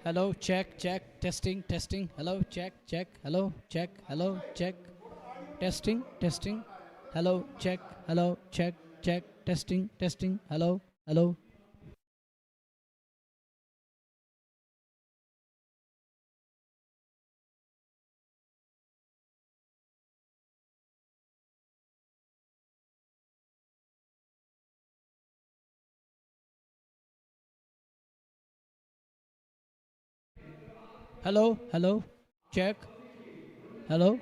Hello, check, check, testing, testing. Hello, check, check. Hello, check. Hello, check. Testing, testing. Hello, check. Hello, check, check. Testing, testing. Hello, hello. Hello, hello. Check. Hello.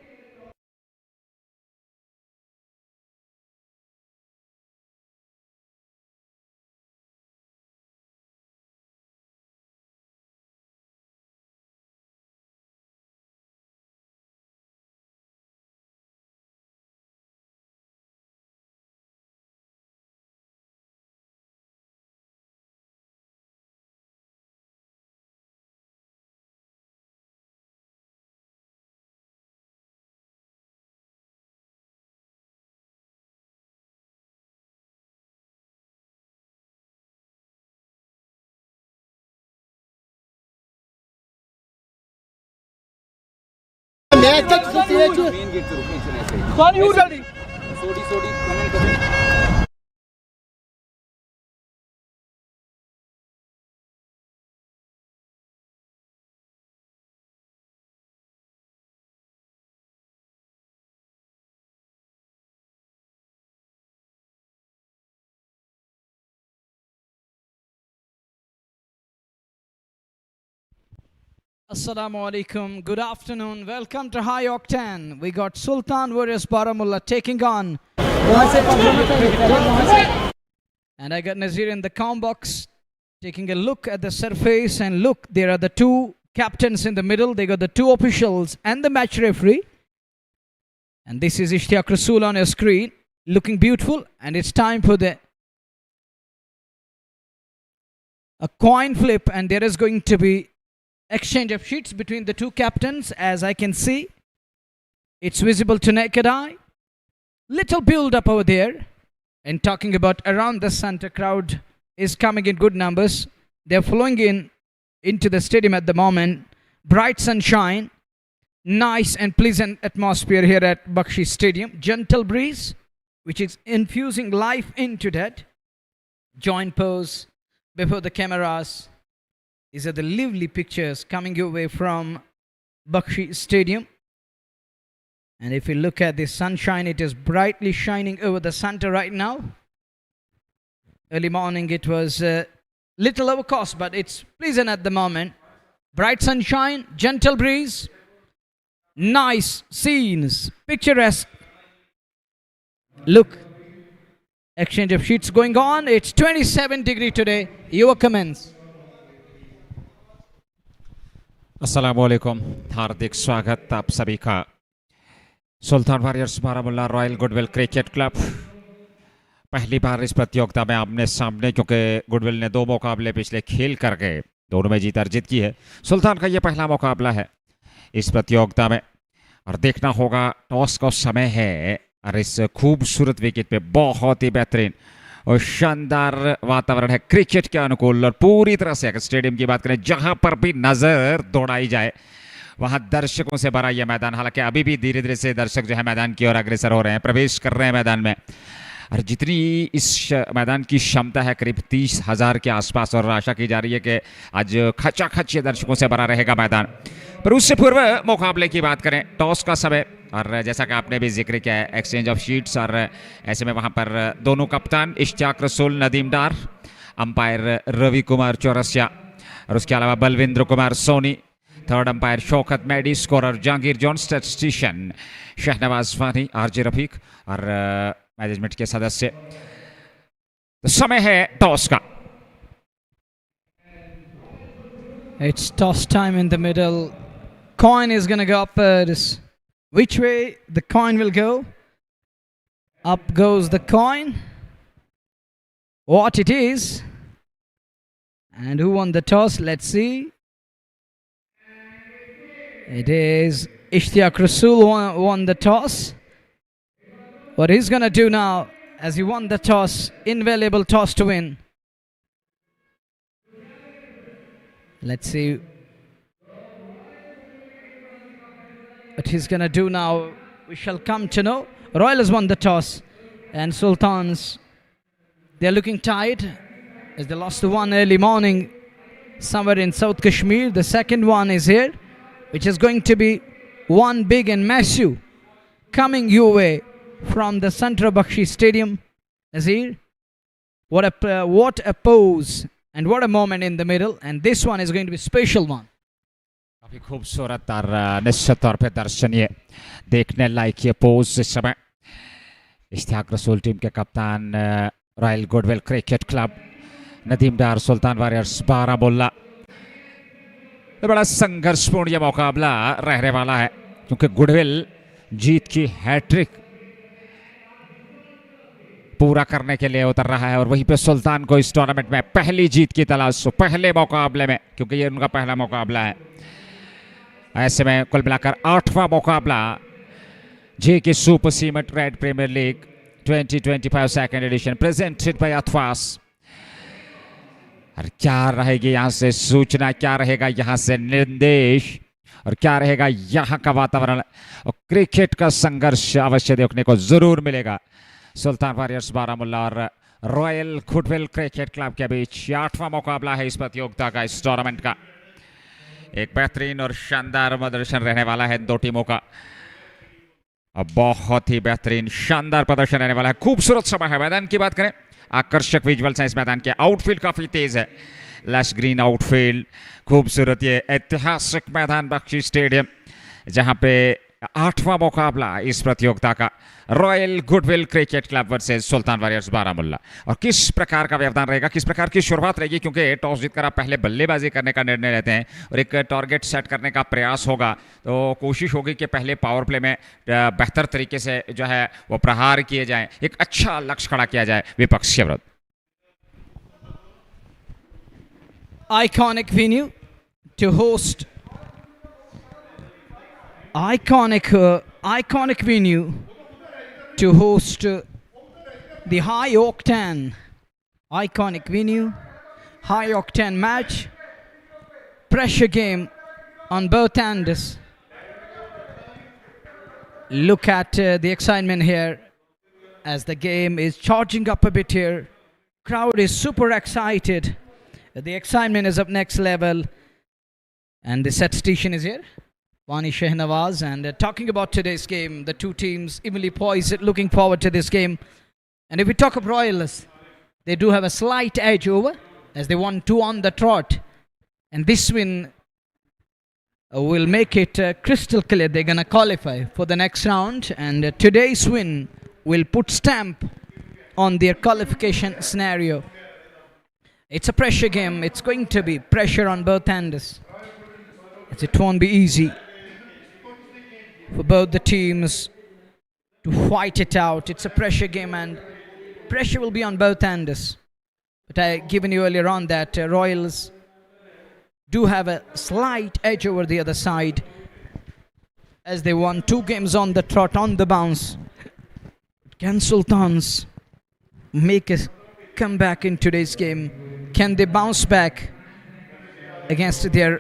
Assalamu alaikum. Good afternoon. Welcome to High Octane. We got Sultan versus Baramulla taking on. And I got Nazir in the comm box taking a look at the surface. And look, there are the two captains in the middle. They got the two officials and the match referee. And this is Ishtiaq Rasool on your screen, looking beautiful. And it's time for a coin flip. And there is going to be exchange of sheets between the two captains. As I can see, it's visible to naked eye. Little build up over there. And talking about around the center, crowd is coming in good numbers. They're flowing into the stadium at the moment. Bright sunshine, nice and pleasant atmosphere here at Bakshi Stadium. Gentle breeze, which is infusing life into that. Joint pose before the cameras. These are the lively pictures coming your way from Bakshi Stadium. And if you look at the sunshine, it is brightly shining over the center right now. Early morning, it was a little overcast, but it's pleasant at the moment. Bright sunshine, gentle breeze, nice scenes, picturesque. Look, exchange of sheets going on. It's 27 degrees today. Your comments. अस्सलामुअलैकुम हार्दिक स्वागत आप सभी का Sultan warriors Baramulla Royal goodwill cricket Club. पहली बार इस प्रतियोगिता में आमने सामने, क्योंकि गुडविल ने 2 मुकाबले पिछले खेल कर गए, दोनों में जीत अर्जित की है। सुल्तान का ये पहला मुकाबला है इस प्रतियोगिता में और देखना होगा टॉस का समय है और इस खूबसूरत विकेट पे बहुत ही बेहतरीन और शानदार वातावरण है क्रिकेट के अनुकूल। और पूरी तरह से अगर स्टेडियम की बात करें, जहां पर भी नजर दौड़ाई जाए वहां दर्शकों से भरा यह मैदान। हालांकि अभी भी धीरे धीरे से दर्शक जो है मैदान की ओर अग्रसर हो रहे हैं, प्रवेश कर रहे हैं मैदान में। और जितनी इस मैदान की क्षमता है करीब 30,000 के आसपास, और आशा की जा रही है कि आज खचाखच दर्शकों से भरा रहेगा मैदान। पर उससे पूर्व मुकाबले की बात करें, टॉस का समय, और जैसा कि आपने भी जिक्र किया है एक्सचेंज ऑफ शीट्स, और ऐसे में वहाँ पर दोनों कप्तान इश्तियाक रसूल नदीम डार, अंपायर रवि कुमार चौरसिया, और उसके अलावा Balwinder Kumar Soni, third umpire Shaukat Maddi, scorer Jahangir John, statistician Shahnawaz Fani, RJ Rafiq और मैनेजमेंट के सदस्य। तो समय है टॉस का। It's toss time in the middle. Coin is going to go upwards. Which way the coin will go? Up goes the coin. What it is. And who won the toss? Let's see. It is Ishtiaq Rasool won the toss. What he's going to do now, as he won the toss, invaluable toss to win. Let's see What he's gonna do now, we shall come to know. Royal has won the toss, and Sultans, they're looking tired as they lost the one early morning somewhere in South Kashmir. The second one is here, which is going to be one big and massive coming your way from the Santra Bakshi Stadium. Nazir, what a pose and what a moment in the middle, and this one is going to be a special one. काफी खूबसूरत और निश्चित तौर पे दर्शनीय देखने लायक ये pose इस समय इश्तियाक रसूल टीम के कप्तान Royal goodwill cricket Club Nadeem Dar Sultan warriors Baramulla. बड़ा संघर्षपूर्ण ये मुकाबला रहने वाला है क्योंकि गुडविल जीत की हैट्रिक पूरा करने के लिए उतर रहा है और वहीं पे सुल्तान को इस टूर्नामेंट में पहली जीत की तलाश पहले मुकाबले में, क्योंकि ये उनका पहला मुकाबला है। ऐसे में कुल मिलाकर 8वां मुकाबला J K super cement red premier league 2025 second edition presented by अथवास। और क्या रहेगी यहाँ से सूचना, क्या रहेगा यहाँ से निर्देश और क्या रहेगा यहाँ का वातावरण और क्रिकेट का संघर्ष अवश्य देखने को जरूर मिलेगा। सुल्तान वॉरियर्स बारामुल्ला और रॉयल गुडविल क्रिकेट क्लब के बीच 8वां मुकाबला है इस प्रतियोगिता का, इस टूर्नामेंट का। एक बेहतरीन और शानदार प्रदर्शन रहने वाला है दो टीमों का, अब बहुत ही बेहतरीन शानदार प्रदर्शन रहने वाला है। खूबसूरत समय है। मैदान की बात करें, आकर्षक विजुअल्स हैं इस मैदान के। आउटफील्ड काफी तेज है, लश ग्रीन आउटफील्ड, खूबसूरत ये ऐतिहासिक मैदान बख्शी स्टेडियम जहां पे 8वां मुकाबला इस प्रतियोगिता का Royal goodwill cricket Club versus Sultan warriors Baramulla. और किस प्रकार का व्यवधान रहेगा, किस प्रकार की शुरुआत रहेगी, क्योंकि टॉस जीतकर आप पहले बल्लेबाजी करने का निर्णय लेते हैं और एक टारगेट सेट करने का प्रयास होगा, तो कोशिश होगी कि पहले पावर प्ले में बेहतर तरीके से जो है वो प्रहार किए जाएं, एक अच्छा लक्ष्य खड़ा किया जाए विपक्ष के विरुद्ध। Iconic venue to host. Iconic venue to host the high octane. Iconic venue, high octane match, pressure game on both ends. Look at the excitement here as the game is charging up a bit here. Crowd is super excited. The excitement is up next level, and the statistician is here, Wani Shehnawaz. And talking about today's game, the two teams evenly poised, looking forward to this game. And if we talk of Royals, they do have a slight edge over as they won 2 on the trot, and this win will make it crystal clear they're gonna qualify for the next round. And today's win will put stamp on their qualification scenario. It's a pressure game. It's going to be pressure on both ends, as it won't be easy for both the teams to fight it out. It's a pressure game, and pressure will be on both ends. But I given you earlier on that Royals do have a slight edge over the other side, as they won 2 games on the trot, on the bounce. Can Sultans make a comeback in today's game? Can they bounce back against their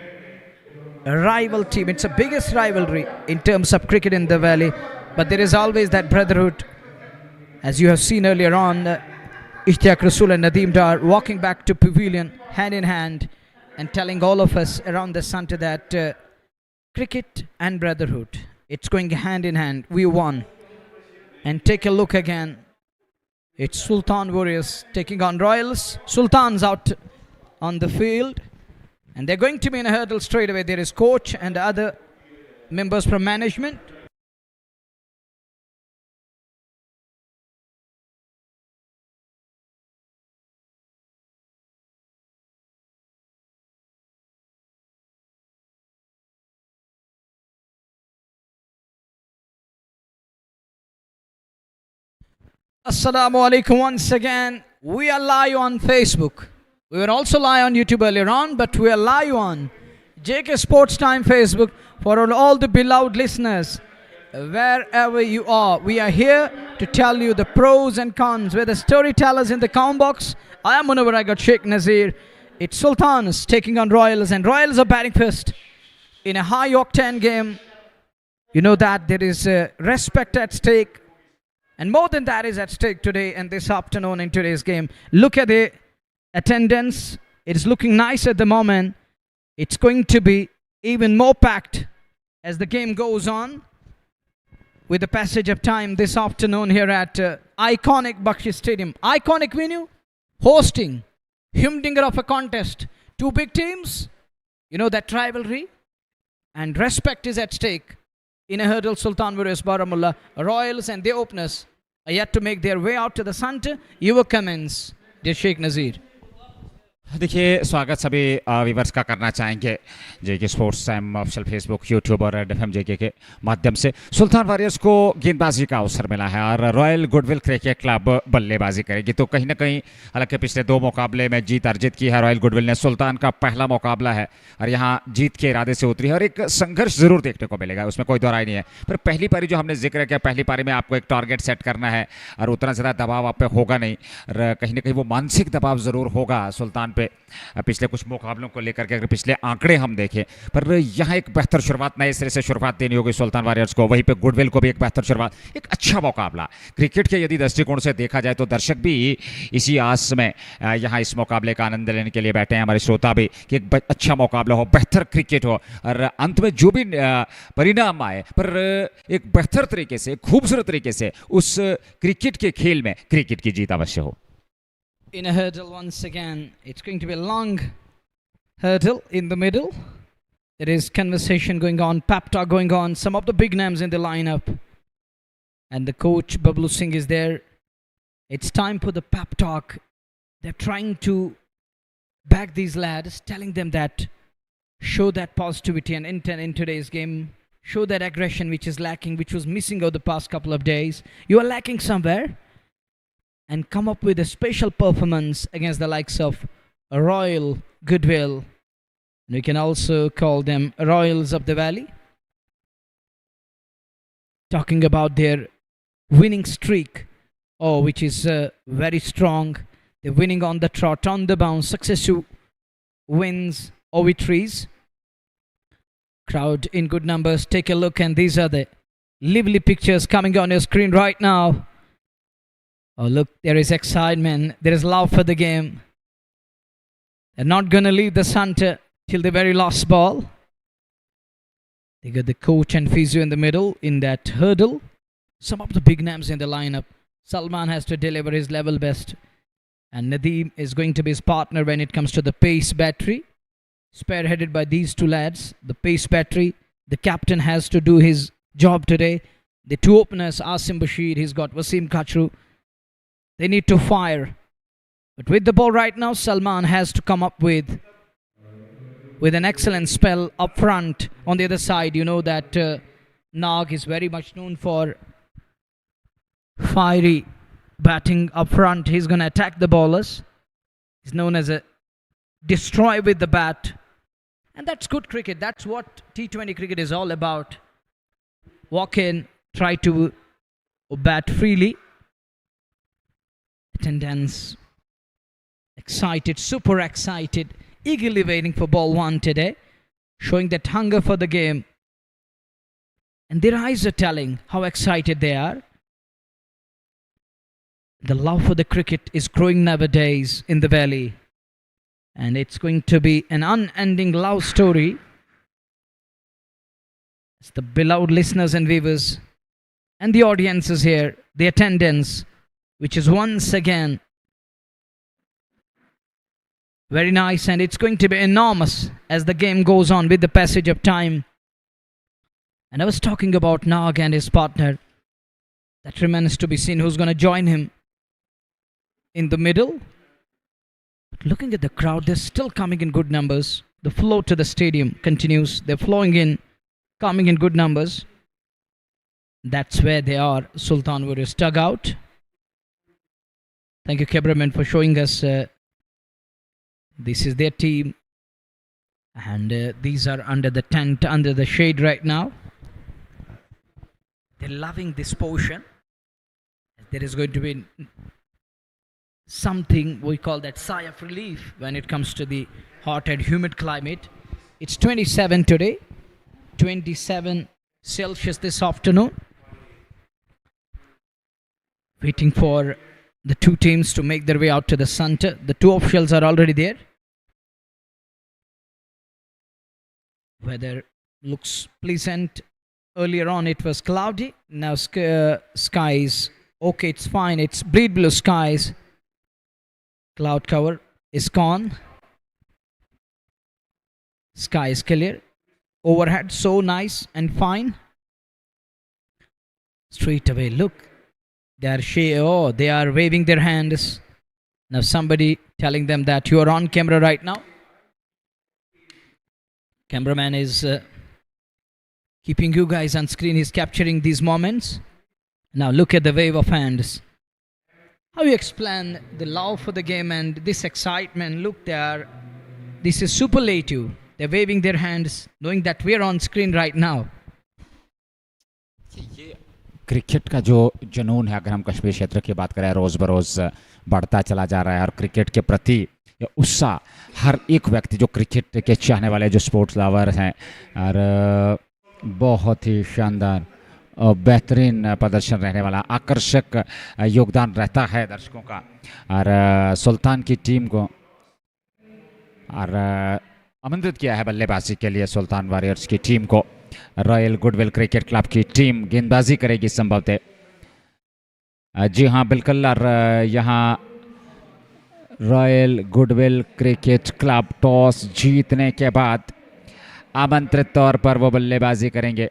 rival team? It's the biggest rivalry in terms of cricket in the valley, but there is always that brotherhood, as you have seen earlier on. Ishtiaq Rasool and Nadeem Dar walking back to pavilion hand in hand and telling all of us around the centre that cricket and brotherhood, it's going hand in hand. We won. And take a look again. It's Sultan Warriors taking on Royals. Sultan's out on the field, and they're going to be in a hurdle straight away. There is coach and other members from management. Assalamu alaikum once again. We are live on Facebook. We were also live on YouTube earlier on, but we are live on JK Sports Time Facebook for all the beloved listeners. Wherever you are, we are here to tell you the pros and cons. We're the storytellers in the comment box. I am Munawar, I got Sheikh Nazir. It's Sultans taking on Royals, and Royals are batting first in a high octane game. You know that there is respect at stake, and more than that is at stake today and this afternoon in today's game. Look at the attendance. It's looking nice at the moment. It's going to be even more packed as the game goes on with the passage of time this afternoon here at iconic Bakshi Stadium. Iconic venue, hosting humdinger of a contest. Two big teams, you know that rivalry, and respect is at stake. In a hurdle, Sultan vs Baramulla. Royals and the openers are yet to make their way out to the center. Your comments, dear Sheikh Nazir. देखिए स्वागत सभी viewers का करना चाहेंगे JK sports time official Facebook YouTube और red FM JK के माध्यम से। सुल्तान वॉरियर्स को गेंदबाजी का अवसर मिला है और रॉयल गुडविल क्रिकेट क्लब बल्लेबाजी करेगी। तो कहीं ना कहीं हालांकि पिछले दो मुकाबले में जीत अर्जित की है रॉयल गुडविल ने, सुल्तान का पहला मुकाबला है और यहाँ जीत के इरादे से उतरी है और एक संघर्ष जरूर देखने को मिलेगा, उसमें कोई दोहराई नहीं है। पर पहली पारी जो हमने जिक्र किया, पहली पारी में आपको एक टारगेट सेट करना है और उतना ज़्यादा दबाव आप पे होगा नहीं और कहीं ना कहीं वो मानसिक दबाव ज़रूर होगा सुल्तान पे पिछले कुछ मुकाबलों को लेकर के। अगर पिछले आंकड़े हम देखें, पर यहाँ एक बेहतर शुरुआत, नए सिरे से शुरुआत देनी होगी सुल्तान वॉरियर्स को, वहीं पे गुडविल को भी एक बेहतर शुरुआत, एक अच्छा मुकाबला क्रिकेट के यदि दृष्टिकोण से देखा जाए तो दर्शक भी इसी आस में यहाँ इस मुकाबले का आनंद लेने के लिए बैठे हैं, हमारे श्रोता भी, कि एक अच्छा मुकाबला हो, बेहतर क्रिकेट हो और अंत में जो भी परिणाम आए पर एक बेहतर तरीके से, खूबसूरत तरीके से उस क्रिकेट के खेल में क्रिकेट की जीत अवश्य हो। In a hurdle once again, it's going to be a long hurdle in the middle. There is conversation going on, pep talk going on, some of the big names in the lineup. And the coach, Bablu Singh, is there. It's time for the pep talk. They're trying to back these lads, telling them that show that positivity and intent in today's game. Show that aggression which is lacking, which was missing over the past couple of days. You are lacking somewhere. And come up with a special performance against the likes of Royal Goodwill. We can also call them Royals of the Valley. Talking about their winning streak, which is very strong. They're winning on the trot, on the bounce, successive wins or victories. Crowd in good numbers. Take a look, and these are the lively pictures coming on your screen right now. Oh, look, there is excitement. There is love for the game. They're not going to leave the center till the very last ball. They got the coach and physio in the middle in that hurdle. Some of the big names in the lineup. Salman has to deliver his level best. And Nadeem is going to be his partner when it comes to the pace battery. Spearheaded by these two lads. The pace battery. The captain has to do his job today. The two openers, Asim Bashir, he's got Wasim Kachru. They need to fire. But with the ball right now, Salman has to come up with an excellent spell up front. On the other side, you know that Nag is very much known for fiery batting up front. He's going to attack the bowlers. He's known as a destroy with the bat. And that's good cricket. That's what T20 cricket is all about. Walk in, try to bat freely. Attendance excited, super excited, eagerly waiting for ball one today, showing that hunger for the game. And their eyes are telling how excited they are. The love for the cricket is growing nowadays in the valley. And it's going to be an unending love story. It's the beloved listeners and viewers and the audiences here, the attendance, which is once again very nice, and it's going to be enormous as the game goes on with the passage of time. And I was talking about Nag and his partner. That remains to be seen who's going to join him in the middle. But looking at the crowd, they're still coming in good numbers. The flow to the stadium continues. They're flowing in, coming in good numbers. That's where they are, Sultan Warriors dugout. Thank you, cameraman, for showing us. This is their team. And these are under the tent, under the shade right now. They're loving this portion. There is going to be something we call that sigh of relief when it comes to the hot and humid climate. It's 27 today. 27 Celsius this afternoon. Waiting for the two teams to make their way out to the center. The two officials are already there. Weather looks pleasant. Earlier on it was cloudy. Now skies, okay, it's fine. It's bleed blue skies. Cloud cover is gone. Sky is clear. Overhead so nice and fine. Straight away, look. They are waving their hands. Now somebody telling them that you are on camera right now. Cameraman is keeping you guys on screen. He's capturing these moments. Now look at the wave of hands. How you explain the love for the game and this excitement? Look there. This is superlative. They're waving their hands, knowing that we're on screen right now. Cricket का जो जुनून है, अगर हम कश्मीर क्षेत्र की बात करें, रोज़ बरोज़ बढ़ता चला जा रहा है और क्रिकेट के प्रति उत्साह हर एक व्यक्ति जो क्रिकेट के चाहने वाले जो स्पोर्ट्स लवर हैं, और बहुत ही शानदार और बेहतरीन प्रदर्शन रहने वाला, आकर्षक योगदान रहता है दर्शकों का। और सुल्तान की टीम को और आमंत्रित किया है बल्लेबाजी के लिए सुल्तान वॉरियर्स की टीम को। रॉयल गुडविल क्रिकेट क्लब की टीम गेंदबाजी करेगी संभवतः। जी हाँ, बिल्कुल। और यहाँ royal goodwill cricket club toss जीतने के बाद आमंत्रित तौर पर वो बल्लेबाजी करेंगे।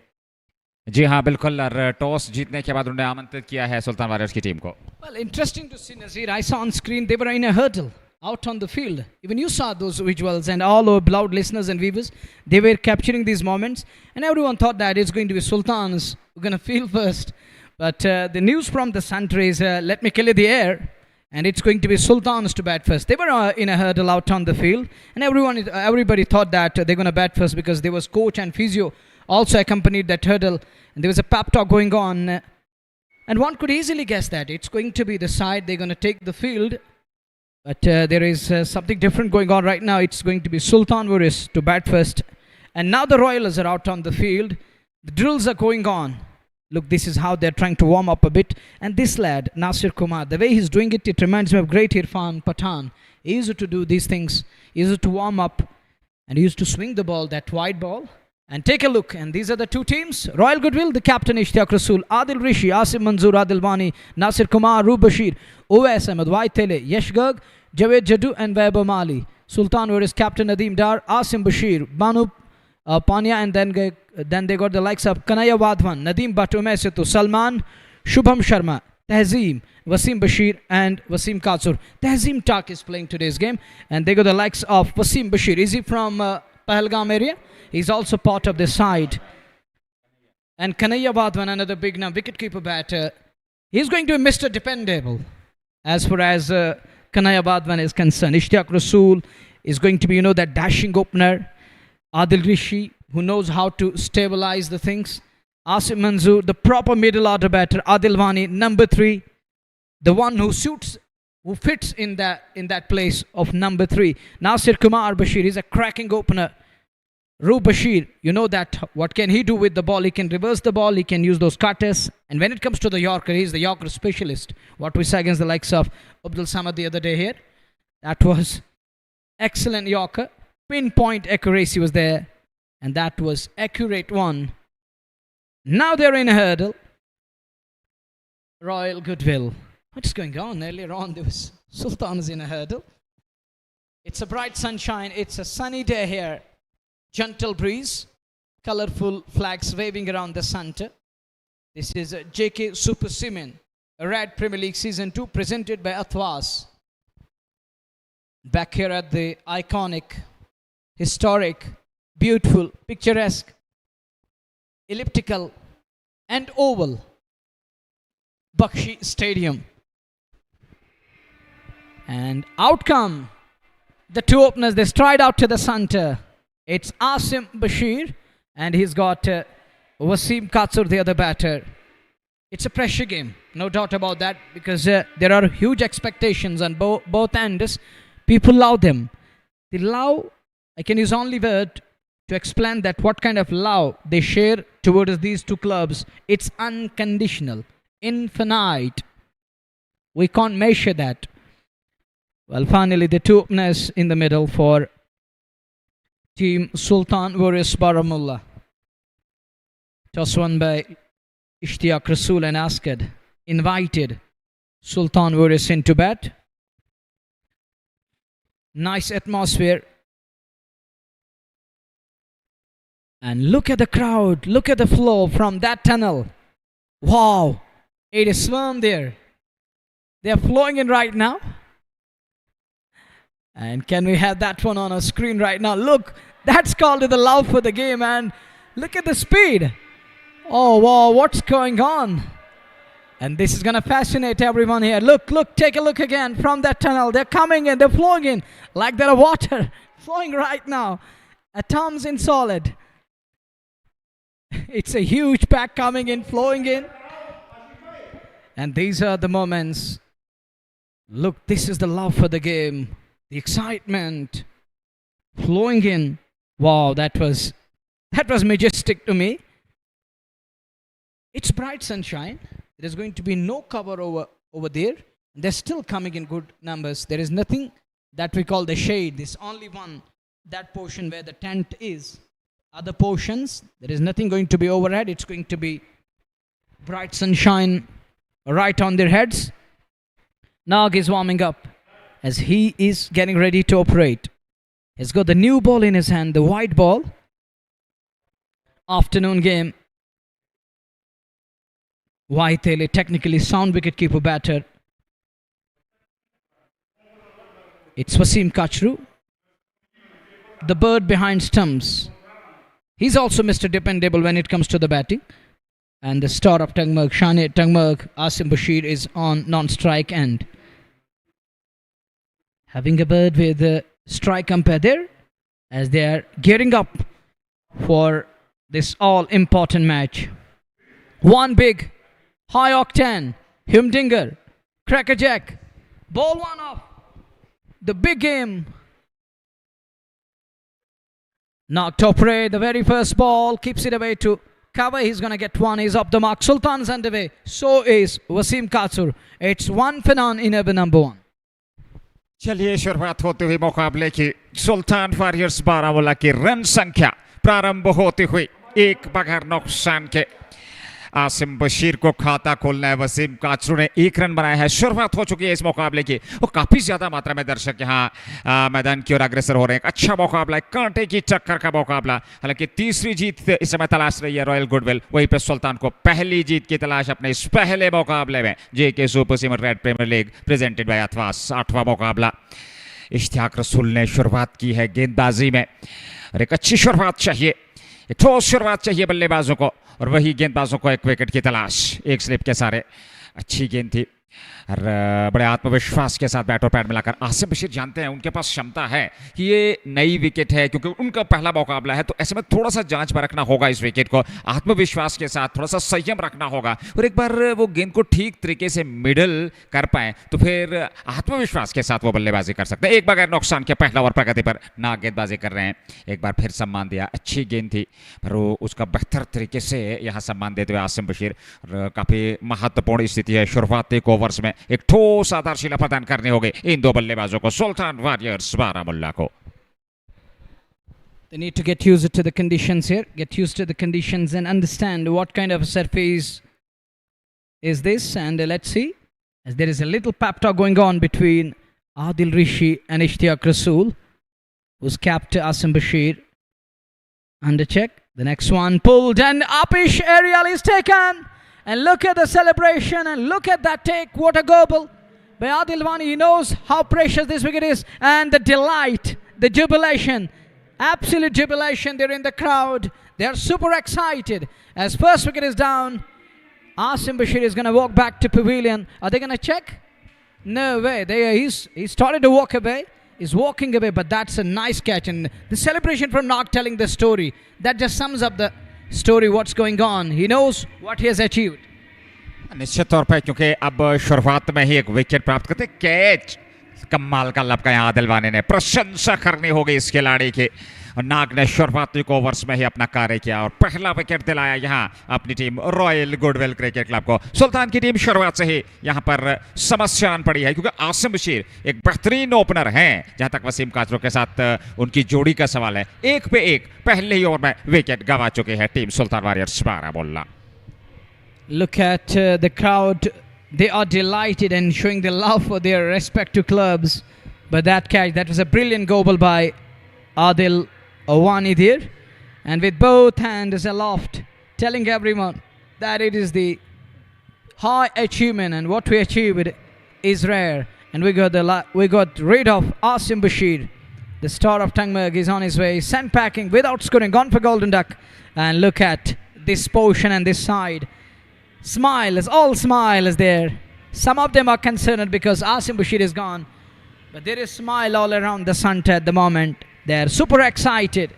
जी हाँ, बिल्कुल। और टॉस जीतने के बाद उन्होंने आमंत्रित किया है सुल्तान वॉरियर्स की टीम को। Well, interesting to see, Nazir. I saw on screen they were in a hurdle out on the field. Even you saw those visuals, and all our beloved listeners and viewers, they were capturing these moments, and everyone thought that it's going to be Sultans who are going to field first. But the news from the center is, let me clear the air, and it's going to be Sultans to bat first. They were in a hurdle out on the field, and everybody thought that they're going to bat first because there was coach and physio also accompanied that hurdle, and there was a pep talk going on, and one could easily guess that it's going to be the side they're going to take the field. But there is something different going on right now. It's going to be Sultan Warriors to bat first. And now the Royals are out on the field. The drills are going on. Look, this is how they're trying to warm up a bit. And this lad, Nasir Kumar, the way he's doing it, it reminds me of great Irfan Pathan. He used to do these things. He used to warm up. And he used to swing the ball, that wide ball. And take a look. And these are the two teams. Royal Goodwill, the captain Ishtiyaq Rasool, Adil Rishi, Asim Manzoor, Adil Wani, Nasir Kumar, Roof Bashir, Uwais Ahmed, Waitele, Yesh Garg, Javed Jaddu and Vaibhav Mali. Sultan Warriors captain Nadeem Dar, Asim Bashir, Banu Panya, and then they got the likes of Kanaya Wadhwan, Nadeem Bhatt, Umesh Setu, Salman, Shubham Sharma, Tehzeem, Wasim Bashir and Wasim Katsur. Tehzeem Tak is playing today's game, and they got the likes of Wasim Bashir. Is he from Pahalgam area? He's also part of the side. And Kanaya Wadhwan, another big name, wicketkeeper batter. He's going to be Mr. Dependable as far as Kanaya Wadhwan is concerned. Ishtiyaq Rasool is going to be, that dashing opener. Adil Rishi, who knows how to stabilize the things. Asim Manzoor, the proper middle order batter. Adil Wani, number 3, the one who fits in that place of number 3. Nasir Kumar Bashir is a cracking opener. Roof Bashir, that what can he do with the ball? He can reverse the ball, he can use those cutters. And when it comes to the Yorker, he's the Yorker specialist. What we saw against the likes of Abdul Samad the other day here, that was excellent Yorker. Pinpoint accuracy was there, and that was accurate one. Now they're in a hurdle. Royal Goodwill. What's going on? Earlier on there was Sultan's in a hurdle. It's a bright sunshine. It's a sunny day here. Gentle breeze, colorful flags waving around the center. This is JK Super Cement, a Red Premier League Season 2 presented by Athwas. Back here at the iconic, historic, beautiful, picturesque, elliptical and oval Bakshi Stadium. And out come the two openers. They stride out to the center. It's Asim Bashir, and he's got Wasim Katsur, the other batter. It's a pressure game, no doubt about that, because there are huge expectations on both ends. People love them. They love, I can use only word to explain that what kind of love they share towards these two clubs. It's unconditional, infinite. We can't measure that. Well, finally, the two openers in the middle for Team Sultan versus Baramulla. Toss won by Ishtiyaq Rasool and Asked. Invited Sultan versus into bat. Nice atmosphere. And look at the crowd. Look at the flow from that tunnel. Wow. It is swarm there. They are flowing in right now. And can we have that one on our screen right now? Look, that's called the love for the game. And look at the speed. Oh, wow, what's going on? And this is going to fascinate everyone here. Look, take a look again from that tunnel. They're coming in, they're flowing in like there are water flowing right now. Atoms in solid. It's a huge pack coming in, flowing in. And these are the moments. Look, this is the love for the game. The excitement flowing in. Wow, that was majestic to me. It's bright sunshine. There's going to be no cover over there. They're still coming in good numbers. There is nothing that we call the shade. There's only one, that portion where the tent is. Other portions, there is nothing going to be overhead. It's going to be bright sunshine right on their heads. Nag is warming up as he is getting ready to operate. He's got the new ball in his hand, the white ball. Afternoon game. Waitele, technically sound wicketkeeper batter. It's Wasim Kachru, the bird behind stumps. He's also Mr. Dependable when it comes to the batting. And the star of Tangmerg, Shane Tangmerg, Asim Bashir is on non-strike end. Having a bird with the strike umpire there as they are gearing up for this all-important match. One big, high-octane, Humdinger, crackerjack, ball one off. The big game. Knocked Topre, the very first ball, keeps it away to cover. He's going to get one. He's up the mark. Sultan's underway. So is Wasim Kachru. It's 1 for none in over number 1. चलिए शुरुआत होते हुए मुकाबले की सुल्तान warriors Baramulla की run संख्या प्रारंभ होती हुई एक बगैर नुकसान के आसिम बशीर को खाता खोलना है। वसीम काचरू ने 1 रन बनाया है। शुरुआत हो चुकी है इस मुकाबले की और काफी ज्यादा मात्रा में दर्शक यहाँ मैदान की ओर अग्रसर हो रहे हैं। अच्छा मुकाबला है, कांटे की टक्कर का मुकाबला। हालांकि तीसरी जीत इस समय तलाश रही है रॉयल गुडविल। वहीं पे सुल्तान को पहली जीत की तलाश अपने इस पहले मुकाबले में JK super cement red premier league presented by Athwas. 8वां मुकाबला। इश्तियाक रसूल ने शुरुआत की है गेंदबाजी में और एक अच्छी शुरुआत चाहिए, एक ठोस शुरुआत चाहिए बल्लेबाजों को और वही गेंदबाजों को एक विकेट की तलाश। एक स्लिप के सारे अच्छी गेंद थी और बड़े आत्मविश्वास के साथ बैट और पैड मिलाकर आसिम बशीर जानते हैं उनके पास क्षमता है कि ये नई विकेट है क्योंकि उनका पहला मुकाबला है। तो ऐसे में थोड़ा सा जांच परखना होगा इस विकेट को, आत्मविश्वास के साथ थोड़ा सा संयम रखना होगा और एक बार वो गेंद को ठीक तरीके से मिडल कर पाए तो फिर आत्मविश्वास के साथ वो बल्लेबाजी कर सकते हैं। एक बगैर नुकसान के पहला ओवर प्रगति पर ना गेंदबाजी कर रहे हैं। एक बार फिर सम्मान दिया, अच्छी गेंद थी पर वो उसका बेहतर तरीके से यहाँ सम्मान देते हुए आसिम बशीर। काफ़ी महत्वपूर्ण स्थिति है शुरुआती ओवर्स में, एक ठोस आधारशिला प्रदान करनी होगी इन दो बल्लेबाजों को, सुल्तान वॉरियर्स बारामुल्ला को। They need to get used to the conditions here, get used to the conditions and understand what kind of a surface is this. And let's see, as there is a little pep talk going on between Adil Rishi and Ishtiyaq Rasool, who's capped Asim Bashir. Under check, the next one pulled and upish aerial is taken. And look at the celebration and look at that take. What a gobble by Adil Wani. He knows how precious this wicket is. And the delight, the jubilation, absolute jubilation there in the crowd. They are super excited as first wicket is down. Asim Bashir is going to walk back to pavilion. Are they going to check? No way. He started to walk away. He's walking away, but that's a nice catch. And the celebration from not telling the story, that just sums up the story, what's going on. He knows what he has achieved. निश्चित तौर पर क्योंकि अब शुरुआत में ही एक wicket प्राप्त करते, कैच कमाल का लपका यहाँ आदिल वानी ने, प्रशंसा करनी होगी इस खिलाड़ी की। और नाग ने शुरुआती ओवर्स में ही अपना कार्य किया और पहला विकेट दिलाया यहाँ अपनी team royal goodwill cricket club को। सुल्तान की टीम शुरुआत से ही यहाँ पर समस्या आन पड़ी है क्योंकि आसिम बशीर एक बेहतरीन ओपनर हैं। जहाँ तक वसीम काचरू के साथ उनकी जोड़ी का सवाल है, एक पे एक पहले ही ओवर में विकेट गंवा चुकी है team Sultan warriors Baramulla. Look at the crowd. They are delighted and showing their love for their respective clubs. But that catch, that was a brilliant goal ball by Adil Awani there. And with both hands aloft, telling everyone that it is the high achievement and what we achieved is rare. And we got rid of Asim Bashir. The star of Tangmerg is on his way, sent packing without scoring, gone for Golden Duck. And look at this portion and this side. Smiles, all smiles there. Some of them are concerned because Asim Bashir is gone. But there is smile all around the Santa at the moment. They're super excited.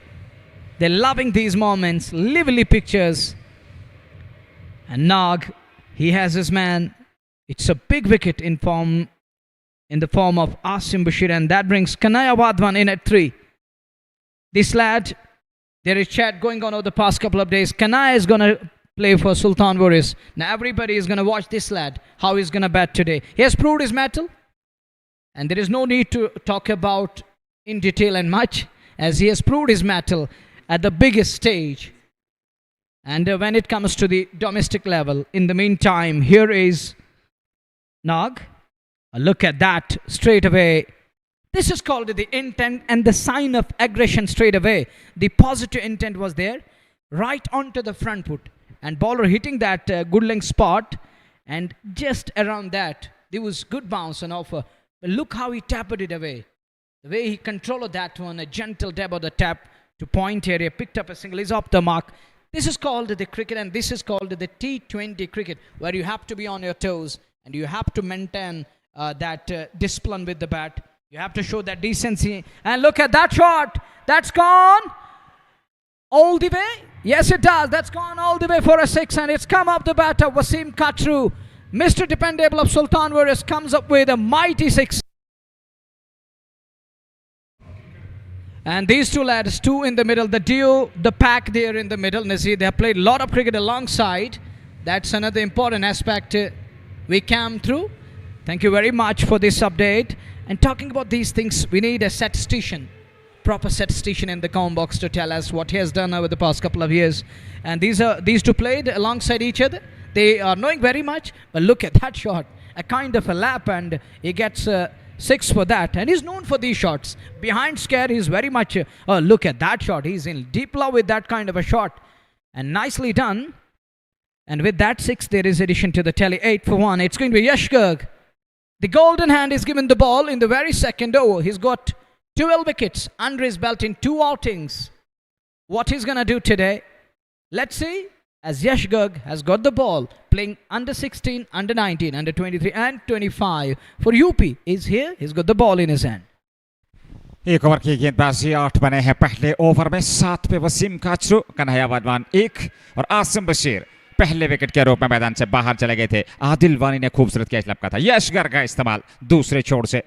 They're loving these moments, lively pictures. And Nag, he has his man. It's a big wicket in the form of Asim Bashir, and that brings Kanaya Wadwan in at 3. This lad, there is chat going on over the past couple of days. Kanaya is going to play for Sultan Warriors. Now everybody is going to watch this lad, how he's going to bat today. He has proved his mettle, and there is no need to talk about in detail and much, as he has proved his mettle at the biggest stage. And when it comes to the domestic level, in the meantime, here is Nag. Look at that straight away. This is called the intent and the sign of aggression straight away. The positive intent was there, right onto the front foot. And bowler hitting that good length spot, and just around that, there was good bounce and offer. But look how he tapped it away. The way he controlled that one, a gentle dab of the tap to point area, picked up a single, is off the mark. This is called the cricket, and this is called the T20 cricket, where you have to be on your toes and you have to maintain that discipline with the bat. You have to show that decency. And look at that shot. That's gone all the way. Yes, it does. That's gone all the way for a 6, and it's come up the bat of Wasim Kachru. Mr. Dependable of Sultan Warriors comes up with a mighty 6. And these two lads, two in the middle, the duo, the pack there in the middle. Nazir, they have played a lot of cricket alongside. That's another important aspect we came through. Thank you very much for this update. And talking about these things, we need a statistician, proper statistician in the comment box to tell us what he has done over the past couple of years. And these two played alongside each other. They are knowing very much. But look at that shot, a kind of a lap, and he gets 6 for that. And he's known for these shots. Behind scare, he's very much, look at that shot. He's in deep love with that kind of a shot. And nicely done. And with that 6, there is addition to the tally, 8 for 1. It's going to be Yash Garg. The golden hand is given the ball in the very second over. He's got 12 wickets under his belt in 2 outings. What he's going to do today? Let's see. As Yash Garg has got the ball, playing under 16, under 19, under 23 and 25 for UP. Is here. He's got the ball in his hand. एक over की गेंदबाजी 8 बने हैं पहले over में। 7 पे वसीम काचरू, कन्हैया वाधवान 1 और आसिम बशीर पहले विकेट के रूप में मैदान से बाहर चले गए थे। आदिल वानी ने खूबसूरत कैच लपका था। यश गर्ग का इस्तेमाल दूसरे छोर से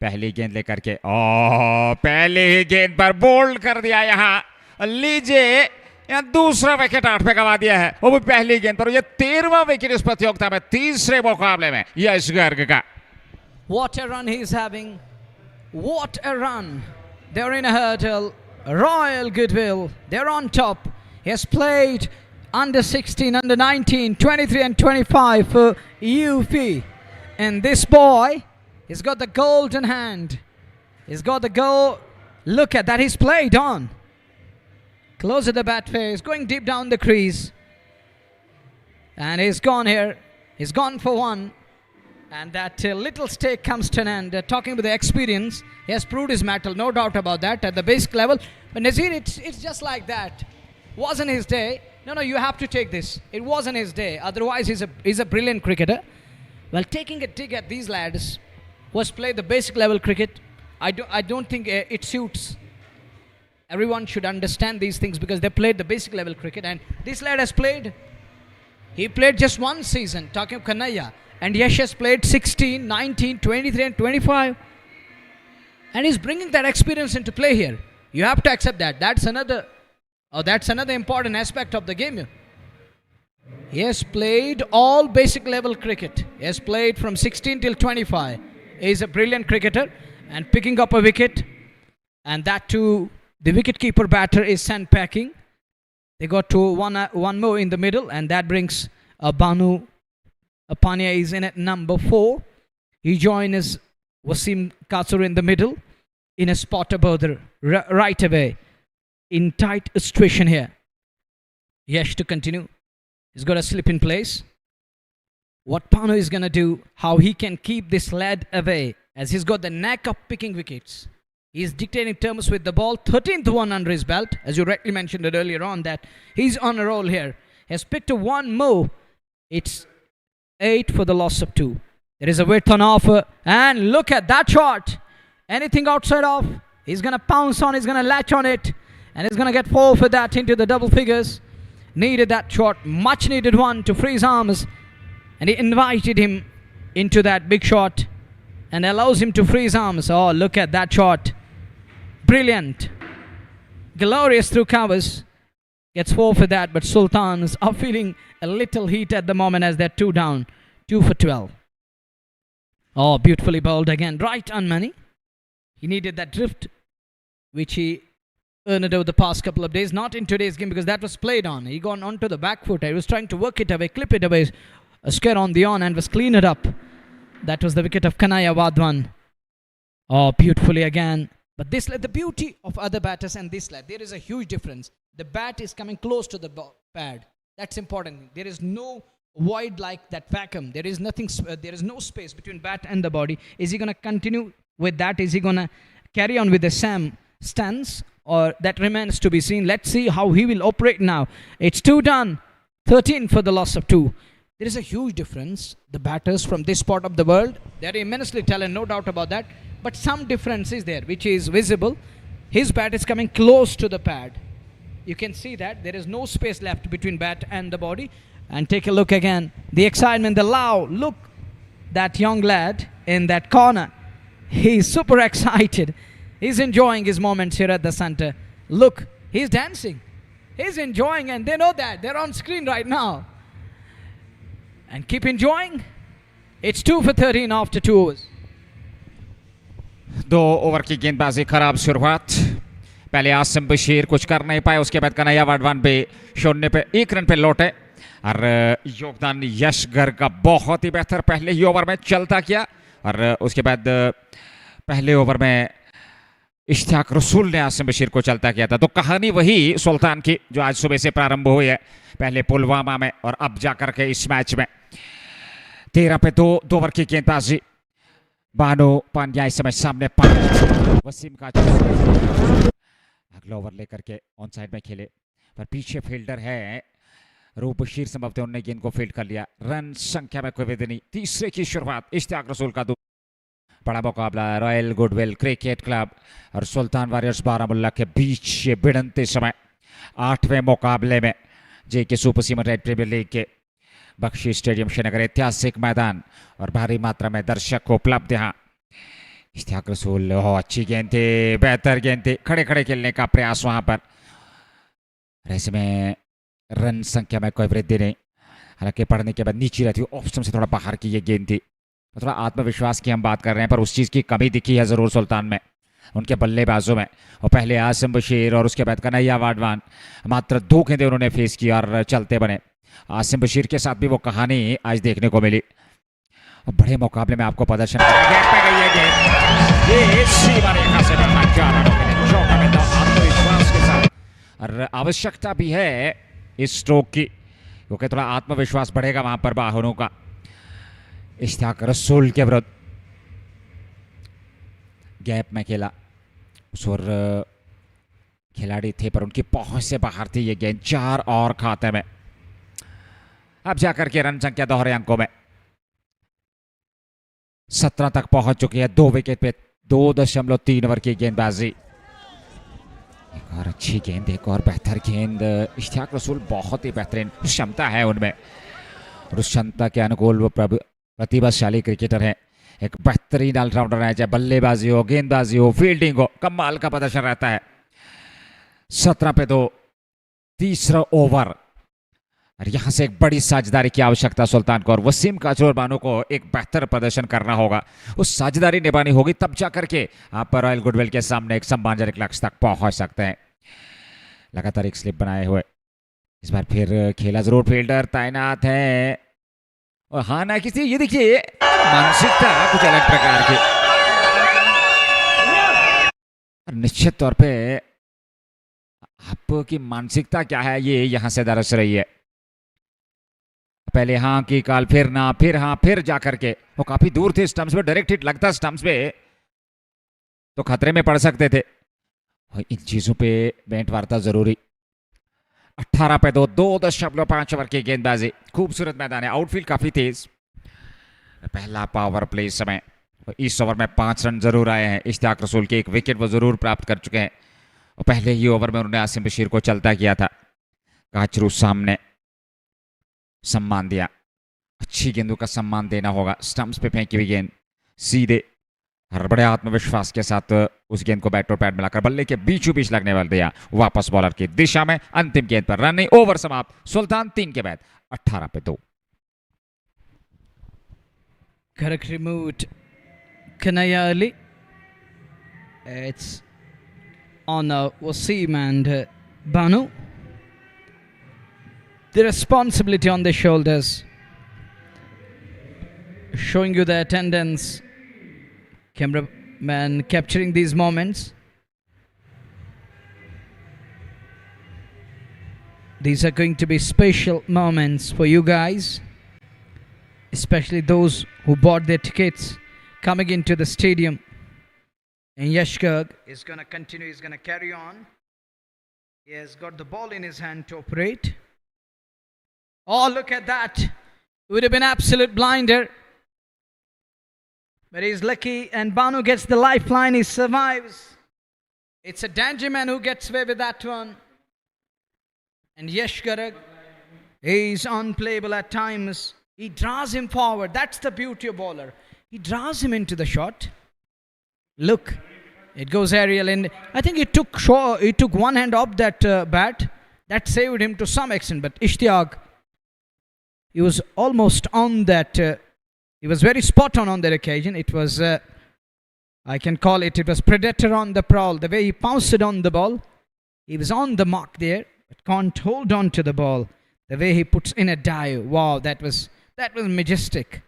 पहली गेंद लेकर के पहले ही गेंद पर बोल्ड कर दिया। यहाँ लीजिए, यहाँ दूसरा विकेट 8 पे गंवा दिया है, वो भी पहली गेंद पर। ये 13वां विकेट इस प्रतियोगिता में, तीसरे मुकाबले में यश गर्ग का। What a run he's having. What a run. They're in a hurdle. Royal Goodwill. They're on top. He has played under 16, under 19, 23 and 25 for UP. And this boy, he's got the golden hand. He's got the goal. Look at that. He's played on. Close at the bat face. Going deep down the crease. And he's gone here. He's gone for 1. And that little stake comes to an end. Talking with the experience, he has proved his mettle, no doubt about that, at the basic level. But Nazir, it's just like that. Wasn't his day. No, you have to take this. It wasn't his day. Otherwise, he's a brilliant cricketer. Well, taking a dig at these lads who has played the basic level cricket, I don't think it suits. Everyone should understand these things because they played the basic level cricket. And this lad has played. He played just 1 season, talking of Kanaya. And Yash has played 16, 19, 23 and 25. And he's bringing that experience into play here. You have to accept that. That's another important aspect of the game. He has played all basic level cricket. He has played from 16 till 25. He is a brilliant cricketer and picking up a wicket, and that too, the wicketkeeper batter is sent packing. They got to one more in the middle, and that brings Banu Apania is in at number 4. He joins Wasim Kasur in the middle in a spot above the right away. In tight situation here. Yash to continue. He's got to slip in place. What Pano is going to do, how he can keep this lad away, as he's got the knack of picking wickets. He's dictating terms with the ball. 13th one under his belt, as you rightly mentioned it earlier on, that he's on a roll here. He has picked a one more. It's 8 for the loss of 2. There is a width on offer, and look at that shot. Anything outside of, he's going to pounce on, he's going to latch on it, and he's going to get 4 for that into the double figures. Needed that shot, much needed one to free his arms, and he invited him into that big shot and allows him to free his arms. Oh, look at that shot. Brilliant. Glorious through covers. Gets 4 for that, but Sultans are feeling a little heat at the moment as they're 2 down. 2 for 12. Oh, beautifully bowled again. Right on money. He needed that drift, which he earned over the past couple of days. Not in today's game, because that was played on. He gone onto the back foot. He was trying to work it away, clip it away. A square on the on and was cleaned up. That was the wicket of Kanaya Wadwan. Oh, beautifully again. But this lad, the beauty of other batters and this lad, there is a huge difference. The bat is coming close to the pad. That's important. There is no void like that vacuum. There is nothing. There is no space between bat and the body. Is he going to continue with that? Is he going to carry on with the same stance? Or that remains to be seen. Let's see how he will operate now. It's 2 done. 13 for the loss of 2. There is a huge difference. The batters from this part of the world, they are immensely talented, no doubt about that. But some difference is there, which is visible. His bat is coming close to the pad. You can see that. There is no space left between bat and the body. And take a look again. The excitement, the loud. Look, that young lad in that corner. He's super excited. He's enjoying his moments here at the center. Look, he's dancing. He's enjoying, and they know that. They're on screen right now. And keep enjoying. It's 2 for 13 after 2 overs. 2 over की गेंदबाजी खराब शुरुआत. पहले आसिम बशीर कुछ कर नहीं पाए, उसके बाद कन्हैया वाडवान पे 0 पे 1 रन पे लौटे और योगदान यश गर्ग का बहुत ही बेहतर पहले ही ओवर में चलता किया. और उसके बाद पहले ओवर में इश्तियाक रसूल ने आसिम बशीर को चलता किया था. तो कहानी वही सुल्तान की जो आज सुबह से प्रारंभ हुई है, पहले पुलवामा में और अब जाकर के इस मैच में. 13 पे 2 ओवर की गेंदबाजी. बानो पांड्या इस समय सामने 5. वसीम का अगला ओवर लेकर के ऑन साइड में खेले, पर पीछे फील्डर है रूप बशीर. संभवतः उन्होंने गेंद को फील्ड कर लिया. रन संख्या में कोई वृद्धि नहीं. तीसरे की शुरुआत. इश्तियाक रसूल का बड़ा मुकाबला रॉयल गुडविल क्रिकेट क्लब और सुल्तान वॉरियर्स बारामुल्ला के बीच ये भिड़ंते समय 8वें मुकाबले में JK super cement red premier league के बख्शी स्टेडियम श्रीनगर ऐतिहासिक मैदान और भारी मात्रा में दर्शक उपलब्ध यहाँ. इश्तियाक रसूल, अच्छी गेंद थी, बेहतर गेंद थी. खड़े खड़े खेलने का प्रयास वहां पर. ऐसे में रन संख्या में कोई वृद्धि नहीं. हालांकि पढ़ने के बाद नीचे रहती हुई ऑप्शन से थोड़ा बाहर की ये गेंद थी. थोड़ा आत्मविश्वास की हम बात कर रहे हैं, पर उस चीज़ की कमी दिखी है ज़रूर सुल्तान में, उनके बल्लेबाजों में. और पहले आसिम बशीर और उसके बाद कन्हैया वाडवान, मात्र 2 गेंदें उन्होंने फेस की और चलते बने. आसिम बशीर के साथ भी वो कहानी आज देखने को मिली. और बड़े मुकाबले में आपको प्रदर्शन आत्मविश्वास के साथ, और आवश्यकता भी है इस स्ट्रोक की, क्योंकि थोड़ा आत्मविश्वास बढ़ेगा वहां पर बाहरों का. इश्तियाक रसूल के विरुद्ध गैप में खेला. और खिलाड़ी थे पर उनकी पहुंच से बाहर थी ये गेंद. 4 और खाते में. अब जाकर के रन संख्या दोहरे अंकों में 17 तक पहुंच चुकी है. 2 विकेट पे 2.3 ओवर की गेंदबाजी. एक और अच्छी गेंद, एक और बेहतर गेंद. इश्तियाक रसूल बहुत ही बेहतरीन क्षमता है उनमें, और उस क्षमता के अनुकूल वो प्रतिभाशाली क्रिकेटर है. एक बेहतरीन ऑलराउंडर है, चाहे बल्लेबाजी हो, गेंदबाजी हो, फील्डिंग हो, कमाल का प्रदर्शन रहता है. 17 पे 2, तीसरा ओवर। और यहां से एक बड़ी साझेदारी की आवश्यकता सुल्तान को, और वसीम काजू और बानू को एक बेहतर प्रदर्शन करना होगा। उस साझेदारी निभानी होगी, तब जाकर के आप रॉयल गुडविल के सामने एक सम्मानजनक लक्ष्य तक पहुंच सकते हैं। लगातार एक स्लिप बनाए हुए इस बार फिर खेला जरूर, फील्डर तैनात है। और हाँ ना किसी, ये देखिए मानसिकता कुछ अलग प्रकार की। निश्चित तौर पे आपकी मानसिकता क्या है ये यहां से दरस रही है। पहले हाँ की काल, फिर ना, फिर हाँ, फिर जाकर के वो काफी दूर थे स्टंप्स पे, डायरेक्ट हिट लगता स्टंप्स पे तो खतरे में पड़ सकते थे। और इन चीजों पे बैंट वार्ता जरूरी। 18 पे 2, 2.5 ओवर की गेंदबाजी। खूबसूरत मैदान है, आउटफील्ड काफी तेज। पहला पावर प्ले इस समय, इस ओवर में 5 रन जरूर आए हैं। इश्तियाक रसूल के एक विकेट वो जरूर प्राप्त कर चुके हैं, और पहले ही ओवर में उन्होंने आसिम बशीर को चलता किया था। काचरू सामने सम्मान दिया, अच्छी गेंदों का सम्मान देना होगा। स्टंप्स पे फेंकी हुई गेंद सीधे और बड़े आत्मविश्वास के साथ उस गेंद को बैट और पैड मिलाकर बल्ले के बीचों बीच लगने वाले दिया, वापस बॉलर की दिशा में। अंतिम गेंद पर रन नहीं, ओवर समाप्त। सुल्तान 3 के बाद 18 पे 2। Correct, removed Kanaya early. It's on Wasim and Banu. The responsibility on their shoulders. Showing you the attendance. Cameraman capturing these moments. These are going to be special moments for you guys, especially those who bought their tickets coming into the stadium. And Yashgurg is going to continue, he's going to carry on. He has got the ball in his hand to operate. Oh, look at that. It would have been absolute blinder. But he's lucky, and Banu gets the lifeline, he survives. It's a danger man who gets away with that one. And Yashgurg, he's unplayable at times. He draws him forward. That's the beauty of bowler. He draws him into the shot. Look, it goes aerial, and I think he took one hand off that bat. That saved him to some extent. But Ishtiaq, he was almost on that. He was very spot on that occasion. It was, I can call it, it was predator on the prowl. The way he pounced on the ball, he was on the mark there, but can't hold on to the ball. The way he puts in a dive, wow, that was majestic.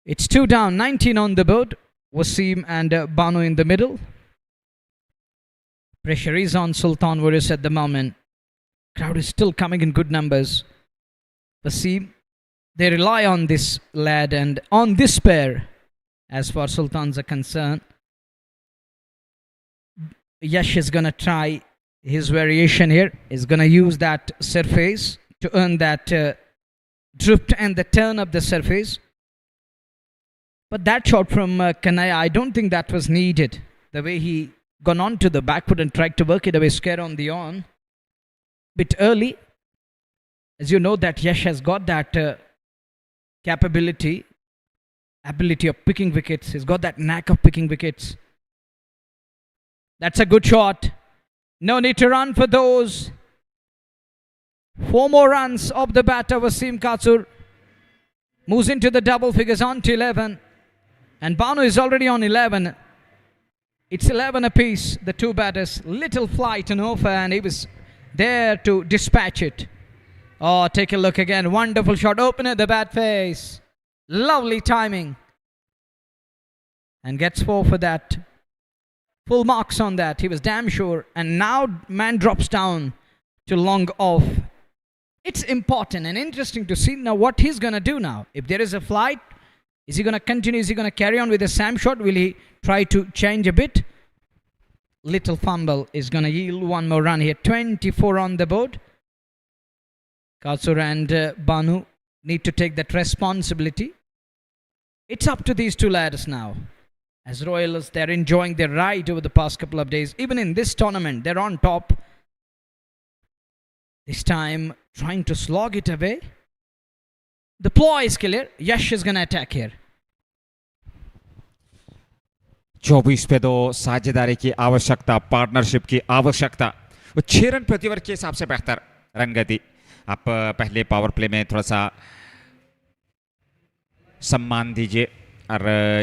It's 2 down, 19 on the board. Wasim and Banu in the middle. Pressure is on Sultan Warriors at the moment. Crowd is still coming in good numbers. Wasim, they rely on this lad and on this pair as far as Sultans are concerned. Yash is going to try his variation here. He's going to use that surface to earn that drift and the turn of the surface. But that shot from Kanaya, I don't think that was needed. The way he gone on to the back foot and tried to work it away, scare on the on. Bit early. As you know that Yash has got that ability of picking wickets. He's got that knack of picking wickets. That's a good shot. No need to run for those. 4 more runs of the batter Wasim Katsur. Moves into the double figures on to 11. And Banu is already on 11. It's 11 apiece, the two batters. Little flight and offer, and he was there to dispatch it. Oh, take a look again. Wonderful shot. Open at the bat face. Lovely timing. And gets 4 for that. Full marks on that. He was damn sure. And now man drops down to long off. It's important and interesting to see now what he's going to do now. If there is a flight, is he going to continue? Is he going to carry on with the Sam shot? Will he try to change a bit? Little fumble is going to yield 1 more run here. 24 on the board. Katsur and Banu need to take that responsibility. It's up to these two lads now. As Royals, they're enjoying their ride over the past couple of days. Even in this tournament, they're on top. This time, trying to slog it away. The ploy is clear. Yash is going to attack here. 24 पे 2 साझेदारी की आवश्यकता, partnership की आवश्यकता। वो 6 run प्रति over के हिसाब से बेहतर रन गति। आप पहले पावर प्ले में थोड़ा सा सम्मान दीजिए। और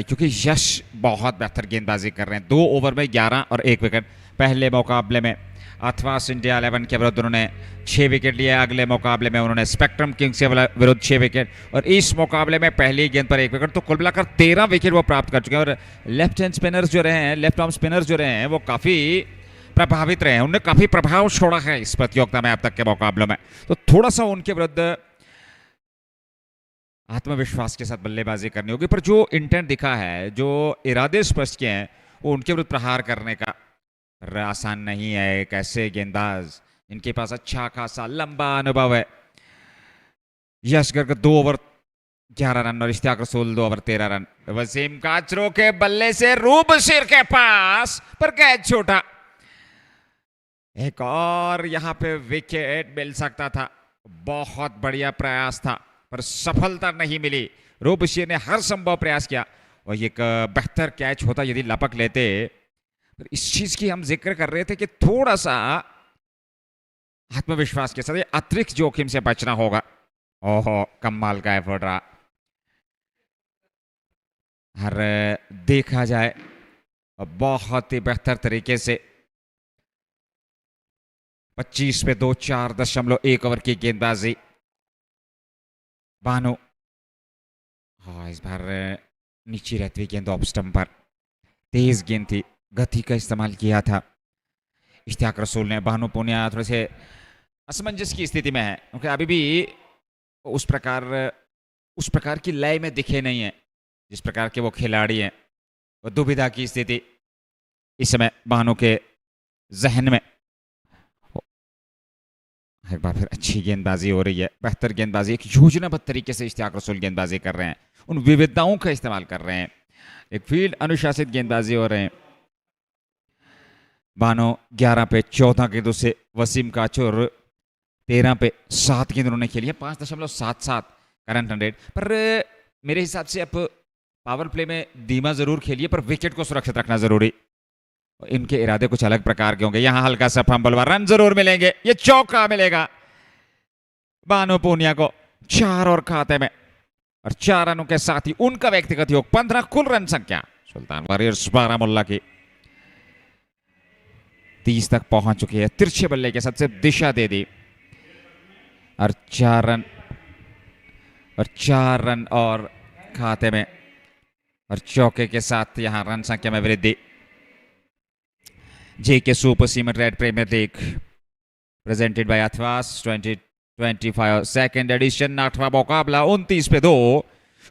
क्योंकि यश बहुत बेहतर गेंदबाजी कर रहे हैं, 2 ओवर में 11 और 1 विकेट। पहले मुकाबले में अथवास इंडिया 11 के विरुद्ध उन्होंने 6 विकेट लिए, अगले मुकाबले में उन्होंने स्पेक्ट्रम किंग्स के विरुद्ध 6 विकेट, और इस मुकाबले में पहली गेंद पर 1 विकेट। तो कुल मिलाकर 13 विकेट वो प्राप्त कर चुके हैं। और लेफ्ट हैंड स्पिनर्स जो रहे हैं, लेफ्ट आर्म स्पिनर्स जो रहे हैं, वो काफ़ी प्रभावित रहे हैं, उन्होंने काफ़ी प्रभाव छोड़ा है इस प्रतियोगिता में अब तक के मुकाबलों में। तो थोड़ा सा उनके विरुद्ध आत्मविश्वास के साथ बल्लेबाजी करनी होगी। पर जो इंटेंट दिखा है, जो इरादे स्पष्ट किए हैं, वो उनके विरुद्ध प्रहार करने का आसान नहीं है। एक ऐसे गेंदबाज इनके पास अच्छा खासा लंबा अनुभव है। यश गर्ग 2 ओवर 11 रन और इश्तियाक रसूल 2 ओवर 13 रन। वसीम काचरो के बल्ले से रूप सिर के पास पर कैच छोटा। एक और यहां पे विकेट मिल सकता था, बहुत बढ़िया प्रयास था पर सफलता नहीं मिली। रूपशीर ने हर संभव प्रयास किया और एक बेहतर कैच होता यदि लपक लेते। पर इस चीज की हम जिक्र कर रहे थे कि थोड़ा सा आत्मविश्वास के साथ अतिरिक्त जोखिम से बचना होगा। ओहो, कमाल का एफर्ट रहा। हर देखा जाए बहुत ही बेहतर तरीके से 25 पे 2 4.1 ओवर की गेंदबाजी। बानो, हाँ इस बार नीचे रहती हुई गेंद ऑफ स्टंप पर, तेज गेंद थी, गति का इस्तेमाल किया था। इश्तियाक रसूल ने। बानो पूनिया थोड़े से असमंजस की स्थिति में है क्योंकि अभी भी उस प्रकार की लय में दिखे नहीं है जिस प्रकार के वो खिलाड़ी हैं। वो दुविधा की स्थिति इस समय बानो के जहन में। एक बार फिर अच्छी गेंदबाजी हो रही है, बेहतर गेंदबाजी, एक योजनाबद्ध तरीके से इश्तियाक रसूल गेंदबाजी कर रहे हैं, उन विविधताओं का इस्तेमाल कर रहे हैं, एक फील्ड अनुशासित गेंदबाजी हो रहे हैं। बानो 11 पे 14 गेंदों से, वसीम काचोर 13 पे 7 गेंद उन्होंने खेली है, 5.77 करंट रन रेट। पर मेरे हिसाब से अब पावर प्ले में धीमा जरूर खेलिए पर विकेट को सुरक्षित रखना जरूरी। इनके इरादे कुछ अलग प्रकार के होंगे। यहां हल्का सा फंबल हुआ, रन जरूर मिलेंगे, ये चौका मिलेगा बानो पूनिया को 4 और खाते में। और 4 रनों के साथ ही उनका व्यक्तिगत योग 15 कुल रन संख्या सुल्तान वॉरियर्स बारामुल्ला की 30 तक पहुंच चुकी है। तिरछे बल्ले के साथ से दिशा दे दी और 4 रन और खाते में, और चौके के साथ यहां रन संख्या में वृद्धि। JK super cement red premier league presented by Athwas 2025 second edition. 8वां मुकाबला 29 पे 2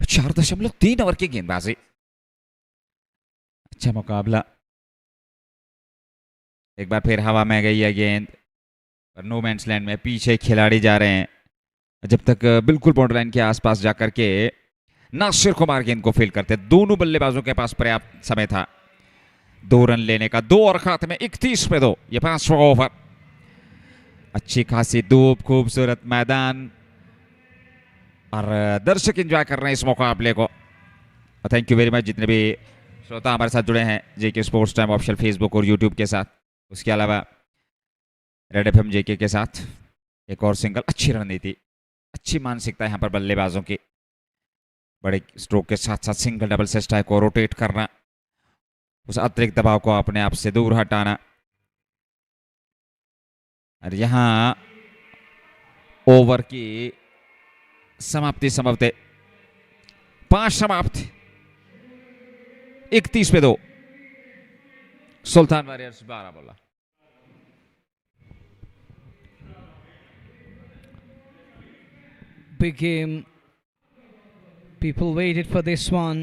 4.3 ओवर की गेंदबाजी। अच्छा मुकाबला। एक बार फिर हवा में गई है गेंद और नो मैंस लैंड में पीछे खिलाड़ी जा रहे हैं। जब तक बिल्कुल बाउंड्री लाइन के आसपास जाकर के नासिर कुमार गेंद को फील्ड करते, दोनों बल्लेबाजों के पास पर्याप्त समय था 2 रन लेने का। 2 और खाते में 31 पे 2, ये 5वां ओवर। अच्छी खासी धूप, खूबसूरत मैदान और दर्शक एंजॉय कर रहे हैं इस मुकाबले को। थैंक यू वेरी मच जितने भी श्रोता हमारे साथ जुड़े हैं JK sports time official Facebook और यूट्यूब के साथ। उसके अलावा रेड FM JK के साथ एक और सिंगल। अच्छी रणनीति, अच्छी मानसिकता यहाँ पर बल्लेबाजों की, बड़े स्ट्रोक के साथ साथ सिंगल डबल से स्ट्राइक को रोटेट करना, उस अतिरिक्त दबाव को अपने आप से दूर हटाना। और यहां ओवर की समाप्ति संभवते 5 समाप्त 31 पे 2 Sultan warriors Baramulla. Big game. People waited for this one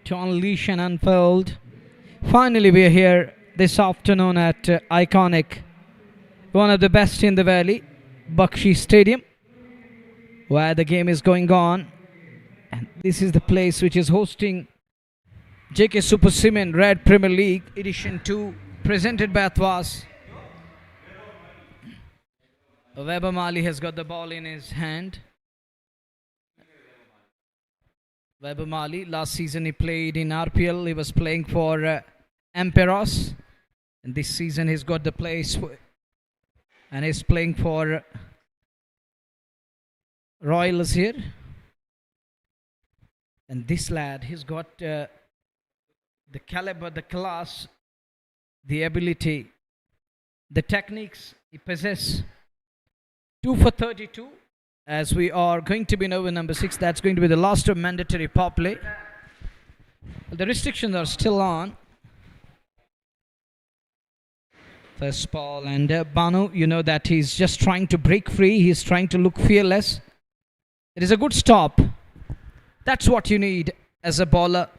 to unleash and unfold. Finally, we are here this afternoon at iconic, one of the best in the valley, Bakshi Stadium, where the game is going on. And this is the place which is hosting JK Super Cement Red Premier League Edition 2, presented by Athwas. Weber Mali has got the ball in his hand. Baramulla. Last season he played in RPL. He was playing for Emperos. And this season he's got the place and he's playing for Royals here. And this lad, he's got the caliber, the class, the ability, the techniques he possesses. 2 for 32 as we are going to be in over number 6. That's going to be the last of mandatory power play. The restrictions are still on. First ball, and Banu, you know that he's just trying to break free. He's trying to look fearless. It is a good stop. That's what you need as a bowler.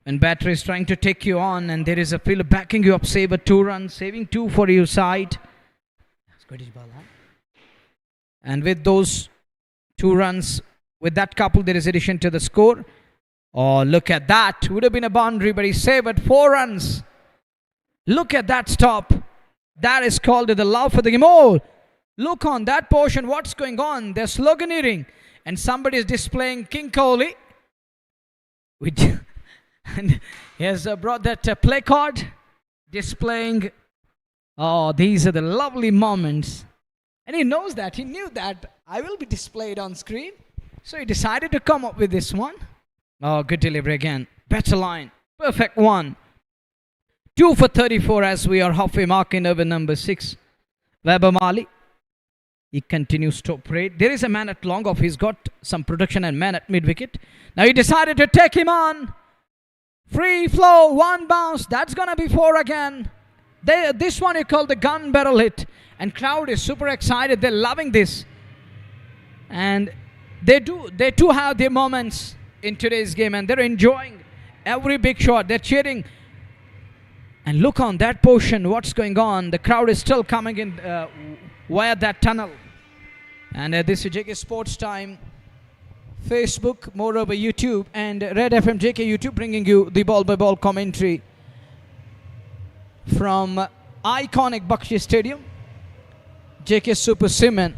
When batter is trying to take you on and there is a fielder backing you up, save a 2 runs, saving 2 for your side. Scottish ball, huh? And with those 2 runs, with that couple, there is addition to the score. Oh, look at that. Would have been a boundary, but he saved at 4 runs. Look at that stop. That is called the love for the game. Oh, look on that portion. What's going on? They're sloganeering. And somebody is displaying King Kohli. And he has brought that play card. Displaying. Oh, these are the lovely moments. And he knows that. He knew that I will be displayed on screen. So he decided to come up with this one. Oh, good delivery again. Better line. Perfect one. 2 for 34 as we are halfway mark in over number 6. Baramulla. He continues to operate. There is a man at long off. He's got some production and man at mid wicket. Now he decided to take him on. Free flow, 1 bounce. That's going to be 4 again. This one you call the gun barrel hit. And crowd is super excited. They're loving this. And they too have their moments in today's game. And they're enjoying every big shot. They're cheering. And look on that portion, what's going on. The crowd is still coming in via that tunnel. And this is JK Sports Time, Facebook, moreover YouTube, and Red FM JK YouTube bringing you the ball-by-ball commentary from iconic Bakshi Stadium. JK Super Cement,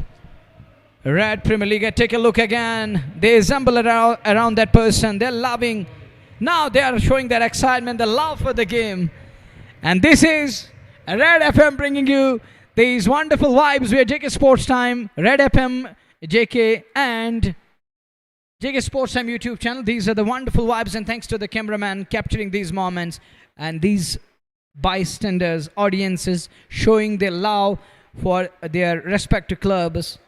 Red Premier League. Take a look again. They assemble around that person. They're loving. Now they are showing their excitement, the love for the game. And this is Red FM bringing you these wonderful vibes. We are JK Sports Time, Red FM, JK, and JK Sports Time YouTube channel. These are the wonderful vibes, and thanks to the cameraman capturing these moments and these bystanders, audiences showing their love for their respective clubs.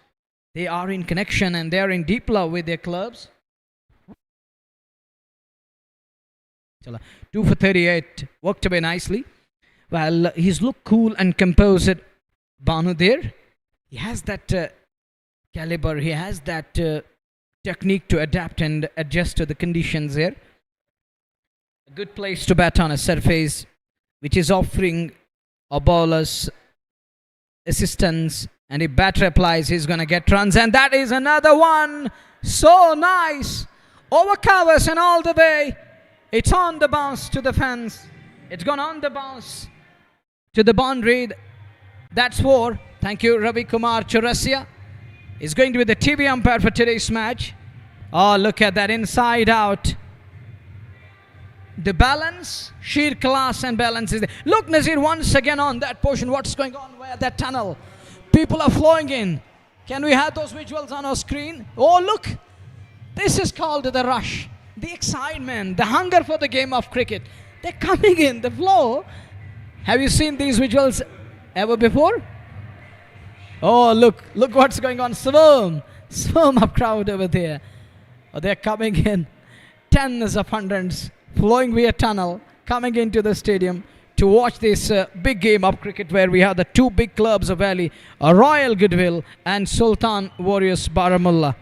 They are in connection and they are in deep love with their clubs. 2 for 38, worked away nicely. Well, he's looked cool and composed, Banu there. He has that caliber, he has that technique to adapt and adjust to the conditions here. A good place to bat on a surface which is offering a bowler's assistance, and if batter applies, he's going to get runs, and that is another one. So nice. Over covers and all the way. It's on the bounce to the fence. It's gone on the bounce to the boundary. That's 4. Thank you, Ravi Kumar Chaurasia. Is going to be the TV umpire for today's match. Oh, look at that inside out. The balance, sheer class and balance is there. Look, Nazir, once again on that portion. What's going on via that tunnel? People are flowing in. Can we have those visuals on our screen? Oh, look. This is called the rush. The excitement, the hunger for the game of cricket. They're coming in, the flow. Have you seen these visuals ever before? Oh, look what's going on. Swarm of crowd over there. Oh, they're coming in. Tens of hundreds flowing via tunnel, coming into the stadium to watch this big game of cricket where we have the 2 big clubs of Valley, Royal Goodwill and Sultan Warriors Baramulla.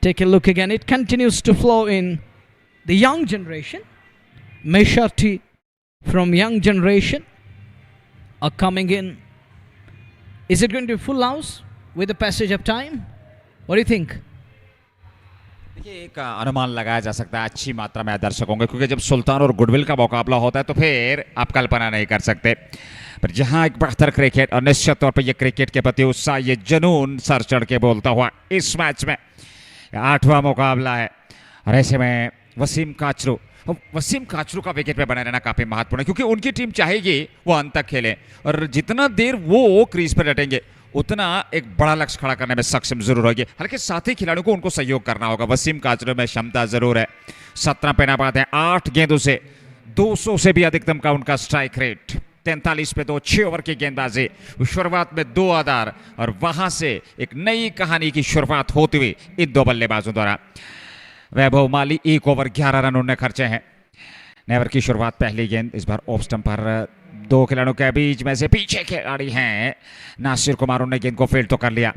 Take a look again. It continues to flow in. The young generation, majority from young generation are coming in. Is it going to be full house with the passage of time? What do you think? देखिए एक अनुमान लगाया जा सकता है अच्छी मात्रा में दर्शक होंगे, क्योंकि जब सुल्तान और गुडविल का मुकाबला होता है तो फिर आप कल्पना नहीं कर सकते। पर जहां एक बेहतर क्रिकेट और निश्चित तौर पर ये क्रिकेट के प्रति उत्साह, ये जुनून सर चढ़ के बोलता हुआ इस मैच में 8वां मुकाबला है और ऐसे में वसीम काचरू का विकेट पे बने रहना काफी महत्वपूर्ण है, क्योंकि उनकी टीम चाहेगी वो अंत तक खेले, और जितना देर वो क्रीज पर डटेंगे उतना एक बड़ा लक्ष्य खड़ा करने में सक्षम जरूर होगी। हालांकि साथी खिलाड़ियों को उनको सहयोग करना होगा। वसीम काचरू में क्षमता जरूर है। 17 पे नाबाद है, 8 गेंदों से 200 से भी अधिकतम का उनका स्ट्राइक रेट। 43 पे 2, 6 ओवर की गेंदबाजी, शुरुआत में 2 आधार, और वहां से एक नई कहानी की शुरुआत होती हुई इन 2 बल्लेबाजों द्वारा। वैभव माली 1 ओवर 11 रन उन्होंने खर्चे हैं। नेवर की शुरुआत, पहली गेंद इस बार ऑफ स्टंप पर 2 खिलाड़ियों के बीच में से पीछे खिलाड़ी हैं नासिर कुमार, उन्होंने गेंद को फील्ड तो कर लिया,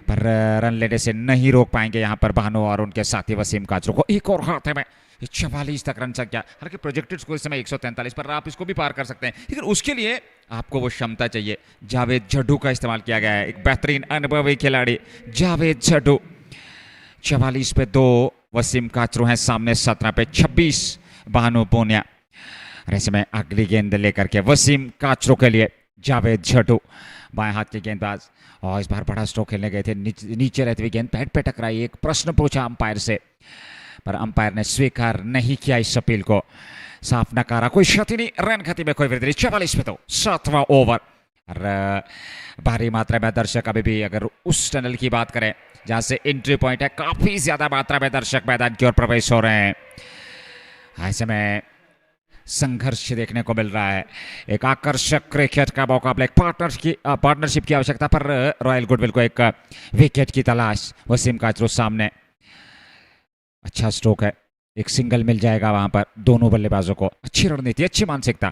पर रन लेने से नहीं रोक पाएंगे यहाँ पर भानु और उनके साथी वसीम काचरू को। एक और हाथ है में 44 तक रन संख्या, हालांकि प्रोजेक्टेड स्कोर इस समय 143 पर, आप इसको भी पार कर सकते हैं, लेकिन उसके लिए आपको वो क्षमता चाहिए। जावेद जड्डू का इस्तेमाल किया गया है, एक बेहतरीन अनुभवी खिलाड़ी जावेद जड्डू। 44 पे 2 वसीम काचरू हैं सामने, 17 पे 26 भानु पूनिया। ऐसे में अगली गेंद लेकर के वसीम काचरू के लिए जावेद जड्डू, बाएं हाथ के गेंदबाज, और इस बार बड़ा स्ट्रोक खेलने गए थे, नीचे रहती हुई गेंद पैड पे टकराई। एक प्रश्न पूछा अंपायर से, पर अंपायर ने स्वीकार नहीं किया इस अपील को, साफ नकारा। कोई क्षति नहीं, रन गति में कोई वृद्धि नहीं। 44 पे 2, 7वां ओवर। और भारी मात्रा में दर्शक, अभी भी अगर उस टनल की बात करें जहां से एंट्री पॉइंट है, काफी ज्यादा मात्रा में दर्शक मैदान की ओर प्रवेश हो रहे हैं। ऐसे में संघर्ष देखने को मिल रहा है, एक आकर्षक क्रिकेट का मुकाबला, एक पार्टनरशिप की आवश्यकता पर रॉयल गुडविल को एक विकेट की तलाश। वसीम काचरू सामने, अच्छा स्ट्रोक है, एक सिंगल मिल जाएगा वहां पर दोनों बल्लेबाजों को। अच्छी रणनीति, अच्छी मानसिकता।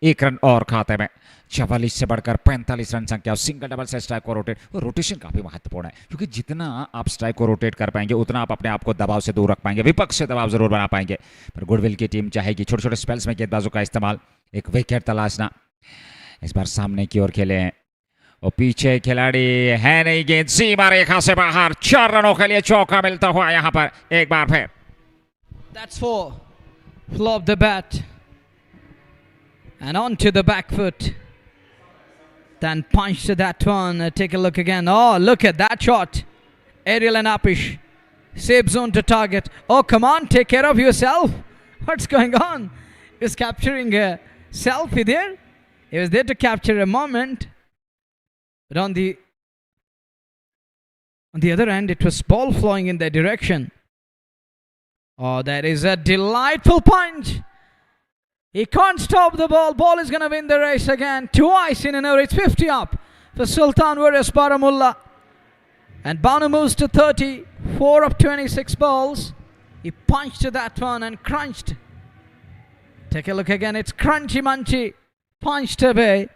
1 रन और खाते में। 44 से बढ़कर 45 रन संख्या, सिंगल डबल से स्ट्राइक को रोटेट। रोटेशन काफी महत्वपूर्ण है, क्योंकि जितना आप स्ट्राइक को रोटेट कर पाएंगे उतना आप अपने आप को दबाव से दूर रख पाएंगे, विपक्ष से दबाव जरूर बना पाएंगे। पर गुडविल की टीम चाहेगी छोटे छोटे स्पेल्स में गेंदबाजों का इस्तेमाल, एक विकेट तलाशना। इस बार सामने की ओर खेले हैं, और पीछे खिलाड़ी है नहीं, गेंद सीमा रेखा से बाहर। 4 रनों के लिए चौका मिलता हुआ यहाँ पर एक बार फिर। That's 4. Flop the bat and onto the back foot. Then punch to that one. Take a look again. Oh, look at that shot. Aerial and Apish. Safe zone to target. Oh, come on, take care of yourself. What's going on? He's capturing a selfie there. He was there to capture a moment. But on the other end, it was ball flowing in that direction. Oh, that is a delightful punch. He can't stop the ball. Ball is going to win the race again. Twice in an over. It's 50 up for Sultan versus Baramulla. And Banu moves to 30. 4 of 26 balls. He punched to that one and crunched. Take a look again. It's crunchy munchy. Punched away.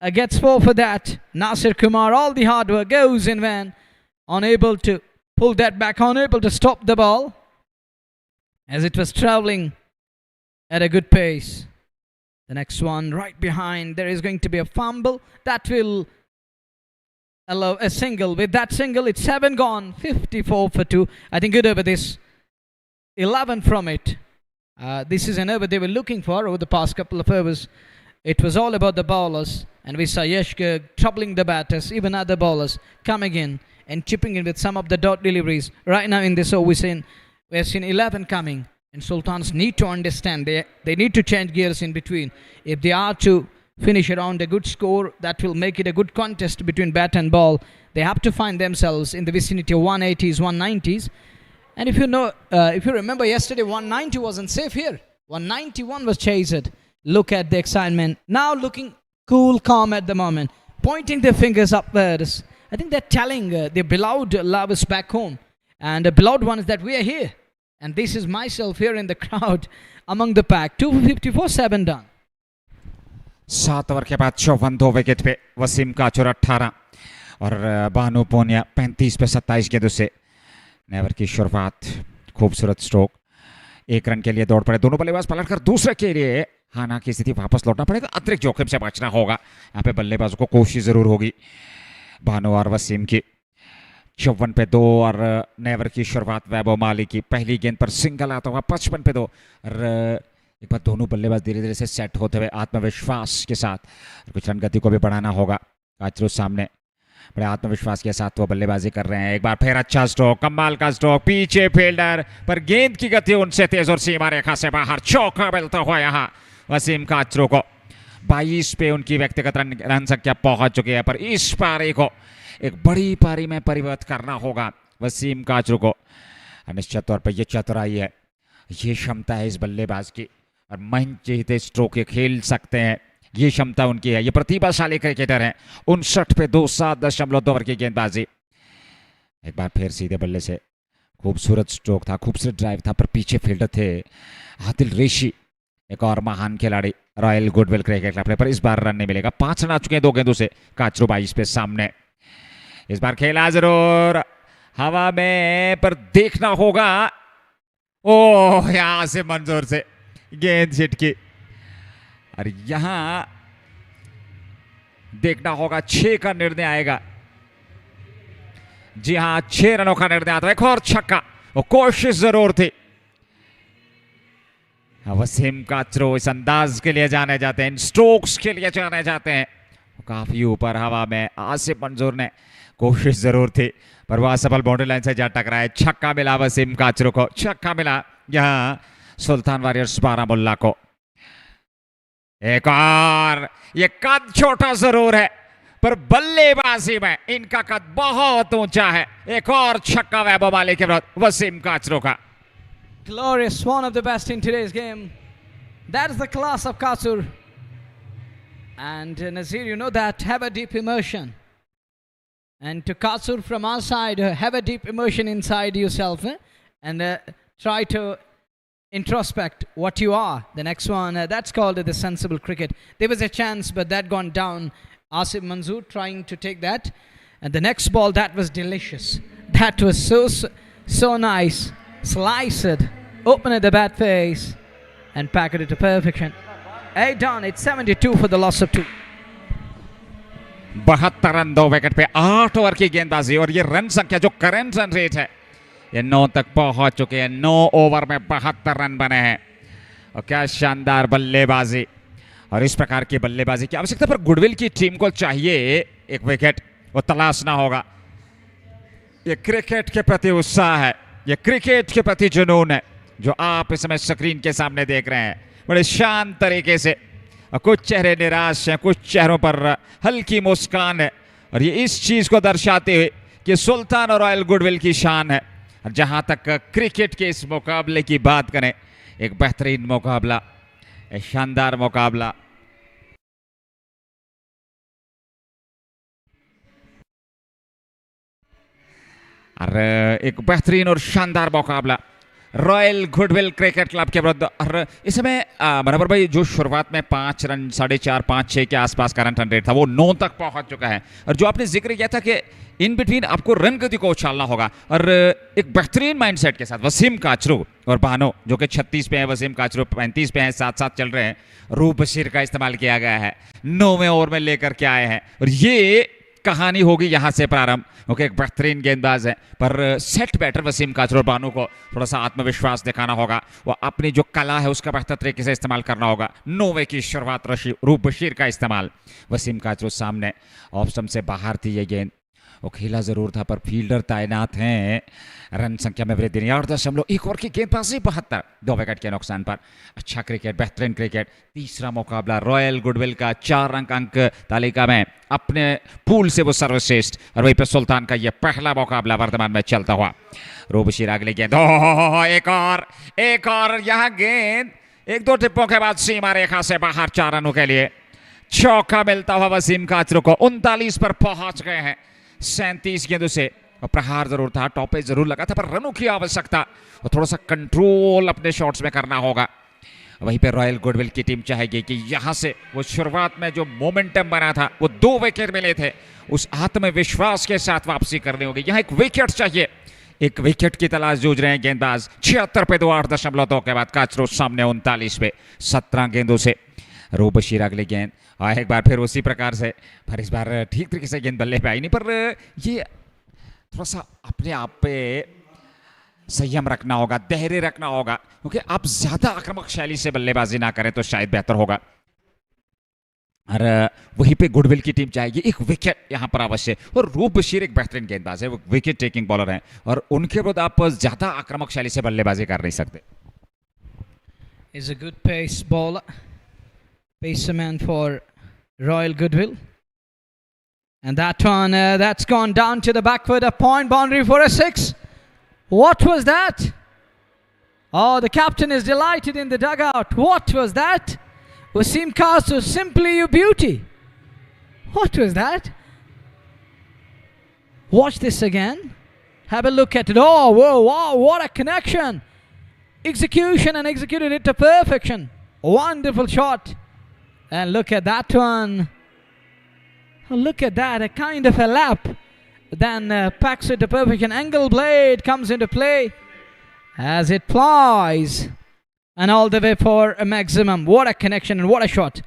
Gets 4 for that. Nasir Kumar, all the hard work goes in vain. Unable to pull that back. Unable to stop the ball, as it was traveling at a good pace. The next one right behind, there is going to be a fumble that will allow a single. With that single, it's 7 gone. 54 for 2. I think good over this. 11 from it. This is an over they were looking for over the past couple of overs. It was all about the bowlers, and we saw Yeshka troubling the batters, even other bowlers coming in and chipping in with some of the dot deliveries. Right now in this over, we've seen 11 coming, and Sultans need to understand they need to change gears in between. If they are to finish around a good score, that will make it a good contest between bat and ball. They have to find themselves in the vicinity of 180s, 190s. And if you remember yesterday, 190 wasn't safe here. 191 was chased. Look at the excitement. Now looking cool, calm at the moment, pointing their fingers upwards. I think they're telling their beloved lovers back home, and the beloved ones, that we are here. And this is myself here in the crowd among the pack. 254, 7 done. 7 over के बाद 54 wicket पे वसीम काचरू 18 और बानु पूनिया 35 पे 27 गेंदों से। Never की शुरुआत, खूबसूरत स्ट्रोक। 1 रन के लिए दौड़ पड़े दोनों बल्लेबाज, पलटकर दूसरे के लिए हाना की स्थिति वापस लौटना पड़ेगा। अतिरिक्त जोखिम से बचना होगा, यहाँ पे बल्लेबाजों को कोशिश जरूर होगी भानु और वसीम की। 54 पे 2 और नेवर की शुरुआत वैभव माली की पहली गेंद पर सिंगल आता हुआ। 55 पे 2 और एक बार दोनों बल्लेबाज धीरे धीरे से सेट होते हुए आत्मविश्वास के साथ कुछ रन गति को भी बढ़ाना होगा। काचरू सामने, बड़े आत्मविश्वास के साथ वो बल्लेबाजी कर रहे हैं। एक बार फिर अच्छा स्ट्रोक, कमाल का स्ट्रोक, पीछे फील्डर पर गेंद की गति उनसे तेज और सीमा रेखा से बाहर। चौका मिलता हुआ यहाँ वसीम काचरू को। 22 पे उनकी व्यक्तिगत रन संख्या पहुंच चुकी है, पर इस पारी को एक बड़ी पारी में परिवर्तित करना होगा वसीम काचरू को। निश्चित तौर पर यह चतुराई है, ये क्षमता है इस बल्लेबाज की, और मंच जीते स्ट्रोक ये खेल सकते हैं, ये क्षमता उनकी है। ये प्रतिभाशाली क्रिकेटर हैं। 59 पे 2.7 ओवर की गेंदबाजी। एक बार फिर सीधे बल्ले से खूबसूरत स्ट्रोक था, खूबसूरत ड्राइव था, पर पीछे फील्डर थे आदिल रेशी, एक और महान खिलाड़ी रॉयल गुडविल क्रिकेट क्लब, पर इस बार रन नहीं मिलेगा। 5 रन आ चुके हैं 2 गेंदों से। काचरू 22 पे सामने। इस बार खेला जरूर हवा में, पर देखना होगा। ओह, यहां से मंजूर से गेंद छिटकी, और यहां देखना होगा 6 का निर्णय आएगा। जी हां, 6 रनों का निर्णय आता है। एक और छक्का, वो कोशिश जरूर थी। वसीम काचरू इस अंदाज के लिए जाने जाते हैं, इन स्ट्रोक्स के लिए जाने जाते हैं। काफी ऊपर हवा में आसिफ मंजूर ने कोशिश जरूर थी, पर वह असफल बाउंड्री लाइन से जा टकराए। छक्का मिला वसीम काचरू को, छक्का मिला यहां सुल्तान वॉरियर्स बारामुल्ला को। एक और, ये कद छोटा जरूर है, पर बल्लेबाजी में इनका कद बहुत ऊंचा है। एक और छक्का वैभव वाले के बाद वसीम काचरू का। Glorious, one of the best in today's game. That is the class of Katsur. And Nazir, you know that, have a deep immersion. And to Katsur from our side, have a deep immersion inside yourself, and try to introspect what you are. The next one, that's called the sensible cricket. There was a chance, but that gone down. Asif Manzoor trying to take that. And the next ball, that was delicious. That was so nice. Sliced, open at the bat face, and packet it to perfection. 8 done. It's 72 for the loss of 2. 72 run 2 wicket पे 8 over की गेंदबाजी, और ये run संख्या जो current run rate है ये 9 तक पहुंच चुके हैं। 9 ओवर में 72 रन बने हैं, और क्या शानदार बल्लेबाजी। और इस प्रकार की बल्लेबाजी की आवश्यकता पर गुडविल की टीम को चाहिए एक विकेट, वो तलाशना होगा। ये क्रिकेट के प्रति उत्साह है, ये क्रिकेट के प्रति जुनून है, जो आप इस समय स्क्रीन के सामने देख रहे हैं बड़े शांत तरीके से। कुछ चेहरे निराश हैं, कुछ चेहरों पर हल्की मुस्कान है, और ये इस चीज को दर्शाते हुए कि सुल्तान और रॉयल गुडविल की शान है। और जहां तक क्रिकेट के इस मुकाबले की बात करें, एक बेहतरीन मुकाबला, एक शानदार मुकाबला। और एक बेहतरीन और शानदार मुकाबला रॉयल गुडविल क्रिकेट क्लब के विरुद्ध। और इस समय मनोहर भाई, जो शुरुआत में 5 रन 4.5 5-6 के आसपास का रन रेट था, वो 9 तक पहुंच चुका है। और जो आपने जिक्र किया था कि इन बिटवीन आपको रन गति को उछालना होगा, और एक बेहतरीन माइंडसेट के साथ वसीम काचरू और बानो, जो कि 36 पे है, वसीम काचरू 35 पे हैं, साथ साथ चल रहे हैं। रूप बशीर का इस्तेमाल किया गया है, 9वें ओवर में लेकर के आए हैं, और ये कहानी होगी यहां से प्रारंभ। ओके, एक बेहतरीन गेंदबाज है, पर सेट बैटर वसीम काचरू और बानो को थोड़ा सा आत्मविश्वास दिखाना होगा। वो अपनी जो कला है उसका बेहतर तरीके से इस्तेमाल करना होगा। 9वें की शुरुआत रूप बशीर का इस्तेमाल। वसीम काचरू सामने, ऑफ स्टंप से बाहर थी ये गेंद, वो खेला जरूर था, पर फील्डर तैनात हैं। रन संख्या में वृद्धि नहीं। 8.1 ओवर की गेंदबाजी 72, 2 विकेट के नुकसान पर। अच्छा क्रिकेट, बेहतरीन क्रिकेट। तीसरा मुकाबला रॉयल गुडविल का, 4 अंक तालिका में अपने पूल से वो सर्वश्रेष्ठ, और वहीं पर सुल्तान का ये पहला मुकाबला वर्तमान में चलता हुआ। रूबशीर अगली गेंद, एक और यह गेंद 1-2 टिप्पों के बाद सीमा रेखा से बाहर, 4 रनों के लिए चौका मिलता हुआ वसीम काचरू को। 39 पर पहुंच गए हैं 37 गेंदों से। और प्रहार जरूर था, टॉप पे जरूर लगा था, पर रनों की आवश्यकता, और थोड़ा सा कंट्रोल अपने शॉट्स में करना होगा। वहीं पे रॉयल गुडविल की टीम चाहेगी कि यहां से वो शुरुआत में जो मोमेंटम बना था, वो 2 विकेट मिले थे, उस आत्मविश्वास के साथ वापसी करनी होगी। यहां एक विकेट चाहिए, एक विकेट की तलाश जूझ रहे हैं गेंदबाज। 76 पे 8.2 के बाद काचरू सामने 39 पे 17 गेंदों से। रूप बशीर अगली गेंद, और एक बार फिर उसी प्रकार से, पर इस बार ठीक तरीके से गेंद बल्ले पे आई नहीं, पर ये थोड़ा सा अपने आप पे संयम रखना होगा, धैर्य रखना होगा, क्योंकि आप ज्यादा आक्रामक शैली से बल्लेबाजी ना करें तो शायद बेहतर होगा। और वहीं पे गुडविल की टीम चाहेगी एक विकेट यहाँ पर अवश्य। और रूप बशीर एक बेहतरीन गेंदबाज है, वो विकेट टेकिंग बॉलर हैं और उनके विरुद्ध आप ज़्यादा आक्रामक शैली से बल्लेबाजी कर नहीं सकते। Is a good pace bowler, paceman for Royal Goodwill. And that one, that's gone down to the backward, a point boundary for a 6. What was that? Oh, the captain is delighted in the dugout. What was that? Wasim Kasu, simply your beauty. What was that? Watch this again. Have a look at it. Oh, whoa, wow, what a connection. Execution and executed it to perfection. Wonderful shot. And look at that one. Oh, look at that, a kind of a lap. Then packs it to perfection. Angle blade comes into play as it flies. And all the way for a maximum. What a connection and what a shot.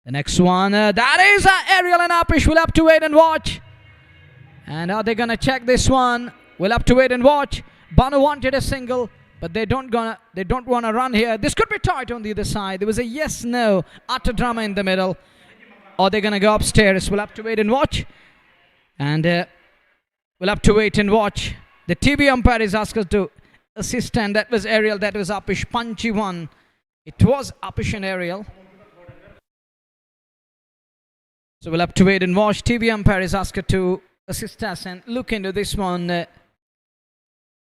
The next one, that is Ariel and Apish. We'll have to wait and watch. And are they going to check this one? We'll have to wait and watch. Banu wanted a single, but they don't want to run here. This could be tight on the other side. There was a yes-no utter drama in the middle. Or they're going to go upstairs. We'll have to wait and watch. And we'll have to wait and watch. The TV umpire is asked us to assist, and that was Ariel, that was Apish. Punchy one. It was Apish and Ariel. So we'll have to wait and watch. TV umpire is asked to assist us and look into this one.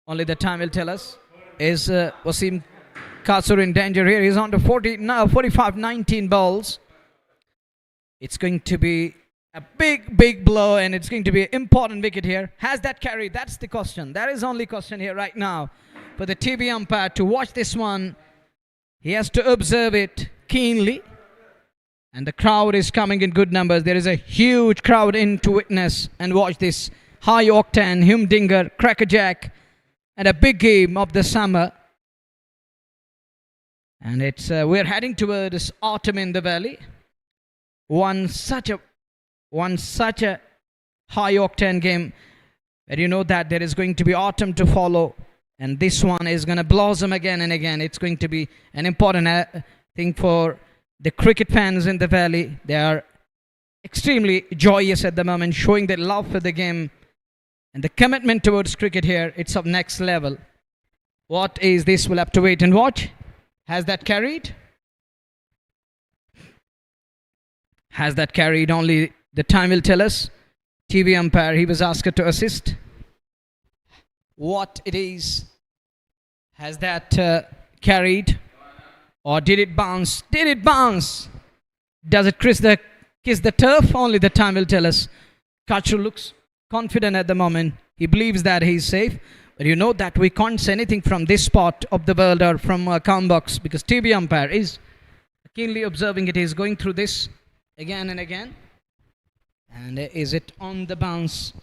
Only the time will tell us. Is Wasim Kasur in danger here? He's on to 45-19 balls. It's going to be a big blow, and it's going to be an important wicket here. Has that carried? That's the question. That is the only question here right now for the TV umpire to watch this one. He has to observe it keenly. And the crowd is coming in good numbers. There is a huge crowd in to witness and watch this high octane, humdinger, crackerjack, and a big game of the summer. And it's we're heading towards autumn in the valley. One such a high octane game where you know that there is going to be autumn to follow, and this one is going to blossom again and again. It's going to be an important thing for the cricket fans in the valley. They are extremely joyous at the moment, showing their love for the game and the commitment towards cricket here. It's of next level. What is this? We'll have to wait and watch. Has that carried? Has that carried? Only the time will tell us. TV umpire, he was asked to assist. What it is? Has that carried? Or did it bounce? Did it bounce? Does it kiss the turf? Only the time will tell us. Kachru looks confident at the moment. He believes that he's safe. But you know that we can't say anything from this spot of the world or from a count box, because TV umpire is keenly observing it. He's going through this again and again. And is it on the bounce?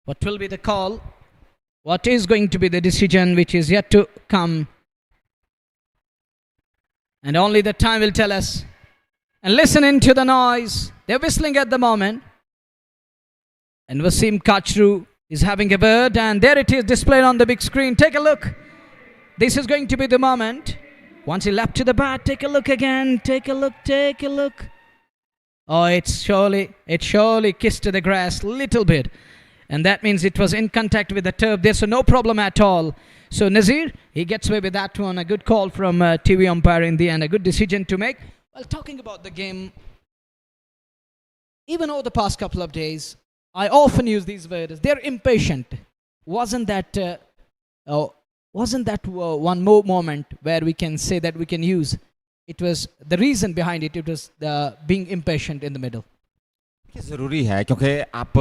What will be the call? What is going to be the decision, which is yet to come? And only the time will tell us. And listening to the noise. They're whistling at the moment. And Wasim Kachru is having a word. And there it is displayed on the big screen. Take a look. This is going to be the moment. Once he leapt to the bat, take a look again. Take a look. Oh, it surely kissed the grass a little bit. And that means it was in contact with the turf. There's no problem at all. So Nazir, he gets away with that one. A good call from TV umpire in the end. A good decision to make. Well, talking about the game, even over the past couple of days, I often use these words. They're impatient. Wasn't that one more moment where we can say that we can use? It was the reason behind it. It was the being impatient in the middle. ये ज़रूरी है क्योंकि आप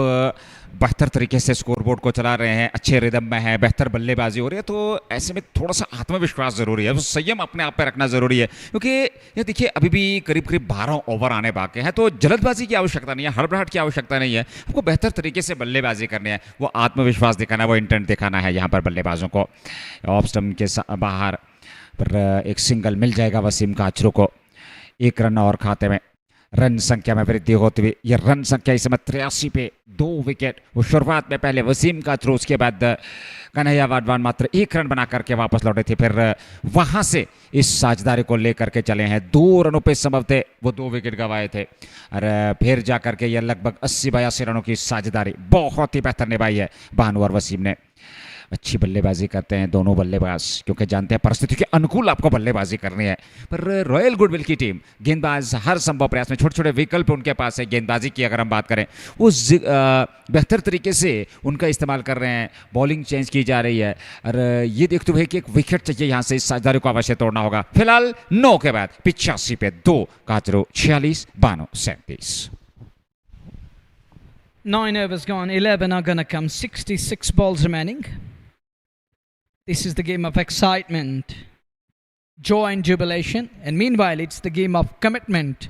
बेहतर तरीके से scoreboard को चला रहे हैं, अच्छे रिदम में है, बेहतर बल्लेबाजी हो रही है, तो ऐसे में थोड़ा सा आत्मविश्वास ज़रूरी है, संयम अपने आप पे रखना ज़रूरी है। क्योंकि ये देखिए अभी भी करीब 12 ओवर आने बाकी हैं, तो जल्दबाजी की आवश्यकता नहीं है, हड़बड़ाहट की आवश्यकता नहीं है। आपको बेहतर तरीके से बल्लेबाजी करनी है, वो आत्मविश्वास दिखाना, वो इंटेंट दिखाना है यहाँ पर बल्लेबाजों को। ऑफ स्टंप के बाहर पर एक सिंगल मिल जाएगा वसीम काचरू को, 1 रन और खाते में। रन संख्या में वृद्धि होती हुई ये रन संख्या इस समय 83 पे 2 विकेट। वो शुरुआत में पहले वसीम का थ्रो, उसके बाद कन्हैया वाडवान मात्र 1 रन बना करके वापस लौटे थे, फिर वहां से इस साझेदारी को लेकर के चले हैं। 2 रनों पे संभव थे, वो 2 विकेट गंवाए थे और फिर जाकर के ये लगभग 80-82 रनों की साझेदारी बहुत ही बेहतर निभाई है भानु और वसीम ने। अच्छी बल्लेबाजी करते हैं दोनों बल्लेबाज, क्योंकि जानते हैं परिस्थिति के अनुकूल आपको बल्लेबाजी करनी है। पर रॉयल गुडविल की टीम गेंदबाज हर संभव प्रयास में, छोटे छोटे विकल्प उनके पास है गेंदबाजी की अगर हम बात करें, वो बेहतर तरीके से उनका इस्तेमाल कर रहे हैं। बॉलिंग चेंज की जा रही है और ये देखते हुए कि एक विकेट चाहिए यहाँ से, इस साझेदारी को अवश्य तोड़ना होगा। फिलहाल 9 के बाद 85 पे 2 काचरो 46 Bano 37। 9 overs gone, 11 are gonna come, 66 balls remaining. This is the game of excitement, joy and jubilation, and meanwhile it's the game of commitment.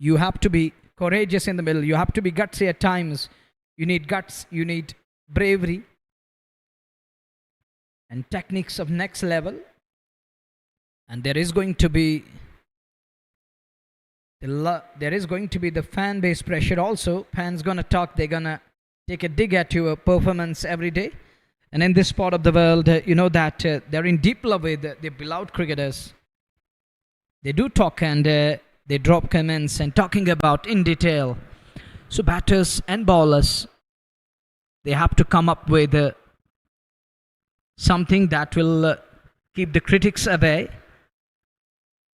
You have to be courageous in the middle, you have to be gutsy at times. You need guts, you need bravery and techniques of next level. And there is going to be the fan base pressure also. Fans gonna talk, they're gonna take a dig at your performance every day. And in this part of the world, you know that they're in deep love with their beloved cricketers. They do talk and they drop comments and talking about in detail. So batters and bowlers, they have to come up with something that will keep the critics away.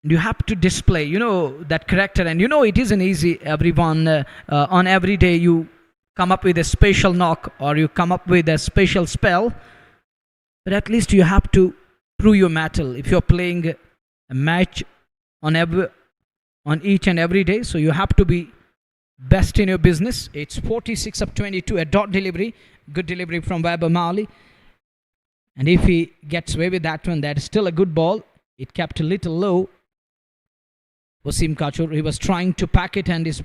And you have to display, that character. And it isn't easy, everyone. On every day you come up with a special knock or you come up with a special spell, but at least you have to prove your mettle. If you're playing a match on each and every day, so you have to be best in your business. It's 46 of 22, a dot delivery, good delivery from Baramulla, and if he gets away with that one, that is still a good ball. It kept a little low. Wasim Kachur, he was trying to pack it and is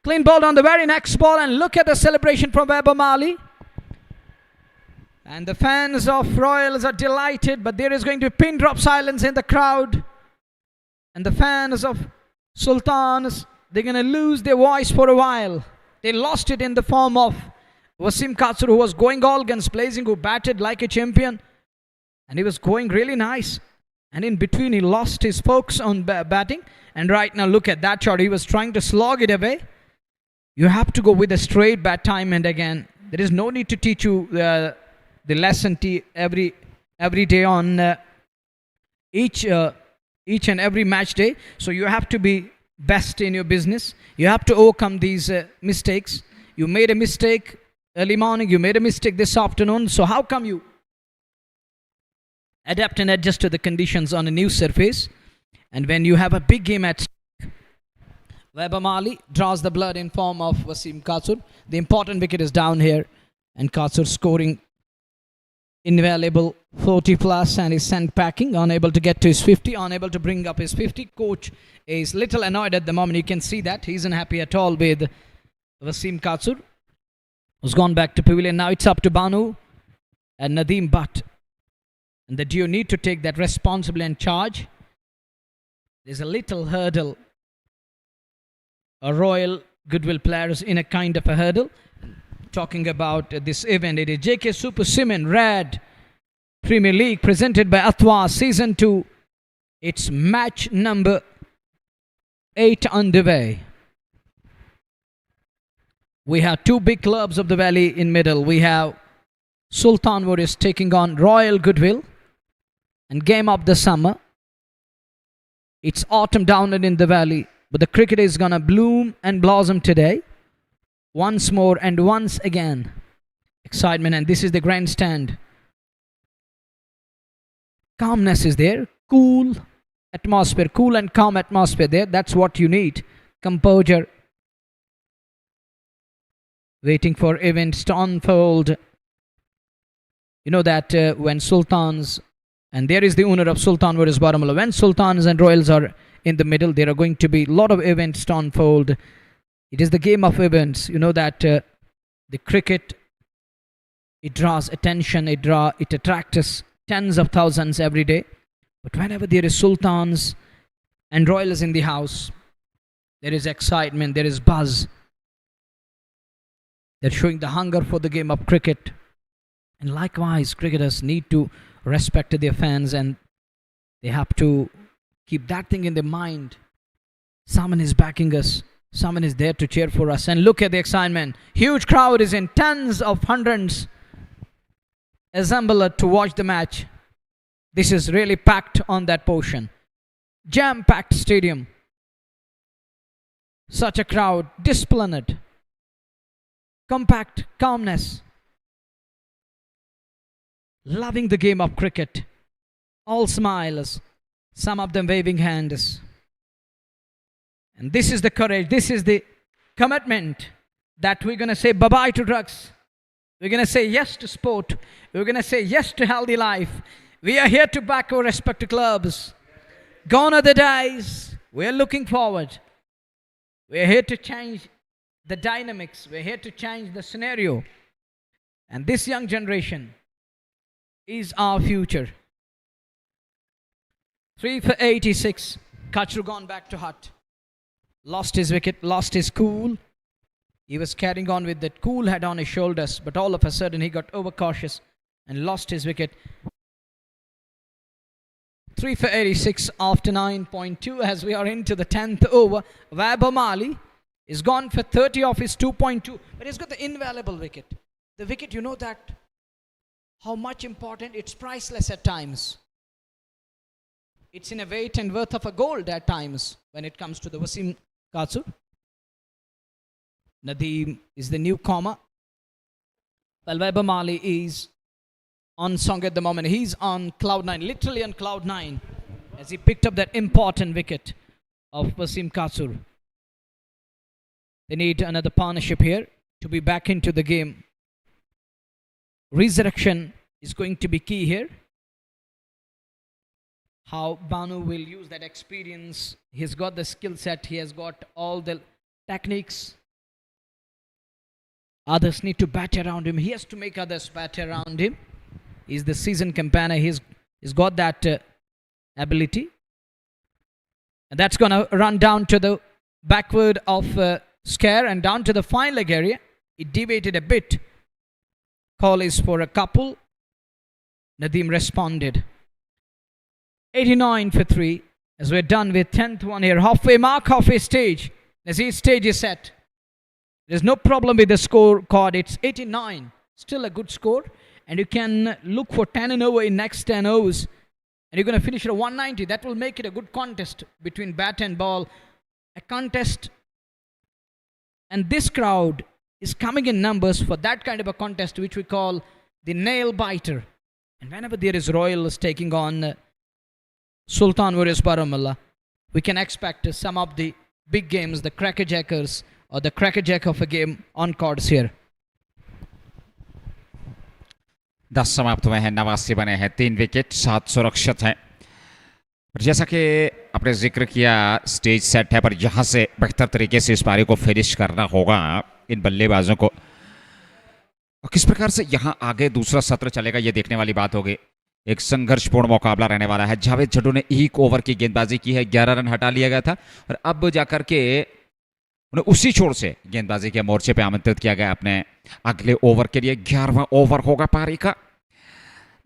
clean ball on the very next ball, and look at the celebration from Baramulla. And the fans of Royals are delighted, but there is going to be pin drop silence in the crowd. And the fans of Sultans, they're going to lose their voice for a while. They lost it in the form of Wasim Kachur, who was going all guns blazing, who batted like a champion. And he was going really nice. And in between, he lost his focus on batting. And right now, look at that shot. He was trying to slog it away. You have to go with a straight bat time and again. There is no need to teach you the lesson every day on each and every match day. So you have to be best in your business. You have to overcome these mistakes. You made a mistake early morning. You made a mistake this afternoon. So how come you adapt and adjust to the conditions on a new surface? And when you have a big game at stake, Baramulla draws the blood in form of Wasim Kachur. The important wicket is down here, and Kachur scoring invaluable 40 plus and is sent packing, unable to get to his 50, unable to bring up his 50. Coach is little annoyed at the moment. You can see that he isn't happy at all with Wasim Kachur, who's gone back to pavilion. Now it's up to Banu and Nadeem Butt, and the duo need to take that responsibility and charge. There's a little hurdle. A Royal Goodwill players in a kind of a hurdle. Talking about this event, it is JK Super Cement Red Premier League presented by Atwa Season 2. It's match number 8 underway. We have two big clubs of the valley in middle. We have Sultan Warriors taking on Royal Goodwill, and game of the summer. It's autumn down in the valley, but the cricket is gonna bloom and blossom today. Once more and once again. Excitement, and this is the grandstand. Calmness is there. Cool atmosphere, cool and calm atmosphere there. That's what you need. Composure. Waiting for events to unfold. You know that when Sultans, and there is the owner of Sultan versus Baramulla, when Sultans and Royals are in the middle, there are going to be a lot of events to unfold. It is the game of events. You know that the cricket, it draws attention, it attracts tens of thousands every day. But whenever there is Sultans and Royals in the house, There is excitement, there is buzz. They're showing the hunger for the game of cricket. And likewise, cricketers need to respect their fans and they have to keep that thing in their mind. Someone is backing us. Someone is there to cheer for us. And look at the excitement. Huge crowd is in, tens of hundreds assembled to watch the match. This is really packed on that portion. Jam-packed stadium. Such a crowd, disciplined, compact, calmness. Loving the game of cricket. All smiles. Some of them waving hands. And this is the courage, this is the commitment that we're going to say bye-bye to drugs. We're going to say yes to sport. We're going to say yes to healthy life. We are here to back our respective clubs. Gone are the days. We're looking forward. We're here to change the dynamics. We're here to change the scenario. And this young generation is our future. 3 for 86. Kachru gone back to hut. Lost his wicket, lost his cool. He was carrying on with that cool head on his shoulders, but all of a sudden he got overcautious and lost his wicket. 3 for 86 after 9.2 as we are into the 10th over. Baramulla is gone for 30 off his 2.2, but he's got the invaluable wicket. The wicket, you know that how much important, it's priceless at times. It's in a weight and worth of a gold at times when it comes to the Wasim Katsur. Nadeem is the newcomer. Well, Baramulla is on song at the moment. He's on cloud 9, literally on cloud 9, as he picked up that important wicket of Wasim Katsur. They need another partnership here to be back into the game. Resurrection is going to be key here. How Banu will use that experience. He's got the skill set. He has got all the techniques. Others need to bat around him. He has to make others bat around him. He's the seasoned campaigner. He's got that ability. And that's going to run down to the backward of Scare and down to the fine leg area. It deviated a bit. Call is for a couple. Nadeem responded. 89 for 3 as we're done with 10th one here. Halfway mark, halfway stage. As each stage is set. There's no problem with the score card. It's 89. Still a good score. And you can look for 10 and over in next 10 overs. And you're going to finish at 190. That will make it a good contest between bat and ball. A contest. And this crowd is coming in numbers for that kind of a contest which we call the nail biter. And whenever there is Royals taking on Sultan versus Baramulla, we can expect some of the big games, the crackerjackers or the crackerjack of a game on cards here. 10 समाप्त हुए हैं, 89 बने हैं, 3 wicket, 7 सुरक्षित हैं। पर जैसा कि आपने जिक्र किया स्टेज सेट है, पर यहाँ से बेहतर तरीके से इस पारी को फिनिश करना होगा इन बल्लेबाजों को। और किस प्रकार से यहाँ आगे दूसरा सत्र चलेगा ये देखने वाली बात होगी। एक संघर्षपूर्ण मुकाबला रहने वाला है। जावेद जड्डू ने एक ओवर की गेंदबाजी की है, 11 रन हटा लिया गया था और अब जाकर के उन्हें उसी छोर से गेंदबाजी के मोर्चे पे आमंत्रित किया गया अपने अगले ओवर के लिए। 11वां ओवर होगा पारी का।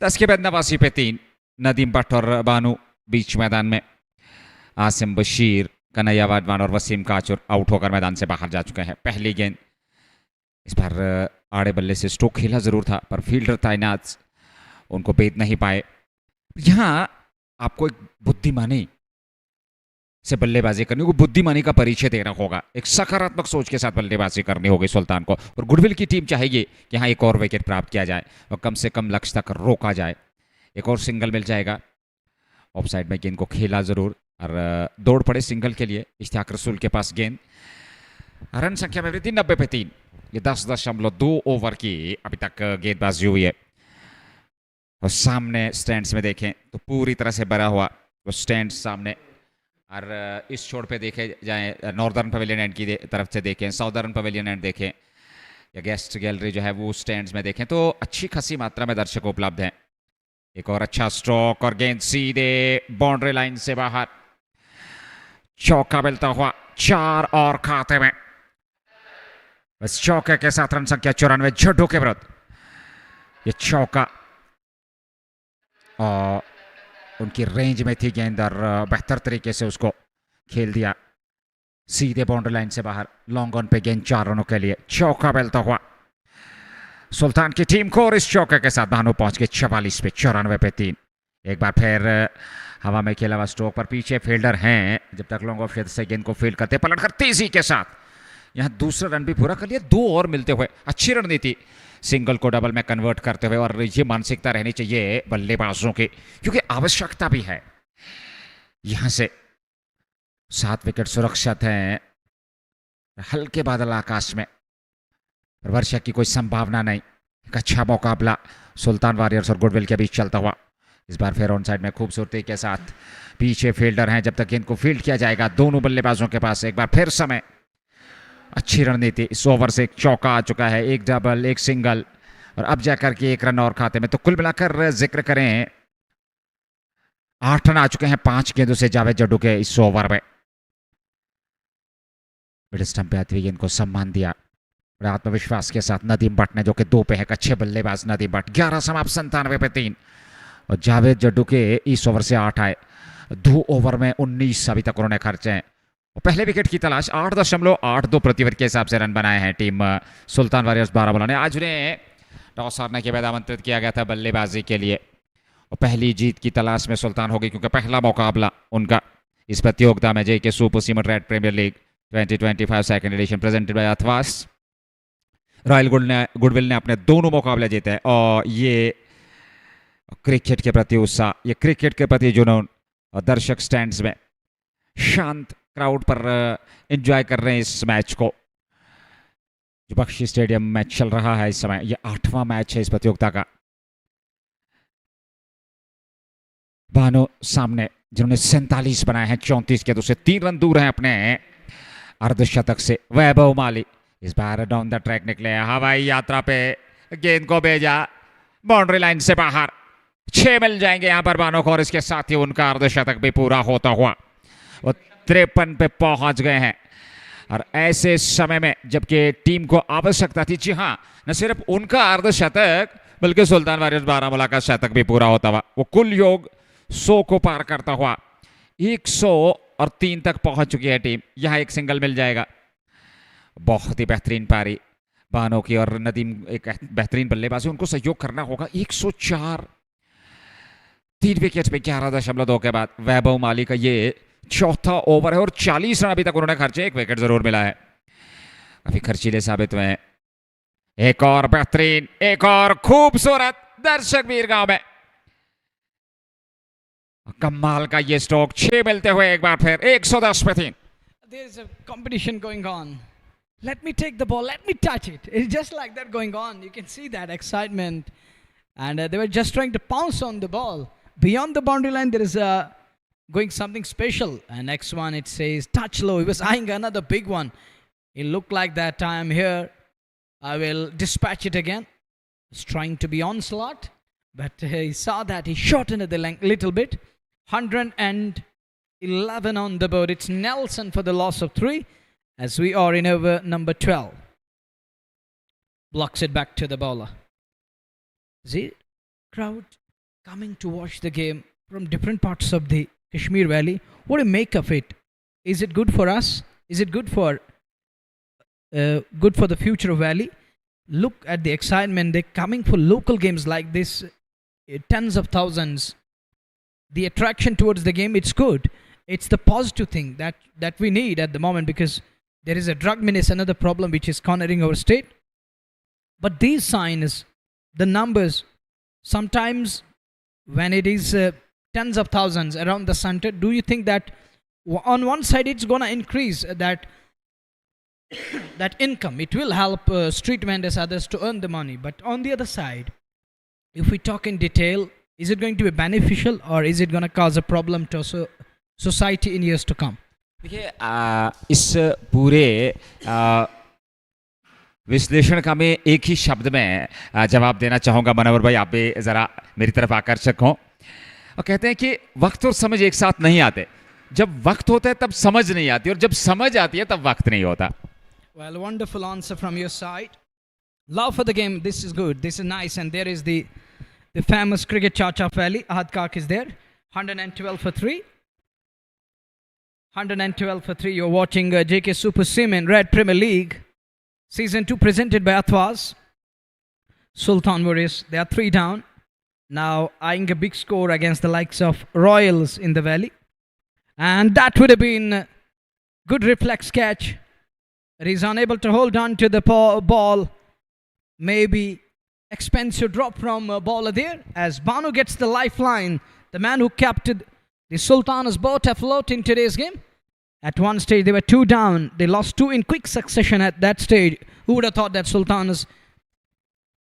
10 के बाद 89 पे 3। नदीम भट्ट और बानू बीच मैदान में। आसिम बशीर, कन्हैया वाधवान और वसीम काचुर आउट होकर मैदान से बाहर जा चुके हैं। पहली गेंद इस पर आड़े बल्ले से स्ट्रोक खेला जरूर था पर फील्डर तैनात उनको भेद नहीं पाए। यहाँ आपको एक बुद्धिमानी से बल्लेबाजी करनी होगी, बुद्धिमानी का परिचय देना होगा। एक सकारात्मक सोच के साथ बल्लेबाजी करनी होगी सुल्तान को। और गुडविल की टीम चाहेगी कि यहाँ एक और विकेट प्राप्त किया जाए और कम से कम लक्ष्य तक रोका जाए। एक और सिंगल मिल जाएगा। ऑफ साइड में गेंद को खेला जरूर और दौड़ पड़े सिंगल के लिए। इश्तियाक रसूल के पास गेंद। रन संख्या में वृद्धि 90 पे 3। ये 10.2 ओवर की अभी तक गेंदबाजी हुई है। और सामने स्टैंड्स में देखें तो पूरी तरह से भरा हुआ वो स्टैंड सामने। और इस छोर पे देखे जाए नॉर्दर्न पवेलियन एंड की तरफ से देखें, साउदर्न पवेलियन एंड देखें या गेस्ट गैलरी जो है वो स्टैंड्स में देखें तो अच्छी खासी मात्रा में दर्शक उपलब्ध हैं। एक और अच्छा स्ट्रोक और गेंद सीधे बाउंड्री लाइन से बाहर। चौका मिलता हुआ 4 और खाते में। बस चौके के साथ रन संख्या 94 जड्डू के विरुद्ध। ये चौका और उनकी रेंज में थी गेंद और बेहतर तरीके से उसको खेल दिया सीधे बाउंड्री लाइन से बाहर। लॉन्ग ऑन पे गेंद 4 रनों के लिए चौका बेलता हुआ सुल्तान की टीम को। और इस चौके के साथ भानु पहुंच गए 44 पे 94 पे 3। एक बार फिर हवा में खेला हुआ स्ट्रोक पर पीछे फील्डर हैं। जब तक लॉन्ग ऑफ क्षेत्र से गेंद को फील्ड करते पलट कर तेजी के साथ यहां दूसरा रन भी पूरा कर लिया। 2 और मिलते हुए अच्छी रणनीति सिंगल को डबल में कन्वर्ट करते हुए। और ये मानसिकता रहनी चाहिए बल्लेबाजों की क्योंकि आवश्यकता भी है। यहां से 7 विकेट सुरक्षित हैं। हल्के बादल आकाश में, वर्षा की कोई संभावना नहीं। एक अच्छा मुकाबला सुल्तान वॉरियर्स और गुडविल के बीच चलता हुआ। इस बार फिर ऑन साइड में खूबसूरती के साथ पीछे फील्डर हैं। जब तक गेंद को फील्ड किया जाएगा दोनों बल्लेबाजों के पास एक बार फिर समय। अच्छी रणनीति। इस ओवर से एक चौका आ चुका है, एक डबल, एक सिंगल और अब जाकर के 1 रन और खाते में। तो कुल मिलाकर जिक्र करें 8 रन आ चुके हैं 5 गेंदों से जावेद जड्डू के इस ओवर में। मिड स्टंप पे आती हुई गेंद को सम्मान दिया और आत्मविश्वास के साथ नदीम भट्ट ने, जो कि 2 पे है। अच्छे बल्लेबाज नदीम भट्ट। 11 समाप्त 97 पे 3 और जावेद जड्डू के इस ओवर से 8 आए। 2 ओवर में 19 अभी तक उन्होंने खर्चे हैं। और पहले विकेट की तलाश 8.82 प्रति ओवर के हिसाब से रन बनाए हैं टीम सुल्तान वॉरियर्स बारामूला ने। आज उन्हें टॉस हारने के बाद आमंत्रित किया गया था बल्लेबाजी के लिए और पहली जीत की तलाश में सुल्तान होगी क्योंकि पहला मुकाबला उनका इस प्रतियोगिता में JK super cement red premier league 2025 second edition presented by Athwas. Royal goodwill ने अपने दोनों मुकाबले जीते और ये क्रिकेट के प्रति उत्साह, ये क्रिकेट के प्रति जुनून और दर्शक स्टैंड्स में शांत क्राउड पर एंजॉय कर रहे हैं इस मैच को जो बख्शी स्टेडियम में चल रहा है इस समय। ये 8वां मैच है इस प्रतियोगिता का। भानु सामने जिन्होंने 47 बनाए हैं 34 के, दूसरे 3 रन दूर हैं अपने अर्धशतक से। वैभव माली इस बार डाउन द ट्रैक निकले, हवाई यात्रा पे गेंद को भेजा बाउंड्री लाइन से बाहर। 6 मिल जाएंगे यहां पर भानु को और इसके साथ ही उनका अर्धशतक भी पूरा होता हुआ वो 53 पे पहुंच गए हैं। और ऐसे समय में जबकि टीम को आवश्यकता थी, जी हाँ, न सिर्फ उनका अर्धशतक बल्कि सुल्तान वॉरियर्स बारामूला का शतक भी पूरा होता हुआ। वो कुल योग 100 को पार करता हुआ 103 तक पहुंच चुकी है टीम। यहां एक सिंगल मिल जाएगा। बहुत ही बेहतरीन पारी भानु की और नदीम एक बेहतरीन बल्लेबाजी, उनको सहयोग करना होगा। 104 3 विकेट पे 11.2 के बाद वैभव माली का ये 4था ओवर है और 40 रन अभी तक उन्होंने खर्चे। 1 विकेट जरूर मिला है, काफी खर्चीले साबित हुए हैं। एक और बेहतरीन, एक और खूबसूरत दर्शक वीर गांव में कमाल का ये स्ट्रोक। 6 मिलते हुए एक बार फिर 110 पे 3। There is a competition going on. Let me take the ball, let me touch it. It's just like that going on. You can see that excitement. And they were just trying to pounce on the ball. Beyond the boundary line, there is going something special. And next one, it says touch low. He was eyeing another big one. It looked like that I am here. I will dispatch it again. He's trying to be onslaught. But he saw that he shortened the length a little bit. 111 on the board. It's Nelson for the loss of 3 as we are in over number 12. Blocks it back to the bowler. The crowd coming to watch the game from different parts of the Kashmir Valley. What do you make of it? Is it good for us? Is it good for the future of Valley? Look at the excitement. They're coming for local games like this. Tens of thousands. The attraction towards the game, it's good. It's the positive thing that we need at the moment, because there is a drug menace, another problem which is cornering our state. But these signs, the numbers, sometimes when it is tens of thousands around the center, do you think that on one side it's going to increase that income? It will help street vendors, others to earn the money. But on the other side, if we talk in detail, is it going to be beneficial or is it going to cause a problem to society in years to come? देखिए, इस पूरे विश्लेषण का मैं एक ही शब्द में जवाब देना चाहूँगा। मनोहर भाई, आप भी ज़रा मेरी तरफ आकर्षक हों। और कहते हैं कि वक्त और समय एक साथ नहीं आते, जब वक्त होता है तब समझ नहीं आती, और जब समझ आती है तब वक्त नहीं होता. Well, wonderful answer from your side. Love for the game. This is good. This is nice. And there is the famous cricket Chacha Valley. Ahad Kak is there. 112 for 3. 112 for 3. You're watching JK Super Sim in Red Premier League. Season 2 presented by Athwas. Sultan Warriors. They are 3 down. Now eyeing a big score against the likes of Royals in the Valley. And that would have been good reflex catch. But he's unable to hold on to the ball. Maybe expensive drop from bowler there. As Banu gets the lifeline. The man who captured the Sultan's boat afloat in today's game. At one stage they were 2 down. They lost 2 in quick succession at that stage. Who would have thought that Sultans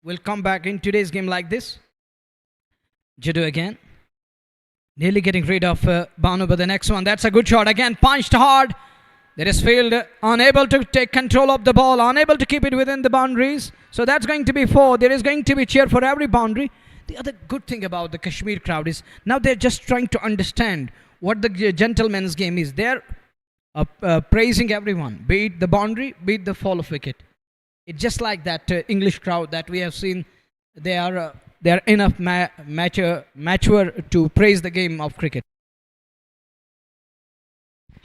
will come back in today's game like this? Jiddu again. Nearly getting rid of Banu, but the next one, that's a good shot. Again, punched hard. There is field, unable to take control of the ball, unable to keep it within the boundaries. So that's going to be 4. There is going to be cheer for every boundary. The other good thing about the Kashmir crowd is now they're just trying to understand what the gentleman's game is. They're praising everyone, be it the boundary, be it the fall of wicket. It's just like that English crowd that we have seen. They are enough mature to praise the game of cricket.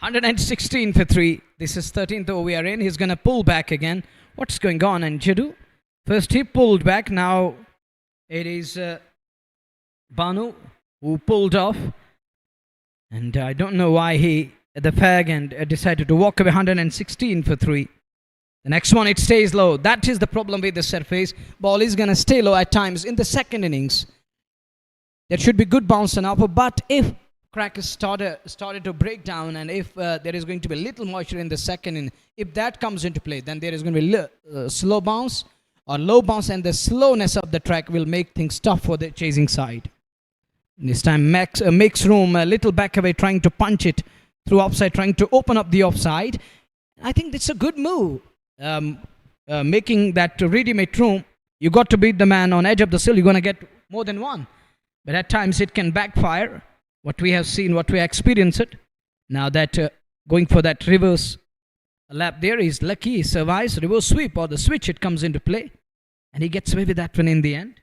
116 for 3. This is 13th over we are in. He's going to pull back again. What's going on? And Jiddu, first he pulled back. Now it is Banu who pulled off. And I don't know why he, the fag, and decided to walk away. 116 for 3. The next one, it stays low. That is the problem with the surface. Ball is going to stay low at times in the second innings. There should be good bounce and upper. But if crackers started to break down, and if there is going to be a little moisture in the second inning, if that comes into play, then there is going to be slow bounce or low bounce, and the slowness of the track will make things tough for the chasing side. This time makes room a little back away, trying to punch it through offside, trying to open up the offside. I think that's a good move. Making that ready-made room, you got to beat the man on edge of the sill. You're going to get more than one, but at times it can backfire. What we have seen, what we experienced it. Now that going for that reverse lap there is lucky. He survives reverse sweep or the switch. It comes into play, and he gets away with that one in the end.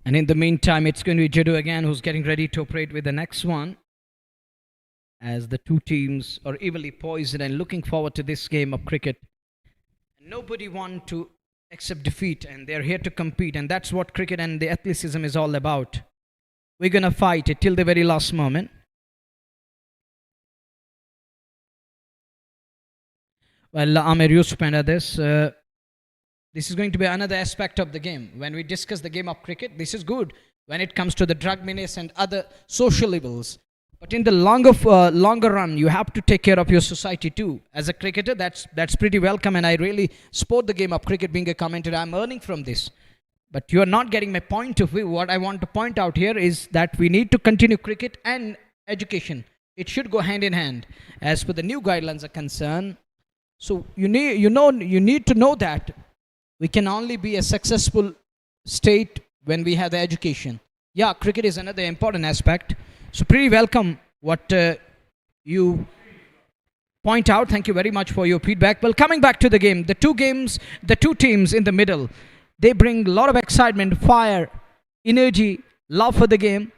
And in the meantime, it's going to be Jiddu again, who's getting ready to operate with the next one. As the two teams are evenly poised and looking forward to this game of cricket. Nobody wants to accept defeat, and they're here to compete. And that's what cricket and the athleticism is all about. We're going to fight it till the very last moment. Well, Amir Yusuf and others, this is going to be another aspect of the game. When we discuss the game of cricket, this is good when it comes to the drug menace and other social evils. But in the longer run, you have to take care of your society too. As a cricketer, that's pretty welcome, and I really support the game of cricket. Being a commentator, I'm earning from this. But you are not getting my point of view. What I want to point out here is that we need to continue cricket and education. It should go hand in hand, as per the new guidelines are concerned. So you need to know that we can only be a successful state when we have the education. Yeah, cricket is another important aspect. So pretty welcome what you point out. Thank you very much for your feedback. Well, coming back to the game, the two teams in the middle, they bring a lot of excitement, fire, energy, love for the game.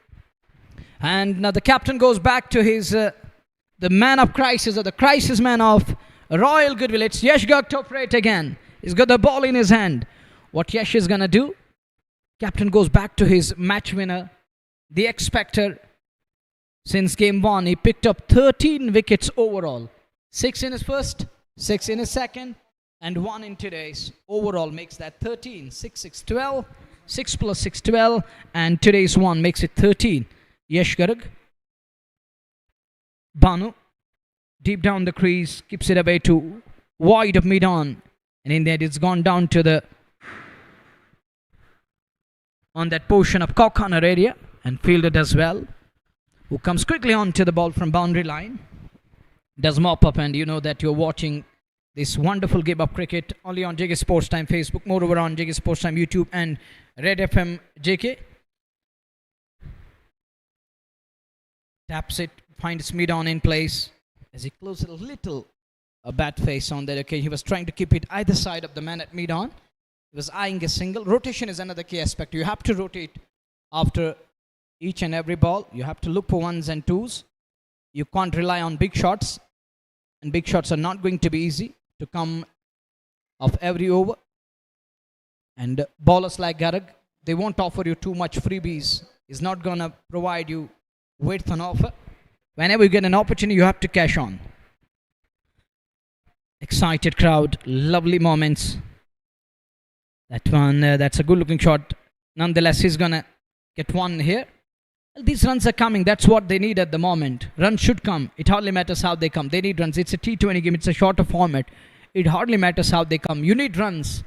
And now the captain goes back to his the man of crisis, or the crisis man of Royal Goodwill. It's Yash Garg to operate again. He's got the ball in his hand. What Yash is going to do? Captain goes back to his match winner, the X-Factor. Since game 1, he picked up 13 wickets overall. 6 in his first, 6 in his second, and 1 in today's. Overall makes that 13. 6, 6, 12. 6 plus 6, 12. And today's 1 makes it 13. Yash Garg. Banu. Deep down the crease. Keeps it away to wide of mid-on. And in that, it's gone down to on that portion of cock corner area. And fielded as well. Who comes quickly on to the ball from boundary line. Does mop up, and you know that you're watching this wonderful game of cricket only on JK Sports Time Facebook, moreover on JK Sports Time YouTube and Red FM JK. Taps it, finds mid on in place as he closes a little bat face on that occasion. He was trying to keep it either side of the man at mid on. He was eyeing a single. Rotation is another key aspect. You have to rotate after each and every ball. You have to look for ones and twos. You can't rely on big shots, and big shots are not going to be easy to come off every over. And bowlers like Garag, they won't offer you too much freebies. He's not going to provide you width on offer. Whenever you get an opportunity, you have to cash on. Excited crowd, lovely moments. That one, that's a good looking shot. Nonetheless, he's going to get one here. Well, these runs are coming. That's what they need at the moment. Runs should come. It hardly matters how they come. They need runs. It's a T20 game. It's a shorter format. It hardly matters how they come. You need runs.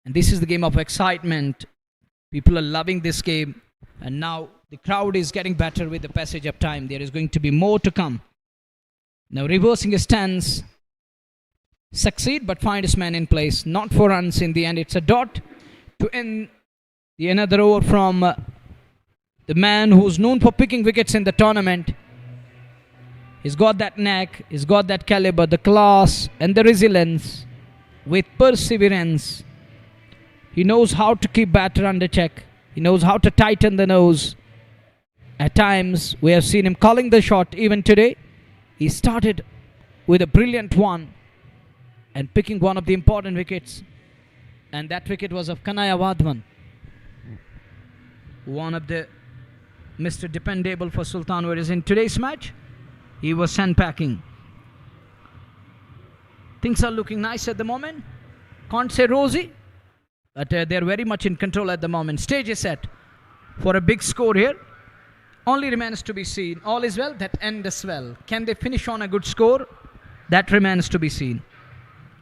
And this is the game of excitement. People are loving this game. And now the crowd is getting better with the passage of time. There is going to be more to come. Now reversing his stance. Succeed but find his man in place. Not for runs in the end. It's a dot to end the another over from the man who's known for picking wickets in the tournament. He's got that knack, he's got that caliber, the class and the resilience with perseverance. He knows how to keep batter under check. He knows how to tighten the nose. At times we have seen him calling the shot even today. He started with a brilliant one and picking one of the important wickets. And that wicket was of Kanaya Wadhwan, one of the Mr. Dependable for Sultan, whereas in today's match, he was sandpacking. Things are looking nice at the moment. Can't say rosy, but they're very much in control at the moment. Stage is set for a big score here. Only remains to be seen. All is well, that end is well. Can they finish on a good score? That remains to be seen.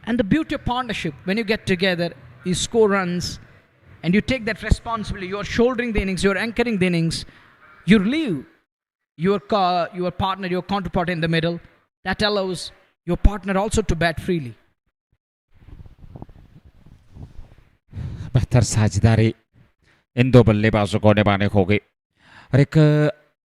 And the beauty of partnership, when you get together, you score runs, and you take that responsibility. You're shouldering the innings, you're anchoring the innings. You leave your partner, your counterpart in the middle. That allows your partner also to bat freely. बेहतर साझेदारी इन दो बल्लेबाजों को निभाने होगी और एक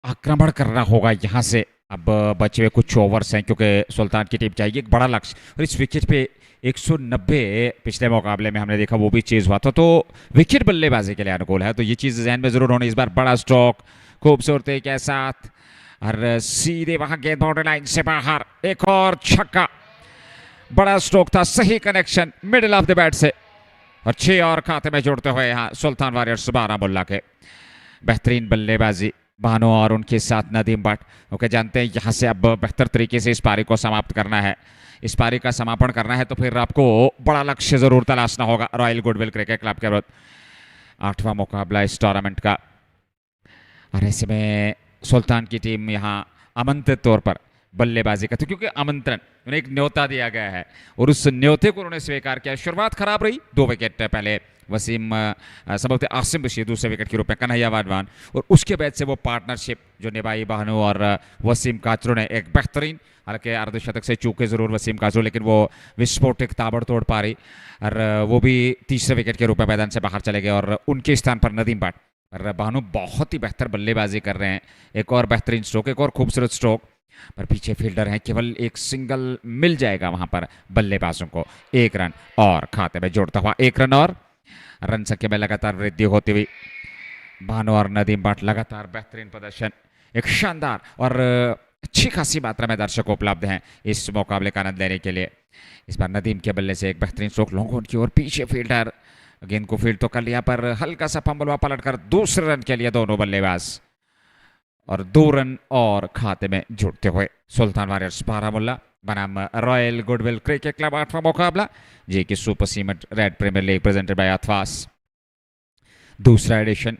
आक्रमण करना होगा यहाँ से। अब बचे हुए कुछ ओवर्स हैं क्योंकि सुल्तान की टीम चाहिए एक बड़ा लक्ष्य, और इस विकेट पे 190 पिछले मुकाबले में हमने देखा वो भी चेज हुआ था, तो विकेट बल्लेबाजी के लिए अनुकूल है, तो ये चीज़ जहन में जरूर होनी। इस बार बड़ा स्ट्रोक खूबसूरती के साथ और सीधे वहां गेंद बाउंड्री लाइन से बाहर, एक और छक्का। बड़ा स्ट्रोक था, सही connection middle of the bat से, और 6 और खाते में जोड़ते हुए यहाँ सुल्तान वारियर्स बारामुल्ला के बेहतरीन बल्लेबाजी भानु और उनके साथ नदीम भट्ट। ओके, जानते हैं यहाँ से अब बेहतर तरीके से इस पारी को समाप्त करना है, इस पारी का समापन करना है, तो फिर आपको बड़ा लक्ष्य जरूर तलाशना होगा रॉयल गुडविल क्रिकेट क्लब के विरुद्ध। 8वां मुकाबला इस टूर्नामेंट का, और ऐसे में सुल्तान की टीम यहाँ आमंत्रित तौर पर बल्लेबाजी का, तो क्योंकि आमंत्रण उन्हें एक न्योता दिया गया है और उस न्योते को उन्होंने स्वीकार किया। शुरुआत खराब रही, 2 विकेट पहले वसीम संभवतः आसिम बशीर दूसरे विकेट के रूप में कन्हैया वाधवान, और उसके बाद से वो पार्टनरशिप जो निभाई भानु और वसीम काचरू ने, एक बेहतरीन, हालांकि अर्धशतक से चूके ज़रूर वसीम काचरू, लेकिन वो विस्फोटक ताबड़तोड़ पारी, और वो भी तीसरे विकेट के रूप में मैदान से बाहर चले गए, और उनके स्थान पर नदीम भट्ट। और भानु बहुत ही बेहतर बल्लेबाजी कर रहे हैं, एक और बेहतरीन स्ट्रोक, एक और खूबसूरत स्ट्रोक, पर पीछे फील्डर हैं, केवल एक सिंगल मिल जाएगा वहां पर बल्लेबाजों को। 1 रन और खाते में जोड़ता हुआ 1 रन, और रन संख्या में लगातार वृद्धि होती हुई भानु और नदीम भट्ट लगातार बेहतरीन प्रदर्शन, एक शानदार और अच्छी खासी मात्रा में दर्शक उपलब्ध हैं इस मुकाबले का आनंद लेने के लिए। इस बार नदीम के बल्ले से एक बेहतरीन स्ट्रोक लॉन्ग ऑन की ओर, पीछे फील्डर गेंद को फील्ड तो कर लिया, पर हल्का सा फंबल हुआ, पलट कर दूसरे रन के लिए दोनों बल्लेबाज, और 2 रन और खाते में जुड़ते हुए सुल्तान वारियर्स बारामुल्ला बनाम रॉयल गुडविल क्रिकेट क्लब। 8वां मुकाबला जी की super cement red premier league presented by Athwas, दूसरा एडिशन,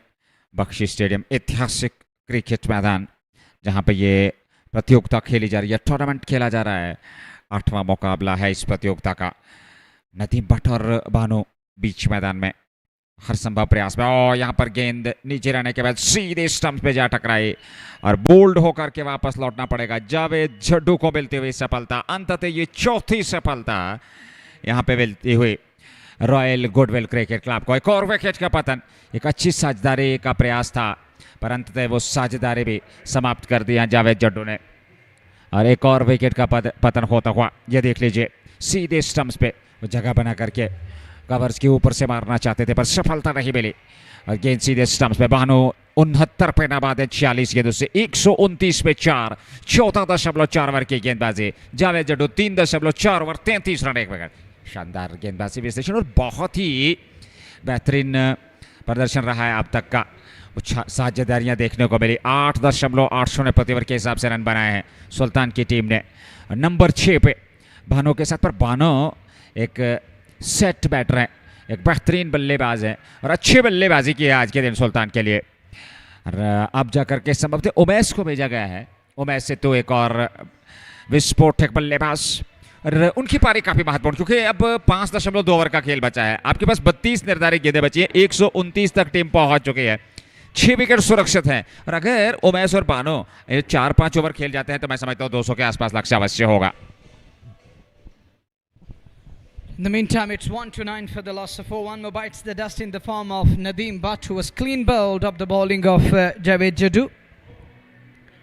बख्शी स्टेडियम, ऐतिहासिक क्रिकेट मैदान जहां पे ये प्रतियोगिता खेली जा रही है, टूर्नामेंट खेला जा रहा है। 8वां मुकाबला है इस प्रतियोगिता का। नदीम भट्ट और भानु बीच मैदान में, हर संभव प्रयास में, और यहाँ पर गेंद नीचे रहने के बाद सीधे स्टंप पे जा टकराई और बोल्ड होकर के वापस लौटना पड़ेगा। जावेद जड्डू को मिलती हुई सफलता, अंततः ये चौथी सफलता यहाँ पे मिलती हुई रॉयल गुडविल क्रिकेट क्लब को। एक और विकेट का पतन, एक अच्छी साझेदारी का प्रयास था पर अंततः वो साझेदारी भी समाप्त कर दिया जावेद जड्डू ने। और एक और विकेट का पतन होता हुआ ये देख लीजिए, सीधे स्टंप्स पे वो जगह बना करके कवर्स के ऊपर से मारना चाहते थे पर सफलता नहीं मिली और गेंद सीधे स्टंप्स पे। भानु 69 पे नाबाद है 46 गेंदों से, 129 पे 4, 14.4 ओवर की गेंदबाजी। जावेद जड्डू 3.4 ओवर 33 रन, एक विकेट। शानदार गेंदबाजी विश्लेषण और बहुत ही बेहतरीन प्रदर्शन रहा है अब तक का। साझेदारियां देखने को मिली, 8.80 प्रति ओवर के हिसाब से रन बनाए हैं सुल्तान की टीम ने। नंबर 6 पे भानु के साथ, पर भानु एक सेट बैटर है, एक बेहतरीन बल्लेबाज है और अच्छी बल्लेबाजी की है आज के दिन सुल्तान के लिए। और अब जाकर के संभवतः उमैस को भेजा गया है, उमैस से तो एक और विस्फोटक बल्लेबाज। और उनकी पारी काफी महत्वपूर्ण, क्योंकि अब 5.2 ओवर का खेल बचा है, आपके पास 32 निर्धारित गेंदें बची है, 129 तक टीम पहुंच चुकी है, 6 विकेट सुरक्षित हैं। और अगर उमैस और भानु 4-5 ओवर खेल जाते हैं तो मैं समझता हूँ 200 के आसपास लक्ष्य अवश्य होगा। In the meantime, it's 1-9 for the loss of 4. One more bites the dust in the form of Nadeem Butt, who was clean bowled up the bowling of Javed Jadoo.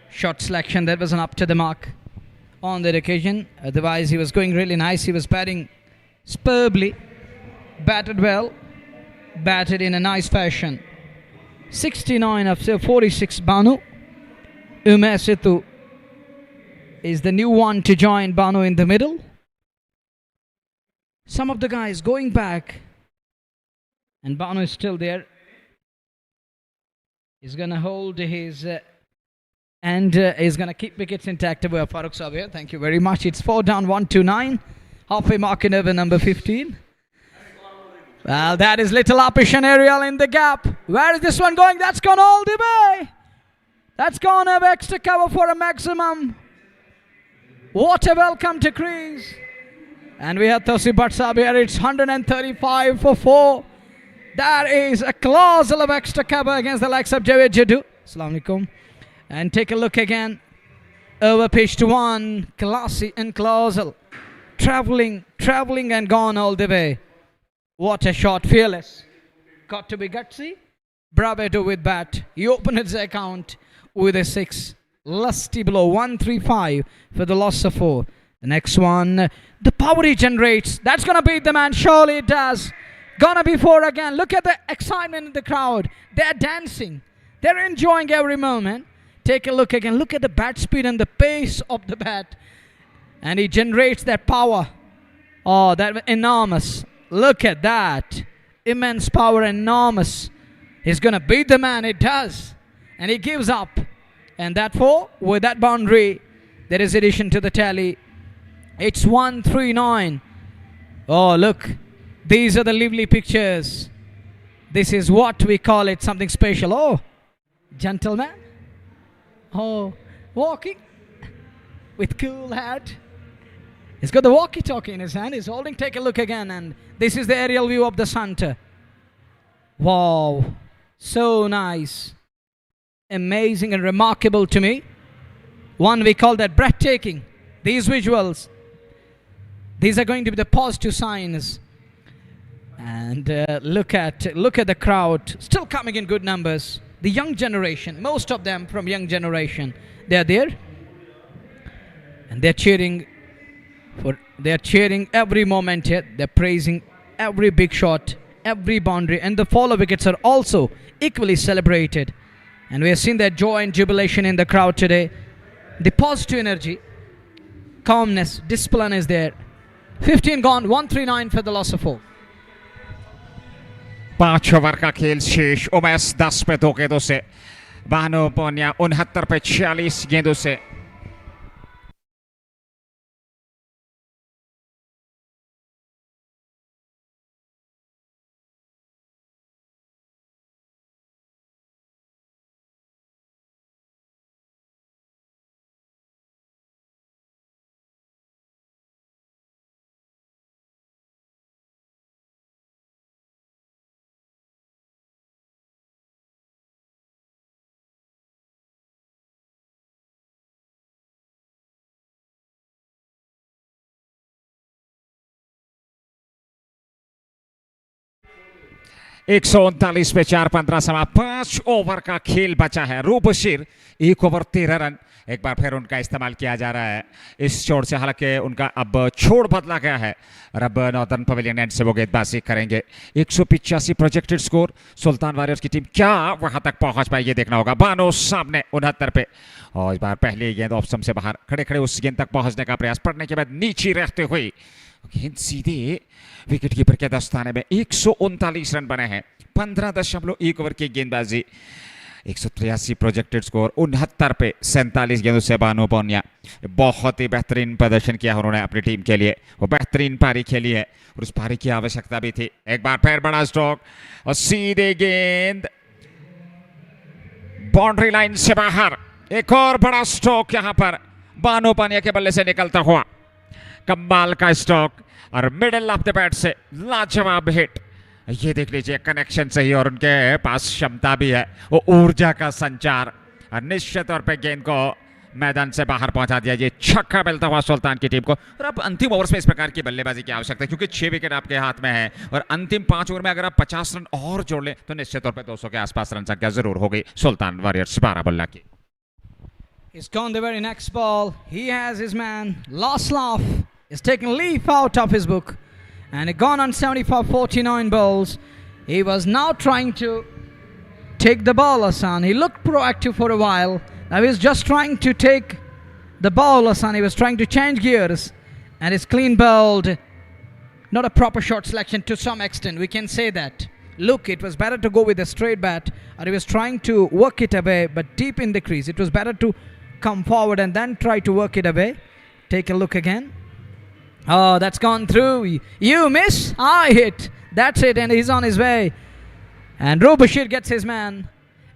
Shot selection that wasn't up to the mark on that occasion. Otherwise, he was going really nice. He was batting superbly, batted well, batted in a nice fashion. 69 of 46 Banu. Umesitu is the new one to join Banu in the middle. Some of the guys going back, and Banu is still there. He's going to hold his and he's going to keep wickets intact. Farooq Sabir, thank you very much. It's 4 down, 1-9. Halfway mark in over number 15. Well, that is little Apishan aerial in the gap. Where is this one going? That's gone all the way. That's gone over extra cover for a maximum. What a welcome to crease. And we have Tosi Bhatt here. It's 135 for 4. That is a colossal of extra cover against the likes of Javed Jadoo. Assalamu alaikum. And take a look again. Over pitch to 1. Classy and colossal. Travelling and gone all the way. What a shot. Fearless. Got to be gutsy. Bravado with bat. He opened his account with a 6. Lusty blow. 135 for the loss of 4. The next one, the power he generates, that's going to beat the man. Surely it does. Gonna be 4 again. Look at the excitement in the crowd. They're dancing. They're enjoying every moment. Take a look again. Look at the bat speed and the pace of the bat. And he generates that power. Oh, that enormous. Look at that. Immense power, enormous. He's going to beat the man. It does. And he gives up. And that 4, with that boundary, there is addition to the tally. It's 139. Oh, look. These are the lively pictures. This is what we call it, something special. Oh, gentleman. Oh, walking with cool hat. He's got the walkie-talkie in his hand. He's holding. Take a look again. And this is the aerial view of the center. Wow. So nice. Amazing and remarkable to me. One, we call that breathtaking. These visuals. These are going to be the positive signs. And look at the crowd. Still coming in good numbers. The young generation. Most of them from young generation. They're there. And they're cheering. They're cheering every moment here. They're praising every big shot. Every boundary. And the follow wickets are also equally celebrated. And we have seen that joy and jubilation in the crowd today. The positive energy. Calmness. Discipline is there. 15 gone, 139 for the loss of 4. 5 over का खेल शेष। Umais 10 पे 2 गेंदों से, भानु पोनिया 69 पे 46 गेंदों से। 139 पे 4-15 समा 5 ओवर का खेल बचा है। रूबशीर 1 ओवर 13 रन एक बार फिर उनका इस्तेमाल किया जा रहा है इस छोड़ से। हालांकि उनका अब छोड़ बदला गया है और अब नॉर्दर्न पवेलियन एंड से वो गेंदबाजी करेंगे। 185 प्रोजेक्टेड स्कोर। सुल्तान वॉरियर्स की टीम क्या वहां तक पहुंच पाई ये देखना होगा। बानो सामने 69 पे और इस बार पहली गेंद ऑफ स्टंप से बाहर खड़े खड़े उस गेंद तक पहुंचने का प्रयास, पड़ने के बाद नीचे रहते हुए गेंद सीधे विकेट कीपर के दस्ताने में। 139 रन बने हैं 15.1 ओवर की गेंदबाजी। 183 प्रोजेक्टेड स्कोर। 69 पे 47 गेंदों से बानो पौनिया बहुत ही बेहतरीन प्रदर्शन किया उन्होंने अपनी टीम के लिए। वो बेहतरीन पारी खेली है और उस पारी की आवश्यकता भी थी। एक बार फिर बड़ा स्ट्रोक और सीधे गेंद बाउंड्री लाइन से बाहर। एक और बड़ा स्ट्रोक यहां पर बानो पौनिया के बल्ले से निकलता हुआ। कमाल का स्ट्रोक और मिडिल ऑफ द बैट से लाजवाब हिट। ये देख लीजिए कनेक्शन सही और उनके पास क्षमता भी है, वो ऊर्जा का संचार और निश्चित तौर पे गेंद को मैदान से बाहर पहुंचा दिया। ये छक्का मिलता हुआ सुल्तान की टीम को। और अब अंतिम ओवर्स में इस प्रकार की बल्लेबाजी की आवश्यकता है क्योंकि 6 विकेट आपके हाथ में है और अंतिम 5 ओवर में अगर आप 50 रन और जोड़ लें तो निश्चित तौर पे 200 के आसपास रन संख्या जरूर होगी सुल्तान वॉरियर्स बारामुल्ला की। He's gone the very next ball. He has his man. Last laugh. He's taken a leaf out of his book. And he gone on 74-49 balls. He was now trying to take the ball, Hassan. He looked proactive for a while. Now he's just trying to take the ball, Hassan. He was trying to change gears. And he's clean bowled. Not a proper shot selection to some extent. We can say that. Look, it was better to go with a straight bat. Or he was trying to work it away, but deep in the crease. It was better to come forward and then try to work it away. Take a look again. Oh, that's gone through. You miss, I hit. That's it, and he's on his way. And Robashir gets his man.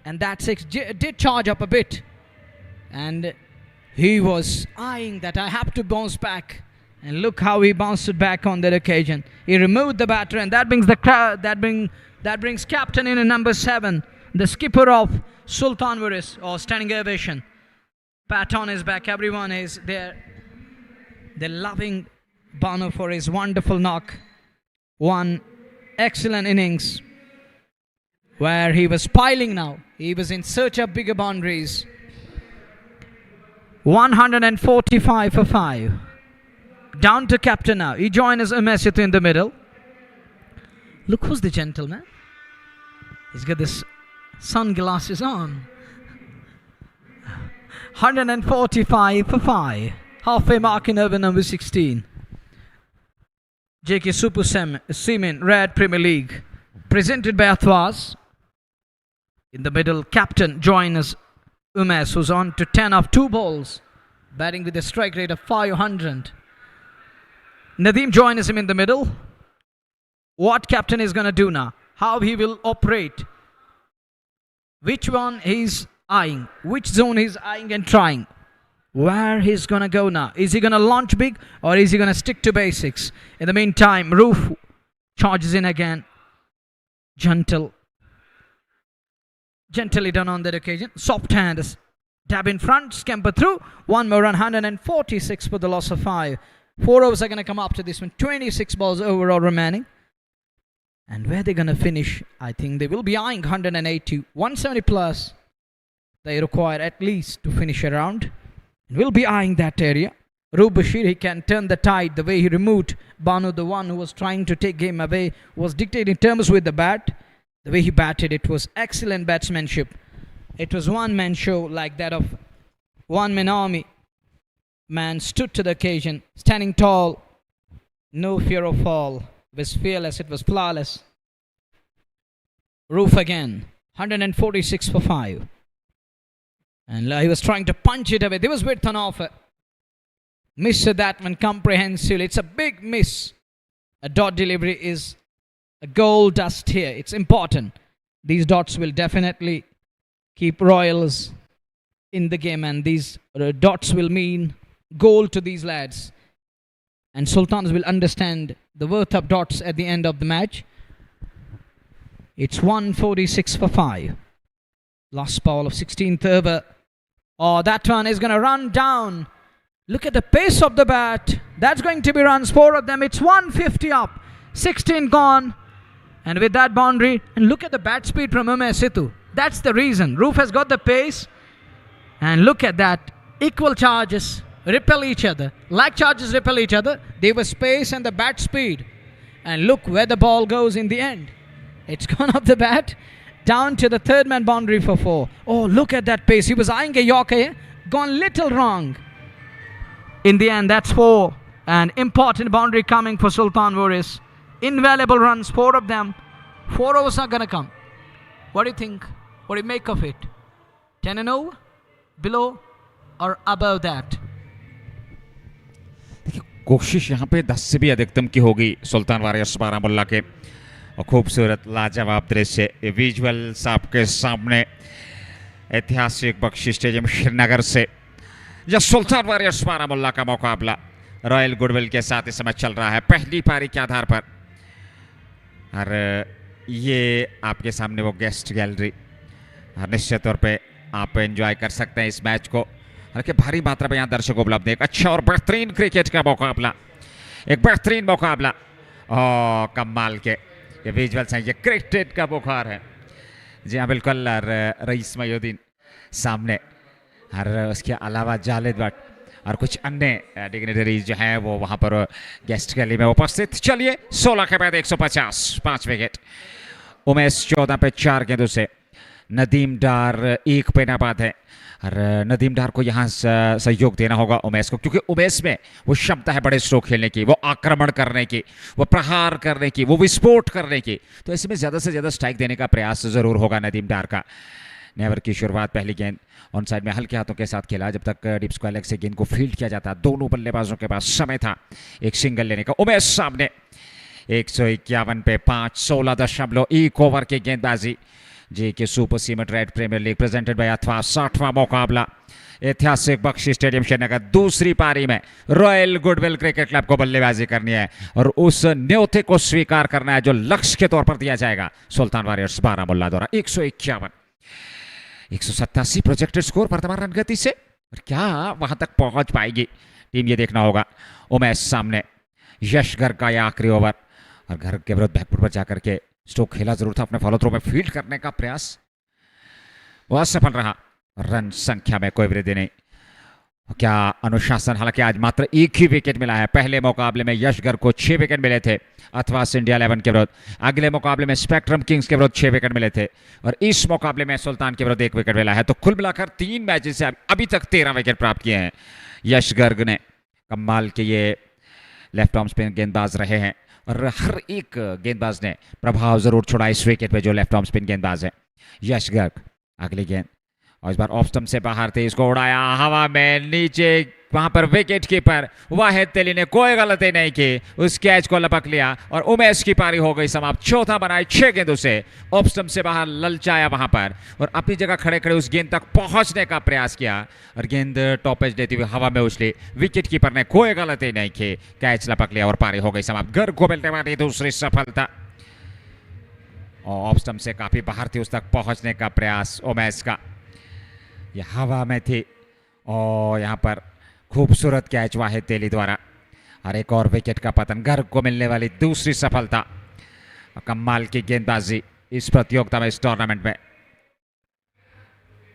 And that six did charge up a bit. And he was eyeing that I have to bounce back. And look how he bounced it back on that occasion. He removed the batter, and that brings the crowd. That brings captain in at number 7, the skipper of Sultan Waris, or standing ovation. Pat on his back. Everyone is there. They're loving Banu for his wonderful knock. One excellent innings where he was piling now. He was in search of bigger boundaries. 145 for 5. Down to captain now. He joins Umesitu in the middle. Look who's the gentleman. He's got this sunglasses on. 145 for 5. Halfway mark in over number 16. JK Super Semen Red Premier League. Presented by Athwas. In the middle, captain joins Umes, who's on to 10 of 2 balls. Batting with a strike rate of 500. Nadeem joins him in the middle. What captain is going to do now? How he will operate? Which one he's eyeing? Which zone he's eyeing and trying? Where he's going to go now? Is he going to launch big or is he going to stick to basics? In the meantime, Roof charges in again. Gently done on that occasion. Soft hand. Dab in front. Scamper through. One more run. 146 for the loss of 5. 4 overs are going to come after this one. 26 balls overall remaining. And where they're going to finish, I think they will be eyeing 180. 170 plus. They require at least to finish around. And we'll be eyeing that area. Roof Bashir, he can turn the tide. The way he removed Banu, the one who was trying to take game away, was dictating terms with the bat. The way he batted, it was excellent batsmanship. It was one-man show like that of one-man army. Man stood to the occasion, standing tall, no fear of fall. It was fearless, it was flawless. Roof again, 146 for 5. And he was trying to punch it away. There was width on offer. Missed that one comprehensively. It's a big miss. A dot delivery is a gold dust here. It's important. These dots will definitely keep Royals in the game, and these dots will mean goal to these lads. And Sultans will understand the worth of dots at the end of the match. It's 146 for 5. Last ball of 16th over. Oh, that one is going to run down. Look at the pace of the bat. That's going to be runs, 4 of them. It's 150 up. 16 gone. And with that boundary, and look at the bat speed from Situ. That's the reason. Roof has got the pace. And look at that. Equal charges repel each other. Like charges repel each other. They were space and the bat speed. And look where the ball goes in the end. It's gone off the bat. Down to the third man boundary for 4. Oh, look at that pace. He was eyeing a Yorker here. Gone little wrong. In the end, that's 4. An important boundary coming for Sultan Warriors. Invaluable runs, 4 of them. 4 overs are going to come. What do you think? What do you make of it? 10 and over? Below or above that? कोशिश यहाँ पे 10 से भी अधिकतम की होगी सुल्तान warriors Baramulla के। और खूबसूरत लाजवाब दृश्य ये विजुअल्स आपके सामने ऐतिहासिक बख्शी स्टेडियम श्रीनगर से जब सुल्तान वॉरियर्स बारामुल्ला का मुकाबला रॉयल गुडविल के साथ इस समय चल रहा है पहली पारी के आधार पर। और ये आपके सामने वो गेस्ट गैलरी निश्चित तौर पे आप एंजॉय कर सकते हैं इस मैच को। हालांकि भारी मात्रा में यहाँ दर्शक उपलब्ध है। एक अच्छा और बेहतरीन क्रिकेट का मुकाबला, एक बेहतरीन मुकाबला। कमाल के ये विजुअल्स हैं, ये क्रिकेट का बुखार है। जी हाँ बिल्कुल। और रईस मयूद्दीन सामने और उसके अलावा जालिद भट्ट और कुछ अन्य डिग्नेटरीज जो हैं वो वहाँ पर गेस्ट गैलरी में उपस्थित। चलिए 16 के बाद 150, 5 विकेट। उमेश 14 पे 4 गेंदों से, नदीम डार 1 पे नाबाद है। और नदीम डार को यहाँ सहयोग देना होगा उमेश को, क्योंकि उमेश में वो क्षमता है बड़े स्ट्रोक खेलने की, वो आक्रमण करने की, वो प्रहार करने की, वो विस्फोट करने की। तो ऐसे में ज़्यादा से ज़्यादा स्ट्राइक देने का प्रयास ज़रूर होगा नदीम डार का। नेवर की शुरुआत, पहली गेंद ऑन साइड में हल्के हाथों के साथ खेला जब तक डीप स्क्वायर लेग से गेंद को फील्ड किया जाता। दोनों बल्लेबाजों के पास समय था एक सिंगल लेने का। उमेश सामने 151 पे 5, 16.1 ओवर की गेंदबाजी। जी के super cement red premier league presented by अथवा 60वां मुकाबला ऐतिहासिक बख्शी स्टेडियम श्रीनगर। दूसरी पारी में रॉयल गुडविल क्रिकेट क्लब को बल्लेबाजी करनी है और उस न्योते को स्वीकार करना है जो लक्ष्य के तौर पर दिया जाएगा सुल्तान वॉरियर्स बारामुल्ला द्वारा। 151, 187 प्रोजेक्टेड स्कोर वर्तमान रनगति से। और क्या वहां तक पहुंच पाएगी टीम, ये देखना होगा। उमेश सामने, यश गर्ग का यह आखिरी ओवर और गर्ग के विरुद्ध बैकफुट पर जाकर के स्ट्रोक खेला जरूर था। अपने फॉलो थ्रो में फील्ड करने का प्रयास वह सफल रहा। रन संख्या में कोई वृद्धि नहीं। क्या अनुशासन, हालांकि आज मात्र 1 ही विकेट मिला है। पहले मुकाबले में यश गर्ग को 6 विकेट मिले थे अथवा इंडिया 11 के विरुद्ध। अगले मुकाबले में स्पेक्ट्रम किंग्स के विरुद्ध 6 विकेट मिले थे और इस मुकाबले में सुल्तान के विरुद्ध 1 विकेट मिला है। तो कुल मिलाकर 3 मैचेस से अभी तक 13 विकेट प्राप्त किए हैं यश गर्ग ने। कमाल के ये लेफ्ट आर्म स्पिन गेंदबाज रहे हैं और हर एक गेंदबाज ने प्रभाव जरूर छोड़ा इस विकेट पे जो लेफ्ट आर्म स्पिन गेंदबाज है यश गर्ग। अगली गेंद और इस बार ऑफ स्टंप से बाहर थे, इसको उड़ाया हवा में नीचे। वहां पर विकेट कीपर वाहिद तेली ने कोई गलती नहीं की, उस कैच को लपक लिया और उमेश की पारी हो गई समाप्त। चौथा बनाए 6 गेंदों से, ऑफ स्टंप से बाहर ललचाया वहां पर और अपनी जगह खड़े खड़े उस गेंद तक पहुंचने का प्रयास किया और गेंद टॉप एज देती हुई हवा में उछली। विकेट कीपर ने कोई गलती नहीं की, कैच लपक लिया और पारी हो गई समाप्त। गर्ग को मिलने वाली दूसरी सफलता। ऑफ स्टंप से काफी बाहर थी, उस तक पहुंचने का प्रयास उमेश का, यह हवा में थी और यहाँ पर खूबसूरत कैच वाहिद तेली द्वारा और एक और विकेट का पतन। गर्ग को मिलने वाली दूसरी सफलता। कमाल की गेंदबाजी इस प्रतियोगिता में, इस टूर्नामेंट में।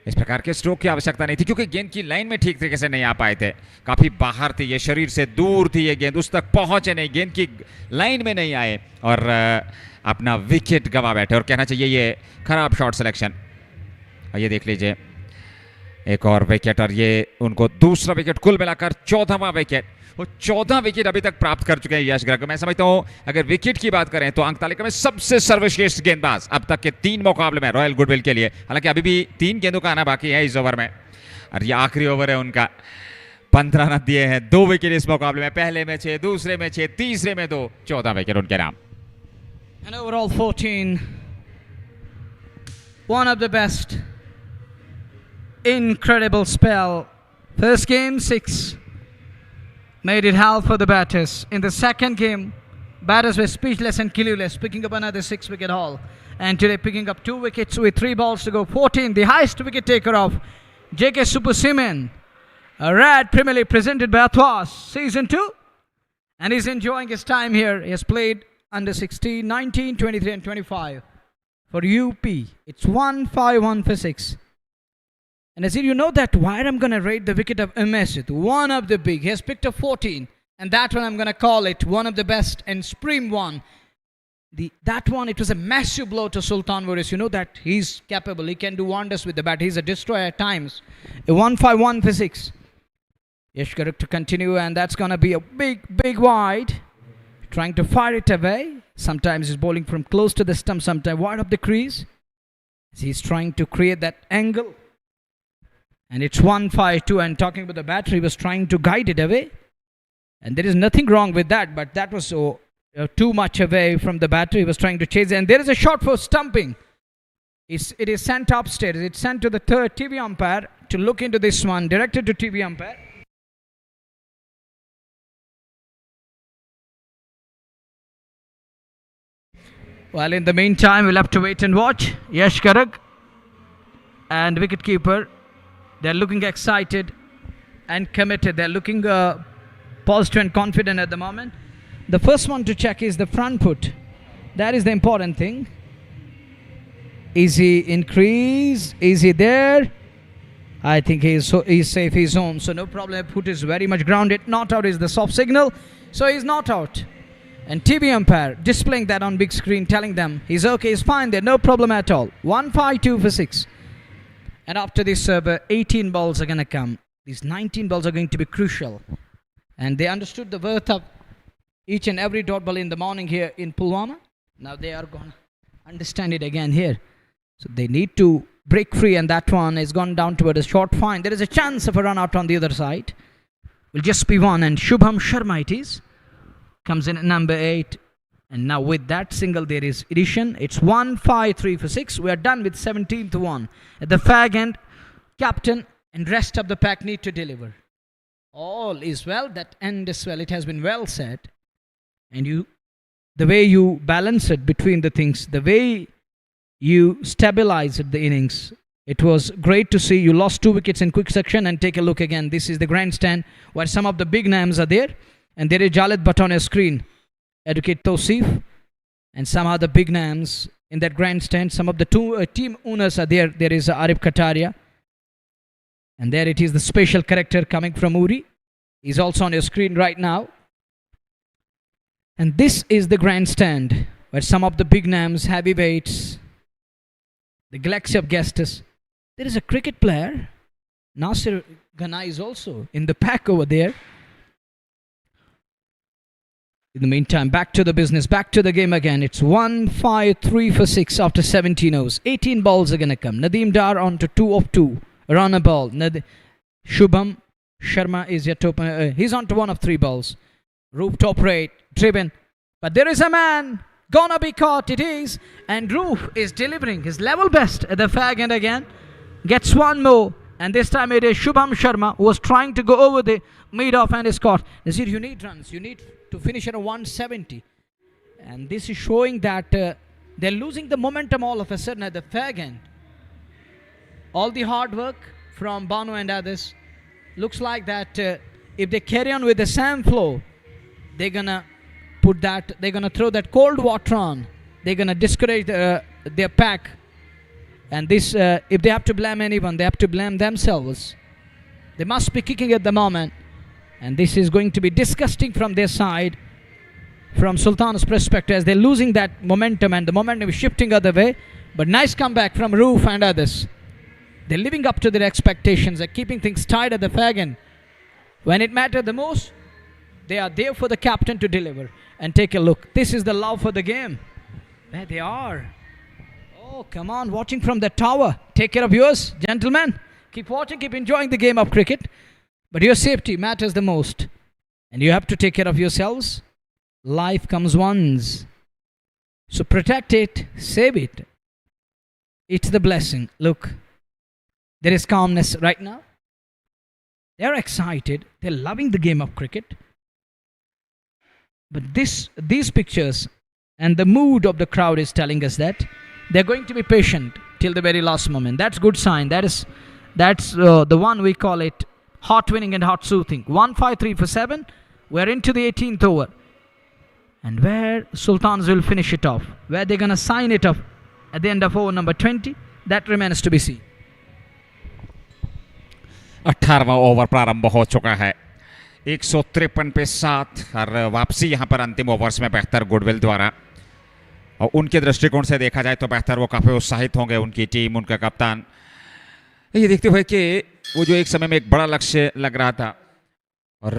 इस प्रकार के स्ट्रोक की आवश्यकता नहीं थी क्योंकि गेंद की लाइन में ठीक तरीके से नहीं आ पाए थे, काफी बाहर थी, ये शरीर से दूर थी, ये गेंद उस तक पहुंचे नहीं, गेंद की लाइन में नहीं आए और अपना विकेट गंवा बैठे। और कहना चाहिए ये खराब शॉट सिलेक्शन। और ये देख लीजिए एक और विकेट और ये उनको दूसरा विकेट, कुल मिलाकर 14वां विकेट। वो 14 विकेट अभी तक प्राप्त कर चुके हैं यश गर्ग। मैं समझता हूं अगर विकेट की बात करें तो अंक तालिका में सबसे सर्वश्रेष्ठ गेंदबाज अब तक के 3 मुकाबले में रॉयल गुडविल के लिए। हालांकि अभी भी 3 गेंदों का आना बाकी है इस ओवर में और ये आखिरी ओवर है उनका। 15 रन दिए हैं, 2 विकेट इस मुकाबले में, पहले में 6, दूसरे में 6, तीसरे में 2, 14 विकेट उनके नाम। And overall 14. One of the best. Incredible spell. First game 6 made it hell for the batters. In the second game, batters were speechless and clueless, picking up another 6-wicket haul. And today picking up 2 wickets with 3 balls to go. 14, the highest wicket taker of JK Super Seaman. A Red Premier League presented by Athwas Season 2. And he's enjoying his time here. He has played under 16, 19, 23 and 25 for UP. It's 1-5-1 for 6. And as you know that why I'm going to rate the wicket of Umesh, one of the big. He has picked up 14. And that one I'm going to call it one of the best and supreme one. That one, it was a massive blow to Sultan Warriors. You know that he's capable. He can do wonders with the bat. He's a destroyer at times. A 1-5-1 for 6. Yash Garg to continue, and that's going to be a big wide. Trying to fire it away. Sometimes he's bowling from close to the stump, sometimes wide of the crease. He's trying to create that angle. And it's 1-5-2, and talking about the batter, he was trying to guide it away. And there is nothing wrong with that, but that was too much away from the batter. He was trying to chase it. And there is a shot for stumping. It is sent upstairs. It's sent to the third TV umpire to look into this one, directed to TV umpire. Well, in the meantime, we'll have to wait and watch. Yash Garg and wicketkeeper, they're looking excited and committed. They're looking positive and confident at the moment. The first one to check is the front foot. That is the important thing. Is he in crease? Is he there? I think he's safe. He's on. So no problem. Foot is very much grounded. Not out is the soft signal. So he's not out. And TV umpire displaying that on big screen, telling them he's okay, he's fine there, no problem at all. 1-5-2 for 6. And after this serve, 18 balls are going to come. These 19 balls are going to be crucial. And they understood the worth of each and every dot ball in the morning here in Pulwama. Now they are going to understand it again here. So they need to break free, and that one has gone down toward a short fine. There is a chance of a run out on the other side. Will just be one, and Shubham Sharma it is. Comes in at number 8. And now with that single there is addition. It's 1-5-3 for 6. We are done with 17th one. At the fag end, captain and rest of the pack need to deliver. All is well. That end is well. It has been well said. And the way you balance it between the things, the way you stabilized the innings, it was great to see. You lost 2 wickets in quick succession, and take a look again. This is the grandstand where some of the big names are there. And there is Jalid Bhatt on your screen, Advocate Tosif, and some other big names in that grandstand. Some of the team owners are there. There is Arif Kataria. And there it is, the special character coming from Uri. He's also on your screen right now. And this is the grandstand where some of the big names, heavyweights, the galaxy of guests. There is a cricket player. Nasir Ghana is also in the pack over there. In the meantime, back to the business, back to the game again. It's 1-5-3 for 6 after 17 overs. 18 balls are going to come. Nadeem Dar on to 2 of 2. Run a ball. Shubham Sharma is yet to open. He's on to 1 of 3 balls. Roof top rate, driven. But there is a man. Gonna be caught. It is. And Roof is delivering his level best at the fag end again. Gets one more. And this time it is Shubham Sharma who was trying to go over the mid-off and is caught. Nazir, you need runs. You need to finish at a 170. And this is showing that they're losing the momentum all of a sudden at the fag end. All the hard work from Banu and others looks like that if they carry on with the same flow, they're going to throw that cold water on. They're going to discourage their pack. And this, if they have to blame anyone, they have to blame themselves. They must be kicking at the moment. And this is going to be disgusting from their side, from Sultan's perspective, as they're losing that momentum, and the momentum is shifting other way. But nice comeback from Roof and others. They're living up to their expectations. They're keeping things tight at the fag end. When it mattered the most, they are there for the captain to deliver. And take a look. This is the love for the game. There they are. Oh, come on, watching from the tower. Take care of yours, gentlemen. Keep watching, keep enjoying the game of cricket. But your safety matters the most. And you have to take care of yourselves. Life comes once. So protect it, save it. It's the blessing. Look, there is calmness right now. They're excited. They're loving the game of cricket. But these pictures and the mood of the crowd is telling us that they're going to be patient till the very last moment. That's good sign. That's the one we call it hot winning and hot soothing. 1-5-3 for 7. We're into the 18th over. And where Sultans will finish it off, where they're gonna sign it off at the end of over number 20, that remains to be seen. 18वां over प्रारंभ हो चुका है, 153 पे 7 और वापसी यहाँ पर अंतिम ओवर्स में बेहतर गुडविल द्वारा। और उनके दृष्टिकोण से देखा जाए तो बेहतर, वो काफ़ी उत्साहित होंगे, उनकी टीम, उनका कप्तान, ये देखते हुए कि वो जो एक समय में एक बड़ा लक्ष्य लग रहा था और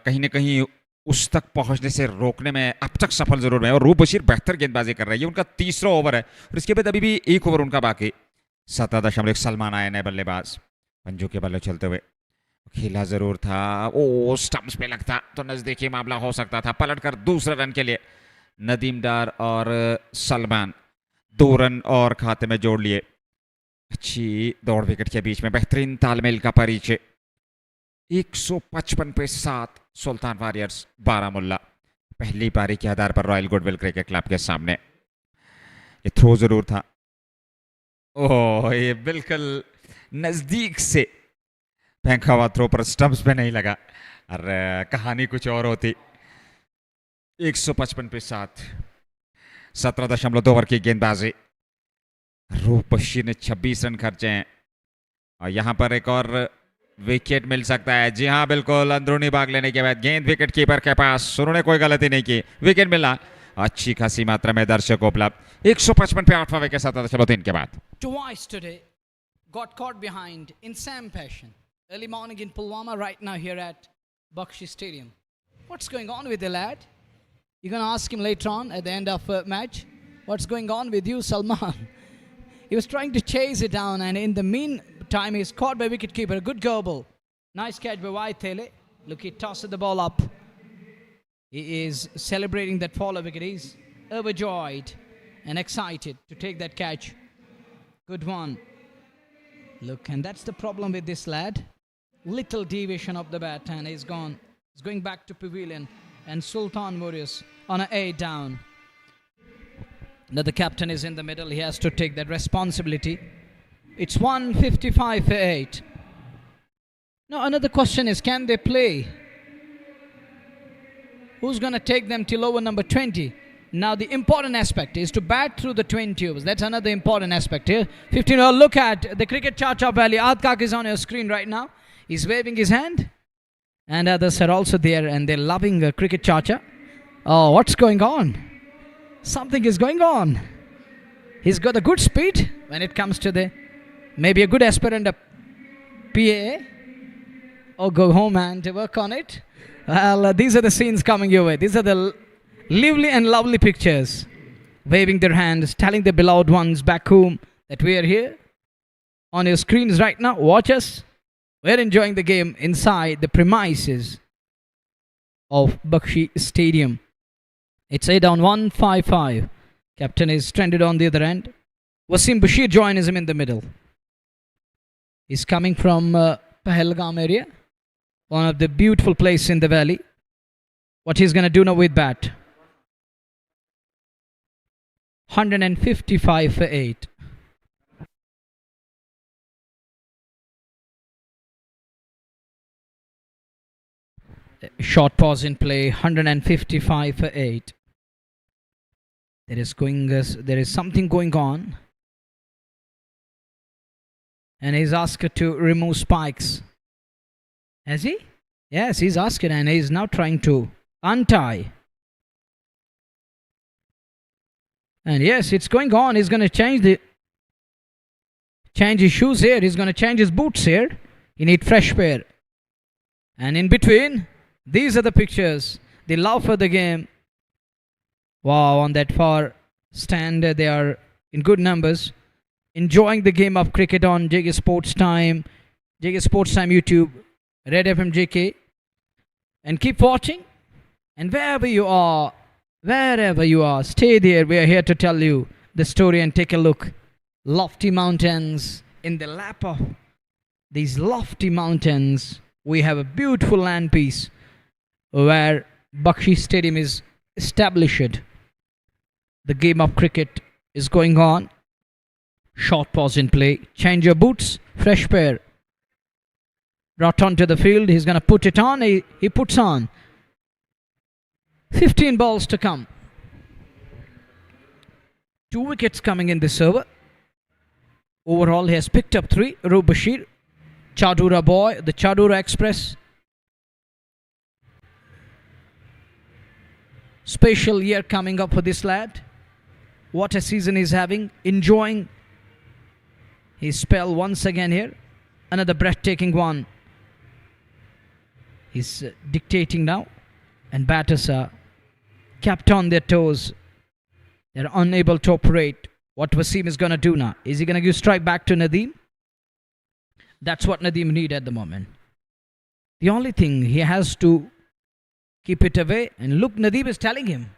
कहीं ना कहीं उस तक पहुंचने से रोकने में अब तक सफल जरूर है। और रूप बशीर बेहतर गेंदबाजी कर रही है, उनका तीसरा ओवर है और इसके बाद अभी भी एक ओवर उनका बाकी। 17.1 सलमान आए नए बल्लेबाज, पंजू के बल्ले चलते हुए, खेला जरूर था, ओ स्टंप्स पे लगता तो नजदीकी मामला हो सकता था। पलटकर दूसरे रन के लिए नदीम डार और सलमान 2 रन और खाते में जोड़ लिए। अच्छी दौड़ विकेट के बीच में बेहतरीन तालमेल का परिचय। 155 पे 7 सुल्तान वॉरियर्स बारामुल्ला पहली पारी के आधार पर रॉयल गुडविल क्रिकेट क्लब के सामने। ये थ्रो जरूर था, ओह ये बिल्कुल नजदीक से फेंका हुआ थ्रो पर स्टंप्स पे नहीं लगा और कहानी कुछ और होती। 155 पे 7, 17.2 ओवर की गेंदबाजी। रूप बशीर ने 26 रन खर्चे हैं और यहाँ पर एक और विकेट मिल सकता है। जी हाँ बिल्कुल, अंदरूनी भाग लेने के बाद गेंद विकेट कीपर के पास, उन्होंने कोई गलती नहीं की, विकेट मिला। अच्छी खासी मात्रा में दर्शक उपलब्ध। 155 पे 8वां विकेट 17.3 के बाद। Twice today got caught behind in same fashion. Early morning in Pulwama, right now here at Bakshi Stadium. What's going on with the lad? You're going to ask him later on at the end of match. What's going on with you, Salman? He was trying to chase it down, and in the meantime, he's caught by wicketkeeper. A good go ball. Nice catch by Waithele. Look, he tossed the ball up. He is celebrating that follow wicket. He's overjoyed and excited to take that catch. Good one. Look, and that's the problem with this lad. Little deviation of the bat, and he's gone. He's going back to pavilion, and Sultan Warriors on an 8 down. Now the captain is in the middle. He has to take that responsibility. It's 155 for 8. Now another question is, can they play? Who's going to take them till over number 20? Now the important aspect is to bat through the 20 overs. That's another important aspect here. 15. Oh, look at the cricket Chacha Valley. Adkak is on your screen right now. He's waving his hand. And others are also there, and they're loving cricket Chacha. Oh, what's going on? Something is going on. He's got a good speed when it comes to the, maybe a good aspirant of PA. Or go home and work on it. Well, these are the scenes coming your way. These are the lively and lovely pictures. Waving their hands, telling their beloved ones back home that we are here. On your screens right now, watch us. We're enjoying the game inside the premises of Bakshi Stadium. It's 8 down, 155. Captain is stranded on the other end. Wasim Bashir joins him in the middle. He's coming from Pahalgam area. One of the beautiful places in the valley. What he's going to do now with bat. 155 for 8. Short pause in play. 155 for 8. There is something going on. And he's asked to remove spikes. Has he? Yes, he's asked, and he's now trying to untie. And yes, it's going on. He's going to change his shoes here. He's going to change his boots here. He needs fresh pair. And in between, these are the pictures. They love for the game. Wow, on that far stand, they are in good numbers. Enjoying the game of cricket on JK Sports Time YouTube, Red FM JK. And keep watching. And wherever you are, stay there. We are here to tell you the story and take a look. Lofty mountains. In the lap of these lofty mountains, we have a beautiful land piece where Bakshi Stadium is established. The game of cricket is going on. Short pause in play. Change your boots. Fresh pair. Brought onto the field. He's going to put it on. He puts on. 15 balls to come. 2 wickets coming in this over. Overall, he has picked up 3. Roof Bashir, Chadura boy, the Chadura Express. Special year coming up for this lad. What a season he's having. Enjoying his spell once again here. Another breathtaking one. He's dictating now. And batters are kept on their toes. They're unable to operate. What Wasim is going to do now? Is he going to give strike back to Nadeem? That's what Nadeem need at the moment. The only thing, he has to keep it away. And look, Nadeem is telling him,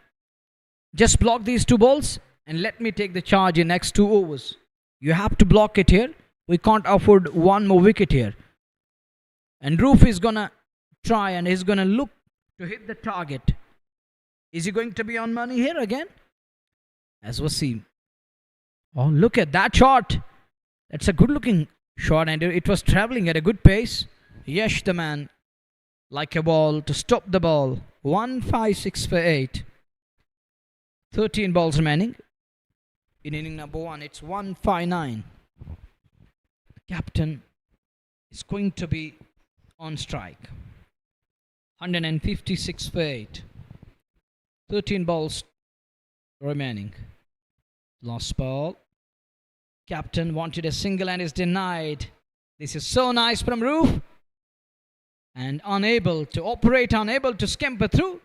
just block these 2 balls and let me take the charge in next 2 overs. You have to block it here. We can't afford 1 more wicket here. And Roof is going to try and he's going to look to hit the target. Is he going to be on money here again? As Wasim. Oh, look at that shot. That's a good looking shot and it was travelling at a good pace. Yash the man like a ball to stop the ball. 1, 5, 6 for 8. 13 balls remaining. In inning number 1, it's 159. The captain is going to be on strike. 156 for 8. 13 balls remaining. Last ball. Captain wanted a single and is denied. This is so nice from Roof. And unable to operate, unable to scamper through.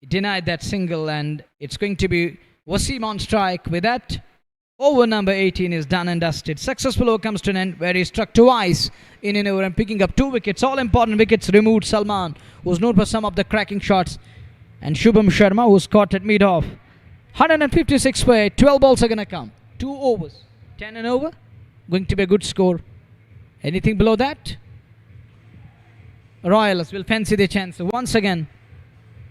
He denied that single and it's going to be Wasim on strike. With that, over number 18 is done and dusted. Successful over comes to an end where he struck twice in an over and picking up 2 wickets. All important wickets removed. Salman, who's known for some of the cracking shots. And Shubham Sharma, who's caught at mid-off. 156 for 8. 12 balls are going to come. 2 overs. 10 and over. Going to be a good score. Anything below that? Royals will fancy their chance. Once again,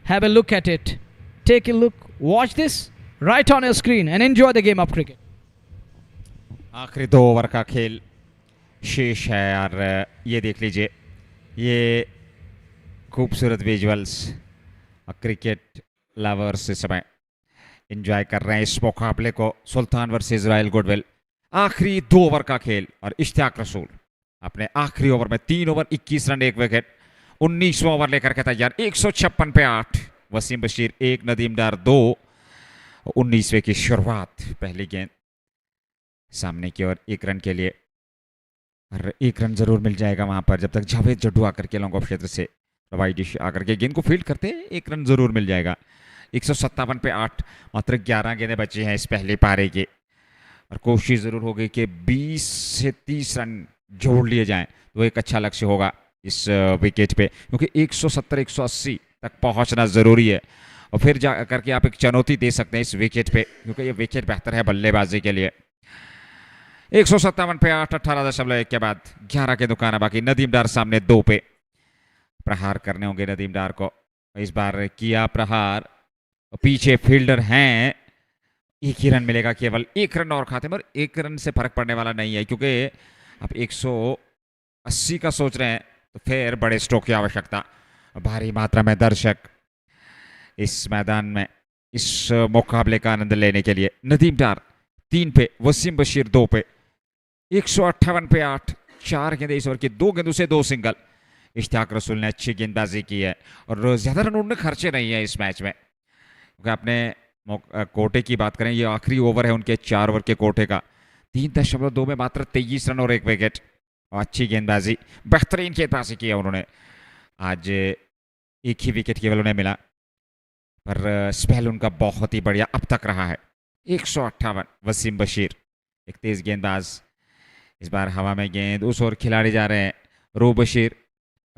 have a look at it. Take a look. Watch this right on your screen and enjoy the game of cricket. आखिरी 2 over का खेल शेष है और ये देख लीजिए, ये खूबसूरत विजुअल्स क्रिकेट लवर्स इस समय एंजॉय कर रहे हैं इस मुकाबले को. सुल्तान वर्सेस रॉयल गुडविल. आखिरी 2 ओवर का खेल और इश्तियाक रसूल अपने आखिरी ओवर में 3 ओवर 21 रन 1 विकेट. 19वां ओवर लेकर के तैयार. 156 पे 8. वसीम बशीर 1, नदीम डार 2. 19वें की शुरुआत. पहली गेंद सामने की ओर 1 रन के लिए और 1 रन जरूर मिल जाएगा वहां पर जब तक जावेद जड्डू आकर के लॉन्ग ऑफ क्षेत्र से वाइड आकर के गेंद को फील्ड करते हैं. 1 रन जरूर मिल जाएगा. 157 पे 8. मात्र 11 गेंदें बची हैं इस पहले पारे की और कोशिश जरूर होगी कि 20 से 30 रन जोड़ लिए जाएं तो एक अच्छा लक्ष्य होगा इस विकेट पे, क्योंकि 170-180 तक पहुंचना ज़रूरी है और फिर जा करके आप एक चुनौती दे सकते हैं इस विकेट पे, क्योंकि ये विकेट बेहतर है बल्लेबाजी के लिए. 157 पे 8. 18.1 के बाद 11 के दुकान है बाकी. नदीम डार सामने 2 पे. प्रहार करने होंगे नदीम डार को. इस बार किया प्रहार. पीछे फील्डर हैं. 1 ही रन मिलेगा केवल. 1 रन और खाते में, और 1 रन से फर्क पड़ने वाला नहीं है, क्योंकि आप 180 का सोच रहे हैं तो फिर बड़े स्ट्रोक की आवश्यकता. भारी मात्रा में दर्शक इस मैदान में इस मुकाबले का आनंद लेने के लिए. नदीम डार 3 पे, वसीम बशीर 2 पे. 158 पे 8. 4 गेंदें इस ओवर की. 2 गेंदों से 2 सिंगल. इश्तियाक रसूल ने अच्छी गेंदबाजी की है और ज़्यादा रन उन्होंने खर्चे नहीं है इस मैच में, क्योंकि आपने कोटे की बात करें, ये आखिरी ओवर है उनके 4 ओवर के कोटे का. 3.2 में मात्र 23 रन और 1 विकेट. और अच्छी गेंदबाजी, बेहतरीन गेंदबाजी की है उन्होंने. आज 1 ही विकेट केवल उन्हें मिला, पर स्पेल उनका बहुत ही बढ़िया अब तक रहा है. 158. वसीम बशीर एक तेज गेंदबाज. इस बार हवा में गेंद, उस ओर खिलाड़ी जा रहे हैं रो बशीर.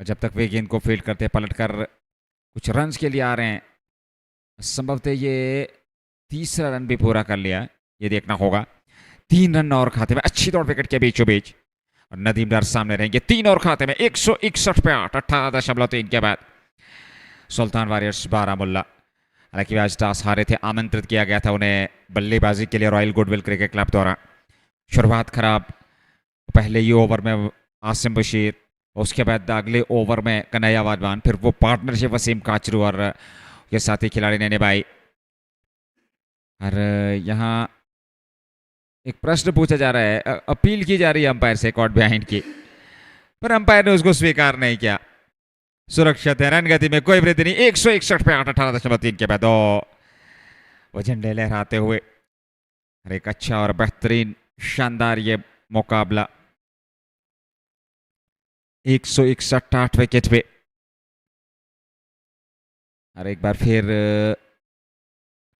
जब तक वे गेंद को फील्ड करते हैं पलट कर कुछ रन्स के लिए आ रहे हैं. संभवतः ये 3रा रन भी पूरा कर लिया, ये देखना होगा. 3 रन और खाते में. अच्छी दौड़ विकेट के बीचों बीच और नदीम डार सामने रहेंगे. 3 और खाते में. 161 पे 8. 18.3 के बाद सुल्तान वॉरियर्स बारामुल्ला. हालांकि आज टॉस हारे थे, आमंत्रित किया गया था उन्हें बल्लेबाजी के लिए रॉयल गुडविल क्रिकेट क्लब द्वारा. शुरुआत खराब. पहले ही ओवर में आसिम बशीर, उसके बाद अगले ओवर में कन्हैया वाधवान, फिर वो पार्टनरशिप वसीम काचरू और के साथी खिलाड़ी ने निभाई। और यहाँ एक प्रश्न पूछा जा रहा है, अपील की जा रही है अंपायर से कॉट बिहाइंड की, पर अंपायर ने उसको स्वीकार नहीं किया। सुरक्षित है, रन गति में कोई वृद्धि नहीं। 161 पे 18.3 के बाद वो झंडे लहराते हुए। और एक अच्छा और बेहतरीन शानदार ये मुकाबला 161 विकेट पे। और एक बार फिर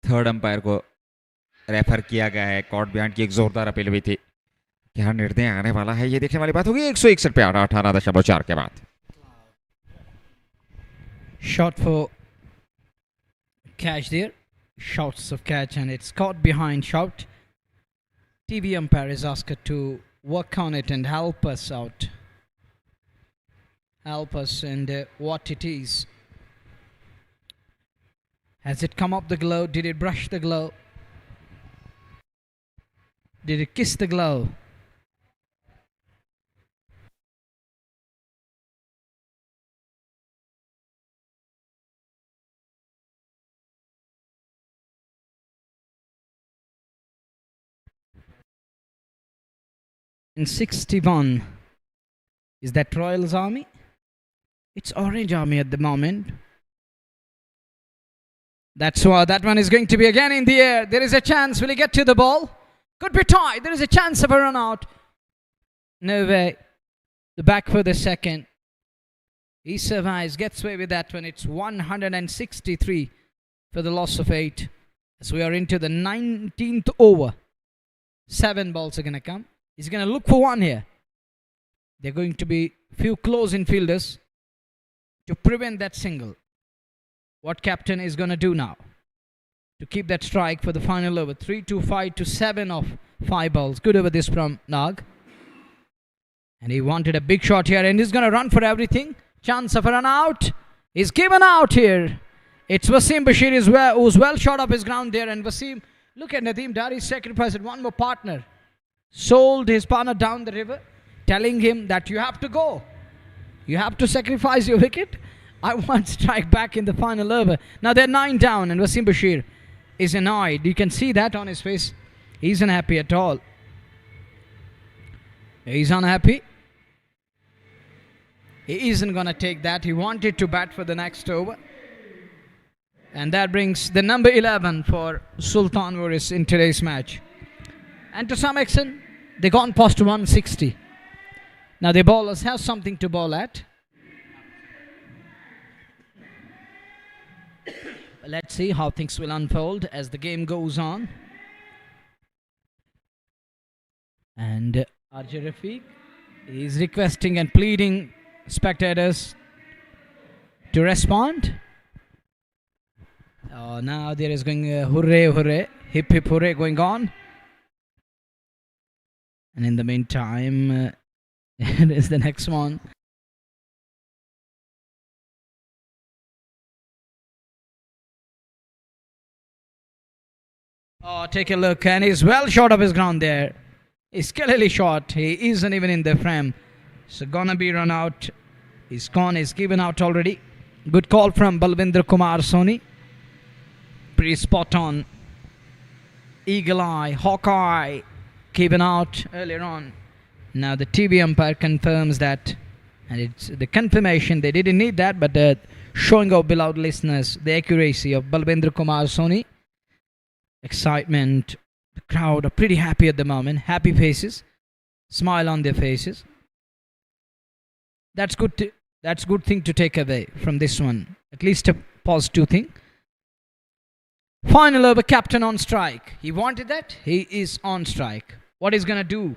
थर्ड अंपायर को रेफर किया गया है। कॉट बिहाइंड की एक जोरदार अपील हुई थी। क्या निर्णय आने वाला है ये देखने वाली बात होगी। 161 पे 18.4 के बाद। Shot for catch there. Shouts of catch and it's caught behind shout. TV umpire is asked to work on it and help us out. Help us and what it is. Has it come up the glove? Did it brush the glove? Did it kiss the glove? In 61, is that Royals Army? It's Orange Army at the moment. That's why that one is going to be again in the air. There is a chance. Will he get to the ball? Could be tied. There is a chance of a run out. No way. The back for the second. He survives, gets away with that one. It's 163 for the loss of 8. As we are into the 19th over. 7 balls are going to come. He's going to look for one here. There are going to be few close infielders to prevent that single. What captain is going to do now to keep that strike for the final over? 3-2-5 to 7 of 5 balls. Good over this from Nag. And he wanted a big shot here and he's going to run for everything. Chance of a run out. He's given out here. It's Wasim Bashir who's well shot up his ground there. And Wasim, look at Nadeem Dari sacrificed one more partner. Sold his partner down the river, telling him that you have to go. You have to sacrifice your wicket. I want strike back in the final over. Now they're 9 down and Wasim Bashir is annoyed. You can see that on his face. He's unhappy at all. He's unhappy. He isn't going to take that. He wanted to bat for the next over. And that brings the number 11 for Sultan Warriors in today's match. And to some extent, they gone past 160. Now the bowlers have something to bowl at. Let's see how things will unfold as the game goes on. And RJ Rafiq is requesting and pleading spectators to respond. Oh, now there is going hooray, hooray, hip hip hooray going on. And in the meantime, here is the next one. Oh, take a look, and he's well short of his ground there. He's clearly short. He isn't even in the frame. So gonna be run out. He's gone. He's given out already. Good call from Balvinder Kumar Soni. Pretty spot on. Eagle eye, Hawkeye. Given out earlier on. Now the TV umpire confirms that, and it's the confirmation. They didn't need that, but showing our beloved listeners the accuracy of Balvinder Kumar Soni. Excitement. The crowd are pretty happy at the moment. Happy faces, smile on their faces. That's good. That's good thing to take away from this one. At least a positive thing. Final over, captain on strike. He wanted that. He is on strike. What he's gonna do?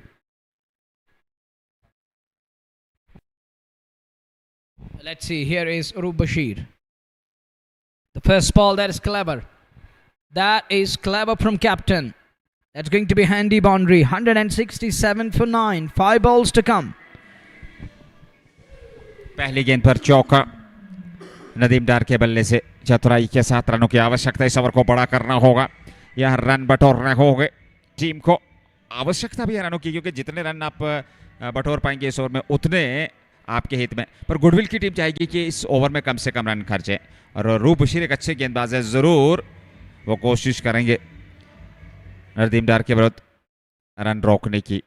Let's see. Here is Urub Bashir. The first ball, that is clever. That is clever from captain. That's going to be handy boundary. 167 for 9. 5 balls to come. पहली गेंद पर चौका नदीम डार के बल्ले से चतुराई के साथ रनों की आवश्यकता। इस ओवर को बड़ा करना होगा। यह रन बटोरने होंगे टीम को। आवश्यकता भी है रनों की, क्योंकि जितने रन आप बटोर पाएंगे इस ओवर में उतने आपके हित में, पर गुडविल की टीम चाहेगी कि इस ओवर में कम से कम रन खर्चे, और रूप बशीर एक अच्छे गेंदबाज है, ज़रूर वो कोशिश करेंगे नदीम डार के विरुद्ध रन रोकने की।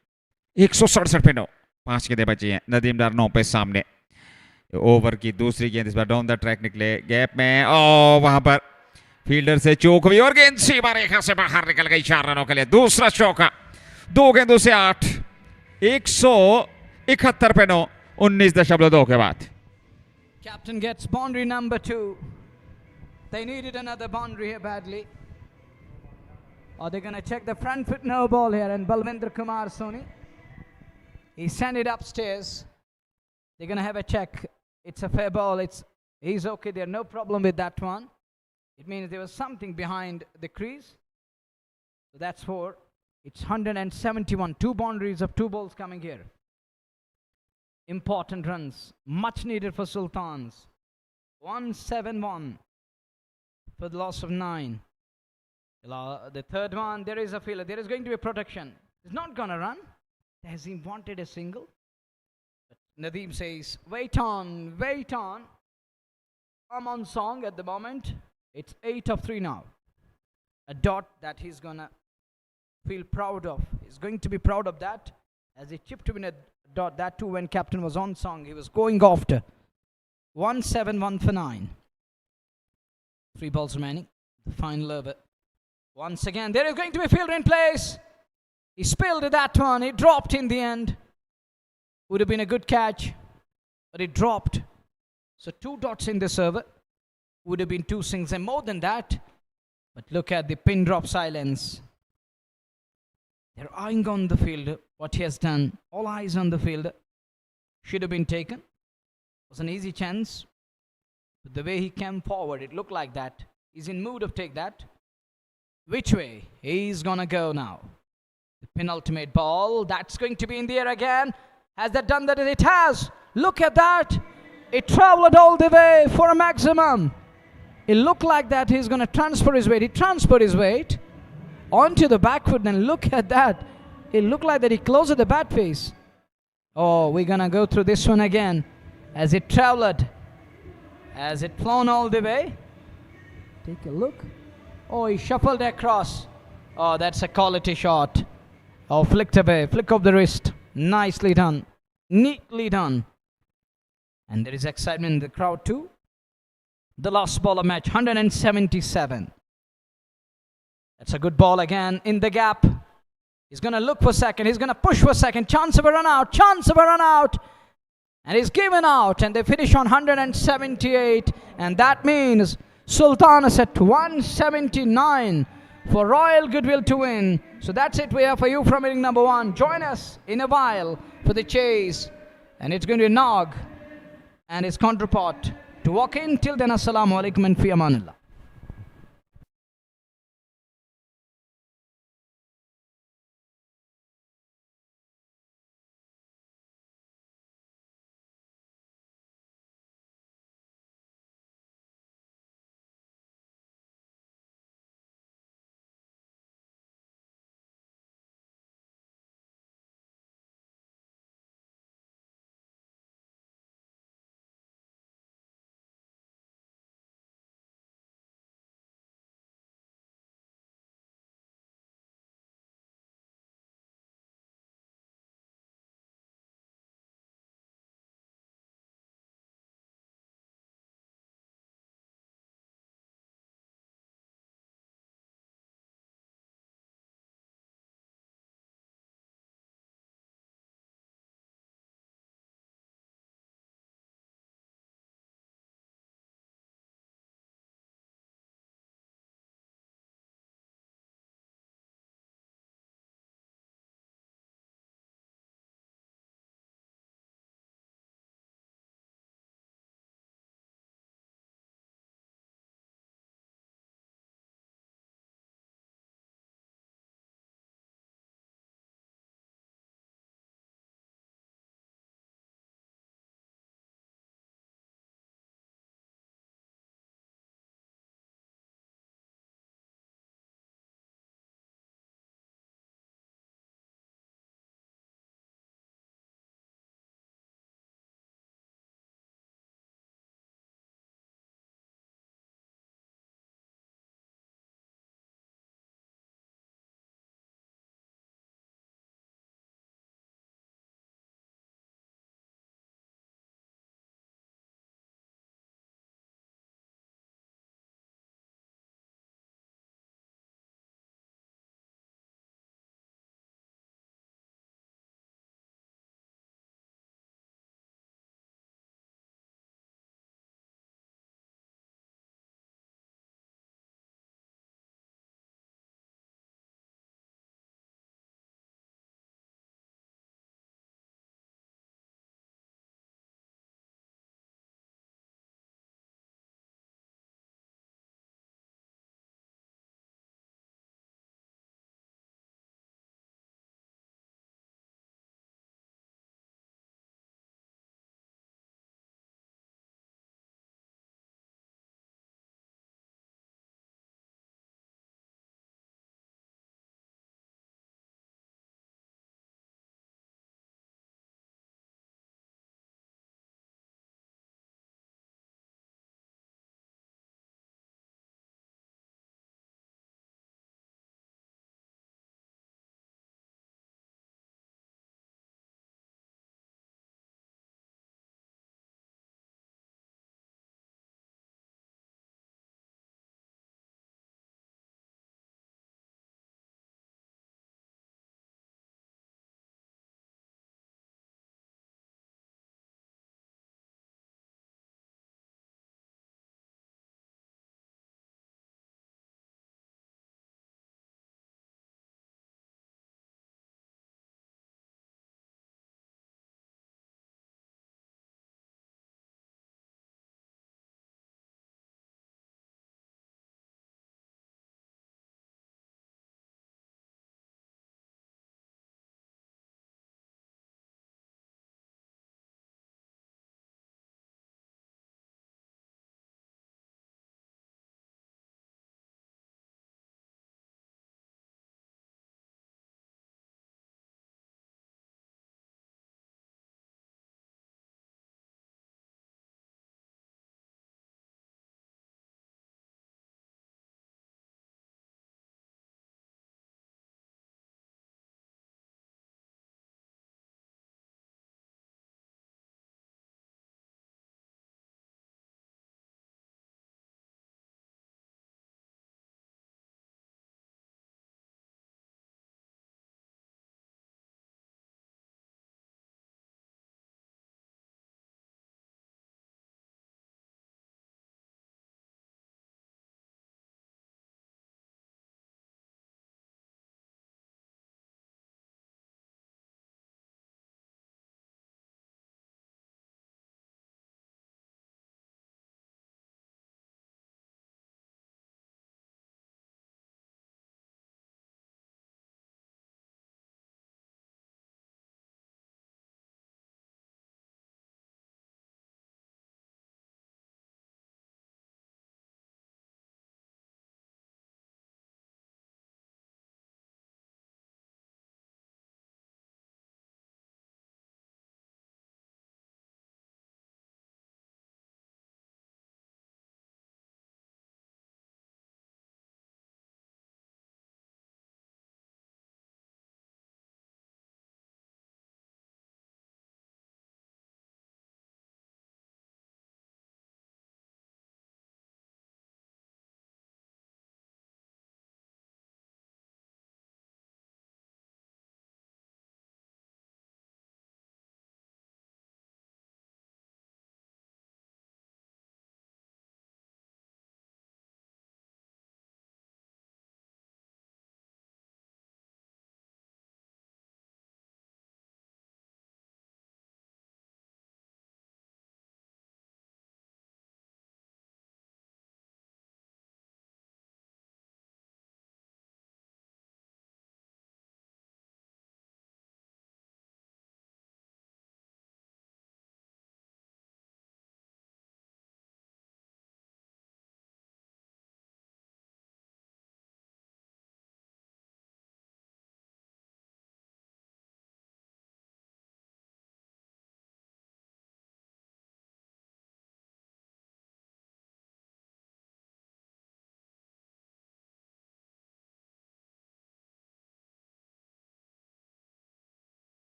167 पे 9, 5 गेंदें बची हैं, नदीम डार 9 पे सामने। ओवर की दूसरी गेंद इस बार डाउन द ट्रैक निकले, गैप में, ओ वहां पर फील्डर से चौक हुई और गेंद सीमा रेखा से बाहर निकल गई 4 रनों के लिए। दूसरा चौका, 2 गेंदों से 8, 171 पे 9, 19.2 के बाद। Captain gets boundary number 2. They needed another boundary here badly. Or they're going to check the front foot no ball here, and Balwinder Kumar Soni, he sent it upstairs. They're going to have a check. It's a fair ball. He's okay there. No problem with that one. It means there was something behind the crease. So that's 4. It's 171. 2 boundaries of 2 balls coming here. Important runs. Much needed for Sultans. 171 for the loss of 9. The third one, there is a fielder. There is going to be protection. He's not going to run. Has he wanted a single? But Nadeem says, wait on, wait on. I'm on song at the moment. It's 8 of 3 now. A dot that he's going to feel proud of. He's going to be proud of that, as he chipped to win a dot. That too when captain was on song. He was going after. 171 for 9. 3 balls remaining. The final over. Once again, there is going to be a fielder in place. He spilled that one. He dropped in the end. Would have been a good catch, but it dropped. So 2 dots in this over. Would have been 2 sings and more than that. But look at the pin drop silence. They're eyeing on the fielder. What he has done. All eyes on the fielder. Should have been taken. It was an easy chance. But the way he came forward, it looked like that. He's in mood of take that. Which way? He's gonna go now. The penultimate ball. That's going to be in the air again. Has that done that? It has. Look at that. It traveled all the way for a maximum. It looked like that he's gonna transfer his weight. He transferred his weight onto the back foot, and look at that. It looked like that he closed the bat face. Oh, we're gonna go through this one again. As it traveled. Has it flown all the way? Take a look. Oh, he shuffled across. Oh, that's a quality shot. Oh, flicked away. Flick of the wrist. Nicely done. Neatly done. And there is excitement in the crowd too. The last ball of match, 177. That's a good ball again in the gap. He's going to look for second. He's going to push for second. Chance of a run out. Chance of a run out. And he's given out. And they finish on 178. And that means Sultan is at 179 for Royal Goodwill to win. So that's it we have for you from inning number 1. Join us in a while for the chase. And it's going to be Nog and his counterpart to walk in. Till then, assalamu alaikum and fi amanillah.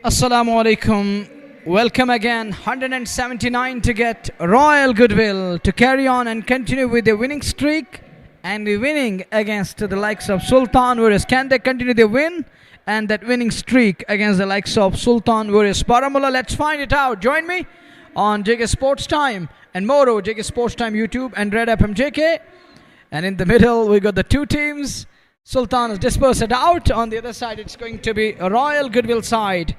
Assalamu alaikum. Welcome again. 179 to get Royal Goodwill to carry on and continue with the winning streak and the winning against the likes of Sultan Warriors. Can they continue the win and that winning streak against the likes of Sultan Warriors? Baramulla, let's find it out. Join me on JK Sports Time and Moro, JK Sports Time YouTube and Red FM JK. And in the middle, we got the two teams. Sultan is dispersed out. On the other side, it's going to be a Royal Goodwill side.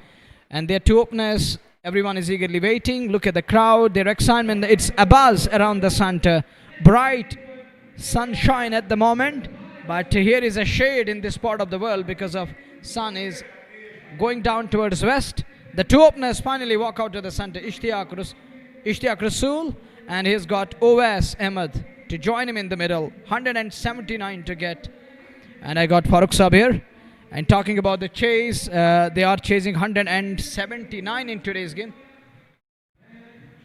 And their two openers, everyone is eagerly waiting. Look at the crowd, their excitement. It's a buzz around the center. Bright sunshine at the moment. But here is a shade in this part of the world because of sun is going down towards west. The two openers finally walk out to the center. Ishtiyaq Rasool, and he's got OS Ahmed to join him in the middle. 179 to get. And I got Farooq Saab here. And talking about the chase, they are chasing 179 in today's game.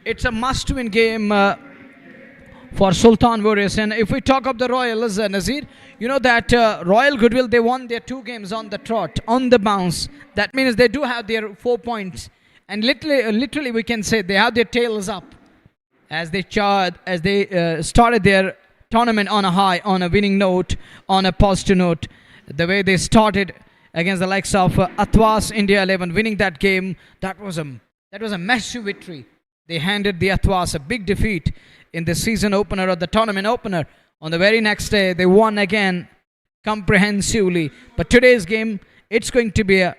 It's a must-win game for Sultan Warriors. And if we talk of the Royals, Nazir, you know that Royal Goodwill, they won their two games on the trot, on the bounce. That means they do have their 4 points. And literally we can say they have their tails up as they started their tournament on a high, on a winning note, on a positive note. The way they started against the likes of Atwas India 11, winning that game, that was a massive victory. They handed the Atwas a big defeat in the season opener or the tournament opener. On the very next day, they won again comprehensively. But today's game, it's going to be a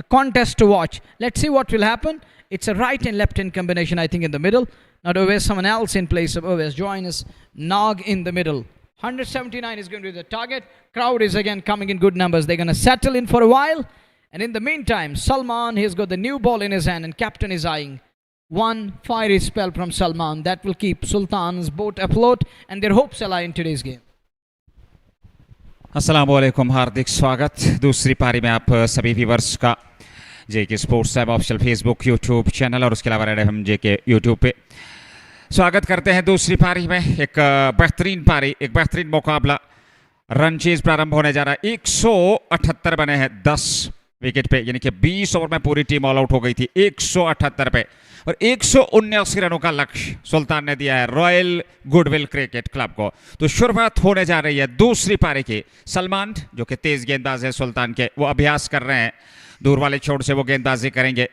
contest to watch. Let's see what will happen. It's a right and left hand combination, I think, in the middle. Not always someone else in place of always join us. Nog in the middle. 179 is going to be the target. Crowd is again coming in good numbers. They're going to settle in for a while. And in the meantime, Salman, he's got the new ball in his hand and captain is eyeing. One fiery spell from Salman that will keep Sultan's boat afloat and their hopes alive in today's game. अस्सलामुअलैकुम, हार्दिक स्वागत दूसरी पारी में आप सभी viewers का JK sports app official Facebook YouTube channel और उसके अलावा रेड एफएम जेके यूट्यूब पे स्वागत करते हैं। दूसरी पारी में एक बेहतरीन पारी, एक बेहतरीन मुकाबला। रन चेज प्रारंभ होने जा रहा है। 178 बने हैं 10 विकेट पे, यानी कि 20 ओवर में पूरी टीम ऑल आउट हो गई थी 178 पे, और 179 रनों का लक्ष्य सुल्तान ने दिया है रॉयल गुडविल क्रिकेट क्लब को। तो शुरुआत होने जा रही है दूसरी पारी की। सलमान जो कि तेज गेंदबाज है सुल्तान के, वो अभ्यास कर रहे हैं, दूर वाले छोर से वो गेंदबाजी करेंगे।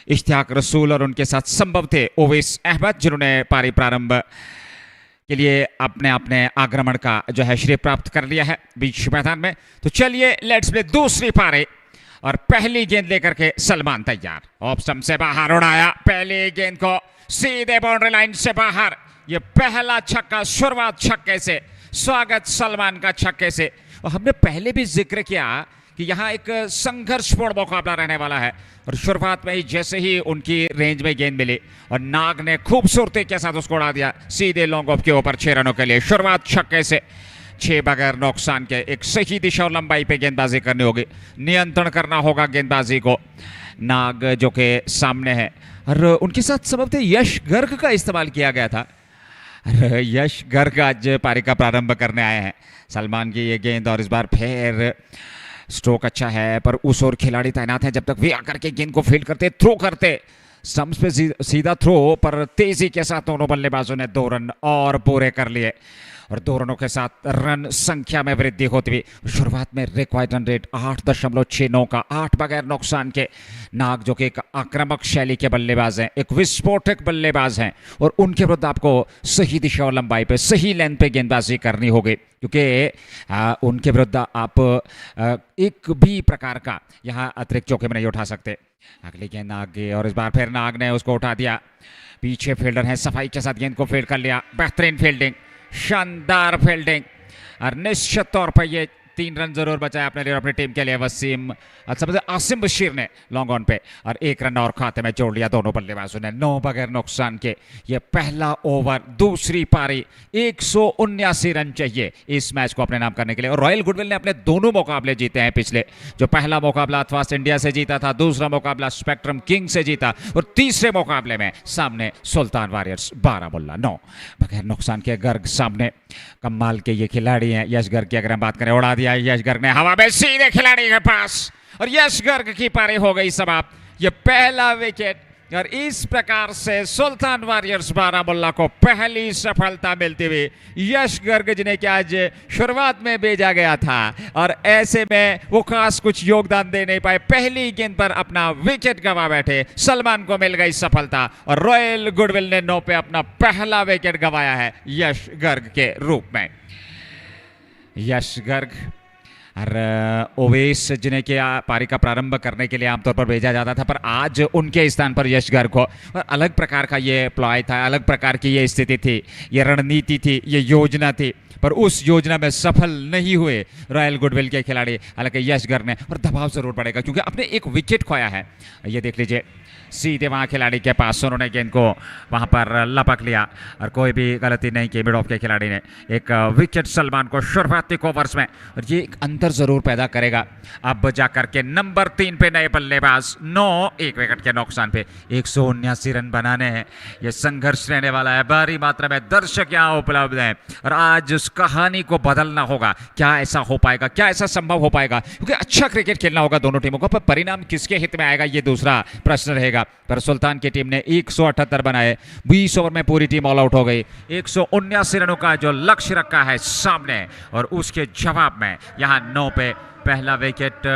इश्तियाक रसूल और उनके साथ संभव थे ओवैस अहमद, जिन्होंने पारी प्रारंभ के लिए अपने आक्रमण का जो है श्रेय प्राप्त कर लिया है बीच मैदान में। तो चलिए लेट्स प्ले दूसरी पारी, और पहली गेंद लेकर के सलमान तैयार। ऑफ स्टंप से बाहर उड़ाया पहली गेंद को, सीधे बाउंड्री लाइन से बाहर। ये पहला छक्का, शुरुआत छक्के से, स्वागत सलमान का छक्के से। और हमने पहले भी जिक्र किया कि यहाँ एक संघर्षपूर्ण मुकाबला रहने वाला है, और शुरुआत में ही जैसे ही उनकी रेंज में गेंद मिली और नाग ने खूबसूरती के साथ उसको उड़ा दिया सीधे लॉन्ग ऑफ के ऊपर 6 रनों के लिए। शुरुआत छक्के से, 6 बगैर नुकसान के। एक सही दिशा और लंबाई पे गेंदबाजी करनी होगी, नियंत्रण करना होगा गेंदबाजी को। नाग जो के सामने है, और उनके साथ सबब थे यश गर्ग का इस्तेमाल किया गया था। यश गर्ग आज पारी का प्रारंभ करने आए हैं। सलमान की ये गेंद, और इस बार फिर स्ट्रोक अच्छा है, पर उस ओर खिलाड़ी तैनात हैं जब तक वे आकर के गेंद को फील्ड करते, थ्रो करते। स्टंप्स पे सीधा थ्रो, पर तेजी के साथ दोनों बल्लेबाजों ने 2 रन और पूरे कर लिए, और 2 रनों के साथ रन संख्या में वृद्धि होती हुई। शुरुआत में रिक्वायर्ड रन रेट 8.69 का, 8 बगैर नुकसान के। नाग जो कि एक आक्रामक शैली के बल्लेबाज हैं, एक विस्फोटक बल्लेबाज हैं, और उनके विरुद्ध आपको सही दिशा और लंबाई पे, सही लेंथ पे गेंदबाजी करनी होगी, क्योंकि उनके विरुद्ध आप एक भी प्रकार का यहाँ अतिरिक्त जोखिम नहीं उठा सकते। अगली गेंद आगे, और इस बार फिर नाग ने उसको उठा दिया। पीछे फील्डर है, सफाई के साथ गेंद को फील्ड कर लिया। बेहतरीन फील्डिंग, शानदार फील्डिंग, और निश्चित तौर पर ये 3 रन जरूर बचाया अपने लिए और अपनी टीम के लिए। वसीम सबसे आसिम बशीर ने लॉन्ग ऑन पे, और 1 रन और खाते में जोड़ लिया दोनों बल्लेबाजों ने 9 बगैर नुकसान के। ये पहला ओवर दूसरी पारी, 179 रन चाहिए इस मैच को अपने नाम करने के लिए। और रॉयल गुडविल ने अपने दोनों मुकाबले जीते हैं पिछले, जो पहला मुकाबला अथवास इंडिया से जीता था, दूसरा मुकाबला स्पेक्ट्रम किंग से जीता, और तीसरे मुकाबले में सामने सुल्तान वॉरियर्स बारामुल्ला। 9 बगैर नुकसान के। गर्ग सामने, कमाल के ये खिलाड़ी हैं। यश गर्ग की अगर हम बात करें, उड़ा दिया यश गर्ग ने हवा में सीधे खिलाड़ी के पास, और यश गर्ग की पारी हो गई समाप्त। ये पहला विकेट, और इस प्रकार से सुल्तान वॉरियर्स बारामुल्ला को पहली सफलता मिलती हुई। यश गर्ग जिन्हें कि आज शुरुआत में भेजा गया था और ऐसे में वो खास कुछ योगदान दे नहीं पाए, पहली गेंद पर अपना विकेट गंवा बैठे। सलमान को मिल गई सफलता और रॉयल गुडविल ने 9 पे अपना पहला विकेट गंवाया है यश गर्ग के रूप में। यश गर्ग और ओवेस जिन्हें कि पारी का प्रारंभ करने के लिए आमतौर पर भेजा जाता था, पर आज उनके स्थान पर यश गर्ग को, और अलग प्रकार का ये प्लॉय था, अलग प्रकार की ये स्थिति थी, ये रणनीति थी, ये योजना थी, पर उस योजना में सफल नहीं हुए रॉयल गुडविल के खिलाड़ी। हालांकि यश गर्ग ने, और दबाव जरूर पड़ेगा क्योंकि अपने एक विकेट खोया है। ये देख लीजिए, सीधे वहाँ खिलाड़ी के पास उन्होंने गेंद को वहाँ पर लपक लिया और कोई भी गलती नहीं की मिड ऑफ के खिलाड़ी ने। एक विकेट सलमान को शुरुआती ओवर्स में, और ये एक अंतर जरूर पैदा करेगा। अब जाकर के नंबर 3 पे नए बल्लेबाज 9, 1 विकेट के नुकसान पे 179 रन बनाने हैं। ये संघर्ष रहने वाला है, भारी मात्रा में दर्शक यहाँ उपलब्ध हैं और आज उस कहानी को बदलना होगा। क्या ऐसा हो पाएगा, क्या ऐसा संभव हो पाएगा? क्योंकि अच्छा क्रिकेट खेलना होगा दोनों टीमों को, पर परिणाम किसके हित में आएगा ये दूसरा प्रश्न रहेगा। पर सुल्तान की टीम ने 178 बनाए, 20 ओवर में पूरी टीम ऑल आउट हो गई। 179 रनों का जो लक्ष्य रखा है सामने, और उसके जवाब में यहाँ 9 पे पहला विकेट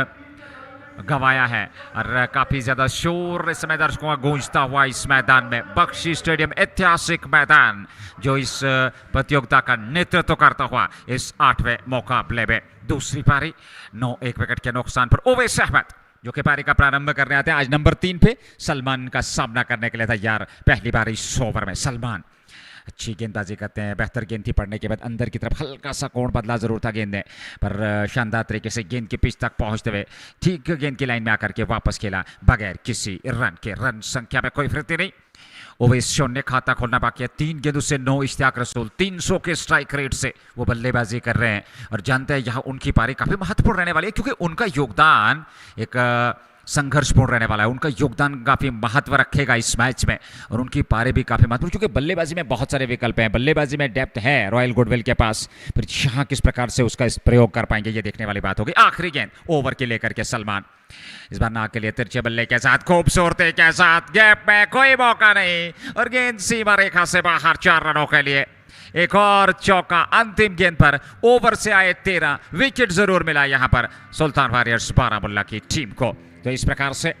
गंवाया है। और काफी ज्यादा शोर इस समय दर्शकों का गूंजता हुआ इस मैदान में, बख्शी स्टेडियम, ऐतिहासिक मैदान जो इस प्रतियोगिता का नेतृत्व करता हुआ इस 8वें मुकाबले में। दूसरी पारी 9, 1 विकेट के नुकसान पर ओवैस अहमद जो कि पारी का प्रारंभ करने आते हैं, आज नंबर 3 पे सलमान का सामना करने के लिए तैयार। पहली बार इस ओवर में सलमान अच्छी गेंदबाजी करते हैं, बेहतर गेंद थी पड़ने के बाद अंदर की तरफ हल्का सा कोण बदला जरूर था गेंद ने, पर शानदार तरीके से गेंद के पिच तक पहुंचते हुए ठीक गेंद की लाइन में आकर के वापस खेला बगैर किसी रन के। रन संख्या में कोई वृद्धि नहीं। ओवैस शून्य खाता खोलना बाकी है। 3 गेंदों से 9 इश्तियाक रसूल 300 के स्ट्राइक रेट से वो बल्लेबाजी कर रहे हैं और जानते हैं यहाँ उनकी पारी काफी महत्वपूर्ण रहने वाली है, क्योंकि उनका योगदान एक संघर्षपूर्ण रहने वाला है। उनका योगदान काफी महत्व रखेगा इस मैच में, और उनकी पारी भी काफी महत्वपूर्ण, क्योंकि बल्लेबाजी में बहुत सारे विकल्प हैं, बल्लेबाजी में डेप्थ है रॉयल गुडविल के पास, फिर यहाँ किस प्रकार से उसका प्रयोग कर पाएंगे ये देखने वाली बात होगी। आखिरी गेंद ओवर के लेकर के सलमान, इस बार नाक के लिए तिरछे बल्ले के साथ, खूबसूरती के साथ, गैप में कोई मौका नहीं और गेंद सीमा रेखा से बाहर 4 रनों के लिए। एक और चौका अंतिम गेंद पर, ओवर से आए 13, विकेट जरूर मिला यहां पर सुल्तान वॉरियर्स बारामुल्ला की टीम को। तो इस प्रकार से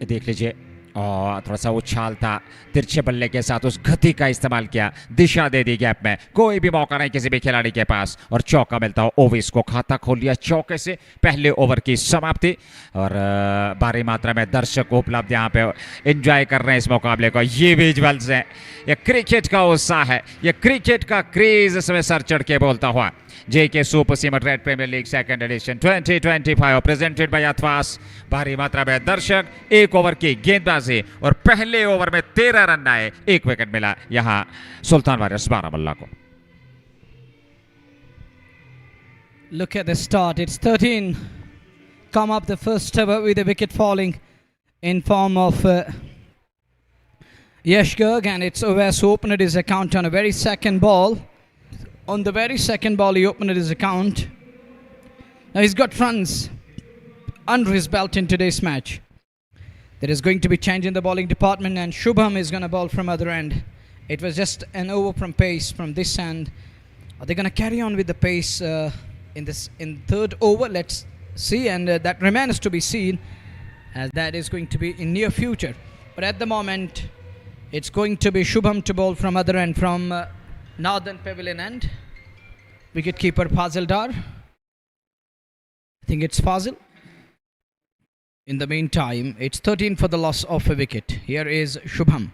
देख लीजिए, और थोड़ा सा उछाल था, तिरछे बल्ले के साथ उस गति का इस्तेमाल किया, दिशा दे दी गैप में, कोई भी मौका नहीं किसी भी खिलाड़ी के पास, और चौका मिलता हो। ओवैस को खाता खोल लिया चौके से। पहले ओवर की समाप्ति, और भारी मात्रा में दर्शक उपलब्ध यहाँ पे एंजॉय कर रहे हैं इस मुकाबले को। ये विजुअल्स हैं, ये क्रिकेट का उत्साह है, ये क्रिकेट का क्रेज इसमें सर चढ़ के बोलता हुआ। JK super cement red premier league second edition 2025 presented by Athwas. भारी मात्रा में दर्शक, 1 ओवर की गेंदबाजी और पहले ओवर में 13 रन आए, 1 विकेट मिला यहां सुल्तान वॉरियर्स बारामुल्ला को। Look at the start. It's 13. Come up the first over with a wicket falling in form of Yash Garg, and it's Owas who opened his account on a very second ball. On the very second ball, he opened his account. Now he's got runs under his belt in today's match. There is going to be change in the bowling department, and Shubham is going to bowl from other end. It was just an over from pace from this end. Are they going to carry on with the pace in third over? Let's see, and that remains to be seen, as that is going to be in near future. But at the moment, it's going to be Shubham to bowl from other end, from Northern Pavilion end. Wicketkeeper Fazil Dar. I think it's Fazil. In the meantime, it's 13 for the loss of a wicket. Here is Shubham.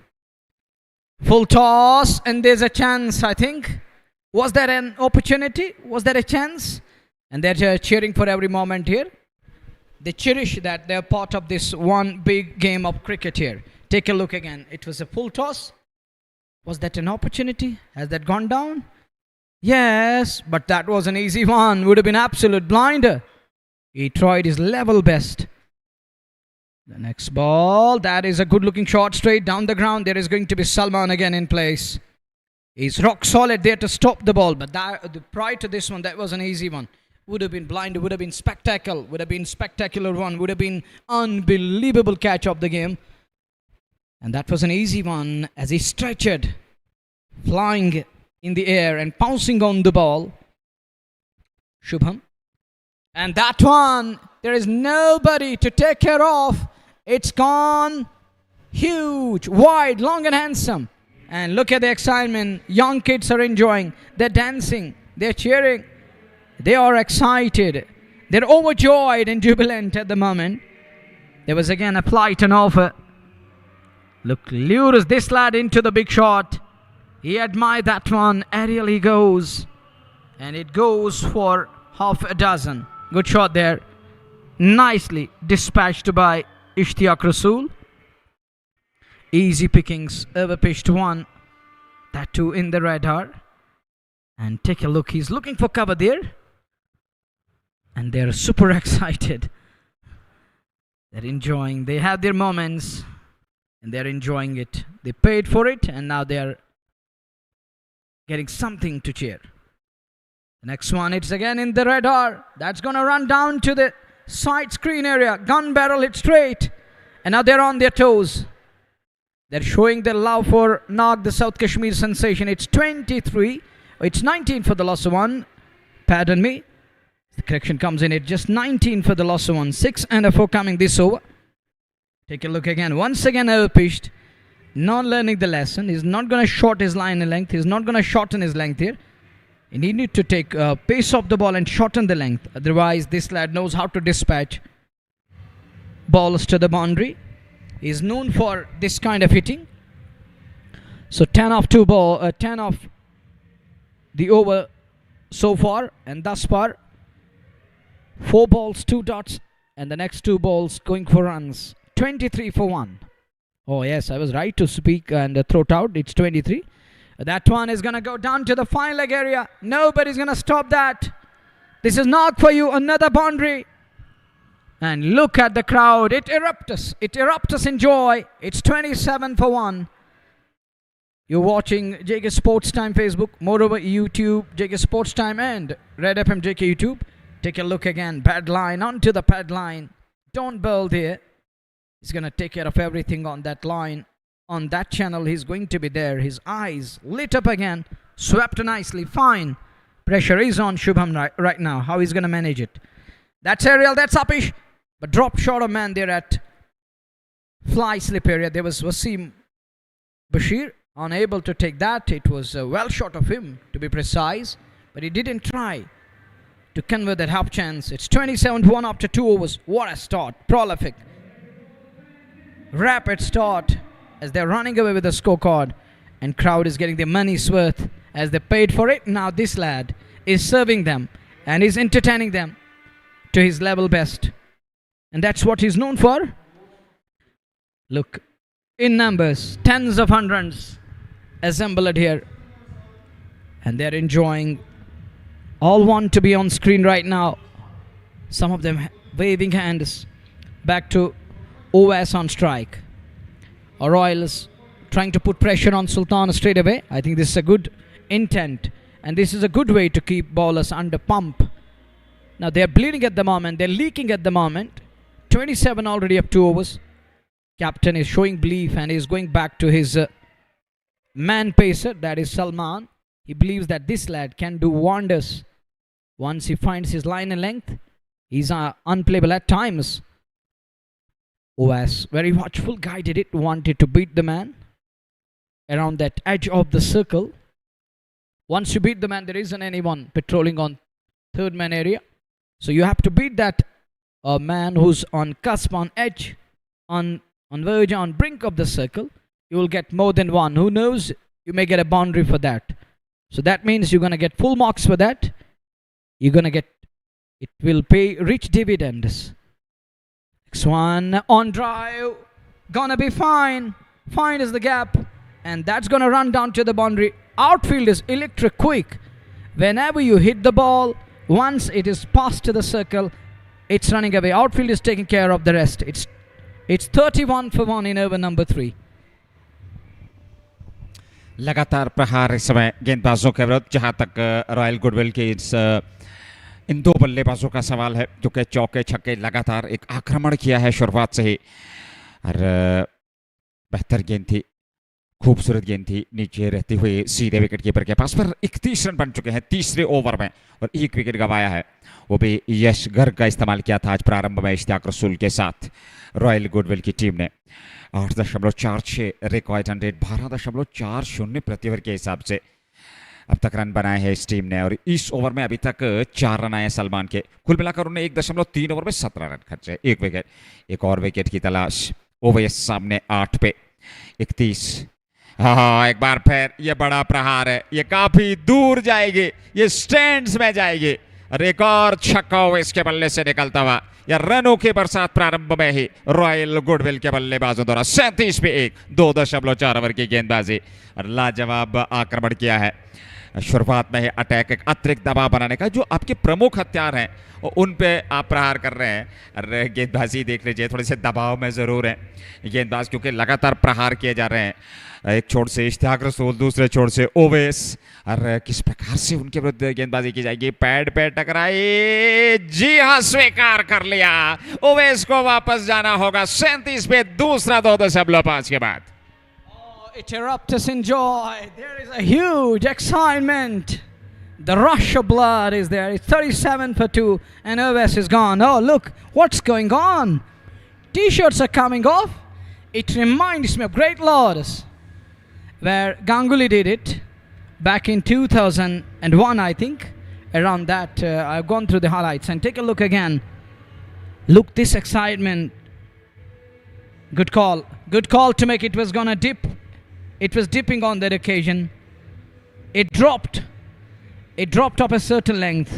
Full toss, and there's a chance, I think. Was there an opportunity? Was there a chance? And they're cheering for every moment here. They cherish that they're part of this one big game of cricket here. Take a look again. It was a full toss. Was that an opportunity? Has that gone down? Yes, but that was an easy one. Would have been absolute blinder. He tried his level best. The next ball, that is a good looking shot straight down the ground. There is going to be Salman again in place. He's rock solid there to stop the ball, but prior to this one, that was an easy one. Would have been blind, would have been spectacle, would have been spectacular one, would have been unbelievable catch of the game. And that was an easy one as he stretched, flying in the air and pouncing on the ball. Shubham. And that one, there is nobody to take care of. It's gone huge, wide, long and handsome. And look at the excitement. Young kids are enjoying. They're dancing. They're cheering. They are excited. They're overjoyed and jubilant at the moment. There was again a flight and offer. Look, lures this lad into the big shot. He admired that one. Aerial he goes. And it goes for half a dozen. Good shot there. Nicely dispatched by Ishtiaq Rasool. Easy pickings. Over-pitched one. That too in the radar. And take a look. He's looking for cover there. And they're super excited. They're enjoying. They have their moments. And they're enjoying it. They paid for it. And now they're getting something to cheer. The next one, it's again in the radar. That's going to run down to the side screen area. Gun barrel hit straight. And now they're on their toes. They're showing their love for Nag, the South Kashmir sensation. It's 23. It's 19 for the loss of one. Pardon me. The correction comes in. It's just 19 for the loss of one. 6 and a 4 coming this over. Take a look again. Once again over-pitched. Not learning the lesson. He's not going to short his line in length. He's not going to shorten his length here. He needed to take pace of the ball and shorten the length. Otherwise, this lad knows how to dispatch balls to the boundary. He's known for this kind of hitting. So 10 of 10 of the over so far, and thus far 4 balls, 2 dots, and the next 2 balls going for runs. 23 for 1. Oh yes, I was right to speak and throw it out. It's 23. That one is going to go down to the fine leg area. Nobody's going to stop that. This is not for you. Another boundary. And look at the crowd. It erupts. It erupts in joy. It's 27 for 1. You're watching JK Sports Time Facebook. Moreover, YouTube, JK Sports Time and Red FM JK YouTube. Take a look again. Pad line. Onto the pad line. Don't bowl there. He's going to take care of everything on that line. On that channel, he's going to be there. His eyes lit up again. Swept nicely. Fine. Pressure is on Shubham right now. How he's going to manage it. That's aerial. That's uppish. But drop short of man there at fly slip area. There was Wasim Bashir. Unable to take that. It was well short of him, to be precise. But he didn't try to convert that half chance. It's 27-1 after 2 overs. What a start. Prolific. Rapid start. As they're running away with the scorecard, and crowd is getting their money's worth as they paid for it. Now this lad is serving them and is entertaining them to his level best, and that's what he's known for. Look, in numbers, tens of hundreds assembled here, and they're enjoying. All want to be on screen right now. Some of them waving hands back to OS on strike. Royals trying to put pressure on Sultan straight away. I think this is a good intent. And this is a good way to keep bowlers under pump. Now they're bleeding at the moment. They're leaking at the moment. 27 already up 2 overs. Captain is showing belief and is going back to his man pacer. That is Salman. He believes that this lad can do wonders. Once he finds his line and length, he's unplayable at times. OS very watchful, guided it, wanted to beat the man around that edge of the circle. Once you beat the man, there isn't anyone patrolling on third man area. So you have to beat that man who's on cusp, on edge, on verge, on brink of the circle. You will get more than one. Who knows? You may get a boundary for that. So that means you're going to get full marks for that. You're going to get, it will pay rich dividends. Next one on drive, gonna be fine. Fine is the gap, and that's gonna run down to the boundary. Outfield is electric quick. Whenever you hit the ball, once it is passed to the circle, it's running away. Outfield is taking care of the rest. It's 31 for 1 in over number 3. लगातार प्रहार इस समय गेंदबाजों के विरुद्ध, जहां तक royal goodwill की इस इन दो बल्लेबाजों का सवाल है जो कि चौके छक्के लगातार एक आक्रमण किया है शुरुआत से ही। और बेहतर गेंद थी, खूबसूरत गेंद थी, नीचे रहती हुई सीधे विकेट कीपर के पास। पर 31 रन बन चुके हैं तीसरे ओवर में और एक विकेट गंवाया है, वो भी यश गर्ग का इस्तेमाल किया था आज प्रारंभ में इश्तियाक रसूल के साथ रॉयल गुडविल की टीम ने। 8.46 रिकॉर्ड रन रेट, 12.40 प्रति ओवर के हिसाब से अब तक रन बनाए हैं इस टीम ने। और इस ओवर में अभी तक 4 रन आए सलमान के। कुल मिलाकर उन्होंने 1.3 ओवर में 17 रन खर्चे, एक विकेट। एक और विकेट की तलाश, ओवेस सामने 8 पे 31। हाँ, एक बार फिर ये बड़ा प्रहार है, ये काफी दूर जाएगी, ये स्टैंड्स में जाएगी। और एक और छक्का ओवेस के बल्ले से निकलता हुआ, या रनों की बरसात प्रारंभ में ही रॉयल गुडविल के बल्लेबाजों द्वारा 37 पे 1, 2.4 ओवर की गेंदबाजी और लाजवाब आक्रमण किया है। शुरुआत में ही अटैक, एक अतिरिक्त दबाव बनाने का, जो आपके प्रमुख हथियार हैं उन पे आप प्रहार कर रहे हैं। अरे गेंदबाजी देख लीजिए, थोड़े से दबाव में ज़रूर है गेंदबाज, क्योंकि लगातार प्रहार किए जा रहे हैं। एक छोर से इश्तियाक रसूल, दूसरे छोर से ओवेस। और किस प्रकार से उनके विरुद्ध गेंदबाजी की जाएगी, पैड पे टकराई, जी हाँ स्वीकार कर लिया। ओवेस को वापस जाना होगा 37 पे, दूसरा 2.5 के बाद। It erupts us in joy. There is a huge excitement. The rush of blood is there. It's 37 for 2 and Oves is gone. Oh, look, what's going on? T-shirts are coming off. It reminds me of Great Lords, where Ganguly did it back in 2001, I think. Around that, I've gone through the highlights and take a look again. Look, this excitement. Good call. Good call to make. It was gonna dip. It was dipping on that occasion. It dropped. It dropped up a certain length.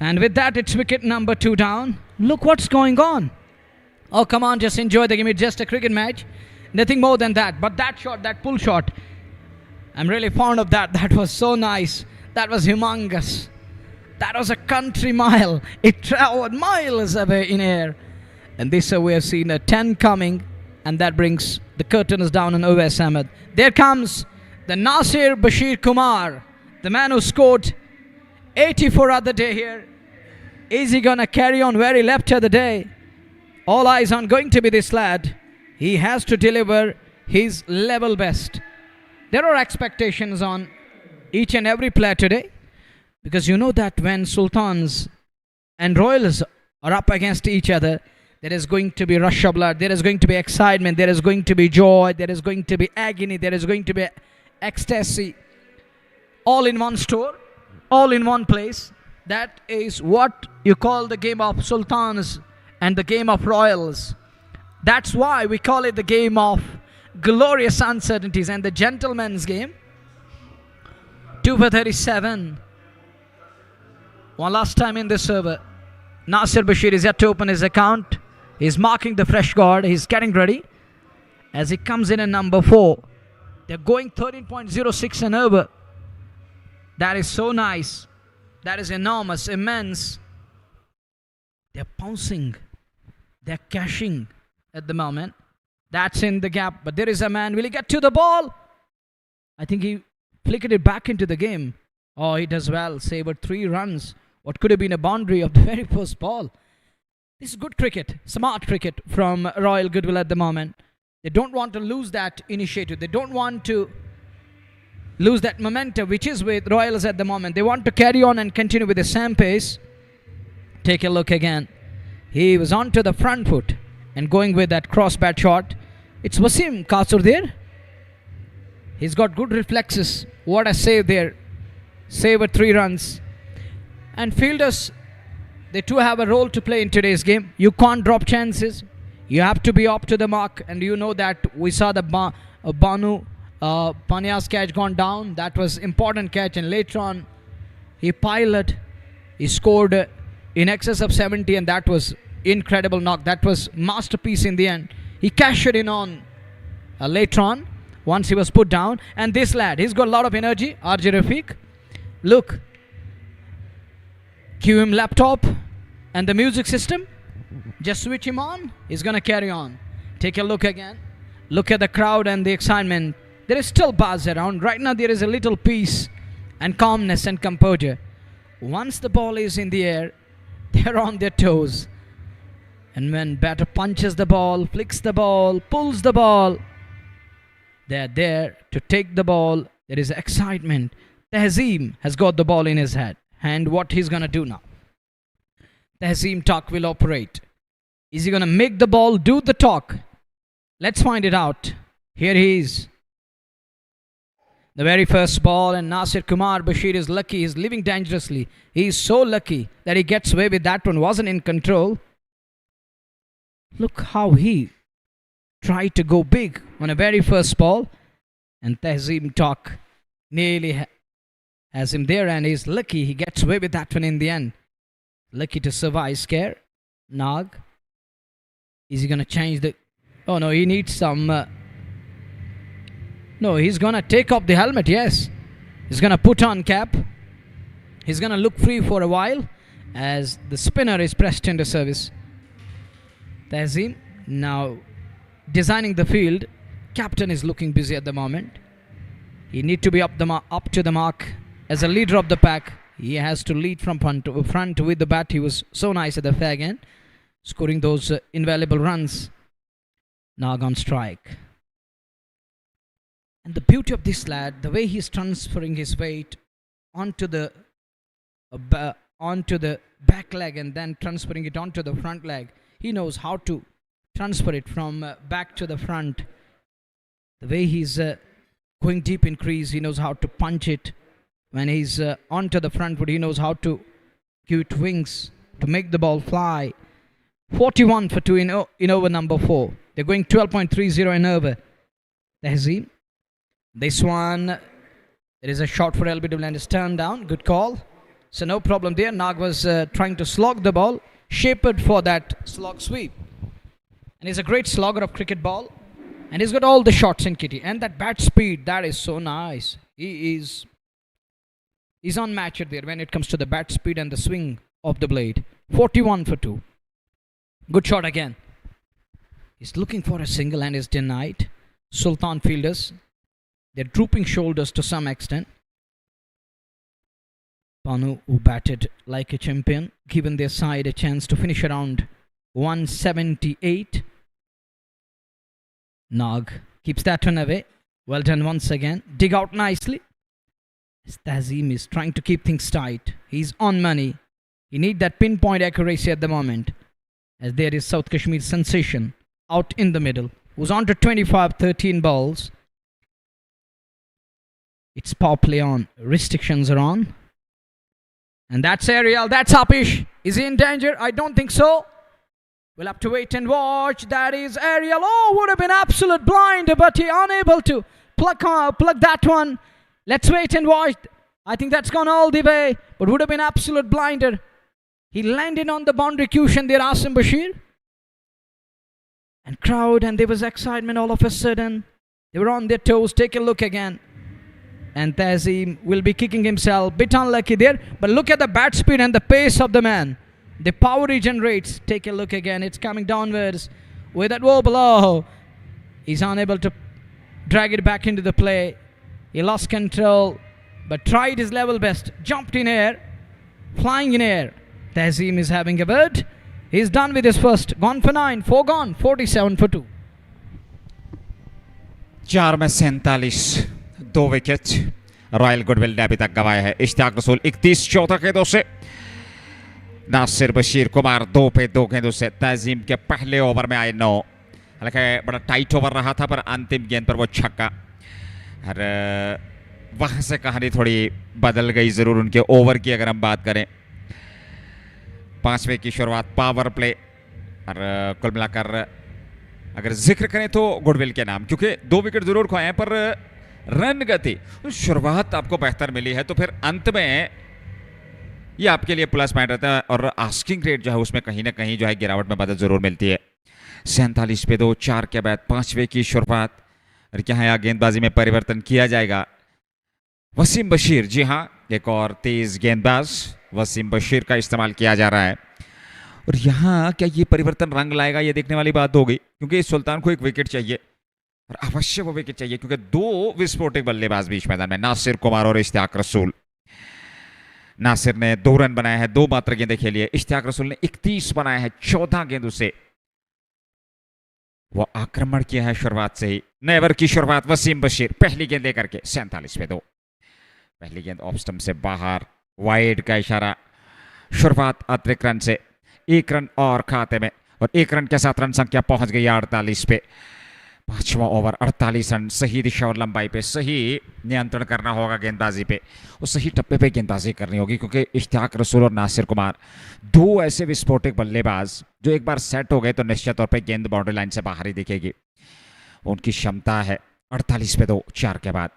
And with that, it's wicket number 2 down. Look what's going on. Oh, come on, just enjoy the game. It's just a cricket match. Nothing more than that. But that shot, that pull shot, I'm really fond of that. That was so nice. That was humongous. That was a country mile. It traveled miles away in air. And this we have seen a 10 coming. And that brings the curtains down on Oves Ahmed. There comes the Nasir Bashir Kumar, the man who scored 84 other day here. Is he going to carry on where he left the other day? All eyes on going to be this lad. He has to deliver his level best. There are expectations on each and every player today, because you know that when Sultans and Royals are up against each other, there is going to be rush of blood, there is going to be excitement, there is going to be joy, there is going to be agony, there is going to be ecstasy. All in one store, all in one place. That is what you call the game of Sultans and the game of Royals. That's why we call it the game of glorious uncertainties and the gentleman's game. 2 for 37. One last time in this over. Nasir Bashir is yet to open his account. He's marking the fresh guard. He's getting ready as he comes in at number 4. They're going 13.06 and over. That is so nice. That is enormous, immense. They're pouncing. They're cashing at the moment. That's in the gap. But there is a man. Will he get to the ball? I think he flickered it back into the game. Oh, he does well. Saved 3 runs. What could have been a boundary of the very first ball. This is good cricket, smart cricket from Royal Goodwill at the moment. They don't want to lose that initiative. They don't want to lose that momentum, which is with Royals at the moment. They want to carry on and continue with the same pace. Take a look again. He was onto the front foot and going with that cross-bat shot. It's Wasim Kasur there. He's got good reflexes. What a save there. Save at 3 runs. And fielders, they too have a role to play in today's game. You can't drop chances. You have to be up to the mark. And you know that we saw the Banu Panya's catch gone down. That was important catch. And later on, he piloted. He scored in excess of 70. And that was incredible knock. That was masterpiece in the end. He cashed it in on later on, once he was put down. And this lad, he's got a lot of energy. RJ Rafiq. Look. Cue him laptop and the music system. Just switch him on. He's going to carry on. Take a look again. Look at the crowd and the excitement. There is still buzz around. Right now there is a little peace and calmness and composure. Once the ball is in the air, they're on their toes. And when batter punches the ball, flicks the ball, pulls the ball, they're there to take the ball. There is excitement. Tehzeem has got the ball in his hand. And what he's going to do now? Tehzeem talk will operate. Is he going to make the ball do the talk? Let's find it out. Here he is. The very first ball, and Nasir Kumar Bashir is lucky. He's living dangerously. He's so lucky that he gets away with that one. Wasn't in control. Look how he tried to go big on a very first ball. And Tehzeem talk nearly has him there, and he's lucky he gets away with that one in the end. Lucky to survive scare. Nag. Is he going to change the... Oh no, he needs some... No, he's going to take off the helmet, yes. He's going to put on cap. He's going to look free for a while as the spinner is pressed into service. Tehzeem now designing the field. Captain is looking busy at the moment. He need to be up to the mark as a leader of the pack. He has to lead from front with the bat. He was so nice at the fag end, scoring those invaluable runs. Nag on strike. And the beauty of this lad, the way he's transferring his weight onto the back leg and then transferring it onto the front leg. He knows how to transfer it from back to the front. The way he's going deep in crease, he knows how to punch it. When he's onto the front foot, he knows how to give it wings to make the ball fly. 41 for 2 in over number 4. They're going 12.30 in over. Tehzeem. This one, there is a shot for LBW and is turned down. Good call. So no problem there. Nag was trying to slog the ball. Shaped for that slog sweep. And he's a great slogger of cricket ball. And he's got all the shots in kitty. And that bat speed, that is so nice. He's unmatched there when it comes to the bat speed and the swing of the blade. 41 for 2. Good shot again. He's looking for a single and is denied. Sultan fielders, they're drooping shoulders to some extent. Banu, who batted like a champion, given their side a chance to finish around 178. Nag keeps that one away. Well done once again. Dig out nicely. Tehzeem is trying to keep things tight. He's on money. He needs that pinpoint accuracy at the moment. As there is South Kashmir sensation out in the middle, who's on to 25-13 balls. It's power play on. Restrictions are on. And that's Ariel. That's Apish. Is he in danger? I don't think so. We'll have to wait and watch. That is Ariel. Oh, would have been absolute blind, but he unable to plug that one. Let's wait and watch. I think that's gone all the way, but would have been absolute blinder. He landed on the boundary cushion there, Asim Bashir. And crowd, and there was excitement all of a sudden. They were on their toes. Take a look again. And Tehzeem will be kicking himself. Bit unlucky there. But look at the bat speed and the pace of the man. The power he generates. Take a look again. It's coming downwards. With that wall below. He's unable to drag it back into the play. He lost control. But tried his level best. Jumped in air. Flying in air. Tehzeem is having a bird. He's done with his first. Gone for 9. 4 gone. 47 for 2. 4 में 47 2 wicket royal goodwill ने अभी तक गंवाया है. इश्तियाक रसूल 31 14 गेंदों से. नासिर बशीर कुमार 2 पे 2 गेंदों से. तहजीम के पहले ओवर में आए 9. हालांकि बड़ा टाइट ओवर रहा था, पर अंतिम गेंद पर वो छक्का. और वहाँ से कहानी थोड़ी बदल गई ज़रूर उनके ओवर की. अगर हम बात करें 5वें की शुरुआत पावर प्ले, और कुल मिलाकर अगर जिक्र करें तो गुडविल के नाम, क्योंकि 2 विकेट ज़रूर खोए हैं, पर रन गति शुरुआत आपको बेहतर मिली है, तो फिर अंत में ये आपके लिए प्लस पॉइंट रहता है. और आस्किंग रेट जो है उसमें कहीं ना कहीं जो है गिरावट में मदद ज़रूर मिलती है. 47 पे 2, 4 के बाद 5वें की शुरुआत. और क्या है, गेंदबाजी में परिवर्तन किया जाएगा. वसीम बशीर, जी हाँ, एक और तेज गेंदबाज वसीम बशीर का इस्तेमाल किया जा रहा है. और यहाँ क्या ये परिवर्तन रंग लाएगा, ये देखने वाली बात होगी, क्योंकि सुल्तान को एक विकेट चाहिए और अवश्य वो विकेट चाहिए, क्योंकि 2 विस्फोटक बल्लेबाज बीच मैदान में, नासिर कुमार और इश्तियाक रसूल. नासिर ने 2 रन बनाए हैं, 2 मात्र गेंदें खेली है। इश्तियाक रसूल ने 31 बनाए हैं 14 गेंदों से। वो आक्रमण किया है शुरुआत से ही। नेवर की शुरुआत वसीम बशीर पहली गेंद लेकर के 47 पे 2। पहली गेंद ऑफ स्टंप से बाहर, वाइड का इशारा। शुरुआत अतिरिक्त रन से, 1 रन और खाते में, और 1 रन के साथ रन संख्या पहुंच गई 48 पे। 5वां ओवर, 48 रन। सही दिशा और लंबाई पे सही नियंत्रण करना होगा गेंदबाजी पे, और सही टप्पे पे गेंदबाजी करनी होगी, क्योंकि इश्तियाक रसूल और नासिर कुमार 2 ऐसे विस्फोटक बल्लेबाज जो एक बार सेट हो गए तो निश्चित तौर पे गेंद बाउंड्री लाइन से बाहर ही दिखेगी। उनकी क्षमता है। 48 पे 2, 4 के बाद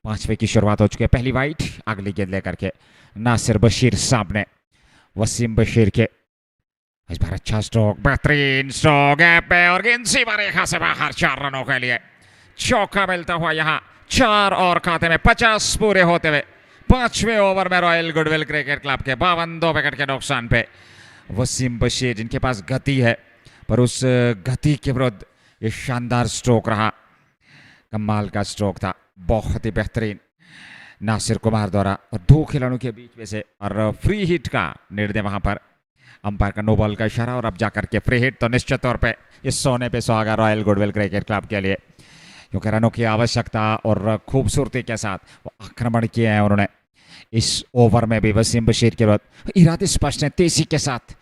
5वें की शुरुआत हो चुकी है। पहली वाइड, अगली गेंद लेकर के नासिर बशीर सामने। वसीम बशीर के इस बार अच्छा स्ट्रोक, बेहतरीन स्ट्रोक, गैप पे और गेंद सीमा रेखा से बाहर। 4 रनों के लिए चौका मिलता हुआ यहाँ 4 और खाते में 50 पूरे होते हुए 5वें ओवर में रॉयल गुडविल क्रिकेट क्लब के 52 विकेट के नुकसान पे वसीम बशीर, जिनके पास गति है, पर उस गति के विरुद्ध ये शानदार स्ट्रोक रहा। कमाल का स्ट्रोक था, बहुत ही बेहतरीन नासिर कुमार द्वारा, और 2 खिलाड़ियों के बीच में से, और फ्री हिट का निर्णय वहां पर अंपायर का नो बॉल का इशारा, और अब जाकर के फ्री हिट। तो निश्चित तौर पे इस सोने पे सुहागा रॉयल गुडविल क्रिकेट क्लब के लिए, क्योंकि रनों की आवश्यकता और खूबसूरती के साथ वो आक्रमण किए हैं उन्होंने इस ओवर में भी। वसीम बशीर के विरुद्ध इरादे स्पष्ट हैं, तेजी के साथ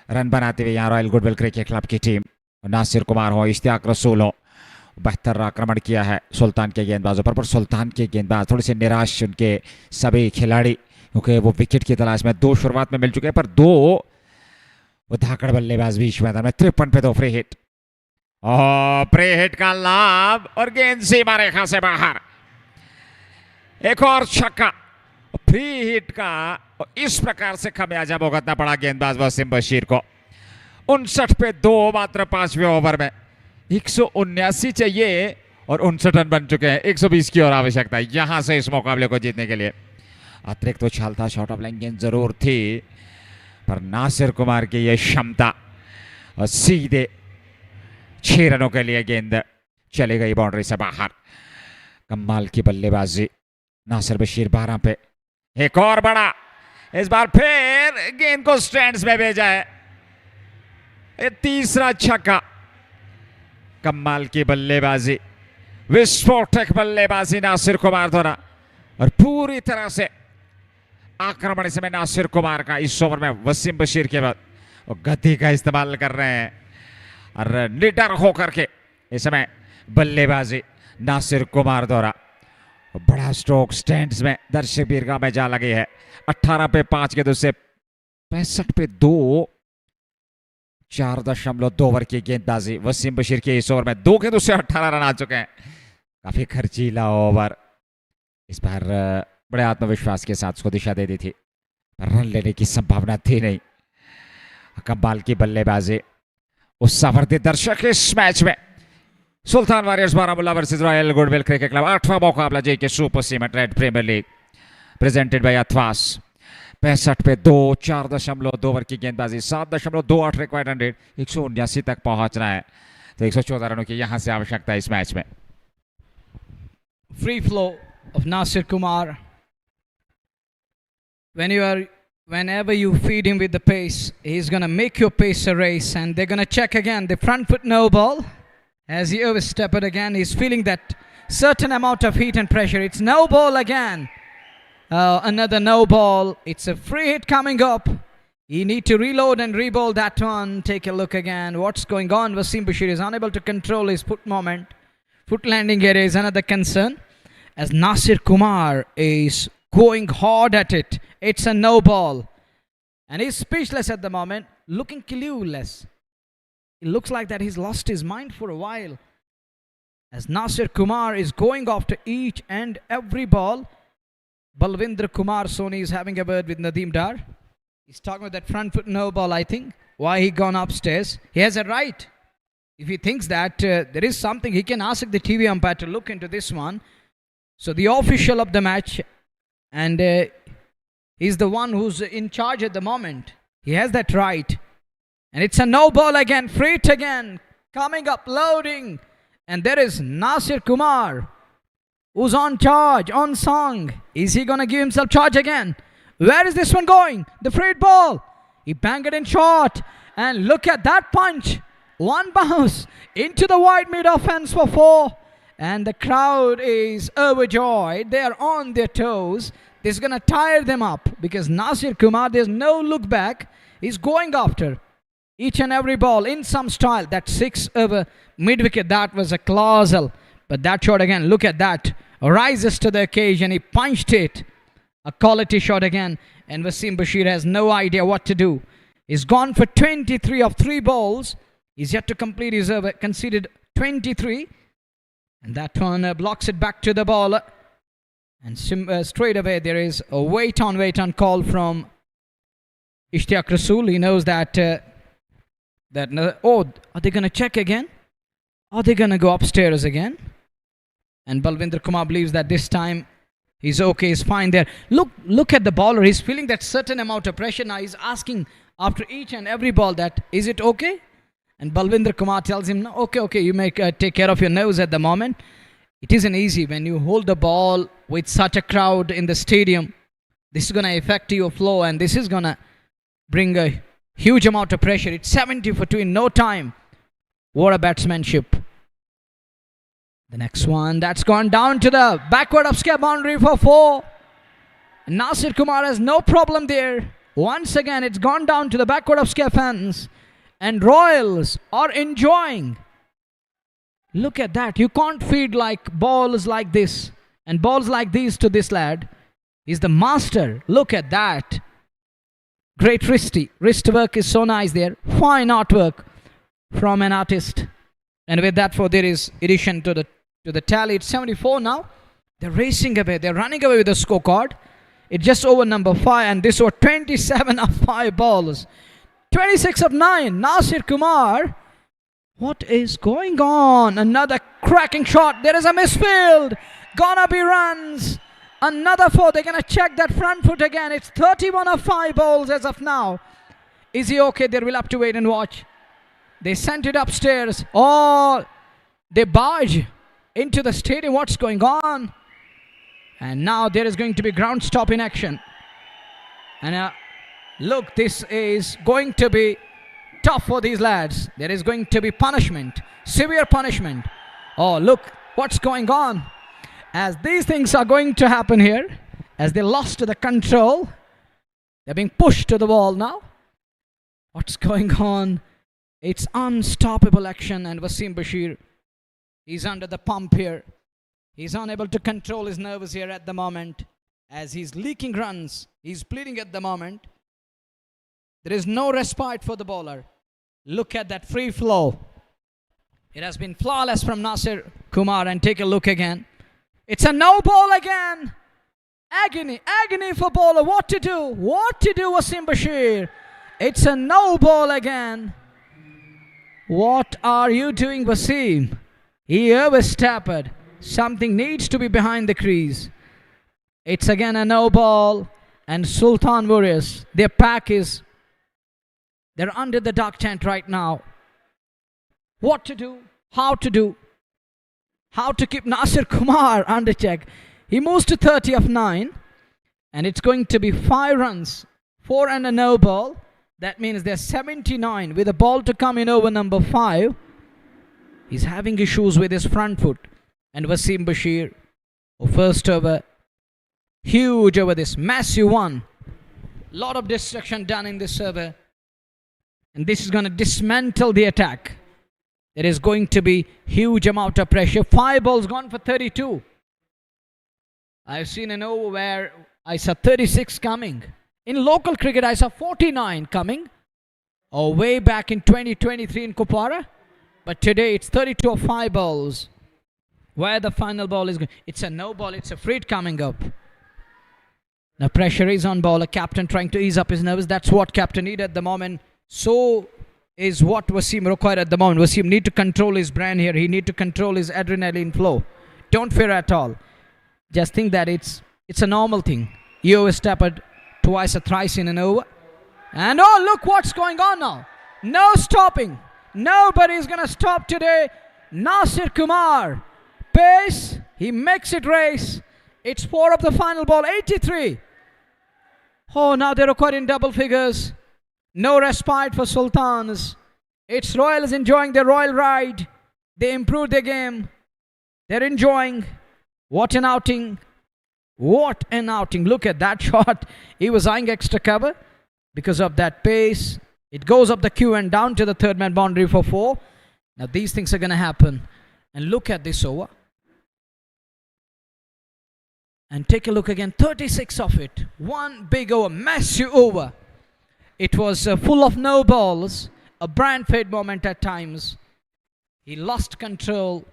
रन बनाते हुए यहाँ रॉयल गुडविल क्रिकेट क्लब की टीम। नासिर कुमार हो, इश्तियाक रसूल हो, बेहतर आक्रमण किया है सुल्तान के गेंदबाजों पर सुल्तान के गेंदबाज थोड़े से निराश, उनके सभी खिलाड़ी, क्योंकि वो विकेट की तलाश में 2 शुरुआत में मिल चुके हैं, पर 2 वो धाकड़ बल्लेबाज बीच मैदान में। 53 पे 2 फ्री हिट, और फ्री हिट का लाभ, और गेंद सीमा रेखा से बाहर। एक और छक्का, फ्री हिट का, और इस प्रकार से खमियाजा भुगतना पड़ा गेंदबाज वसीम बशीर को। 59 पे 2 मात्र 5वें ओवर में। 179 चाहिए और 59 रन बन चुके हैं। 120 की और आवश्यकता है यहां से इस मुकाबले को जीतने के लिए। अतिरिक्त तो छालता शॉर्ट ऑफ लाइन गेंद जरूर थी, पर नासिर कुमार की यह क्षमता, और सीधे 6 रनों के लिए गेंद चली गई बाउंड्री से बाहर। कमाल की बल्लेबाजी नासिर बशीर 12 पे। एक और बड़ा, इस बार फिर गेंद को स्टैंड्स में भेजा है। ये तीसरा छक्का। कमाल की बल्लेबाजी, विस्फोटक बल्लेबाजी नासिर कुमार द्वारा, और पूरी तरह से आक्रमण समय नासिर कुमार का इस ओवर में वसीम बशीर के बाद गति का इस्तेमाल कर रहे हैं, और निडर होकर के इस समय बल्लेबाजी नासिर कुमार द्वारा। बड़ा स्ट्रोक स्टैंड्स में, दर्शक दीर्घा में जा लगी है। 18 पे 5 गेंदों से 65 पे 2, 4.2 ओवर की गेंदबाजी वसीम बशीर के इस ओवर में। 2 गेंदों से 18 रन आ चुके हैं। काफी खर्चीला ओवर। इस बार बड़े आत्मविश्वास के साथ उसको दिशा दे दी थी, पर रन लेने की संभावना थी नहीं। कमाल की बल्लेबाजी। उस सावर्दी दर्शक इस मैच में Sultan warriors Baramulla versus royal goodwill cricket club 8वां मुकाबला JK super cement red premier league presented by Athwas. 65 पे 2, 4.2 ओवर की गेंदबाजी, 7.28 रिक्वायर्ड रन रेट। 179 तक पहुंचना है, तो 114 रनों की यहां से आवश्यकता है इस मैच में। Free flow of Nasir Kumar. Whenever you feed him with the pace, he's gonna make your pace a race, and they're gonna check again the front foot no ball. As he overstepped it again, he's feeling that certain amount of heat and pressure. It's no ball again. Another no ball. It's a free hit coming up. You need to reload and re-ball that one. Take a look again. What's going on? Wasim Bashir is unable to control his foot moment. Foot landing area is another concern, as Nasir Kumar is going hard at it. It's a no ball, and he's speechless at the moment, looking clueless. It looks like that he's lost his mind for a while, as Nasir Kumar is going after each and every ball. Balwinder Kumar Soni is having a word with Nadeem Dar. He's talking about that front foot no ball, I think. Why he gone upstairs? He has a right. If he thinks that there is something, he can ask the TV umpire to look into this one. So the official of the match, and he's the one who's in charge at the moment. He has that right. And it's a no ball again, free hit again, coming up, loading. And there is Nasir Kumar, who's on charge, on song. Is he going to give himself charge again? Where is this one going? The free ball. He banged it in short. And look at that punch. One bounce into the wide mid-off fence for 4. And the crowd is overjoyed. They are on their toes. This is going to tire them up because Nasir Kumar, there's no look back. He's going after each and every ball in some style. That 6 over mid-wicket, that was a colossal. But that shot again, look at that. Rises to the occasion. He punched it. A quality shot again. And Wasim Bashir has no idea what to do. He's gone for 23 of 3 balls. He's yet to complete his over. Conceded 23. And that one blocks it back to the ball. And straight away there is a wait on call from Ishtiyaq Rasool. He knows that... are they going to check again? Are they going to go upstairs again? And Balwinder Kumar believes that this time he's okay, he's fine there. Look at the bowler. He's feeling that certain amount of pressure now. He's asking after each and every ball that, is it okay? And Balwinder Kumar tells him, no, okay, you may take care of your nose at the moment. It isn't easy when you hold the ball with such a crowd in the stadium. This is going to affect your flow and this is going to bring a huge amount of pressure. It's 70 for 2 in no time. What a batsmanship. The next one, that's gone down to the backward upscare boundary for 4. Nasir Kumar has no problem there. Once again, it's gone down to the backward upscare fence. And Royals are enjoying. Look at that. You can't feed like balls like this and balls like these to this lad. He's the master. Look at that. Great wrist work is so nice there. Fine artwork from an artist. And with that, there is addition to the tally. It's 74 now. They're racing away. They're running away with the scorecard. It's just over number 5. And this was 27 of 5 balls. 26 of 9. Nasir Kumar. What is going on? Another cracking shot. There is a misfield. Gonna be runs. Another 4. They're going to check that front foot again. It's 31 of 5 balls as of now. Is he okay? They will have to wait and watch. They sent it upstairs. Oh, they barge into the stadium. What's going on? And now there is going to be ground stop in action. And look, this is going to be tough for these lads. There is going to be punishment. Severe punishment. Oh, look what's going on. As these things are going to happen here. As they lost the control. They're being pushed to the wall now. What's going on? It's unstoppable action. And Wasim Bashir, he's under the pump here. He's unable to control his nerves here at the moment. As he's leaking runs. He's bleeding at the moment. There is no respite for the bowler. Look at that free flow. It has been flawless from Nasir Kumar. And take a look again. It's a no ball again. Agony for bowler. What to do? Wasim Bashir? It's a no ball again. What are you doing, Wasim? He overstepped. Something needs to be behind the crease. It's again a no ball. And Sultan Warriors, their pack is... They're under the dark tent right now. What to do? How to do? How to keep Nasir Kumar under check. He moves to 30 of 9. And it's going to be 5 runs. 4 and a no ball. That means there's 79 with a ball to come in over number 5. He's having issues with his front foot. And Wasim Bashir, first over. Huge over this. Massive one. Lot of destruction done in this over. And this is going to dismantle the attack. There is going to be huge amount of pressure. 5 balls gone for 32. I've seen an over where I saw 36 coming. In local cricket, I saw 49 coming. Oh, way back in 2023 in Kupwara. But today it's 32 of 5 balls. Where the final ball is going. It's a no ball. It's a free hit coming up. Now pressure is on bowler. Captain trying to ease up his nerves. That's what captain needed at the moment. So is what Wasim required at the moment. Wasim need to control his brain here. He need to control his adrenaline flow. Don't fear at all. Just think that it's a normal thing. You overstepped twice or thrice in an over. And oh, look what's going on now. No stopping. Nobody's going to stop today. Nasir Kumar. Pace. He makes it race. It's 4 of the final ball. 83. Oh, now they're recording double figures. No respite for Sultans. It's Royals enjoying their royal ride. They improved their game. They're enjoying. What an outing. What an outing. Look at that shot. He was eyeing extra cover because of that pace. It goes up the queue and down to the third man boundary for 4. Now these things are going to happen. And look at this over. And take a look again. 36 of it. One big over. Massive over. It was full of no balls. A brand fade moment at times. He lost control.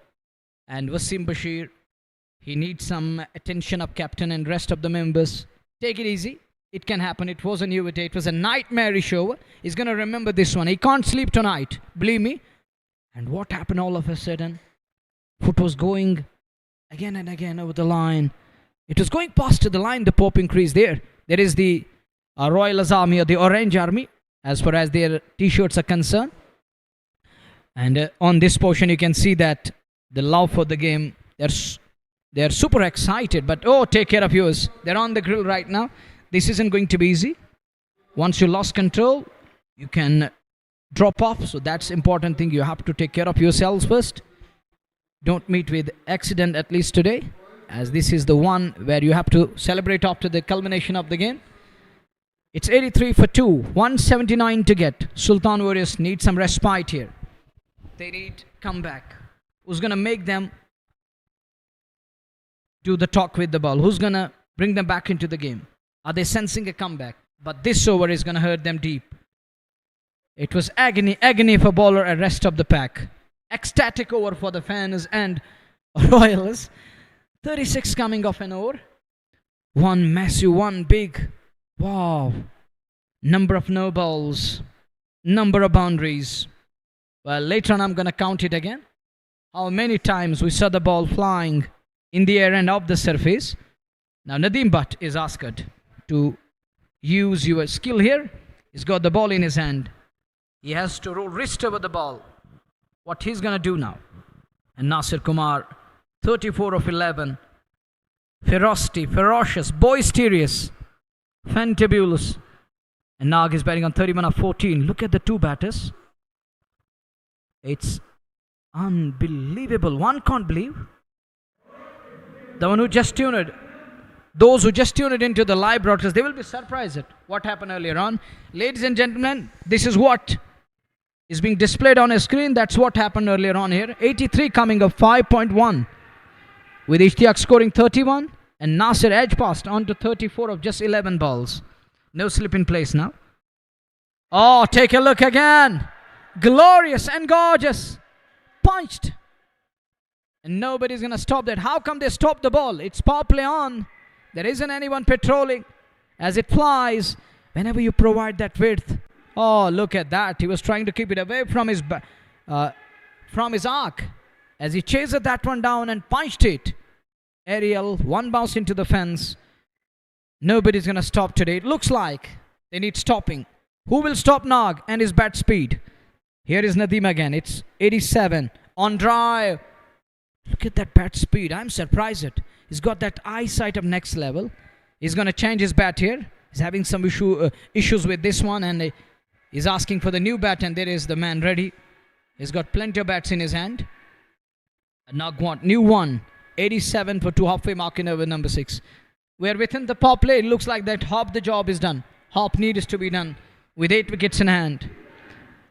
And Wasim Bashir, he needs some attention of captain and rest of the members. Take it easy. It can happen. It was a new day. It was a nightmarish over. He's going to remember this one. He can't sleep tonight. Believe me. And what happened all of a sudden? Foot was going again and again over the line. It was going past the line, the popping crease there. There is the Royal Army or the Orange Army as far as their t-shirts are concerned. And on this portion you can see that the love for the game. They're super excited. But oh, take care of yours. They're on the grill right now. This isn't going to be easy. Once you lost control, you can drop off. So that's important thing. You have to take care of yourselves first. Don't meet with accident at least today, as this is the one where you have to celebrate after the culmination of the game. It's 83 for 2. 179 to get. Sultan Warriors need some respite here. They need comeback. Who's going to make them do the talk with the ball? Who's going to bring them back into the game? Are they sensing a comeback? But this over is going to hurt them deep. It was agony for bowler and rest of the pack. Ecstatic over for the fans and Royals. 36 coming off an over. One massive, one big. Wow. Number of no balls. Number of boundaries. Well, later on I'm going to count it again. How many times we saw the ball flying in the air and off the surface. Now Nadeem Butt is asked to use your skill here. He's got the ball in his hand. He has to roll wrist over the ball. What he's going to do now. And Nasir Kumar, 34 of 11. Ferocity, ferocious, boisterous, fantabulous. And Nag is batting on 31 of 14. Look at the two batters. It's unbelievable. One can't believe. The one who just tuned it. Those who just tuned it into the live broadcast, they will be surprised at what happened earlier on. Ladies and gentlemen, this is what is being displayed on a screen. That's what happened earlier on here. 83 coming up 5.1. With Ishtiaq scoring 31 and Nasir edge passed on to 34 of just 11 balls. No slip in place now. Oh, take a look again. Glorious and gorgeous. Punched. And nobody's going to stop that. How come they stop the ball? It's power play on. There isn't anyone patrolling as it flies. Whenever you provide that width. Oh, look at that. He was trying to keep it away from his arc. As he chased that one down and punched it. Aerial, one bounce into the fence. Nobody's going to stop today. It looks like they need stopping. Who will stop Nag and his bat speed? Here is Nadeem again. It's 87. On drive. Look at that bat speed. I'm surprised. He's got that eyesight of next level. He's going to change his bat here. He's having some issues with this one. And he's asking for the new bat. And there is the man ready. He's got plenty of bats in his hand. Nag want new one. 87 for 2 halfway mark in over number 6. We're within the power play. It looks like that half the job is done. Half needs to be done with 8 wickets in hand.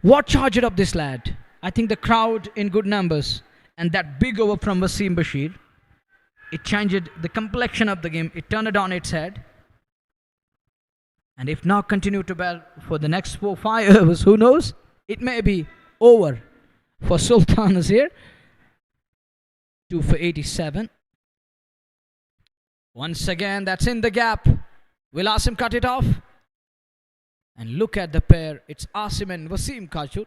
What charged up this lad? I think the crowd in good numbers and that big over from Wasim Bashir, it changed the complexion of the game. It turned it on its head. And if not continue to bat for the next 4-5 overs, who knows? It may be over for Sultans here. 2 for 87. Once again, that's in the gap. Will Asim cut it off? And look at the pair. It's Asim and Wasim Kachur.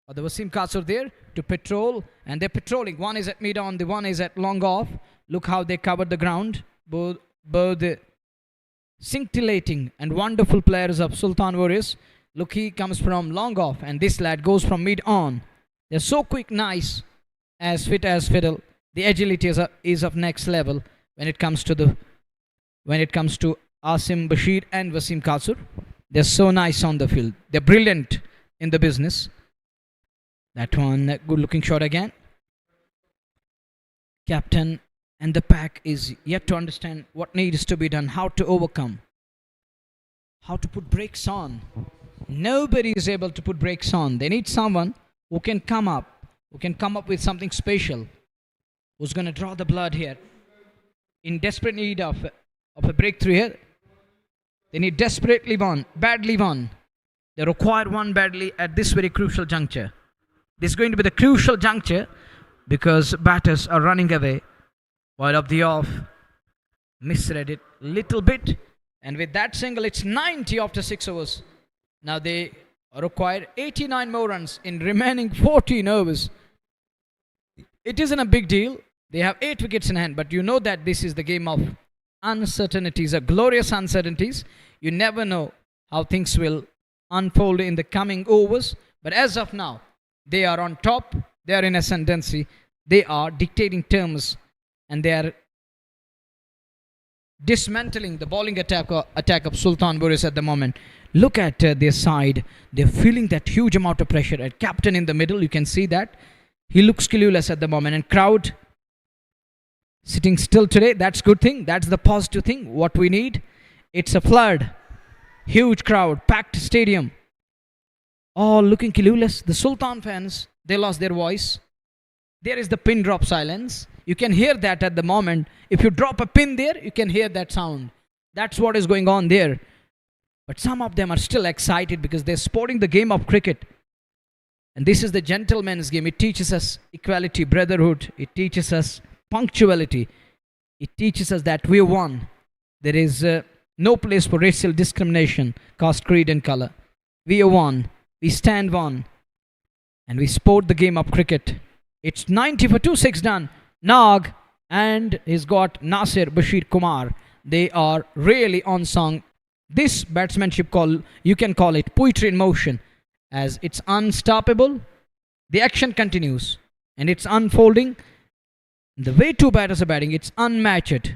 Or the Wasim Kachur there to patrol. And they're patrolling. One is at mid-on, the one is at long off. Look how they covered the ground. Both scintillating and wonderful players of Sultan Warriors. Look, he comes from long off. And this lad goes from mid-on. They're so quick, nice, as fit as fiddle. The agility is of next level when it comes to Asim Bashir and Wasim Kasur. They're so nice on the field. They're brilliant in the business. That one, good looking shot again. Captain and the pack is yet to understand what needs to be done, how to overcome, how to put brakes on. Nobody is able to put brakes on. They need someone who can come up with something special, who's going to draw the blood here. In desperate need of a breakthrough here. They need desperately one, badly one. They require one badly at this very crucial juncture. This is going to be the crucial juncture because batters are running away. Wide up the off. Misread it little bit. And with that single, it's 90 after 6 overs. Now they require 89 more runs in remaining 14 overs. It isn't a big deal. They have 8 wickets in hand, but you know that this is the game of uncertainties, glorious uncertainties. You never know how things will unfold in the coming overs. But as of now, they are on top. They are in ascendancy. They are dictating terms, and they are dismantling the bowling attack of Sultan Boris at the moment. Look at their side. They're feeling that huge amount of pressure. At captain in the middle, you can see that. He looks clueless at the moment. And crowd sitting still today. That's good thing. That's the positive thing. What we need. It's a flood. Huge crowd. Packed stadium. All looking clueless. The Sultan fans, they lost their voice. There is the pin drop silence. You can hear that at the moment. If you drop a pin there, you can hear that sound. That's what is going on there. But some of them are still excited because they're sporting the game of cricket. And this is the gentleman's game. It teaches us equality, brotherhood. It teaches us punctuality. It teaches us that we won. There is no place for racial discrimination, caste, creed and color. We are one. We stand one. And we sport the game of cricket. It's 90 for 2-6 done. Nag and he's got Nasir Bashir Kumar. They are really on song. This batsmanship you can call it poetry in motion, as it's unstoppable. The action continues and it's unfolding. The way two batters are batting, it's unmatched.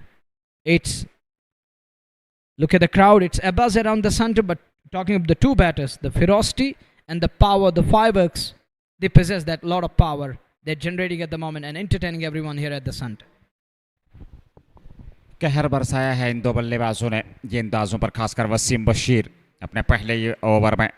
Look at the crowd, it's a buzz around the center, but talking of the two batters, the ferocity and the power, the fireworks, they possess that lot of power they're generating at the moment and entertaining everyone here at the center. कहर बरसाया है इन दो बल्लेबाजों ने गेंदबाजों पर, खासकर वसीम बशीर अपने पहले ही ओवर में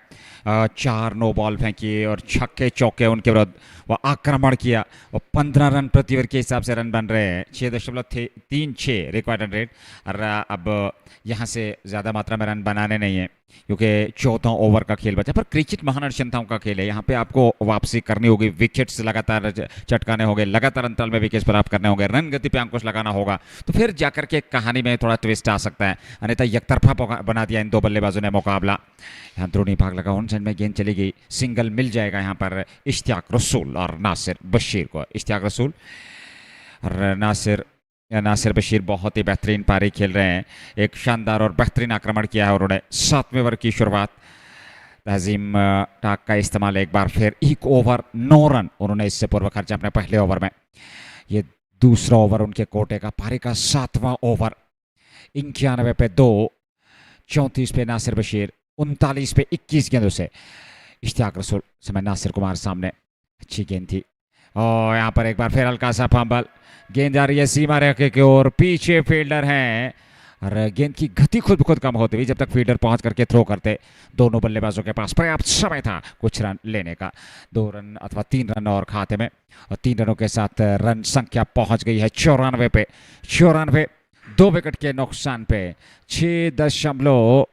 4 नो बॉल फेंकी और छक्के चौके उनके विरुद्ध वो आक्रमण किया। वो 15 रन प्रति ओवर के हिसाब से रन बन रहे हैं, 6.36 रिक्वायर्ड रन रेट। और अब यहाँ से ज़्यादा मात्रा में रन बनाने नहीं है क्योंकि 14 ओवर का खेल बचा। पर क्रिकेट महानर्षणताओं का खेल है, यहाँ पे आपको वापसी करनी होगी, विकेट्स लगातार चटकाने होंगे, लगातार अंतराल में विकेट्स प्राप्त करने होंगे, रन गति पे अंकुश लगाना होगा, तो फिर जाकर के कहानी में थोड़ा ट्विस्ट आ सकता है। अन्यथा एकतरफा बना दिया इन दो बल्लेबाजों ने मुकाबला। यहाँ अंदरूनी भाग लगा, ऑन साइड में गेंद चली गई, सिंगल मिल जाएगा यहाँ पर इश्तियाक रसूल और नासिर बशीर को। इश्तियाक रसूल और नासिर बशीर बहुत ही बेहतरीन पारी खेल रहे हैं। एक शानदार और बेहतरीन आक्रमण किया है उन्होंने। 7वें ओवर की शुरुआत, तहजीम टाक का इस्तेमाल एक बार फिर, 1 ओवर 9 रन उन्होंने इससे पूर्व खर्चा अपने पहले ओवर में। ये दूसरा ओवर उनके कोटे का, पारी का 7वां ओवर। 91 पे 2, 34 पे नासिर बशीर, 39 पे 21 गेंदों से इश्तियाक रसूल। समय नासिर कुमार सामने, अच्छी गेंद थी और यहाँ पर एक बार फिर हल्का सा फंबल, गेंद आ रही है सीमा रेखा की ओर, पीछे फील्डर हैं और गेंद की गति खुद ब खुद कम होती हुई जब तक फील्डर पहुंच करके थ्रो करते। दोनों बल्लेबाजों के पास पर्याप्त समय था कुछ रन लेने का। 2 रन अथवा 3 रन और खाते में, और 3 रनों के साथ रन संख्या पहुंच गई है 94 पे। 94, 2 विकेट के नुकसान पे 6.2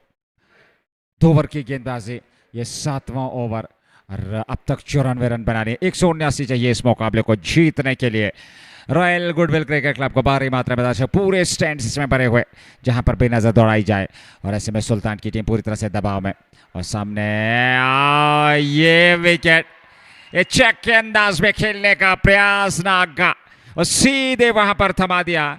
ओवर की गेंदबाजी, ये 7वां ओवर और अब तक 94 रन बनाने, 179 चाहिए इस मुकाबले को जीतने के लिए। रॉयल गुडविल क्रिकेट क्लब को भारी मात्रा में पूरे स्टैंड इसमें भरे हुए जहां पर बेनजर दौड़ाई जाए, और ऐसे में सुल्तान की टीम पूरी तरह से दबाव में। और सामने ये विकेट, ये चेक के अंदाज में खेलने का प्रयास नाग का, और सीधे वहां पर थमा दिया।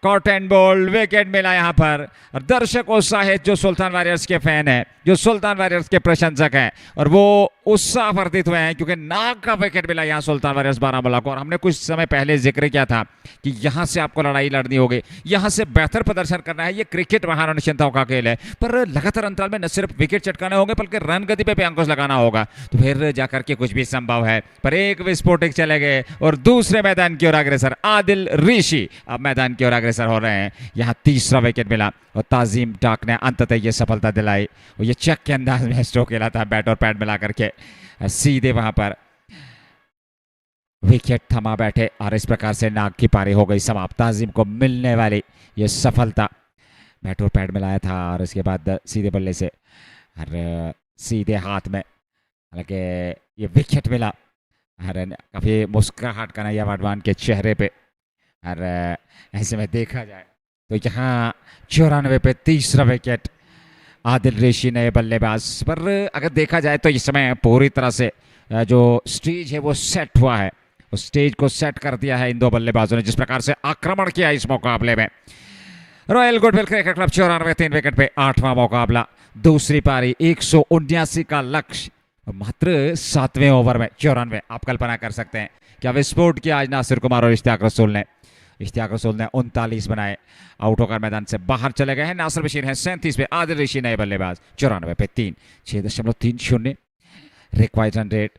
कॉट एंड बोल्ड विकेट मिला यहाँ पर। और दर्शक उत्साहित जो सुल्तान वॉरियर्स के फैन है, जो सुल्तान वॉरियर्स के प्रशंसक हैं, और वो उत्साह वर्धित हुए हैं क्योंकि नाक का विकेट मिला यहाँ सुल्तान वॉरियर्स बारामूला को। और हमने कुछ समय पहले जिक्र किया था कि यहाँ से आपको लड़ाई लड़नी होगी, यहाँ से बेहतर प्रदर्शन करना है। ये क्रिकेट महान निश्चिंताओं का खेल है, पर लगातार अंतराल में न सिर्फ विकेट चटकाने होंगे बल्कि रन गति पे अंकुश लगाना होगा, तो फिर जाकर के कुछ भी संभव है। पर एक विस्फोटक चले गए और दूसरे मैदान की ओर अग्रसर आदिल ऋषि अब मैदान की ओर अग्रसर हो रहे हैं। यहाँ तीसरा विकेट मिला और ताजीम डाक ने अंततः ये सफलता दिलाई। और ये चेक के अंदाज में स्ट्रोक खेला था, बैट और पैड मिला करके सीधे वहां पर विकेट थमा बैठे और इस प्रकार से नाग की पारी हो गई समाप्त। ताजीम को मिलने वाली ये सफलता, बैट और पैड मिलाया था और इसके बाद सीधे बल्ले से और सीधे हाथ में, हालांकि ये विकेट मिला और काफ़ी मुस्कुराहट का नया वाडवान के चेहरे पे। और ऐसे में देखा जाए तो यहाँ 94 पे तीसरा विकेट आदिल ऋषि नए बल्लेबाज पर। अगर देखा जाए तो इस समय पूरी तरह से जो स्टेज है वो सेट हुआ है, उस स्टेज को सेट कर दिया है इन दो बल्लेबाजों ने, जिस प्रकार से आक्रमण किया इस मुकाबले में। Royal goodwill cricket club 94 3 wicket पे 8वां मुकाबला, दूसरी पारी 179 का लक्ष्य मात्र 7वें ओवर में 94। आप कल्पना कर सकते हैं क्या विस्फोट किया आज नासिर कुमार और इश्तियाक रसूल ने। इश्तियाक रसूल ने 39 बनाए, आउट होकर मैदान से बाहर चले गए हैं। नासिर बशीर हैं 37 पे, आदिल ऋषि नए बल्लेबाज 94 पे 3, 6.30 रिक्वायर्ड रन रेट।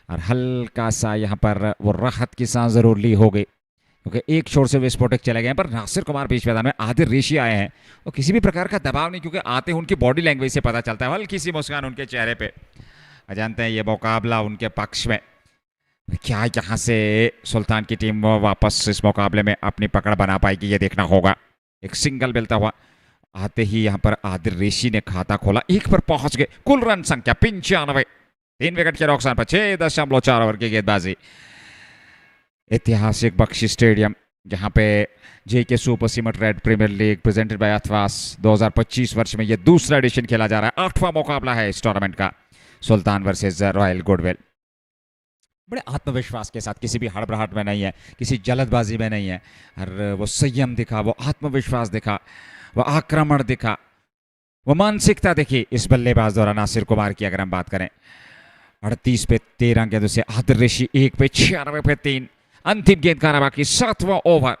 और हल्का सा यहाँ पर वो राहत की सांस जरूर ली हो गई क्योंकि एक छोर से विस्फोटक चले गए हैं, पर नासिर कुमार बीच मैदान में, आदिल ऋषि आए हैं और किसी भी प्रकार का दबाव नहीं, क्योंकि आते हैं उनकी बॉडी लैंग्वेज से पता चलता है, हल्की सी मुस्कान उनके चेहरे पे। जानते हैं ये मुकाबला उनके पक्ष में, क्या यहाँ से सुल्तान की टीम वापस इस मुकाबले में अपनी पकड़ बना पाएगी ये देखना होगा। एक सिंगल मिलता हुआ आते ही यहाँ पर आदिल ऋषि ने खाता खोला, 1 पर पहुंच गए। कुल रन संख्या 95, 3 विकेट के नुकसान पर 6.4 ओवर की गेंदबाजी। ऐतिहासिक बख्शी स्टेडियम जहाँ पे JK super cement red premier league presented by Athwas 2025 वर्ष में ये दूसरा एडिशन खेला जा रहा है। 8वां मुकाबला है इस टूर्नामेंट का, सुल्तान वर्सेस रॉयल गुडविल। बड़े आत्मविश्वास के साथ, किसी भी हड़बड़ाहट में नहीं है, किसी जल्दबाजी में नहीं है, और वो संयम दिखा, वो आत्मविश्वास दिखा, वो आक्रमण दिखा, वो मानसिकता देखी इस बल्लेबाज द्वारा नासिर कुमार की। अगर हम बात करें 38 पे 13 गेंदों से आदिल ऋषि 1 पे 96 पे 3, अंतिम गेंद का बाकी 7वां over.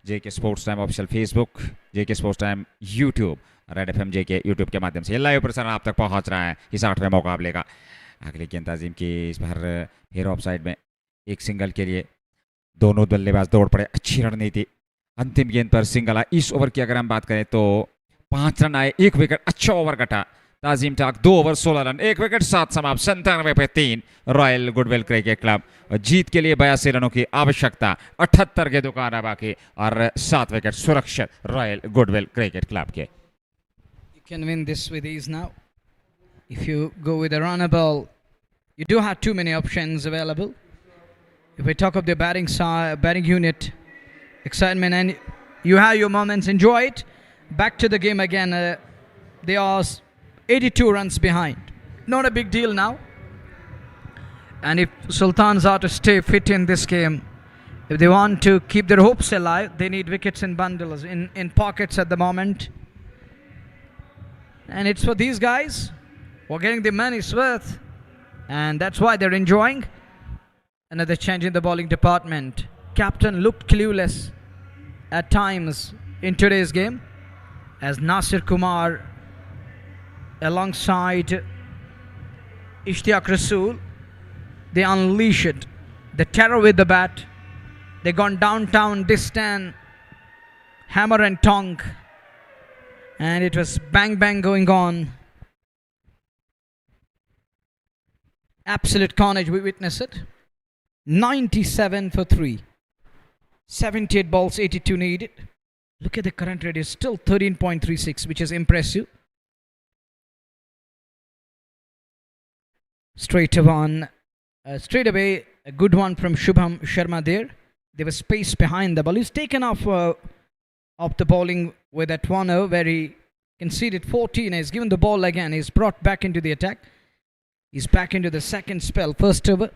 JK sports time official Facebook, JK sports time YouTube, red FM JK YouTube के माध्यम से लाइव प्रसारण आप तक पहुंच रहा है इस 8वें मुकाबले का। अगली गेंद ताजीम की इस बार फिर ऑफ साइड में, एक सिंगल के लिए दोनों बल्लेबाज दौड़ पड़े, अच्छी रणनीति। अंतिम गेंद पर सिंगल आए। इस ओवर की अगर हम बात करें तो 5 रन आए, 1 विकेट, अच्छा ओवर कटा। ताजीम टाक 2 ओवर 16 रन, 1 विकेट, 7 समाप्त, 97 पे 3 रॉयल गुडविल क्रिकेट क्लब। और जीत के लिए 82 रनों की आवश्यकता, 78 गेंदों का आना बाकी और 7 विकेट सुरक्षित रॉयल गुडविल क्रिकेट क्लब के। You can win this with ease now. If you go with a runner ball, you do have too many options available. If we talk of the batting side, batting unit, excitement, and you have your moments, enjoy it. Back to the game again. They are 82 runs behind. Not a big deal now. And if Sultans are to stay fit in this game, if they want to keep their hopes alive, they need wickets in bundles, in pockets at the moment. And it's for these guys who are getting the money's worth, and that's why they're enjoying. Another change in the bowling department. Captain looked clueless at times in today's game as Nasir Kumar alongside Ishtiaq Rasool, they unleashed the terror with the bat. They gone downtown, distant, hammer and tongue, and it was bang bang going on. Absolute carnage, we witnessed it. 97 for 3. 78 balls, 82 needed. Look at the current rate, is still 13.36, which is impressive. Straight away, a good one from Shubham Sharma there. There was space behind the ball. He's taken off the bowling with that one over where he conceded 14. He's given the ball again. He's brought back into the attack. He's back into the second spell. First over,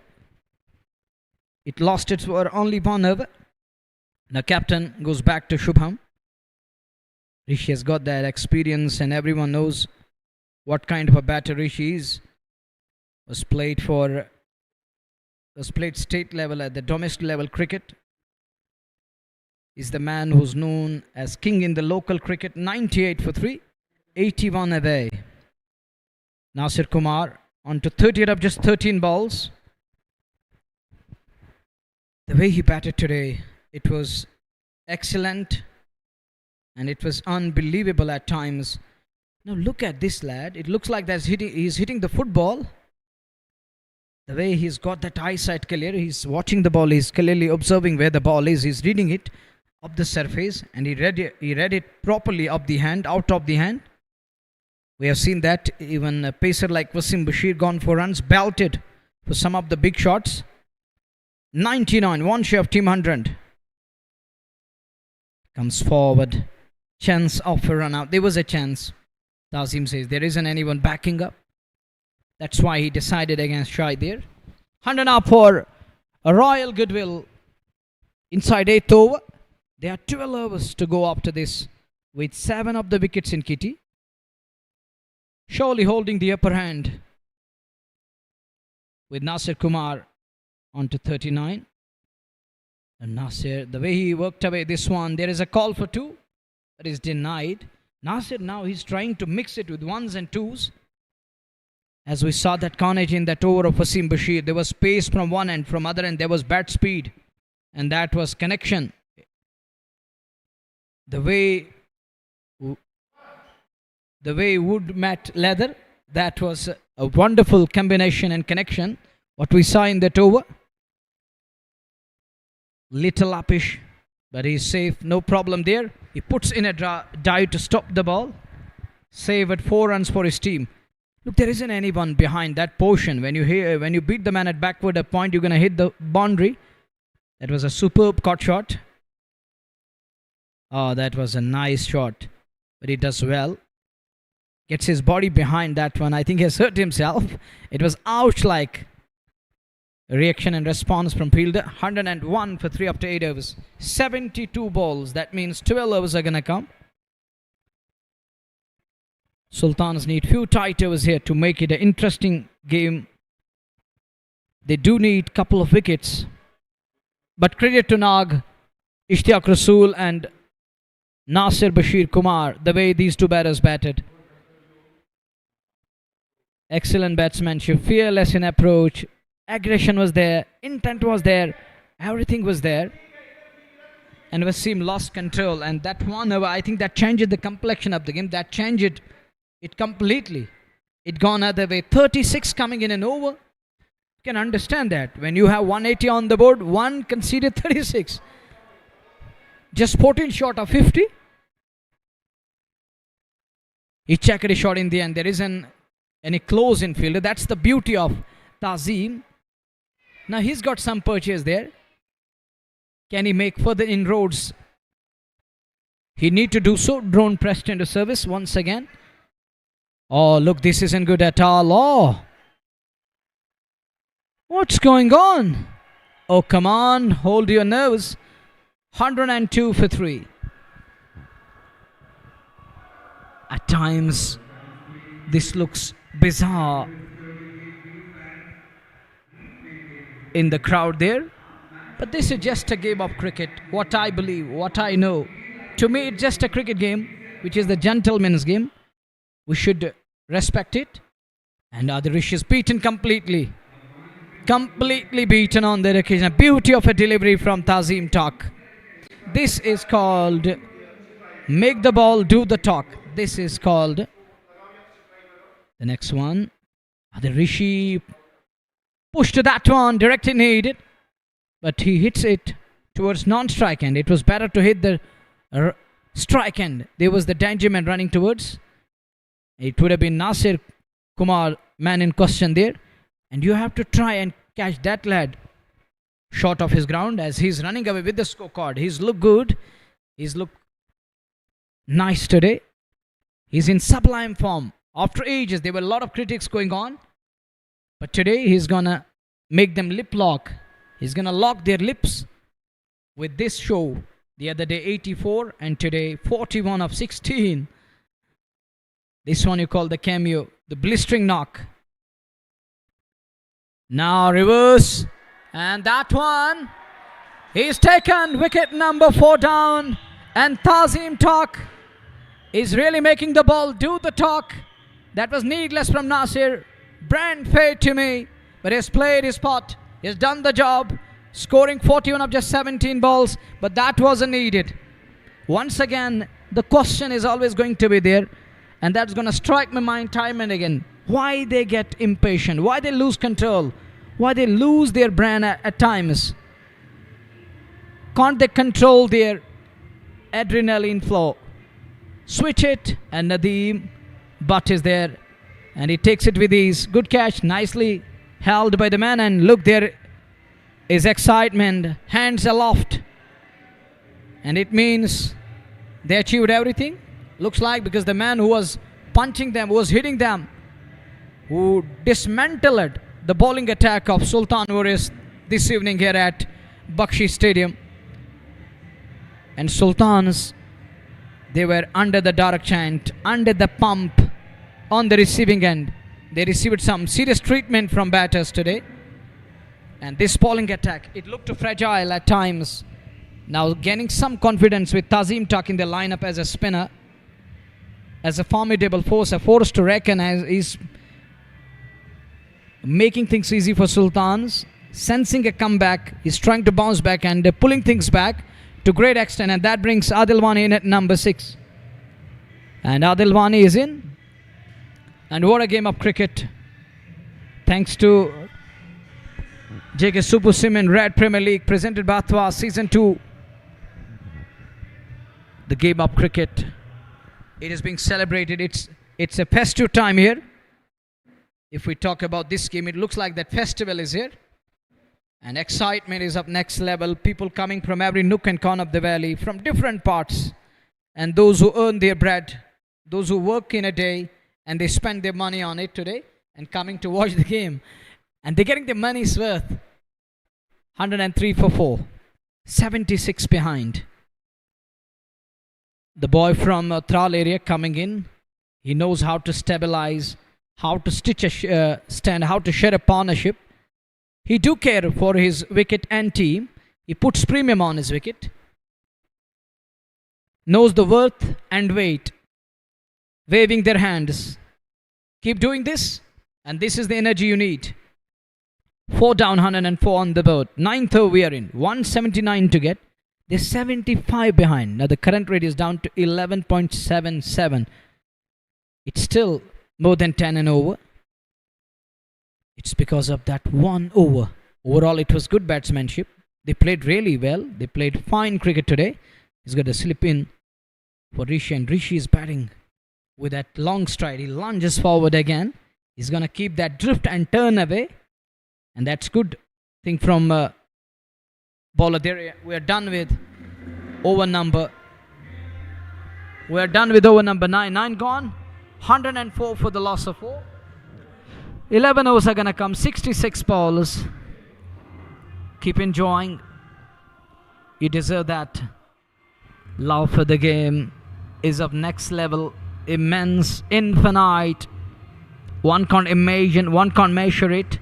it lost its for only 1 over. Now captain goes back to Shubham. Rishi has got that experience, and everyone knows what kind of a batter Rishi is. Was played state level at the domestic level cricket. Is the man who's known as king in the local cricket. 98 for 3, 81 away. Nasir Kumar on to 30 up just 13 balls. The way he batted today, it was excellent and it was unbelievable at times. Now look at this lad. It looks like he's hitting the football. The way he's got that eyesight clear, he's watching the ball, he's clearly observing where the ball is, he's reading it up the surface, and he read it properly up the hand, out of the hand. We have seen that even a pacer like Wasim Bashir gone for runs, belted for some of the big shots. 99, one share of team 100. Comes forward, chance of a run out. There was a chance. Tazim says there isn't anyone backing up. That's why he decided against Shai there. 100 now for a Royal Goodwill inside 8th over. There are 12 overs to go after this with 7 of the wickets in kitty. Surely holding the upper hand with Nasir Kumar on to 39. And Nasir, the way he worked away this one, there is a call for 2 that is denied. Nasir now he's trying to mix it with 1s and 2s. As we saw that carnage in that over of Wasim Bashir, there was pace from one end, from other end there was bat speed, and that was connection. The way wood met leather, that was a wonderful combination and connection. What we saw in that over, little uppish, but he's safe, no problem there. He puts in a dive to stop the ball, save at 4 runs for his team. Look, there isn't anyone behind that portion. When you beat the man at backward a point, you're going to hit the boundary. That was a superb cut shot. Oh, that was a nice shot. But he does well. Gets his body behind that one. I think he has hurt himself. It was ouch-like reaction and response from fielder. 101 for 3 after 8 overs. 72 balls. That means 12 overs are going to come. Sultans need few tight overs here to make it an interesting game. They do need couple of wickets. But credit to Nag, Ishtiaq Rasool and Nasir Bashir Kumar, the way these two batters batted. Excellent batsmanship, fearless in approach, aggression was there, intent was there, everything was there. And Wasim lost control, and that one over, I think that changed the complexion of the game. That changed it completely. It gone other way. 36 coming in an over. You can understand that. When you have 180 on the board, one conceded 36. Just 14 short of 50. He checked a shot in the end. There isn't any close infielder. That's the beauty of Tazim. Now he's got some purchase there. Can he make further inroads? He need to do so. Drone pressed into service once again. Oh, look, this isn't good at all. Oh, what's going on? Oh, come on, hold your nerves. 102 for 3. At times, this looks bizarre in the crowd there. But this is just a game of cricket. What I believe, what I know. To me, it's just a cricket game, which is the gentleman's game. We should respect it. And Adirish is beaten completely. Completely beaten on that occasion. A beauty of a delivery from Tazim Talk. This is called make the ball do the talk. This is called the next one. Adirish pushed to that one, directly needed. But he hits it towards non-strike end. It was better to hit the strike end. There was the danger man running towards. It would have been Nasir Kumar, man in question there. And you have to try and catch that lad short of his ground as he's running away with the scorecard. He's looked good. He's looked nice today. He's in sublime form. After ages, there were a lot of critics going on. But today, he's going to make them lip lock. He's going to lock their lips with this show. The other day 84 and today 41 of 16. This one you call the cameo, the blistering knock. Now reverse, and that one is taken. Wicket number 4 down, and Tazim Talk is really making the ball do the talk. That was needless from Nasir. Brand fair to me, but he's played his part. He's done the job, scoring 41 of just 17 balls, but that wasn't needed. Once again, the question is always going to be there, and that's going to strike my mind time and again. Why they get impatient, why they lose control, why they lose their brand at times. Can't they control their adrenaline flow? Switch it, and Nadeem Butt is there, and he takes it with ease. Good catch, nicely held by the man, and look, there is excitement, hands aloft, and it means they achieved everything. Looks like, because the man who was punching them, who was hitting them, who dismantled the bowling attack of Sultan Warriors this evening here at Bakshi Stadium. And Sultans, they were under the dark chant, under the pump, on the receiving end. They received some serious treatment from batters today. And this bowling attack, it looked fragile at times. Now gaining some confidence with Tazim Talk in the lineup as a spinner, as a formidable force, a force to reckon, as he's making things easy for Sultans, sensing a comeback. He's trying to bounce back and pulling things back to great extent, and that brings Adil Wani in at number 6. And Adil Wani is in. And what a game of cricket. Thanks to JK Super Sim in Red Premier League, presented by Athwa Season 2. The game of cricket, it is being celebrated. It's a festive time here. If we talk about this game, it looks like that festival is here. And excitement is up next level. People coming from every nook and corner of the valley, from different parts. And those who earn their bread, those who work in a day, and they spend their money on it today, and coming to watch the game. And they're getting their money's worth. 103 for 4. 76 behind. The boy from Tral area coming in. He knows how to stabilize, how to stitch a stand, how to share a partnership. He do care for his wicket and team. He puts premium on his wicket. Knows the worth and weight. Waving their hands. Keep doing this, and this is the energy you need. 4 down, 104 on the board. 9th over we are in. 179 to get. They're 75 behind. Now the current rate is down to 11.77. It's still more than 10 and over. It's because of that 1 over. Overall, it was good batsmanship. They played really well. They played fine cricket today. He's got a slip in for Rishi, and Rishi is batting with that long stride. He lunges forward again. He's going to keep that drift and turn away. And that's good thing from bowler there. We are done with over number. We are done with over number 9. 9 gone. 104 for the loss of 4. 11 overs are going to come. 66 balls. Keep enjoying. You deserve that. Love for the game is of next level. Immense, infinite. One can't imagine, one can't measure it.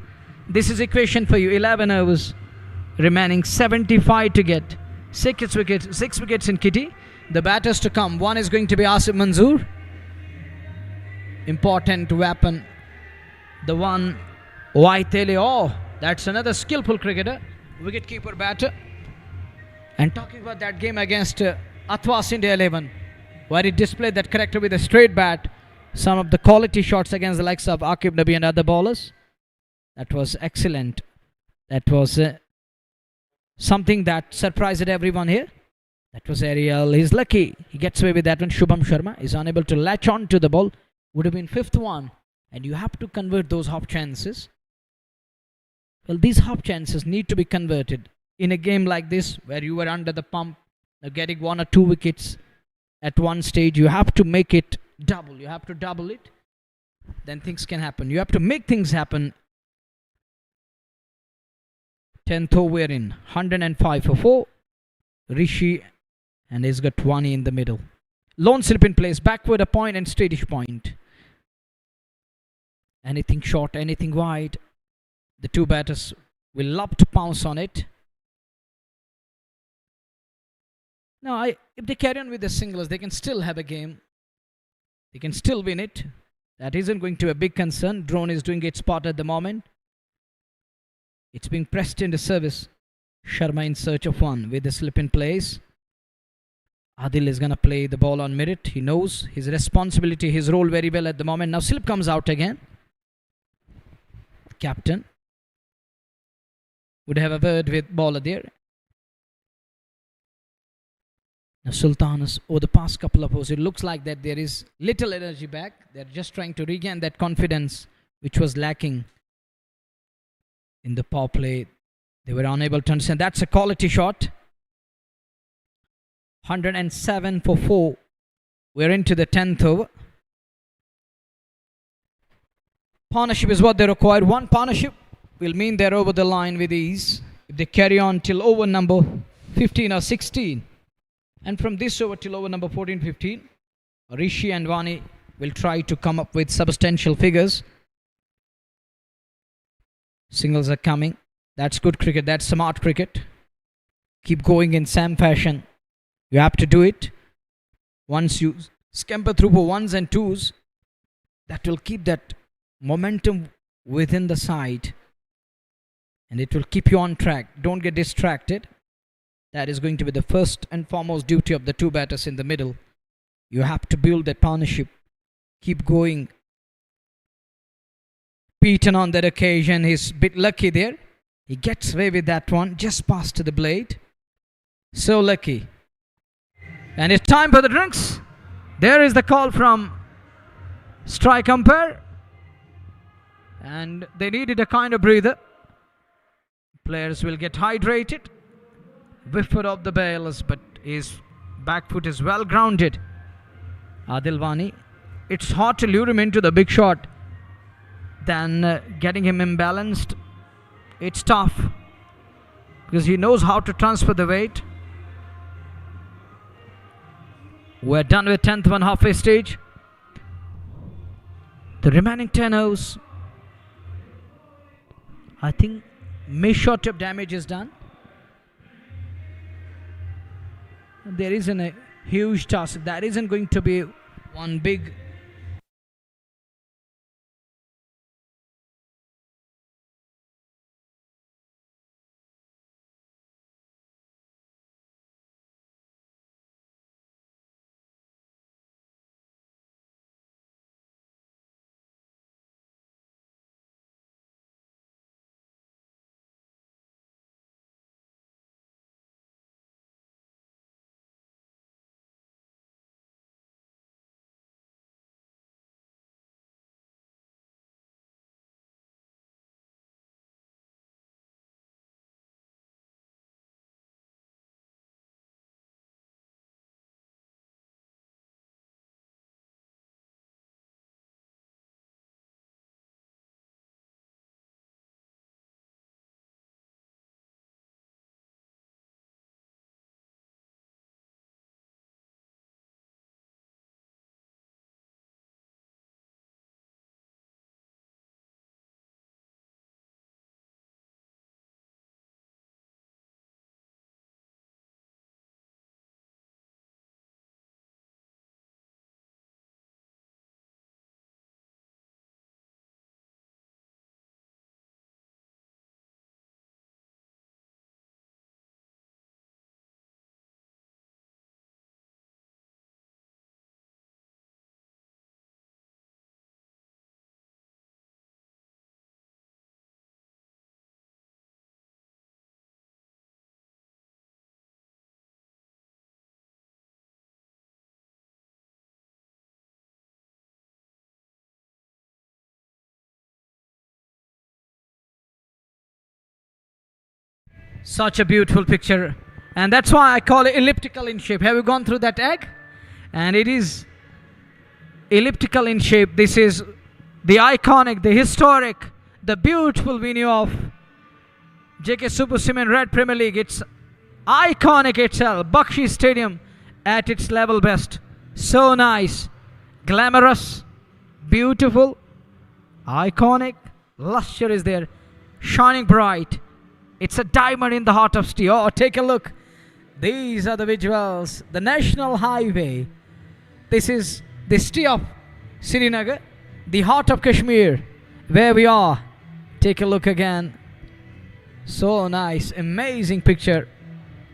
This is equation for you. 11 overs remaining, 75 to get. 6 wickets in kitty. The batters to come. One is going to be Asif Manzoor. Important weapon. The one, Waitele. Oh, that's another skillful cricketer. Wicketkeeper batter. And talking about that game against Athwas India 11, where he displayed that character with a straight bat. Some of the quality shots against the likes of Aqib Nabi and other bowlers. That was excellent. That was something that surprised everyone here. That was Ariel. He's lucky. He gets away with that one. Shubham Sharma is unable to latch on to the ball. Would have been 5th one. And you have to convert those half chances. Well, these half chances need to be converted. In a game like this, where you were under the pump, getting 1 or 2 wickets at one stage, you have to make it double. You have to double it. Then things can happen. You have to make things happen. 10th over in. 105 for 4. Rishi And he's got Wani in the middle. Lone slip in place. Backward a point and straightish point. Anything short, anything wide. The two batters will love to pounce on it. Now, if they carry on with the singles, they can still have a game. They can still win it. That isn't going to be a big concern. Drone is doing its part at the moment. It's being pressed into service. Sharma in search of one with the slip in place. Adil is going to play the ball on merit. He knows his responsibility, his role very well at the moment. Now slip comes out again. Captain would have a word with bowler there. Now Sultan is, over the past couple of overs, it looks like that there is little energy back. They're just trying to regain that confidence which was lacking in the power play. They were unable to understand. That's a quality shot. 107 for 4. We're into the 10th over. Partnership is what they require. One partnership will mean they're over the line with ease if they carry on till over number 15 or 16. And from this over till over number 14-15, Rishi and Wani will try to come up with substantial figures. Singles are coming. That's good cricket. That's smart cricket. Keep going in Sam fashion. You have to do it. Once you scamper through for ones and twos, that will keep that momentum within the side. And it will keep you on track. Don't get distracted. That is going to be the first and foremost duty of the two batters in the middle. You have to build that partnership. Keep going. Beaten on that occasion. He's a bit lucky there. He gets away with that one. Just past the blade. So lucky. And it's time for the drinks. There is the call from strike umpire. And they needed a kind of breather. Players will get hydrated. Whiffed off the bails, but his back foot is well grounded. Adil Wani. It's hard to lure him into the big shot than getting him imbalanced. It's tough because he knows how to transfer the weight. We're done with 10th one halfway stage. The remaining 10 overs, I think short of damage is done. There isn't a huge task. That isn't going to be one big. Such a beautiful picture. And that's why I call it elliptical in shape. Have you gone through that egg? And it is elliptical in shape. This is the iconic, the historic, the beautiful venue of JK Super Cement Red Premier League. It's iconic itself. Bakshi Stadium at its level best. So nice, glamorous, beautiful, iconic. Luster is there, shining bright. It's a diamond in the heart of steel. Oh, take a look. These are the visuals. The national highway. This is the city of Srinagar, the heart of Kashmir, where we are. Take a look again. So nice, amazing picture.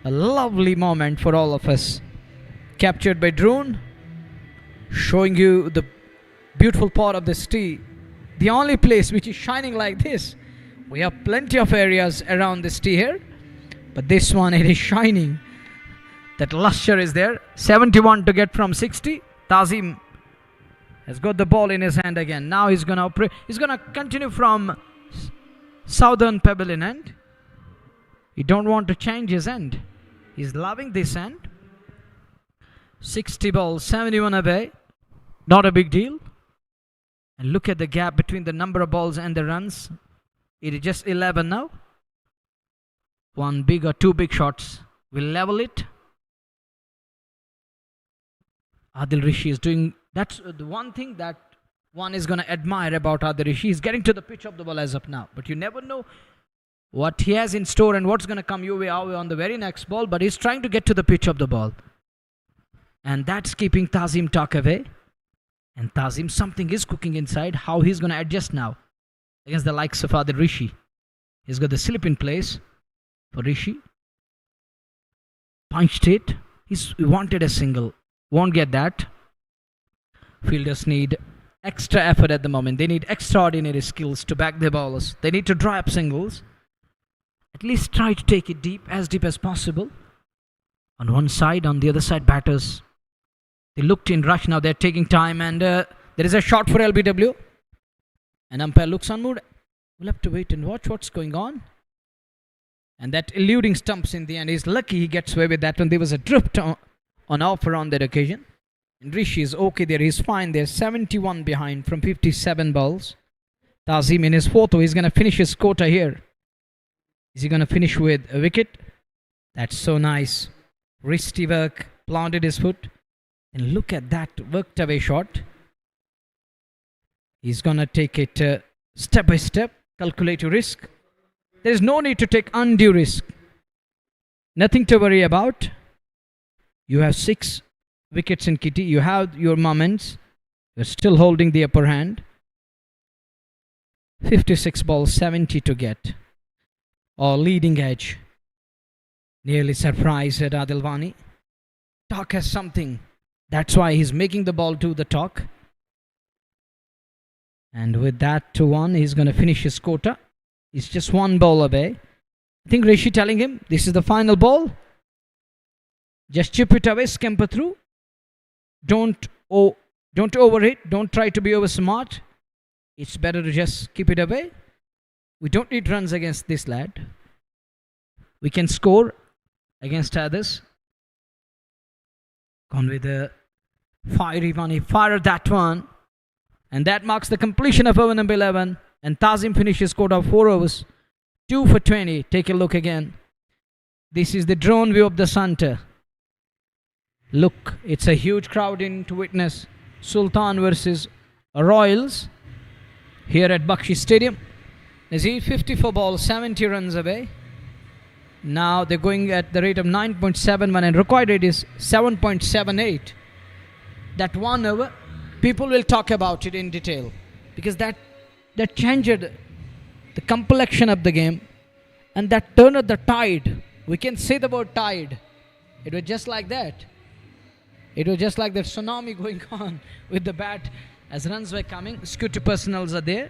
A lovely moment for all of us. Captured by drone, showing you the beautiful part of the city. The only place which is shining like this. We have plenty of areas around the city here, but this one, it is shining. That luster is there. 71 to get from 60. Tazim has got the ball in his hand again. Now he's gonna continue from southern pavilion end. He don't want to change his end. He's loving this end. 60 balls, 71 away. Not a big deal. And look at the gap between the number of balls and the runs. It is just 11 now. One big or two big shots will level it. Adil Rishi is doing, that's the one thing that one is going to admire about Adil Rishi. He's getting to the pitch of the ball as of now. But you never know what he has in store and what's going to come your way on the very next ball. But he's trying to get to the pitch of the ball. And that's keeping Tazim Talk away. And Tazim, something is cooking inside. How he's going to adjust now against the likes of Adil Rishi. He's got the slip in place for Rishi. Punched it. He wanted a single. Won't get that. Fielders need extra effort at the moment. They need extraordinary skills to back their bowlers. They need to draw up singles. At least try to take it deep as possible. On one side, on the other side, batters. They looked in rush, now they're taking time, and there is a shot for LBW. And umpire looks on mood. We'll have to wait and watch what's going on. And that eluding stumps in the end. He's lucky he gets away with that one. There was a drift on offer on that occasion. And Rishi is okay there. He's fine there. 71 behind from 57 balls. Tazim in his fourth. He's going to finish his quota here. Is he going to finish with a wicket? That's so nice. Wristy work. Planted his foot. And look at that worked away shot. He's going to take it step by step. Calculate your risk. There is no need to take undue risk. Nothing to worry about. You have 6 wickets in kitty. You have your moments. You're still holding the upper hand. 56 balls, 70 to get. Or leading edge. Nearly surprised at Adilwani. Talk has something. That's why he's making the ball to the talk. And with that 2-1, he's going to finish his quota. He's just one ball away. I think Rishi telling him, this is the final ball. Just chip it away, scamper through. Don't overhit. Don't try to be over smart. It's better to just keep it away. We don't need runs against this lad. We can score against others. Gone with a fiery one. He fired that one. And that marks the completion of over number 11. And Tazim finishes quota of 4 overs. 2 for 20. Take a look again. This is the drone view of the center. Look, it's a huge crowd in to witness Sultan versus Royals here at Bakshi Stadium. Nazir 54 balls, 70 runs away. Now they're going at the rate of 9.71 and required rate is 7.78. That 1 over, people will talk about it in detail because that changed the complexion of the game and that turned the tide. We can say the word tide. It was just like that. It was just like the tsunami going on with the bat as runs were coming. Security personnel are there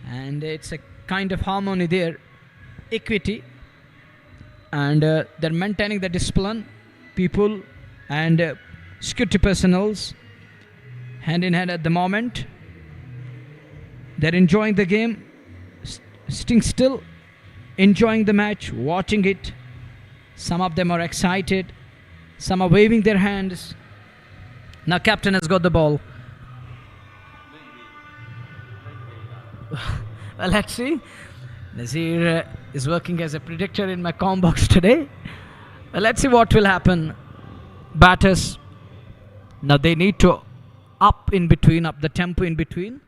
and it's a kind of harmony there, equity, and they're maintaining the discipline. People and security personnel hand in hand at the moment. They're enjoying the game, sitting still, enjoying the match, watching it. Some of them are excited. Some are waving their hands. Now captain has got the ball. Well, let's see. Nazir is working as a predictor in my com box today. Well, let's see what will happen. batters. Now they need to up the tempo in between.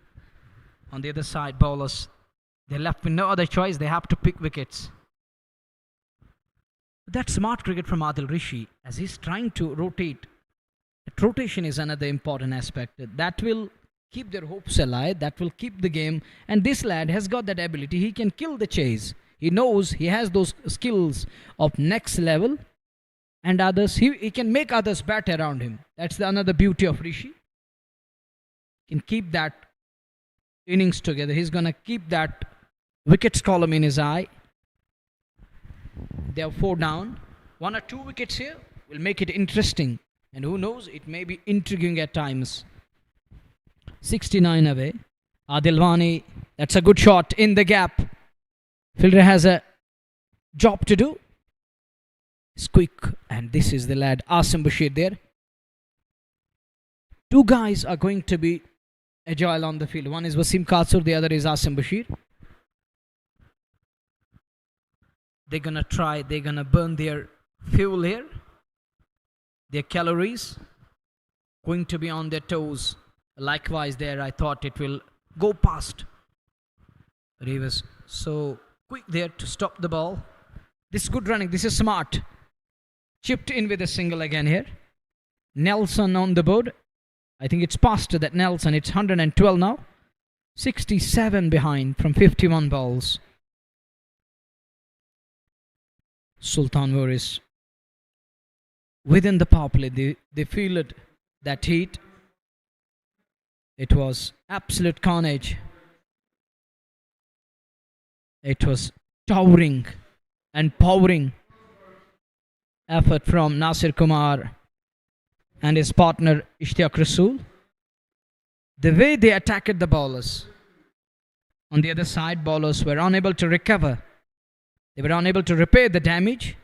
On the other side, bowlers, they're left with no other choice. They have to pick wickets. That's smart cricket from Adil Rishi as he's trying to rotate. That rotation is another important aspect. That will keep their hopes alive. That will keep the game. And this lad has got that ability. He can kill the chase. He knows he has those skills of next level. And others, he can make others bat around him. That's another beauty of Rishi. He can keep that innings together. He's going to keep that wickets column in his eye. They have 4 down. 1 or 2 wickets here will make it interesting. And who knows, it may be intriguing at times. 69 away. Adilwani, that's a good shot in the gap. Fielder has a job to do. It's quick, and this is the lad Asim Bashir there. 2 guys are going to be agile on the field. One is Wasim Katsur, the other is Asim Bashir. They're gonna burn their fuel here. Their calories going to be on their toes. Likewise there, I thought it will go past. But he was so quick there to stop the ball. This is good running. This is smart. Chipped in with a single again here. Nelson on the board. I think it's past that Nelson. It's 112 now. 67 behind from 51 balls. Sultan Waris within the power play. They feel it, that heat. It was absolute carnage. It was towering and powering effort from Nasir Kumar and his partner Ishtiaq Rasool. The way they attacked the bowlers. On the other side, bowlers were unable to recover. They were unable to repair the damage.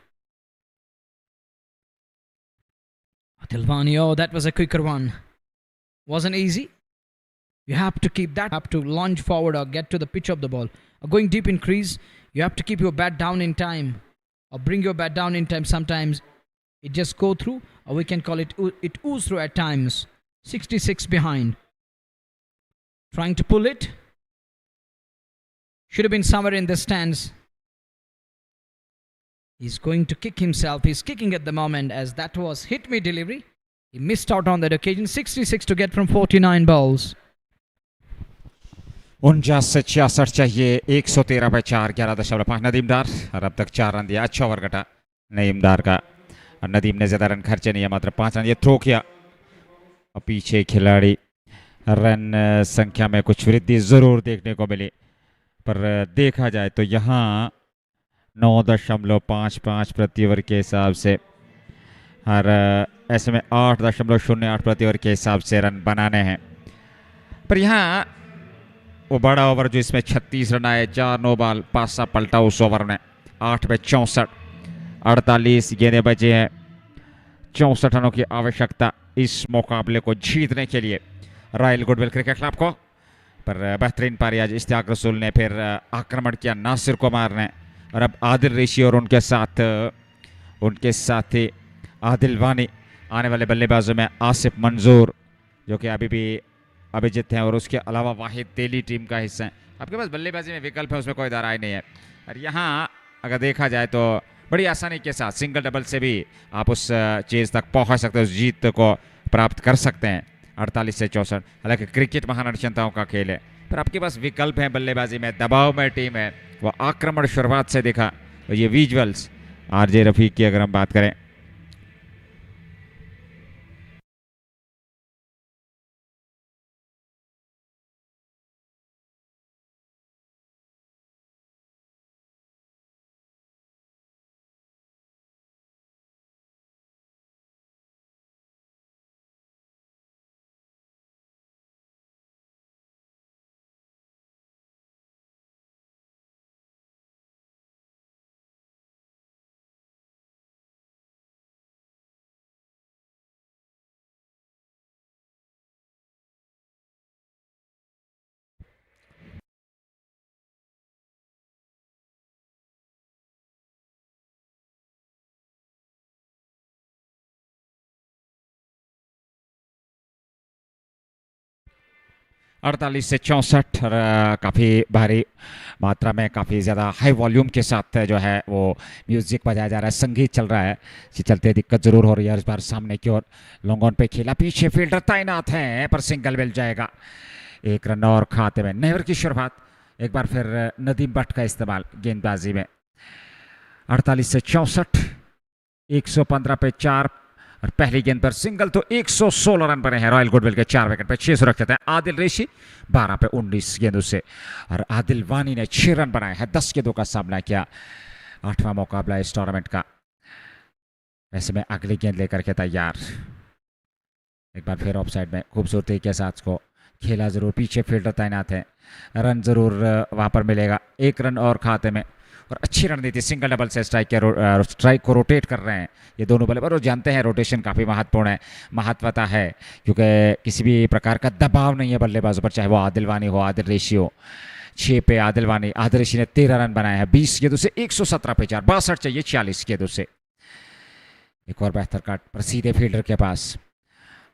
Adilwani, oh, that was a quicker one. Wasn't easy. You have to keep that, have to lunge forward or get to the pitch of the ball. Or going deep in crease, you have to keep your bat down in time. Or bring your bat down in time. Sometimes it just go through, or we can call it ooze through at times. 66 behind. Trying to pull it. Should have been somewhere in the stands. He's going to kick himself. He's kicking at the moment as that was hit me delivery. He missed out on that occasion. 66 to get from 49 balls. 49 से 66 चाहिए 113 पे 4 11.5 नदीमदार और अब तक 4 run दिया. अच्छा over कटा नदीमदार का. और नदीम ने ज़्यादा रन खर्चे नहीं है, मात्र 5 रन ये थ्रो किया. और पीछे खिलाड़ी रन संख्या में कुछ वृद्धि ज़रूर देखने को मिली, पर देखा जाए तो यहाँ 9.55 प्रति ओवर के हिसाब से और ऐसे में 8.08 प्रति ओवर के हिसाब से रन बनाने हैं. पर यहाँ वो बड़ा ओवर जो इसमें 36 रन आए, 4 नो बॉल, 5 सा पलटा उस ओवर ने. 8 पे 64, 48 गेंदें बचे हैं. 64 रनों की आवश्यकता इस मुकाबले को जीतने के लिए रॉयल गुडविल क्रिकेट क्लब को. पर बेहतरीन पारी आज इश्तियाक रसूल ने फिर आक्रमण किया नासिर कुमार ने. और अब आदिल ऋषि और उनके साथ ही आदिल वानी. आने वाले बल्लेबाजों में आसिफ मंजूर जो कि अभी भी अभिजीत हैं, और उसके अलावा वाहिद तेली टीम का हिस्सा है. आपके पास बल्लेबाजी में विकल्प है, उसमें कोई दरार नहीं है. और यहाँ अगर देखा जाए तो बड़ी आसानी के साथ सिंगल डबल से भी आप उस चीज़ तक पहुँच सकते हैं, उस जीत को प्राप्त कर सकते हैं. 48 से 64. हालांकि क्रिकेट महानक्षताओं का खेल है, पर आपके पास विकल्प है. बल्लेबाजी में दबाव में टीम है, वो आक्रमण शुरुआत से दिखा. तो ये विजुअल्स आरजे रफीक की अगर हम बात करें 48 से 64 और काफ़ी भारी मात्रा में, काफ़ी ज़्यादा हाई वॉल्यूम के साथ जो है वो म्यूज़िक बजाया जा रहा है, संगीत चल रहा है। इसी चलते दिक्कत ज़रूर हो रही है। इस बार सामने की ओर लॉन्ग ऑन पे खेला, पीछे फील्डर तैनात हैं पर सिंगल मिल जाएगा। एक रन और खाते में। नेहर की शुरुआत, एक बार फिर नदीम भट्ट का इस्तेमाल गेंदबाजी में। 48 से 64, 115 पे 4 और पहली गेंद पर सिंगल, तो 116 रन बने हैं रॉयल गुडविल के 4 विकेट पे। 6 सुरक्षित हैं। आदिल रेशी 12 पे 19 गेंदों से और आदिल वानी ने 6 रन बनाए हैं, 10 गेंदों का सामना किया। 8वां मुकाबला इस टूर्नामेंट का। ऐसे में अगली गेंद लेकर के तैयार। एक बार फिर ऑफ साइड में खूबसूरती के साथ को खेला जरूर, पीछे फील्डर तैनात है, रन जरूर वहां पर मिलेगा। 1 रन और खाते में और अच्छी रणनीति, सिंगल डबल से स्ट्राइक को रोटेट कर रहे हैं ये दोनों बल्लेबाज। और जानते हैं रोटेशन काफ़ी महत्वपूर्ण है, महत्वता है, क्योंकि किसी भी प्रकार का दबाव नहीं है बल्लेबाजों पर, चाहे वो आदिल वानी हो, आदिल रेशी हो। 6 पे आदिल वानी, आदिल रेशी ने 13 रन बनाए हैं 20 गेंदों से। 117 पे 4, 62 चाहिए 40 गेंदों से। एक और बेहतर कट पर सीधे फील्डर के पास,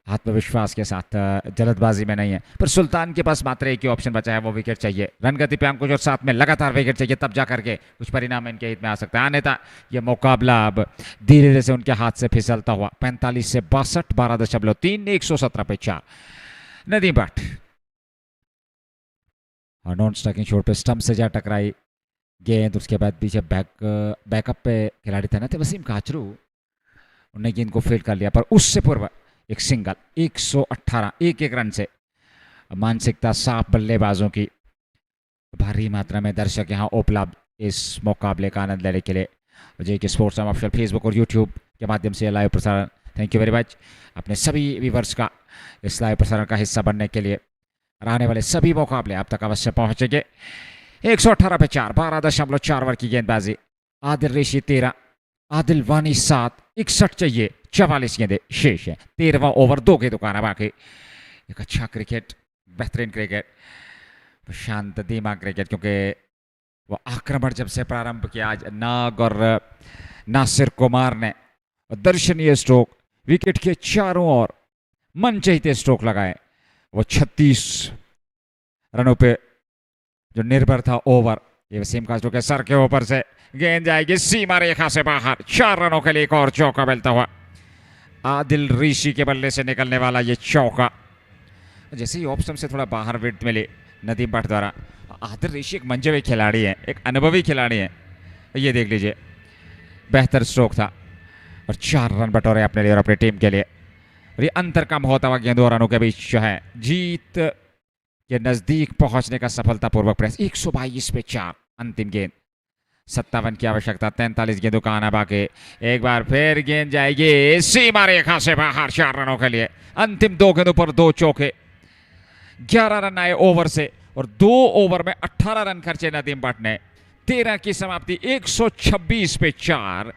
आत्मविश्वास के साथ, जल्दबाजी में नहीं है। पर सुल्तान के पास मात्र एक ही ऑप्शन बचा है, वो विकेट चाहिए। रन गति पे अंकुश और साथ में लगातार विकेट चाहिए, तब जा करके कुछ परिणाम इनके हित में आ सकता है। अन्यथा ये मुकाबला अब धीरे धीरे से उनके हाथ से फिसलता हुआ। 45 से 62, 12.3, 117 पे 4। नदीम भट्ट और नॉन स्ट्राइकिंग शॉट पे स्टंप से जा टकराई गेंद। उसके बाद पीछे बैकअप पे खिलाड़ी तैनात थे, वसीम काचरू, उन्होंने गेंद को फील्ड कर लिया। पर उससे पूर्व एक सिंगल, 118, एक रन से। मानसिकता साफ बल्लेबाजों की। भारी मात्रा में दर्शक यहाँ उपलब्ध इस मुकाबले का आनंद लेने के लिए। जे के स्पोर्ट्स ऑफिशियल फेसबुक और यूट्यूब के माध्यम से लाइव प्रसारण, थैंक यू वेरी मच अपने सभी व्यूवर्स का इस लाइव प्रसारण का हिस्सा बनने के लिए। और आने वाले सभी मुकाबले आप तक अवश्य पहुंचेंगे। 118 पे 4, 12.4 ओवर की गेंदबाजी। आदिल रेशी 13, आदिल वानी 7, 61 चाहिए, 44 गेंदें शेष है। 13वां ओवर, 2 गेंदों का बाकी। एक अच्छा क्रिकेट, बेहतरीन क्रिकेट, शांत दिमाग क्रिकेट, क्योंकि वो आक्रमण जब से प्रारंभ किया आज नाग और नासिर कुमार ने दर्शनीय स्ट्रोक, विकेट के चारों ओर मनचाही स्ट्रोक लगाए। वो 36 रनों पे जो निर्भर था ओवर, ये वसीम काजरू के सर के ऊपर से गेंद जाएगी सीमा रेखा से बाहर। 4 रनों के लिए एक और चौका मिलता हुआ। आदिल रेशी के बल्ले से निकलने वाला ये चौका, जैसे ही ऑफ स्टंप से थोड़ा बाहर विड्थ मिली नदीम भट्ट द्वारा। आदिल रेशी एक मंजे हुए खिलाड़ी है, एक अनुभवी खिलाड़ी है, ये देख लीजिए, बेहतर स्ट्रोक था और 4 रन बटोरे अपने लिए और अपनी टीम के लिए। और ये अंतर कम होता हुआ गेंदों रनों के बीच जो है जीत के नजदीक पहुंचने का सफलतापूर्वक प्रयास। 122 पे 4, अंतिम गेंद। 57 की आवश्यकता, 43 गेंदों का आना बाकी। एक बार फिर गेंद जाएगी सीमा रेखा से बाहर 4 रनों के लिए। अंतिम 2 गेंदों पर 2 चौके। 11 रन आए ओवर से और 2 ओवर में 18 रन खर्चे नदीम भट्ट ने। 13 की समाप्ति, 126 पे 4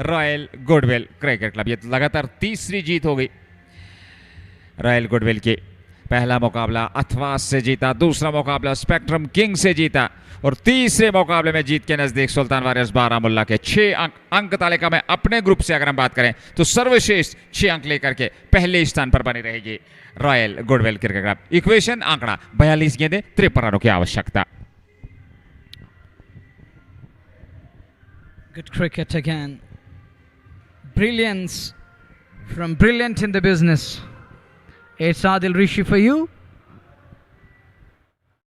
रॉयल गुडविल क्रिकेट क्लब। ये लगातार तीसरी जीत हो गई रॉयल गुडविल की। पहला मुकाबला अथवास से जीता, दूसरा मुकाबला स्पेक्ट्रम किंग से जीता और तीसरे मुकाबले में जीत के नजदीक सुल्तान वारियर्स बारामुल्ला के 6 अंक तालिका में अपने ग्रुप से अगर हम बात करें तो सर्वश्रेष्ठ 6 अंक लेकर के पहले स्थान पर बनी रहेगी royal goodwill cricket club. Equation आंकड़ा 42 गेंदें 53 रनों की आवश्यकता। Good cricket again. Brilliance from brilliant in the business. It's Adil Rishi for you.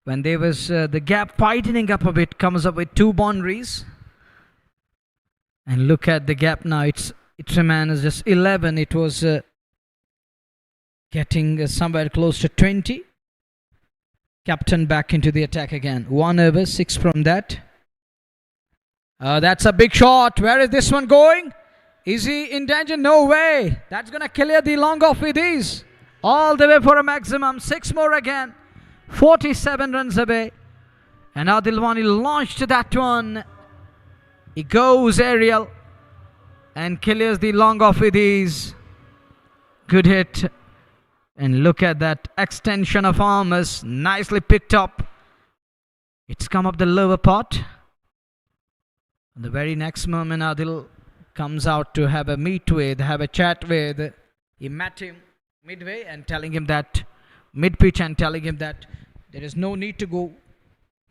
When there was the gap tightening up a bit, comes up with 2 boundaries. And look at the gap now. It remains just 11. It was getting somewhere close to 20. Captain back into the attack again. 1 over, 6 from that. That's a big shot. Where is this one going? Is he in danger? No way. That's going to clear the long off with ease. All the way for a maximum. 6 more again. 47 runs away. And Adil Wani launched that one. He goes aerial and clears the long off with ease. Good hit. And look at that extension of arms. Nicely picked up. It's come up the lower part. And the very next moment Adil comes out to have a meet with, have a chat with. He met him midway and telling him that mid-pitch and telling him that there is no need to go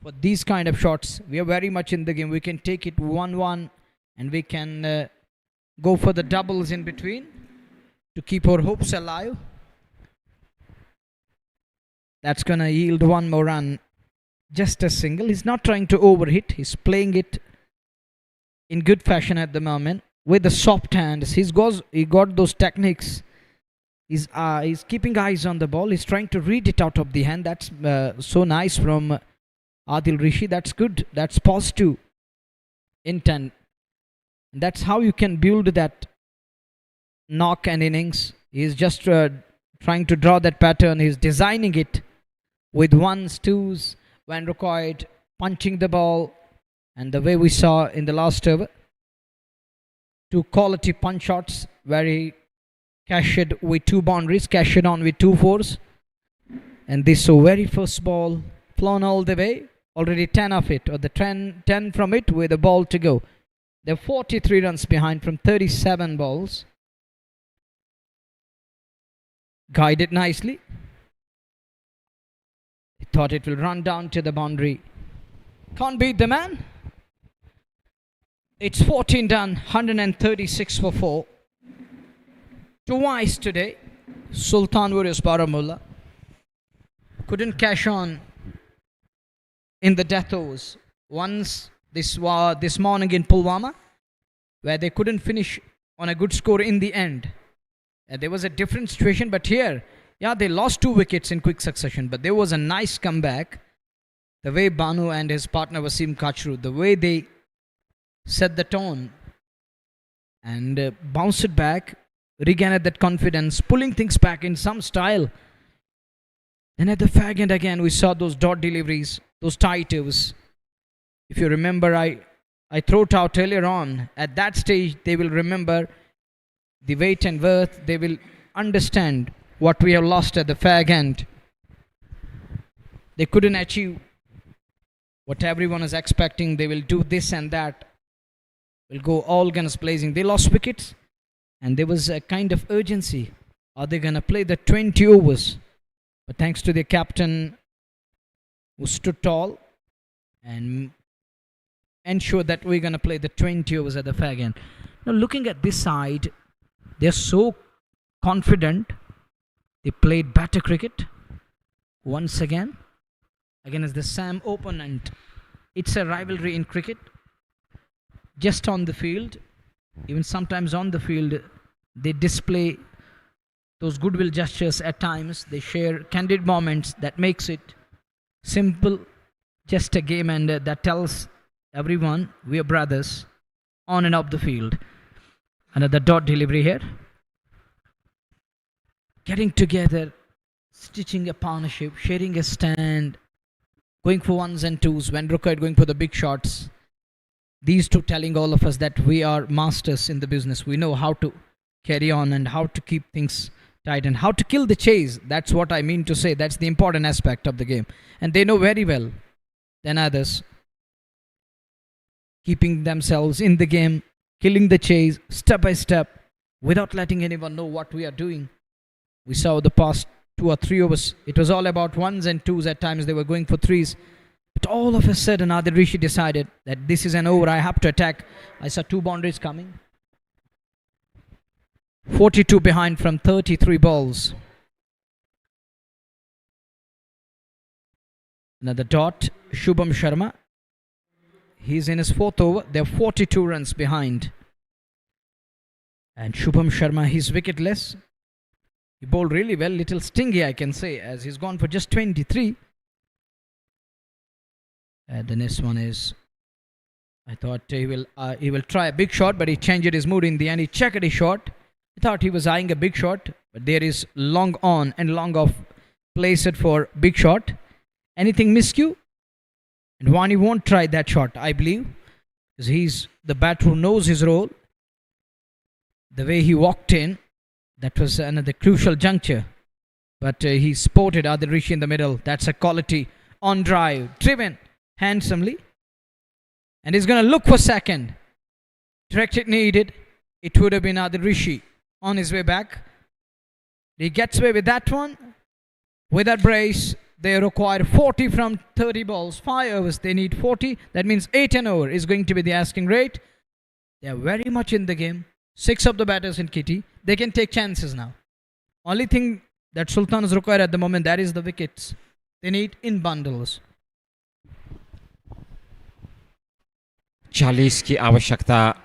for these kind of shots. We are very much in the game. We can take it 1-1 and we can go for the doubles in between to keep our hopes alive. That's going to yield one more run. Just a single. He's not trying to overhit. He's playing it in good fashion at the moment with the soft hands. He got those techniques. He's keeping eyes on the ball. He's trying to read it out of the hand. That's so nice from Adil Rishi. That's good. That's positive intent. And that's how you can build that knock and innings. He's just trying to draw that pattern. He's designing it with ones, twos, when required, punching the ball. And the way we saw in the last over, 2 quality punch shots where he cashed with 2 boundaries, cashed on with 2 fours. And this very first ball flown all the way, already 10 of it, or the 10 from it with a ball to go. They're 43 runs behind from 37 balls. Guided nicely. He thought it will run down to the boundary. Can't beat the man. It's 14 done, 136 for 4. Twice today, Sultan vs Baramulla couldn't cash on in the death overs. Once this morning in Pulwama, where they couldn't finish on a good score in the end. There was a different situation, but here, they lost 2 wickets in quick succession, but there was a nice comeback. The way Banu and his partner Wasim Kachru, the way they set the tone and bounced it back, regained that confidence, pulling things back in some style. Then at the fag end again, we saw those dot deliveries, those tight overs. If you remember, I threw it out earlier on. At that stage, they will remember the weight and worth. They will understand what we have lost at the fag end. They couldn't achieve what everyone is expecting. They will do this and that. Will go all guns blazing. They lost wickets and there was a kind of urgency. Are they going to play the 20 overs? But thanks to the captain who stood tall and ensured that we're going to play the 20 overs at the fag end. Now looking at this side, they're so confident. They played better cricket once again. Again, as the same opponent. It's a rivalry in cricket. Just on the field, even sometimes on the field, they display those goodwill gestures at times. They share candid moments that makes it simple, just a game, and that tells everyone we are brothers on and off the field. Another dot delivery here. Getting together, stitching a partnership, sharing a stand, going for ones and twos, when required going for the big shots. These two telling all of us that we are masters in the business. We know how to carry on and how to keep things tight and how to kill the chase. That's what I mean to say. That's the important aspect of the game. And they know very well than others. Keeping themselves in the game, killing the chase step by step without letting anyone know what we are doing. We saw the past 2 or 3 overs. It was all about ones and twos. At times they were going for threes. But all of a sudden, Adil Rishi decided that this is an over. I have to attack. I saw 2 boundaries coming. 42 behind from 33 balls. Another dot. Shubham Sharma. He's in his 4th over. They're 42 runs behind. And Shubham Sharma, he's wicketless. He bowled really well. Little stingy, I can say, as he's gone for just 23. The next one is, I thought he will try a big shot, but he changed his mood in the end. He checked his shot. I thought he was eyeing a big shot, but there is long on and long off placed for big shot. Anything miscue? And Wani won't try that shot, I believe, because he's the batter who knows his role. The way he walked in, that was another crucial juncture. But he spotted Adil Rishi in the middle. That's a quality on drive, driven handsomely, and he's going to look for second. Direct it needed. It would have been Adil Rishi on his way back. He gets away with that one. With that brace, they require 40 from 30 balls. 5 overs, they need 40. That means 8 an over is going to be the asking rate. They are very much in the game. 6 of the batters in kitty. They can take chances now. Only thing that Sultan is required at the moment, that is the wickets. They need in bundles. 40 की आवश्यकता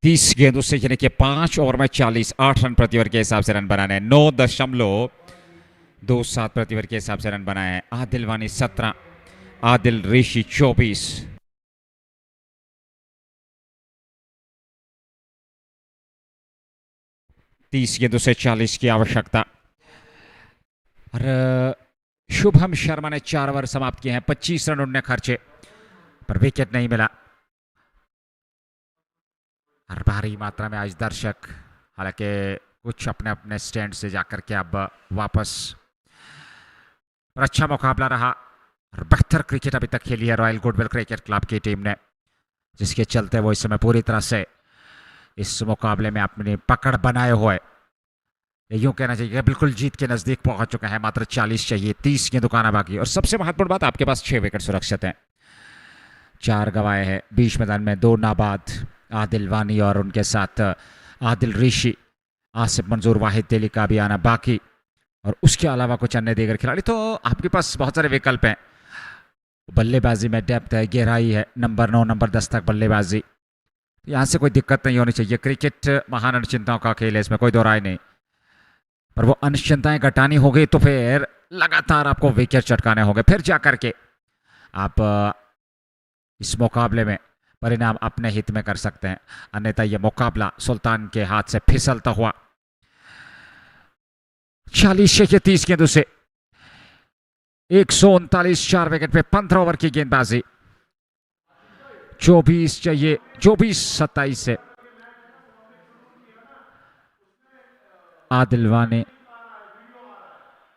30 गेंदों से, यानी कि 5 over में 40, 8 run प्रति over के हिसाब से रन बनाने हैं। 9.27 प्रति ओवर के हिसाब से रन बनाए हैं। आदिल वानी 17, आदिल ऋषि 24। तीस गेंदों से 40 की आवश्यकता। और शुभम शर्मा ने 4 ओवर समाप्त किए हैं। 25 रन उन्होंने खर्चे, पर विकेट नहीं मिला। और भारी मात्रा में आज दर्शक, हालांकि कुछ अपने अपने स्टैंड से जाकर के अब वापस। पर अच्छा मुकाबला रहा और बेहतर क्रिकेट अभी तक खेली है रॉयल गुडविल क्रिकेट क्लब की टीम ने, जिसके चलते वो इस समय पूरी तरह से इस मुकाबले में अपनी पकड़ बनाए हुए, यूं कहना चाहिए बिल्कुल जीत के नजदीक पहुंच चुका है। मात्र 40 चाहिए, 30 की दुकान बाकी। और सबसे महत्वपूर्ण बात, आपके पास 6 विकेट सुरक्षित हैं। 4 गवाए हैं। बीच मैदान में 2 नाबाद, आदिल वानी और उनके साथ आदिल ऋषि, आसिफ मंजूर, वाहिद तेली का भी आना बाकी, और उसके अलावा कुछ अन्य दीगर खिलाड़ी। तो आपके पास बहुत सारे विकल्प हैं। बल्लेबाजी में डेप्थ है, गहराई है। नंबर 9, नंबर 10 तक बल्लेबाजी, यहाँ से कोई दिक्कत नहीं होनी चाहिए। क्रिकेट महान अनिश्चितताओं का खेल है, इसमें कोई दो राय नहीं। पर वो अनिश्चितताएं घटानी होगी तो फिर लगातार आपको विकेट चटकाने होंगे, फिर जाकर के आप इस मुकाबले में परिणाम अपने हित में कर सकते हैं। अन्यथा यह मुकाबला सुल्तान के हाथ से फिसलता हुआ। 40 से 30 गेंदों से 139, 4 विकेट पे 15 ओवर की गेंदबाजी। 24 चाहिए, 24-27 से आदिल वानी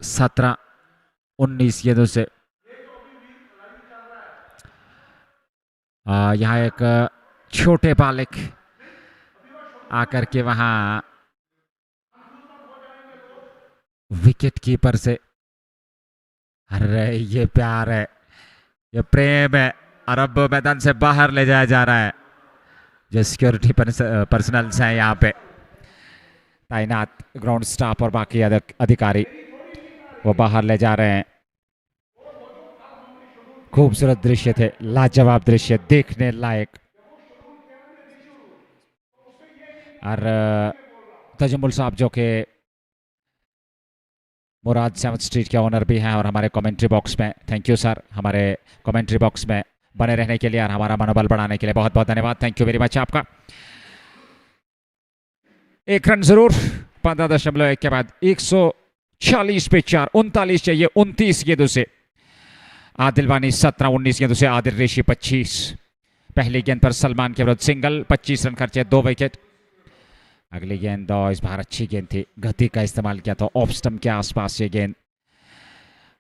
17-19 गेंदों से। यहाँ एक छोटे बालिक आकर के वहां विकेट कीपर से, अरे ये प्यार है, ये प्रेम है, और अब मैदान से बाहर ले जाया जा रहा है। जो सिक्योरिटी पर्सनल्स हैं यहाँ पे तैनात, ग्राउंड स्टाफ और बाकी अधिकारी, वो बाहर ले जा रहे हैं। खूबसूरत दृश्य थे, लाजवाब दृश्य, देखने लायक। और तजमुल साहब जो कि मुराद 7th स्ट्रीट के ओनर भी हैं और हमारे कमेंट्री बॉक्स में, थैंक यू सर, हमारे कमेंट्री बॉक्स में बने रहने के लिए और हमारा मनोबल बढ़ाने के लिए बहुत बहुत धन्यवाद। थैंक यू वेरी मच आपका। 1 रन जरूर। 15.1 के बाद 140 पे 4, 39 चाहिए, 29 गेंदों से आदिल वानी 17-19 गेंदों से आदिल ऋषि 25। पहली गेंद पर सलमान के विरुद्ध सिंगल, 25 रन खर्चे, 2 विकेट। अगली गेंद इस बार अच्छी गेंद थी, गति का इस्तेमाल किया था, ऑफ स्टंप के आसपास ये गेंद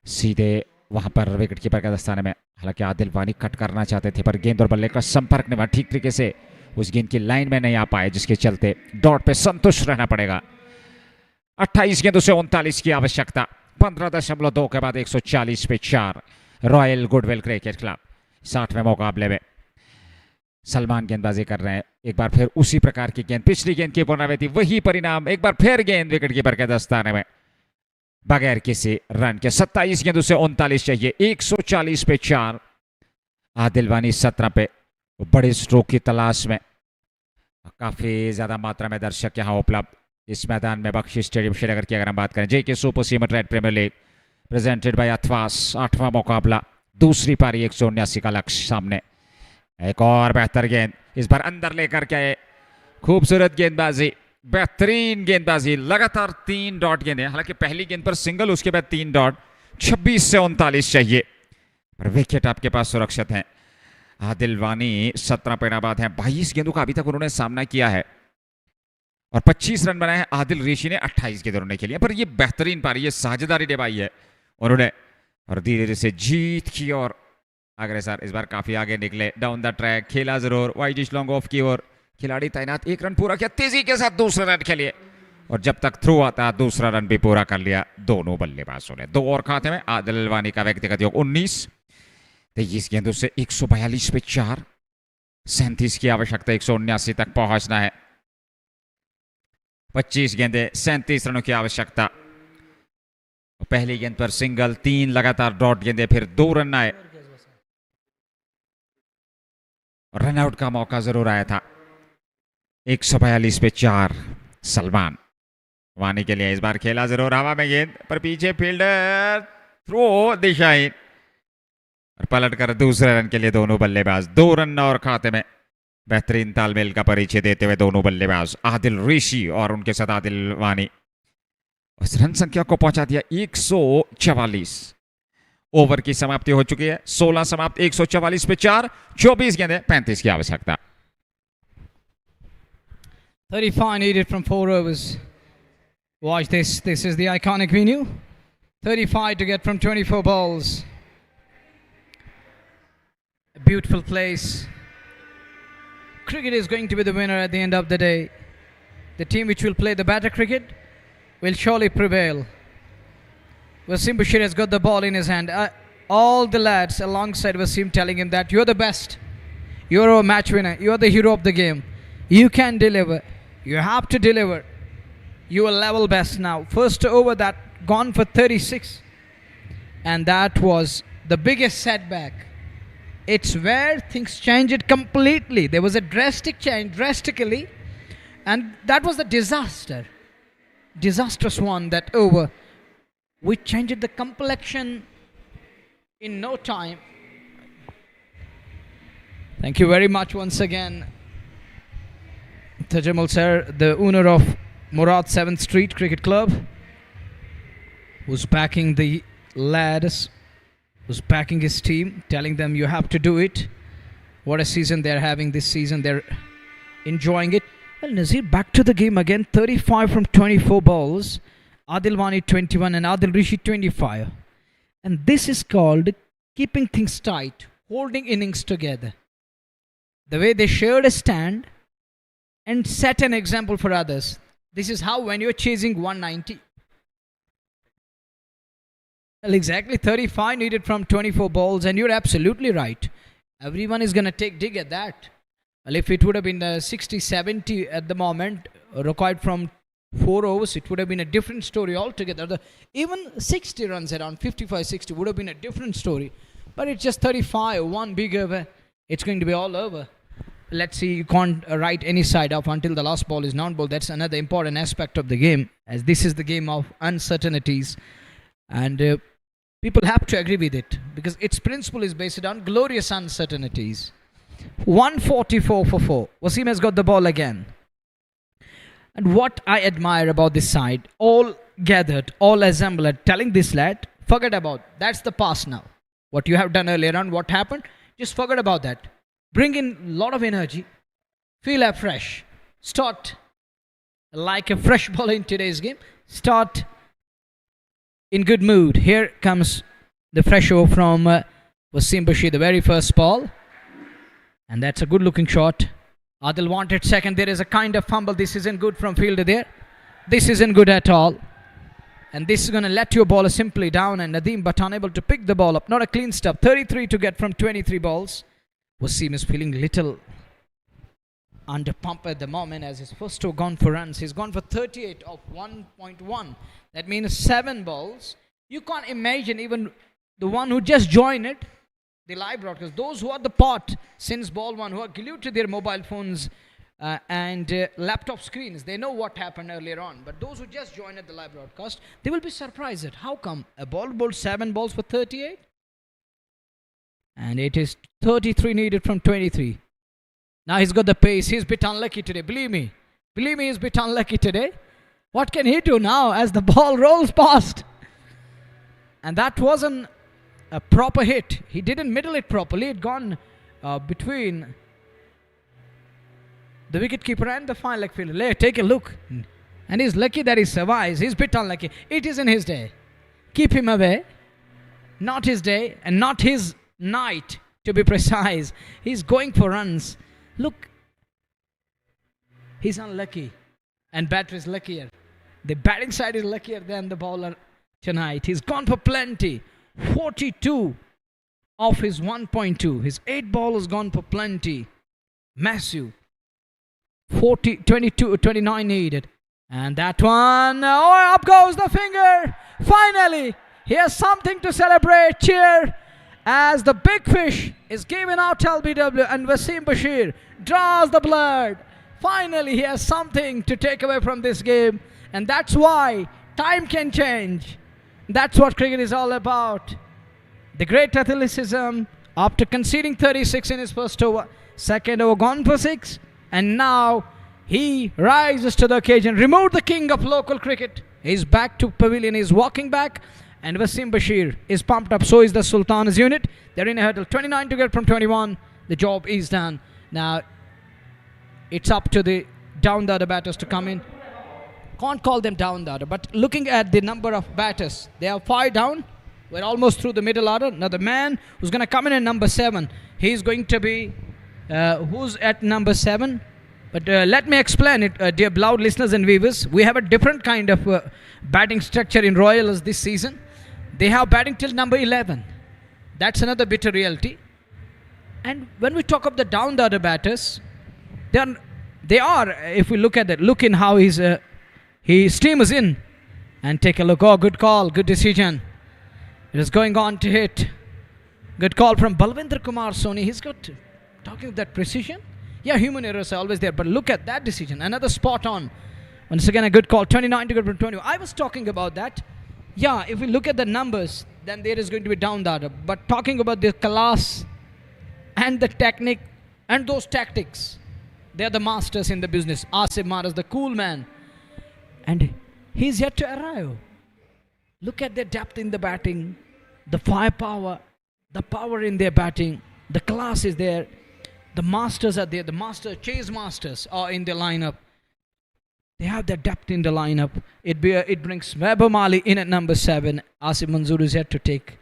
सीधे वहां पर विकेट कीपर के दस्ताने में। हालांकि आदिल वानी कट करना चाहते थे, पर गेंद और बल्ले का संपर्क नहीं, ठीक तरीके से उस गेंद की लाइन में नहीं आ पाए, जिसके चलते डॉट पे संतुष्ट रहना पड़ेगा। 28 गेंदों से 39 की आवश्यकता। 15.2 के बाद 140 पे 4। रॉयल गुडविल क्रिकेट क्लब 60वें मुकाबले में सलमान गेंदबाजी कर रहे हैं। एक बार फिर उसी प्रकार की गेंद, पिछली गेंद की पुनरावृत्ति, वही परिणाम। एक बार फिर गेंद विकेट कीपर के दस्ताने में बगैर किसी रन के। 27 गेंदों से 39 चाहिए, 140 पे 4। आदिल वानी 17 पे, बड़े स्ट्रोक की तलाश में। काफी ज्यादा मात्रा में दर्शक यहाँ उपलब्ध इस मैदान में, बख्शी स्टेडियम श्रीनगर की अगर हम बात करें। JK super cement red premier league presented by Athwas. 8वां मुकाबला, दूसरी पारी, 179 का लक्ष्य सामने। एक और बेहतर गेंद, इस बार अंदर लेकर के आए, खूबसूरत गेंदबाजी, बेहतरीन गेंदबाजी। लगातार 3 डॉट गेंदें, हालांकि पहली गेंद पर सिंगल, उसके बाद 3 डॉट। 26 से 39 चाहिए, पर विकेट आपके पास सुरक्षित हैं। आदिल वानी 17 पे नाबाद हैं। 22 गेंदों का अभी तक उन्होंने सामना किया है और 25 रन बनाए हैं। आदिल ऋषि ने 28 गेंद उन्होंने खेली है, पर ये बेहतरीन पारी, ये साझेदारी निभाई है उन्होंने, और धीरे धीरे से जीत की ओर अग्रसर। इस बार काफी आगे निकले, डाउन द ट्रैक खेला जरूर, वाइड लॉन्ग ऑफ की ओर खिलाड़ी तैनात। 1 रन पूरा किया, तेजी के साथ दूसरा रन खेलिए। और जब तक थ्रू आता दूसरा रन भी पूरा कर लिया दोनों बल्लेबाजों ने। 2 और खाते में। आदिल वानी का व्यक्तिगत योग 19। 23 गेंदों से 142 पे 4। 37 की आवश्यकता, 179 तक पहुंचना है। 25 गेंदे 37 रनों की आवश्यकता। पहली गेंद पर सिंगल, 3 लगातार डॉट गेंदे, फिर 2 रन आए। रनआउट का मौका जरूर आया था। 142 पे 4 सलमान वानी के लिए इस बार खेला जरूर हवा में गेंद पर, पीछे फील्डर थ्रो दिशाहीन और पलट कर दूसरे रन के लिए दोनों बल्लेबाज। 2 रन और खाते में। बेहतरीन तालमेल का परिचय देते हुए दोनों बल्लेबाज आदिल ऋषि और उनके साथ आदिल वानी उस रन संख्या को पहुंचा दिया 144। ओवर की समाप्ति हो चुकी है। 16 समाप्त, 144 पे 4। 24 गेंदें, 35 की आवश्यकता। 35 needed from 4 overs. Watch this. This is the iconic venue. 35 to get from 24 balls. A beautiful place. Cricket is going to be the winner at the end of the day. The team which will play the better cricket will surely prevail. Wasim Bashir has got the ball in his hand. All the lads alongside Wasim telling him that you're the best. You're a match winner. You're the hero of the game. You can deliver. You have to deliver. You are level best now. First over that gone for 36. And that was the biggest setback. It's where things changed completely. There was a drastic change, drastically. And that was the disaster. Disastrous one, that over. We changed the complexion in no time. Thank you very much once again, Tajamal sir, the owner of Murad 7th Street Cricket Club, who's backing the lads, who's backing his team, telling them you have to do it. What a season they're having this season. They're enjoying it. Well, Nazir back to the game again. 35 from 24 balls. Adil Wani 21 and Adil Rishi 25. And this is called keeping things tight, holding innings together. The way they shared a stand and set an example for others. This is how when you're chasing 190. Well, exactly 35 needed from 24 balls, and you're absolutely right. Everyone is going to take dig at that. Well, if it would have been 60-70 at the moment, required from 4 overs, it would have been a different story altogether. Even 60 runs around 55-60 would have been a different story. But it's just 35, one big over. It's going to be all over. Let's see, you can't write any side off until the last ball is non-ball. That's another important aspect of the game, as this is the game of uncertainties. And people have to agree with it, because its principle is based on glorious uncertainties. 144 for 4. Wasim has got the ball again. And what I admire about this side, all gathered, all assembled, telling this lad, forget about, that's the past now. What you have done earlier on, what happened, just forget about that. Bring in a lot of energy, feel afresh, start like a fresh ball in today's game, start in good mood. Here comes the fresh over from Wasim Bashir, the very first ball. And that's a good looking shot. Adil wanted second. There is a kind of fumble. This isn't good from fielder there. This isn't good at all. And this is going to let your bowler simply down. And Nadeem but unable to pick the ball up. Not a clean stop. 33 to get from 23 balls. Wasim is feeling little under pump at the moment, as his first two gone for runs. He's gone for 38 of 1.1. That means 7 balls. You can't imagine even the one who just joined it, the live broadcast, those who are the part since ball one, who are glued to their mobile phones and laptop screens, they know what happened earlier on. But those who just joined at the live broadcast, they will be surprised at how come a ball bowled 7 balls for 38? And it is 33 needed from 23. Now he's got the pace. He's a bit unlucky today. Believe me, he's a bit unlucky today. What can he do now as the ball rolls past? And that wasn't a proper hit. He didn't middle it properly. It gone between the wicketkeeper and the fine leg fielder. Take a look. And he's lucky that he survives. He's a bit unlucky. It isn't his day. Keep him away. Not his day and not his night, to be precise. He's going for runs. Look, he's unlucky and batter is luckier. The batting side is luckier than the bowler tonight. He's gone for plenty. 42 of his 1.2. His 8 ball has gone for plenty. Massive. 40, 22, 29 needed. And that one, oh, up goes the finger. Finally, here's something to celebrate. Cheer as the big fish is given out LBW and Wasim Bashir draws the blood. Finally, he has something to take away from this game. And that's why time can change. That's what cricket is all about. The great athleticism after conceding 36 in his first over. Second over gone for 6. And now he rises to the occasion. Removed the king of local cricket. He's back to pavilion. He's walking back. And Wasim Bashir is pumped up. So is the Sultan's unit. They're in a hurdle. 29 to get from 21. The job is done. Now it's up to the down the other batters to come in. Can't call them down the order, but looking at the number of batters, they are 5 down. We're almost through the middle order. Now the man who's going to come in at number 7, he's going to be who's at number 7. But let me explain it, dear beloved listeners and viewers. We have a different kind of batting structure in Royals this season. They have batting till number 11. That's another bitter reality. And when we talk of the down the order batters, they are, if we look at that, look in how he steams in and take a look. Oh, good call, good decision. It is going on to hit. Good call from Balwinder Kumar Soni. He's got, talking of that precision. Yeah, human errors are always there, but look at that decision. Another spot on. Once again, a good call. 29 to go from 20. I was talking about that. Yeah, if we look at the numbers, then there is going to be down the order. But talking about the class and the technique and those tactics, they are the masters in the business. Asif Maras, the cool man. And he's yet to arrive. Look at their depth in the batting, the firepower, the power in their batting, the class is there, the masters are there, the chase masters are in the lineup. They have the depth in the lineup. It brings Baramulla in at number 7. Asif Manzoor is yet to take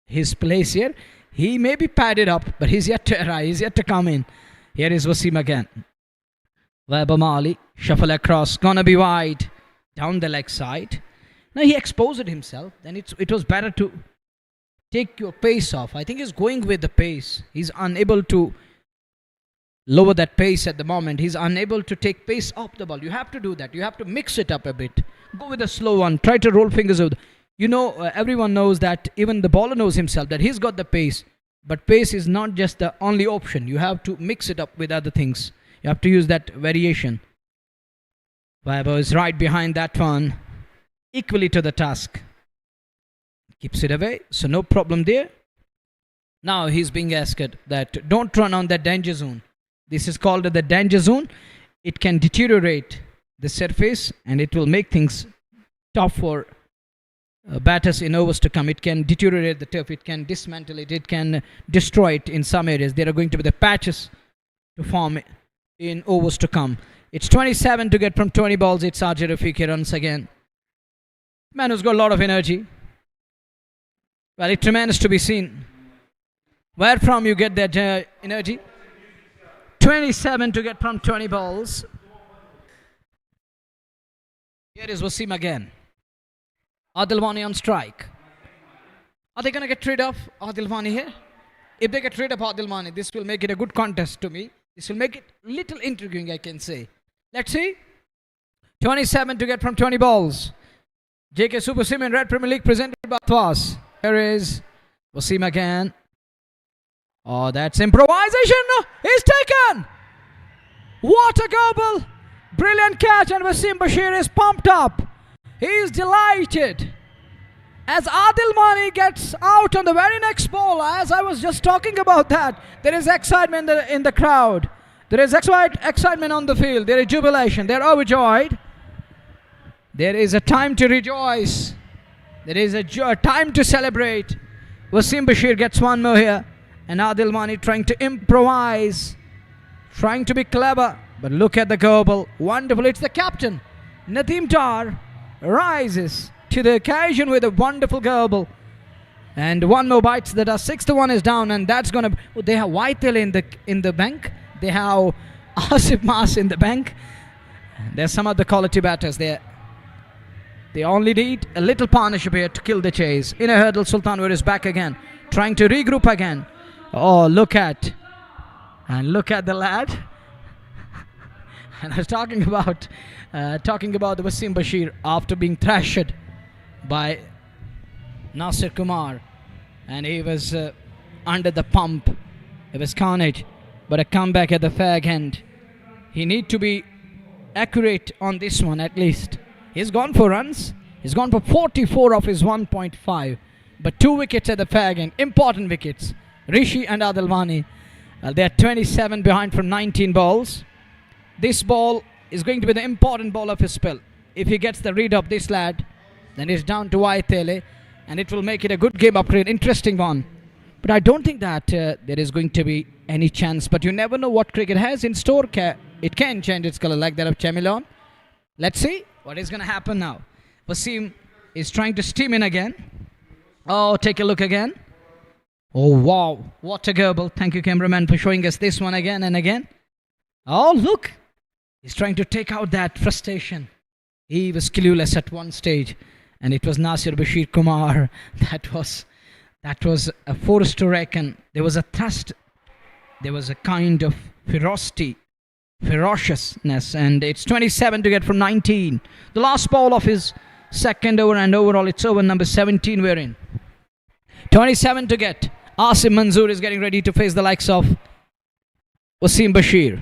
his place here. He may be padded up, but he's yet to arrive, he's yet to come in. Here is Wasim again. Baramulla, shuffle across, gonna be wide. Down the leg side. Now he exposed himself. Then it was better to take your pace off. I think he's going with the pace. He's unable to lower that pace at the moment. He's unable to take pace off the ball. You have to do that. You have to mix it up a bit. Go with a slow one. Try to roll fingers over. You know, everyone knows that. Even the bowler knows himself that he's got the pace. But pace is not just the only option. You have to mix it up with other things. You have to use that variation. Vaibhav is right behind that one. Equally to the task. Keeps it away. So no problem there. Now he's being asked that don't run on that danger zone. This is called the danger zone. It can deteriorate the surface and it will make things tough for batters in overs to come. It can deteriorate the turf. It can dismantle it. It can destroy it in some areas. There are going to be the patches to form in overs to come. It's 27 to get from 20 balls. It's Ajay Rafiq once again. Man who's got a lot of energy. Well, it remains to be seen where from you get that energy. 27 to get from 20 balls. Here is Wasim again. Adil Wani on strike. Are they going to get rid of Adil Wani here? If they get rid of Adil Wani, this will make it a good contest to me. This will make it a little intriguing, I can say. Let's see. 27 to get from 20 balls. JK Super Sim in Red Premier League presented by Thwas. Here is Wasim again. Oh, that's improvisation. He's taken. What a gobble. Brilliant catch, and Wasim Bashir is pumped up. He is delighted. As Adil Mani gets out on the very next ball, as I was just talking about that, there is excitement in the crowd. There is excitement on the field. There is jubilation. They're overjoyed. There is a time to rejoice. There is a time to celebrate. Wasim Bashir gets one more here. And Adil Mani trying to improvise. Trying to be clever. But look at the gobble. Wonderful. It's the captain. Nadeem Dar rises to the occasion with a wonderful gobble. And one more bites. That are 6-1 is down. And that's going to... Oh, they have Whitehall in the bank. They have Asif Mas in the bank. There's some other quality batters there. They only need a little partnership here to kill the chase. In a hurdle, Sultan is back again, trying to regroup again. Oh, look at the lad. And I was talking about the Wasim Bashir after being thrashed by Nasir Kumar, and he was under the pump. It was carnage, but a comeback at the fag end. He need to be accurate on this one at least. He's gone for runs. He's gone for 44 of his 1.5, but 2 wickets at the fag end. Important wickets. Rishi and Adilwani. They're 27 behind from 19 balls. This ball is going to be the important ball of his spell. If he gets the read of this lad, then it's down to Waitele, and it will make it a good game upgrade, interesting one. But I don't think that there is going to be any chance. But you never know what cricket has in store. It can change its color like that of Chameleon. Let's see what is going to happen now. Wasim is trying to steam in again. Oh, take a look again. Oh, wow. What a gerbil. Thank you, cameraman, for showing us this one again and again. Oh, look. He's trying to take out that frustration. He was clueless at one stage. And it was Nasir Bashir Kumar. That was a force to reckon. There was a thrust. There was a kind of ferociousness. And it's 27 to get from 19. The last ball of his second over, and overall it's over number 17 we're in. 27 to get. Asim Manzoor is getting ready to face the likes of Wasim Bashir.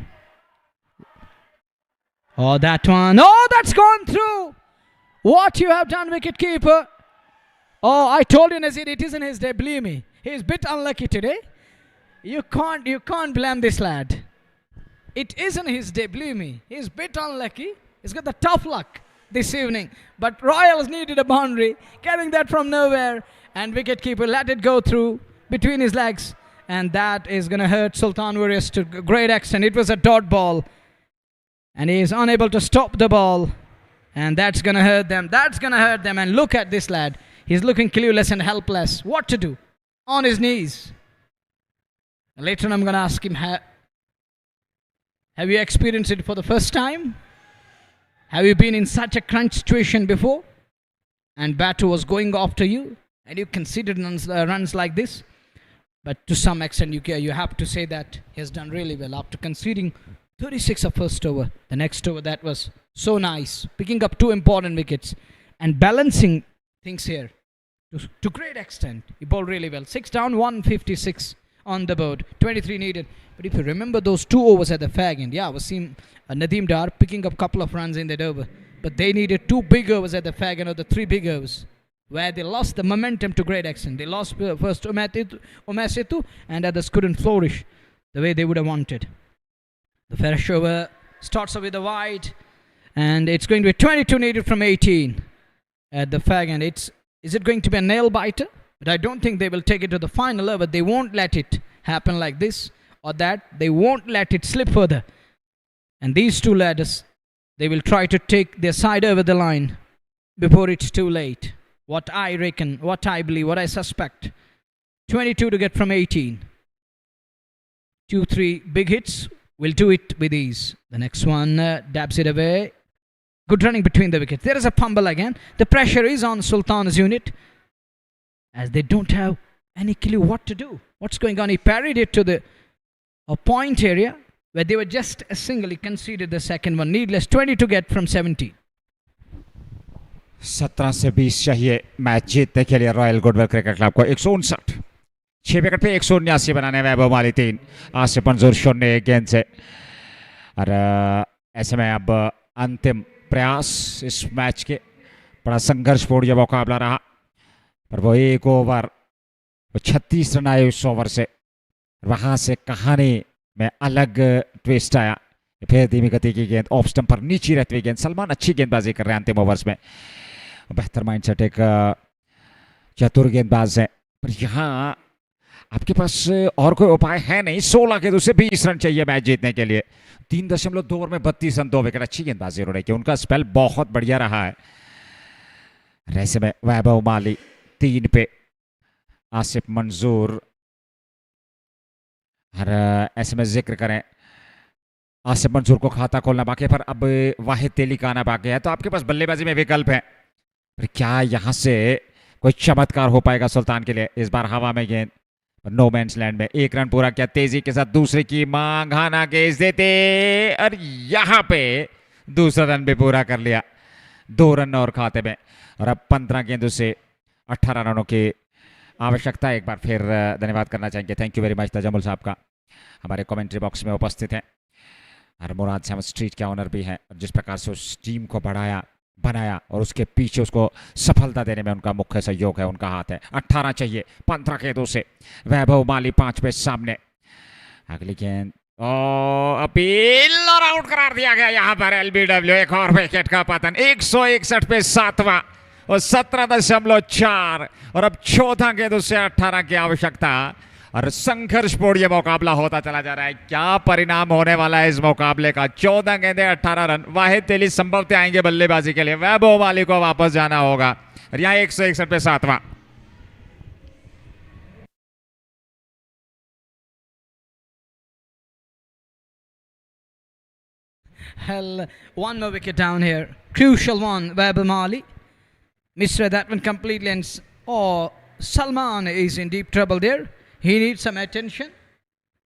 Oh, that one. Oh, that's gone through. What you have done, wicketkeeper. Oh, I told you, Nazir, it isn't his day. Believe me. He's a bit unlucky today. You can't blame this lad. It isn't his day, believe me. He's a bit unlucky. He's got the tough luck this evening. But Royals needed a boundary. Getting that from nowhere. And wicketkeeper let it go through between his legs. And that is going to hurt Sultan Warriors to a great extent. It was a dot ball. And he is unable to stop the ball. And that's going to hurt them. That's going to hurt them. And look at this lad. He's looking clueless and helpless. What to do? On his knees. Later on I'm going to ask him, have you experienced it for the first time? Have you been in such a crunch situation before? And batter was going after you? And you considered runs like this? But to some extent you have to say that he has done really well. After conceding 36 of first over, the next over that was so nice. Picking up 2 important wickets and balancing things here to great extent. He bowled really well. 6 down, 156 on the board. 23 needed. But if you remember those 2 overs at the fag end, Wasim Nadeem Dar picking up a couple of runs in that over. But they needed 2 big overs at the fag end, or the 3 big overs, where they lost the momentum to great extent. They lost first Umesetu, and others couldn't flourish the way they would have wanted. The first over starts off with a wide, and it's going to be 22 needed from 18 at the fag end. Is it going to be a nail biter? But I don't think they will take it to the final over. They won't let it happen like this or that. They won't let it slip further. And these 2 ladders, they will try to take their side over the line before it's too late. What I reckon, what I believe, what I suspect. 22 to get from 18. 2-3 big hits will do it with ease. The next one dabs it away. Good running between the wickets. There is a fumble again. The pressure is on Sultan's unit, as they don't have any clue what to do. What's going on? He parried it to a point area where they were just a single. He conceded the second one. Needless. 20 to get from 17. 17 से 20 चाहिए match जीतने के लिए royal goodwill cricket club को 159 6 wicket पे 179 बनाने में वैभव माली 3 आसिफ मंजूर 0 गेंद से। और ऐसे में अब अंतिम प्रयास इस मैच के। बड़ा संघर्षपूर्ण ये मुकाबला रहा, पर वो 1 ओवर, वो 36 रन आए उस ओवर से। वहाँ से कहानी में अलग ट्विस्ट आया। फिर धीमी गति की गेंद, ऑफ स्टंप पर नीचे रहती हुई गेंद। सलमान अच्छी गेंदबाजी कर रहे हैं अंतिम ओवर्स में। बेहतर माइंडसेट एक चतुर गेंदबाज है, पर यहाँ आपके पास और कोई उपाय है नहीं। 16 के दूसरे 20 रन चाहिए मैच जीतने के लिए। 3.2 ओवर में 32 रन, 2 विकेट। अच्छी गेंदबाजी उन्होंने की, उनका स्पेल बहुत बढ़िया रहा है। ऐसे में वैभव माली 3 पे, आसिफ मंजूर। और ऐसे में जिक्र करें आसिफ मंजूर को खाता खोलना बाकी है, पर अब वाहिद तेली का आना बाकी है। तो आपके पास बल्लेबाजी में विकल्प है। पर क्या यहाँ से कोई चमत्कार हो पाएगा सुल्तान के लिए? इस बार हवा में गेंद, नो मैंस लैंड में। एक रन पूरा किया, तेजी के साथ दूसरे की मांग, हाना गेज देते और यहाँ पे दूसरा रन भी पूरा कर लिया। 2 रन और खाते में, और अब 15 गेंदों से 18 रनों की आवश्यकता। एक बार फिर धन्यवाद करना चाहेंगे, thank you very much Tajamul साहब का, हमारे कमेंट्री बॉक्स में उपस्थित हैं। और मुराद साहब स्ट्रीट के ऑनर भी हैं, जिस प्रकार से उस टीम को बढ़ाया बनाया और उसके पीछे उसको सफलता देने में उनका मुख्य सहयोग है, उनका हाथ है। 18 चाहिए 15 गेंदों से। वैभव माली 5 पे सामने। अगली गेंद अपील और आउट करार दिया गया यहाँ पर। एलबीडब्ल्यू, एक और विकेट का पतन। 161 पे 7वां और 17.4, और अब 14 गेंदों से 18 की आवश्यकता। और संघर्षपूर्ण ये मुकाबला होता चला जा रहा है। क्या परिणाम होने वाला है इस मुकाबले का? 14 गेंदें 18 रन। वाहिद तेली संभवतः आएंगे बल्लेबाजी के लिए। वैभव माली को वापस जाना होगा। और यहाँ 161 पे 7वां। Hell, one more wicket down here. Crucial one, Vaibhav Mali. Misread that one completely, and Sultan is in deep trouble there. He needs some attention.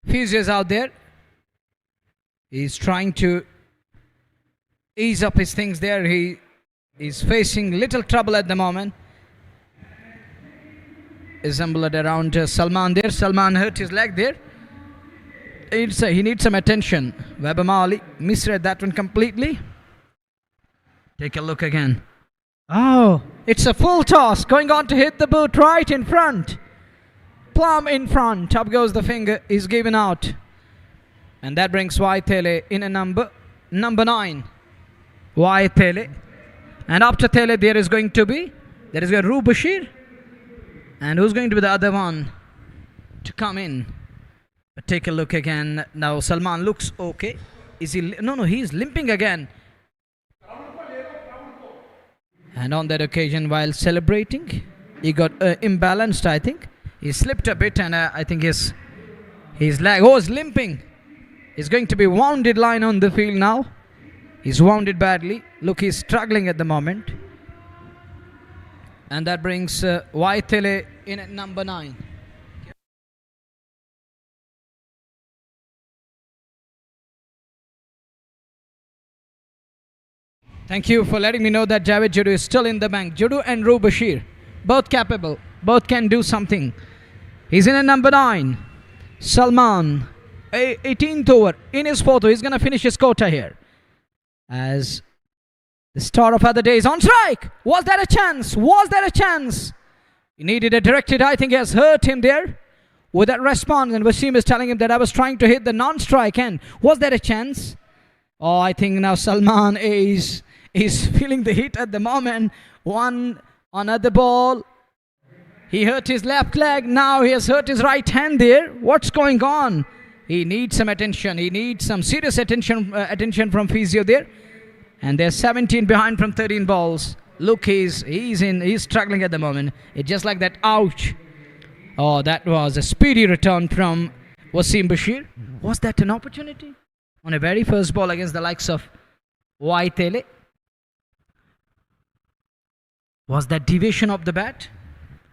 Fizz is out there. He's trying to ease up his things there. He is facing little trouble at the moment. Assembled around Salman there. Salman hurt his leg there. He needs some attention. Vaibhav Mali misread that one completely. Take a look again. Oh, it's a full toss. Going on to hit the boot right in front. Plumb in front. Up goes the finger. Is given out. And that brings Waitele in a number 9. Waitele. And after Tele there is going to be Ru Bashir. And who's going to be the other one to come in? But take a look again. Now Salman looks okay. Is he? No, he's limping again. And on that occasion, while celebrating, he got imbalanced, I think. He slipped a bit, and I think his leg is limping. He's going to be wounded lying on the field now. He's wounded badly. Look, he's struggling at the moment. And that brings Waitele in at number 9. Thank you for letting me know that Javed Judu is still in the bank. Judu and Ru Bashir, both capable, both can do something. He's in at number 9. Salman, 18th over, in his 4th. He's going to finish his quota here. As the star of other days on strike. Was that a chance? Was that a chance? He needed a directed. I think he has hurt him there with that response. And Wasim is telling him that I was trying to hit the non-strike end. Was that a chance? Oh, I think now Salman is feeling the heat at the moment. One another ball. He hurt his left leg. Now he has hurt his right hand there. What's going on? He needs some attention. He needs some serious attention from physio there. And they're 17 behind from 13 balls. Look, he's struggling at the moment. It's just like that. Ouch. Oh, that was a speedy return from Wasim Bashir. Was that an opportunity? On a very first ball against the likes of Waitele. Was that deviation of the bat?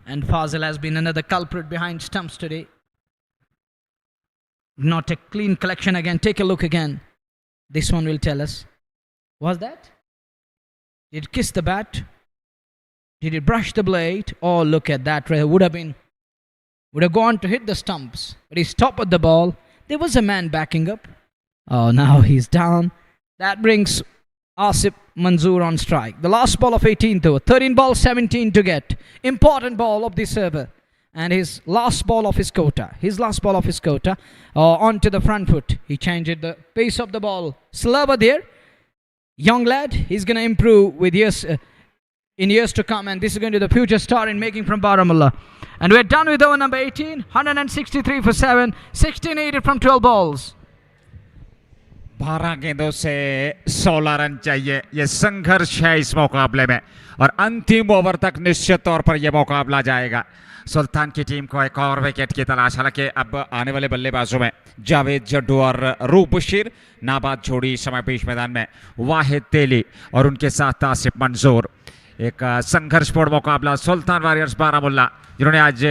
And Fazil has been another culprit behind stumps today. Not a clean collection again. Take a look again. This one will tell us. Was that? Did it kiss the bat? Did it brush the blade? Oh, look at that. Would have gone to hit the stumps. But he stopped at the ball. There was a man backing up. Oh, now he's down. That brings Asif Manzoor on strike. The last ball of 18th over. 13 balls, 17 to get. Important ball of the server. And his last ball of his quota. Onto the front foot. He changed the pace of the ball. Slava there. Young lad. He's going to improve with in years to come. And this is going to be the future star in making from Baramulla. And we're done with over number 18. 163 for 7. 16 needed from 12 balls. 12 गेंदों से 16 run चाहिए। ये संघर्ष है इस मुकाबले में, और अंतिम ओवर तक निश्चित तौर पर यह मुकाबला जाएगा। सुल्तान की टीम को एक और विकेट की तलाश। हालांकि अब आने वाले बल्लेबाजों में जावेद जड्डू और रू बशीर, नाबाद जोड़ी समय बीच मैदान में वाहिद तेली और उनके साथ आसिफ मंजूर। एक संघर्षपूर्ण मुकाबला सुल्तान वॉरियर्स बारामुल्ला, जिन्होंने आज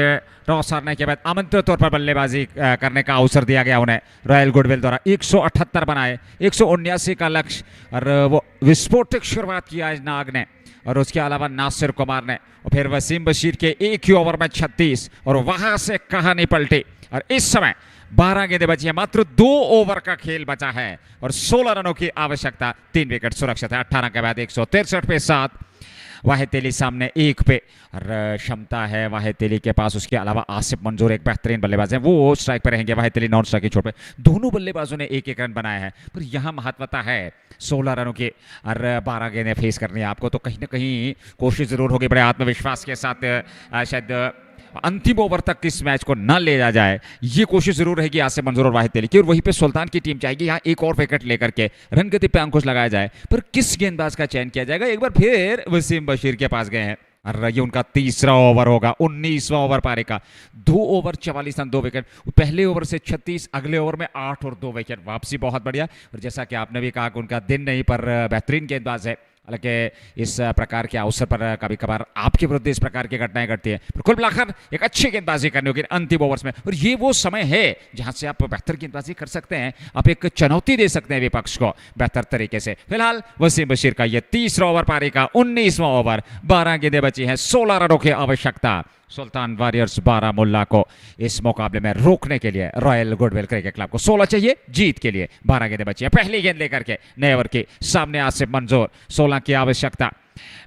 टॉस हारने के बाद आमंत्रित तौर पर बल्लेबाजी करने का अवसर दिया गया उन्हें रॉयल गुडविल द्वारा। 178 बनाए, 179 का लक्ष्य, और वो विस्फोटक शुरुआत की आज नाग ने, और उसके अलावा नासिर कुमार ने, और फिर वसीम बशीर के एक ही ओवर में 36, और वहां से कहानी पलटी। और इस समय 12 गेंदें बची है, मात्र 2 ओवर का खेल बचा है और 16 रनों की आवश्यकता। 3 विकेट सुरक्षित है। 18 के बाद 163 पे 7, वाहिद तेली सामने 1 पे, और क्षमता है वाहिद तेली के पास। उसके अलावा आसिफ मंजूर एक बेहतरीन बल्लेबाज है, वो स्ट्राइक पर रहेंगे, वाहिद तेली नॉन स्ट्राइक की छोड़ पे। दोनों बल्लेबाजों ने 1-1 रन बनाए हैं, पर यहाँ महत्वता है 16 रनों की, और 12 गेंदें फेस करनी है आपको, तो कहीं ना कहीं कोशिश जरूर होगी बड़े आत्मविश्वास के साथ शायद अंतिम ओवर तक इस मैच को न ले जा जाए, ये कोशिश जरूर रहेगी आसिफ मंजूर और वाहिद तेली की। और वहीं पे सुल्तान की टीम चाहेगी यहाँ एक और विकेट लेकर के रनगति पे अंकुश लगाया जाए, पर किस गेंदबाज का चयन किया जाएगा। एक बार फिर वसीम बशीर के पास गए हैं, और ये उनका तीसरा ओवर होगा, 19वां ओवर पारी का। 2 ओवर 44 रन, 2 विकेट। पहले ओवर से 36, अगले ओवर में 8 और 2 विकेट, वापसी बहुत बढ़िया। और जैसा कि आपने भी कहा कि उनका दिन नहीं, पर बेहतरीन गेंदबाज है। हालांकि इस प्रकार के अवसर पर कभी कभार आपके विरुद्ध इस प्रकार की घटनाएं घटती है, पर कुल मिलाकर एक अच्छी गेंदबाजी करनी होगी अंतिम ओवर्स में, और ये वो समय है जहां से आप बेहतर गेंदबाजी कर सकते हैं, आप एक चुनौती दे सकते हैं विपक्ष को बेहतर तरीके से। फिलहाल वसीम बशीर का ये तीसरा ओवर पारी का 19वां ओवर, 12 गेंदें बची हैं, 16 रनों की आवश्यकता सुल्तान वॉरियर्स बारामुल्ला को इस मुकाबले में रोकने के लिए। रॉयल गुडविल क्रिकेट क्लब को 16 चाहिए जीत के लिए, 12 गेंदें बची हैं। पहली गेंद लेकर के नए ओवर के सामने आसिफ मंजूर, 16 की आवश्यकता।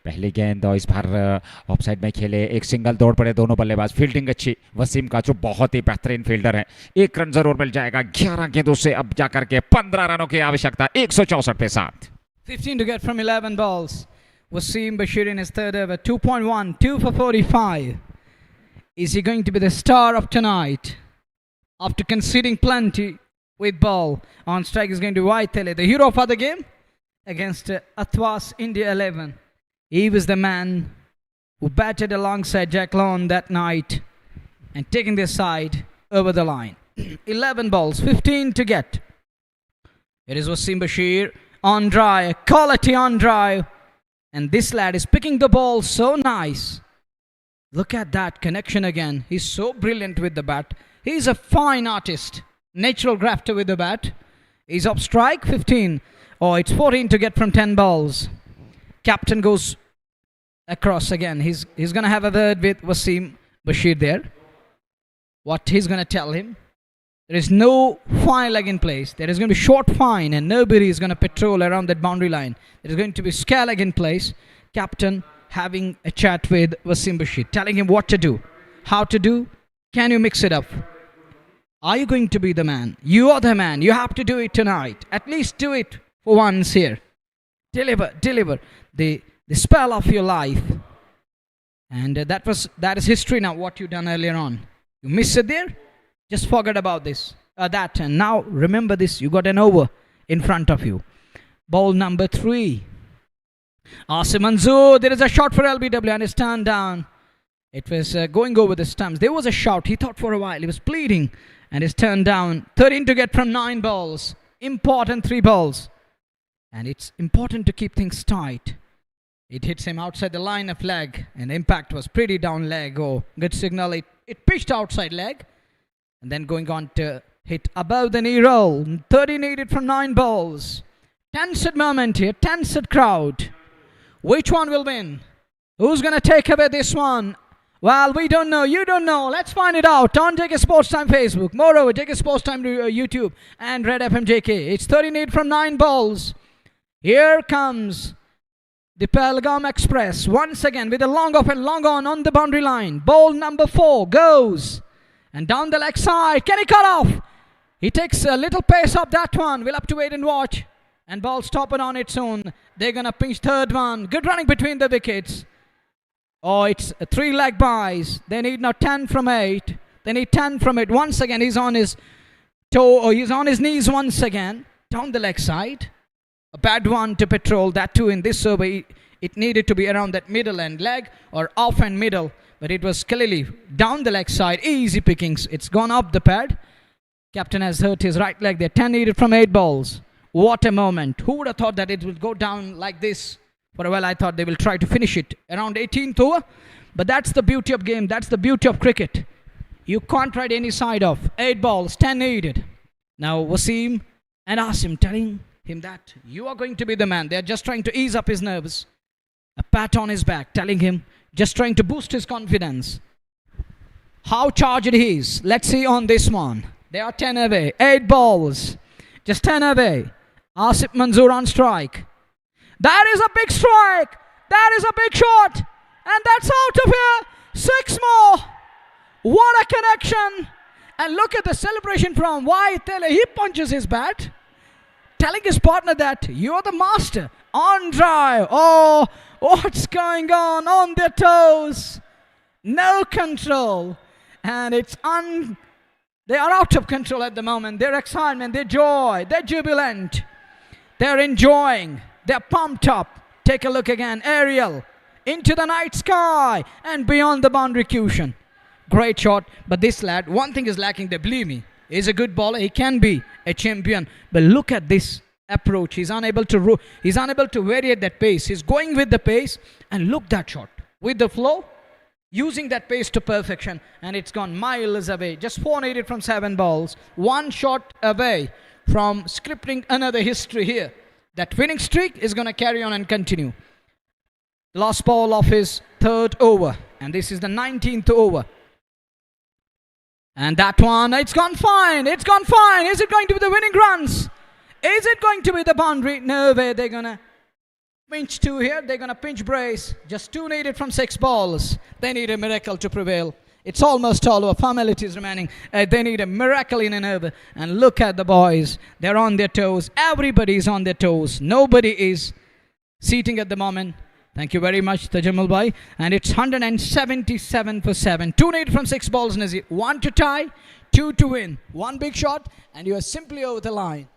पहली गेंद और इस बार ऑफसाइड में खेले, एक सिंगल दौड़ पड़े दोनों बल्लेबाज। फील्डिंग अच्छी वसीम का, जो बहुत ही बेहतरीन फील्डर है। 1 रन जरूर मिल जाएगा 11 गेंदों से, अब जाकर के 15 रनों की आवश्यकता। 164 पे 7, 15 to get from 11 balls. Wasim Bashir in his third over, 2.1, 2 for 45. Is he going to be the star of tonight? After conceding plenty with ball, on strike is going to be Waitele, the hero for the game against Athwas India 11. He was the man who batted alongside Jack Lawn that night and taking their side over the line. 11 balls, 15 to get. It is Wasim Bashir on drive, quality on drive, and this lad is picking the ball so nice. Look at that connection again. He's so brilliant with the bat. He's a fine artist. Natural grafter with the bat. He's up strike, 15. Oh, it's 14 to get from 10 balls. Captain goes across again. He's going to have a word with Wasim Bashir there. What he's going to tell him. There is no fine leg in place. There is going to be short fine, and nobody is going to patrol around that boundary line. There is going to be scare leg in place. Captain having a chat with Wasim Bashir, telling him what to do, how to do, can you mix it up? Are you going to be the man? You are the man. You have to do it tonight. At least do it for once here. Deliver the spell of your life. And that is history now, what you done earlier on. You missed it there? Just forget about this, that, and now remember this, you got an over in front of you. Ball number 3. Asim Manzoor, there is a shot for LBW and it's turned down. It was going over the stumps. There was a shout. He thought for a while. He was pleading and it's turned down. 13 to get from 9 balls. Important 3 balls. And it's important to keep things tight. It hits him outside the line of leg, and the impact was pretty down leg. Oh, good signal. It pitched outside leg and then going on to hit above the knee roll. 30 needed from 9 balls. Tensed moment here. Tensed crowd. Which one will win? Who's going to take away this one? Well, we don't know. You don't know. Let's find it out on JK Sports Time Facebook. Moreover, JK Sports Time YouTube and Red FM JK. It's 30 need from 9 balls. Here comes the Pelgam Express once again with a long off and long on the boundary line. Ball number 4 goes. And down the leg side. Can he cut off? He takes a little pace up that one. We'll have to wait and watch. And ball stopping on its own. They're going to pinch third one. Good running between the wickets. Oh, it's 3 leg buys. They need now 10 from 8. They need 10 from 8. Once again, he's on his toe. Or he's on his knees once again. Down the leg side. A bad one to patrol. That too in this over. It needed to be around that middle end leg. Or off and middle. But it was clearly down the leg side. Easy pickings. It's gone up the pad. Captain has hurt his right leg there. 10 needed from 8 balls. What a moment. Who would have thought that it would go down like this For a while I thought they will try to finish it around 18th over. But that's the beauty of game. That's the beauty of cricket. You can't write any side off. 8 balls, 10 needed. Now Wasim and Asim telling him that you are going to be the man. They're just trying to ease up his nerves. A pat on his back telling him, just trying to boost his confidence. How charged he is. Let's see on this one. They are 10 away. 8 balls. Just 10 away. Asif Manzoor on strike. That is a big strike. That is a big shot. And that's out of here. 6 more. What a connection. And look at the celebration from Waitele. He punches his bat, telling his partner that you're the master. On drive. Oh, what's going on their toes. No control. And they are out of control at the moment. Their excitement, their joy, they're jubilant. They're enjoying. They're pumped up. Take a look again. Aerial. Into the night sky. And beyond the boundary cushion. Great shot. But this lad, one thing is lacking. They believe me. He's a good bowler. He can be a champion. But look at this approach. He's unable to vary at that pace. He's going with the pace. And look that shot. With the flow. Using that pace to perfection. And it's gone miles away. Just 4 needed from 7 balls. 1 shot away from scripting another history here. That winning streak is going to carry on and continue. Last ball of his 3rd over. And this is the 19th over. And that one, it's gone fine. It's gone fine. Is it going to be the winning runs? Is it going to be the boundary? No way. They're going to pinch 2 here. They're going to pinch brace. Just 2 needed from 6 balls. They need a miracle to prevail. It's almost all over. Formalities remaining. They need a miracle in an over. And look at the boys. They're on their toes. Everybody's on their toes. Nobody is seating at the moment. Thank you very much, Tajammul Bhai. And it's 177 for 7. 2 needed from 6 balls, Nazir. 1 to tie, 2 to win. 1 big shot, and you are simply over the line.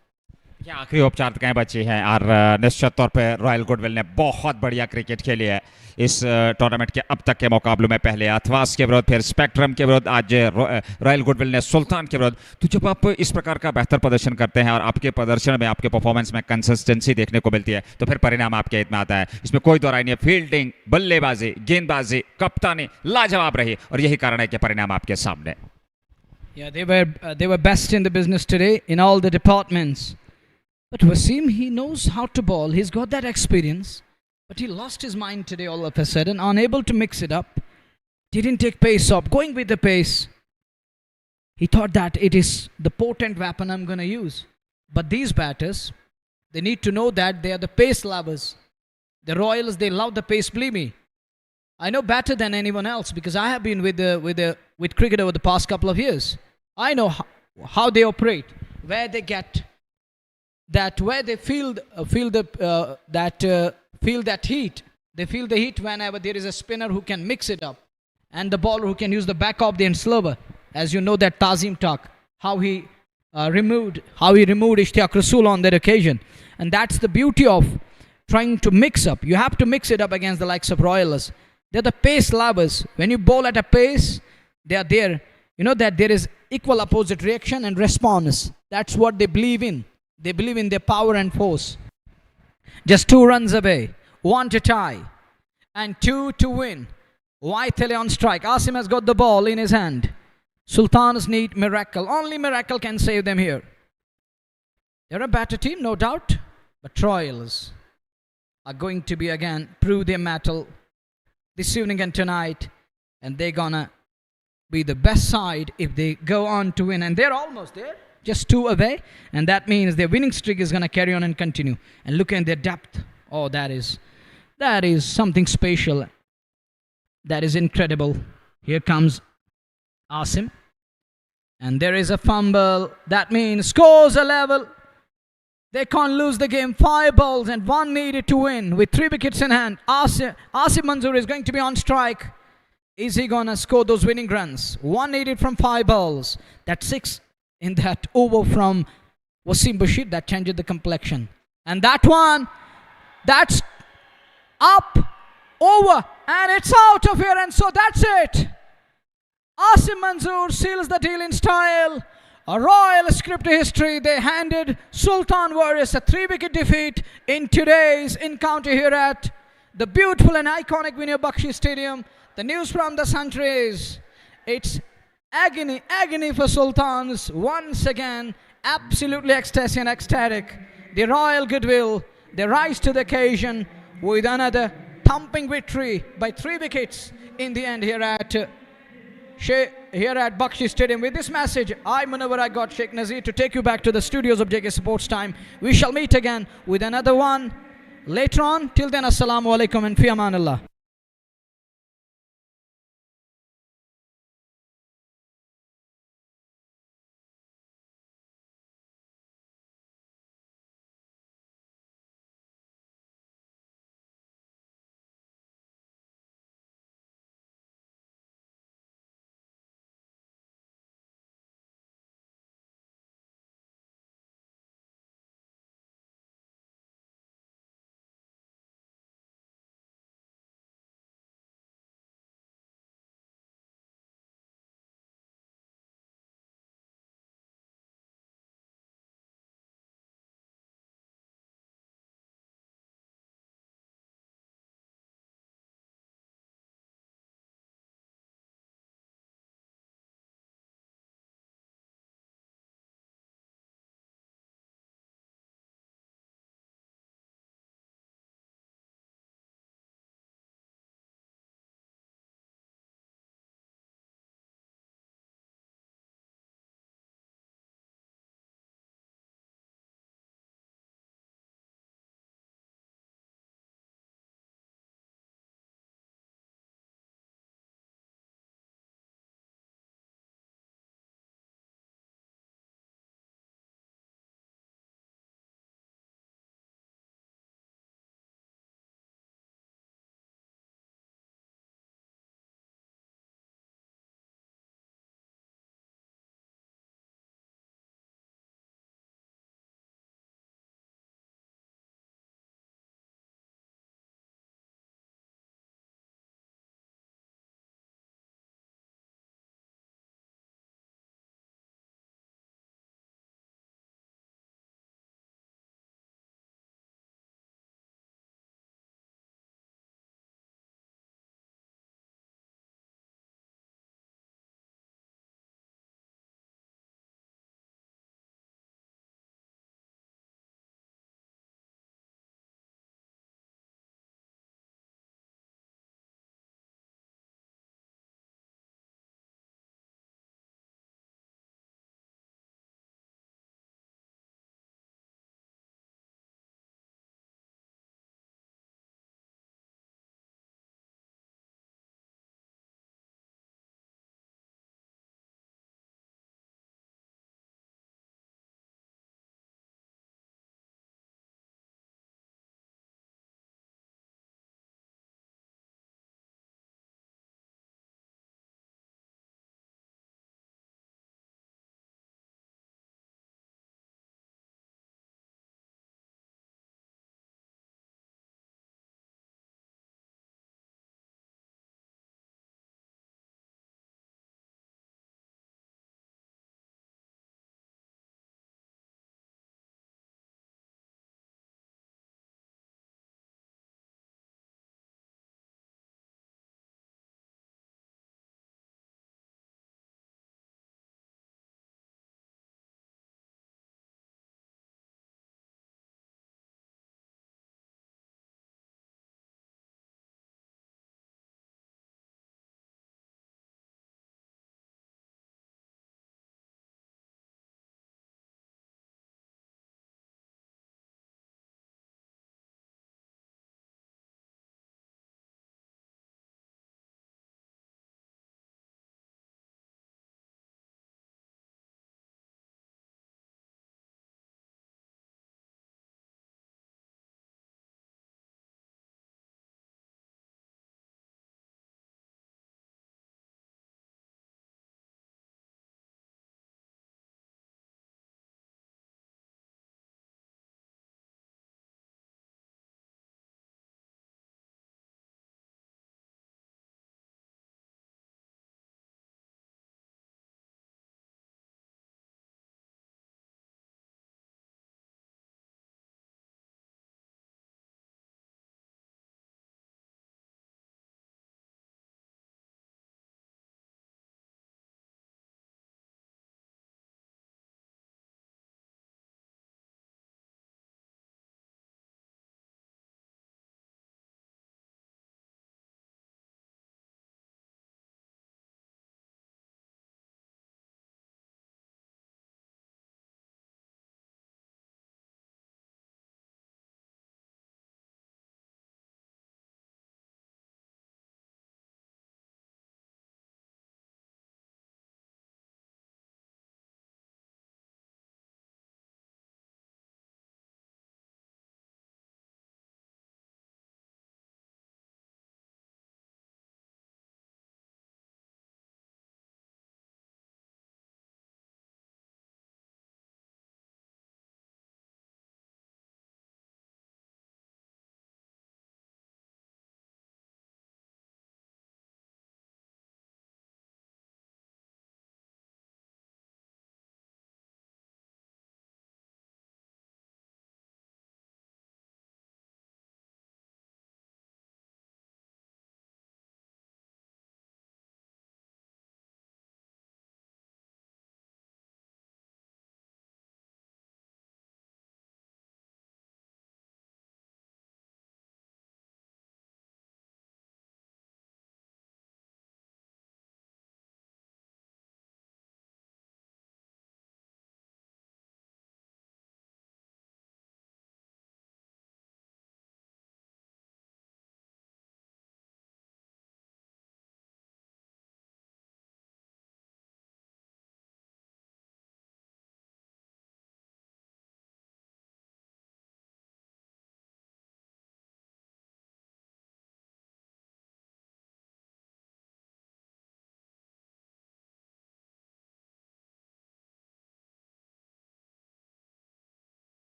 ये आखिरी औपचारिकताएं बची हैं और निश्चित तौर पे royal goodwill ने बहुत बढ़िया क्रिकेट खेली है इस टूर्नामेंट के अब तक के मुकाबलों में। पहले अथवास के विरुद्ध, फिर स्पेक्ट्रम के विरुद्ध, आज रॉयल गुडविल ने सुल्तान के विरुद्ध। तो जब आप इस प्रकार का बेहतर प्रदर्शन करते हैं और आपके प्रदर्शन में, आपके परफॉर्मेंस में कंसिस्टेंसी देखने को मिलती है, तो फिर परिणाम आपके हित में आता है। इसमें कोई दो राय नहीं है। फील्डिंग, बल्लेबाजी, गेंदबाजी, कप्तानी लाजवाब रही और यही कारण है कि परिणाम आपके सामने। Yeah, they were best in the business today in all the departments. But Wasim, he knows how to bowl. He's got that experience. But he lost his mind today all of a sudden, unable to mix it up. Didn't take pace up, going with the pace. He thought that it is the potent weapon I'm going to use. But these batters, they need to know that they are the pace lovers. The Royals, they love the pace, believe me. I know better than anyone else because I have been with cricket over the past couple of years. I know how they operate, where they get that, where they feel that heat. They feel the heat whenever there is a spinner who can mix it up, and the bowler who can use the back of the end slower. As you know that Tazim talk, how he removed Ishtiaq Rasool on that occasion, and that's the beauty of trying to mix up. You have to mix it up against the likes of Royals. They're the pace lovers. When you bowl at a pace, they are there. You know that there is equal opposite reaction and response. That's what they believe in. They believe in their power and force. Just 2 runs away. 1 to tie. And 2 to win. Waitele on strike. Asim has got the ball in his hand. Sultans need miracle. Only miracle can save them here. They're a better team, no doubt. But Royals are going to be again prove their mettle this evening and tonight. And they're gonna be the best side if they go on to win. And they're almost there. Just 2 away, and that means their winning streak is going to carry on and continue. And look at their depth. Oh, that is something special. That is incredible. Here comes Asim. And there is a fumble. That means scores a level. They can't lose the game. 5 balls and 1 needed to win with 3 wickets in hand. Asim Manzoor is going to be on strike. Is he going to score those winning runs? 1 needed from 5 balls. That's 6 in that over from Wasim Bashir. That changed the complexion. And that one, that's up, over, and it's out of here. And so that's it. Asim Manzoor seals the deal in style. A royal script history. They handed Sultan Warriors a 3-wicket defeat in today's encounter here at the beautiful and iconic Vinay Bakshi Stadium. The news from the country is it's agony for Sultans. Once again, absolutely ecstasy and ecstatic. The Royal Goodwill, they rise to the occasion with another thumping victory by 3 wickets in the end here at Bakshi Stadium. With this message, I got Sheikh Nazir to take you back to the studios of JK Sports Time. We shall meet again with another one later on. Till then, Assalamu alaikum and fi amanillah.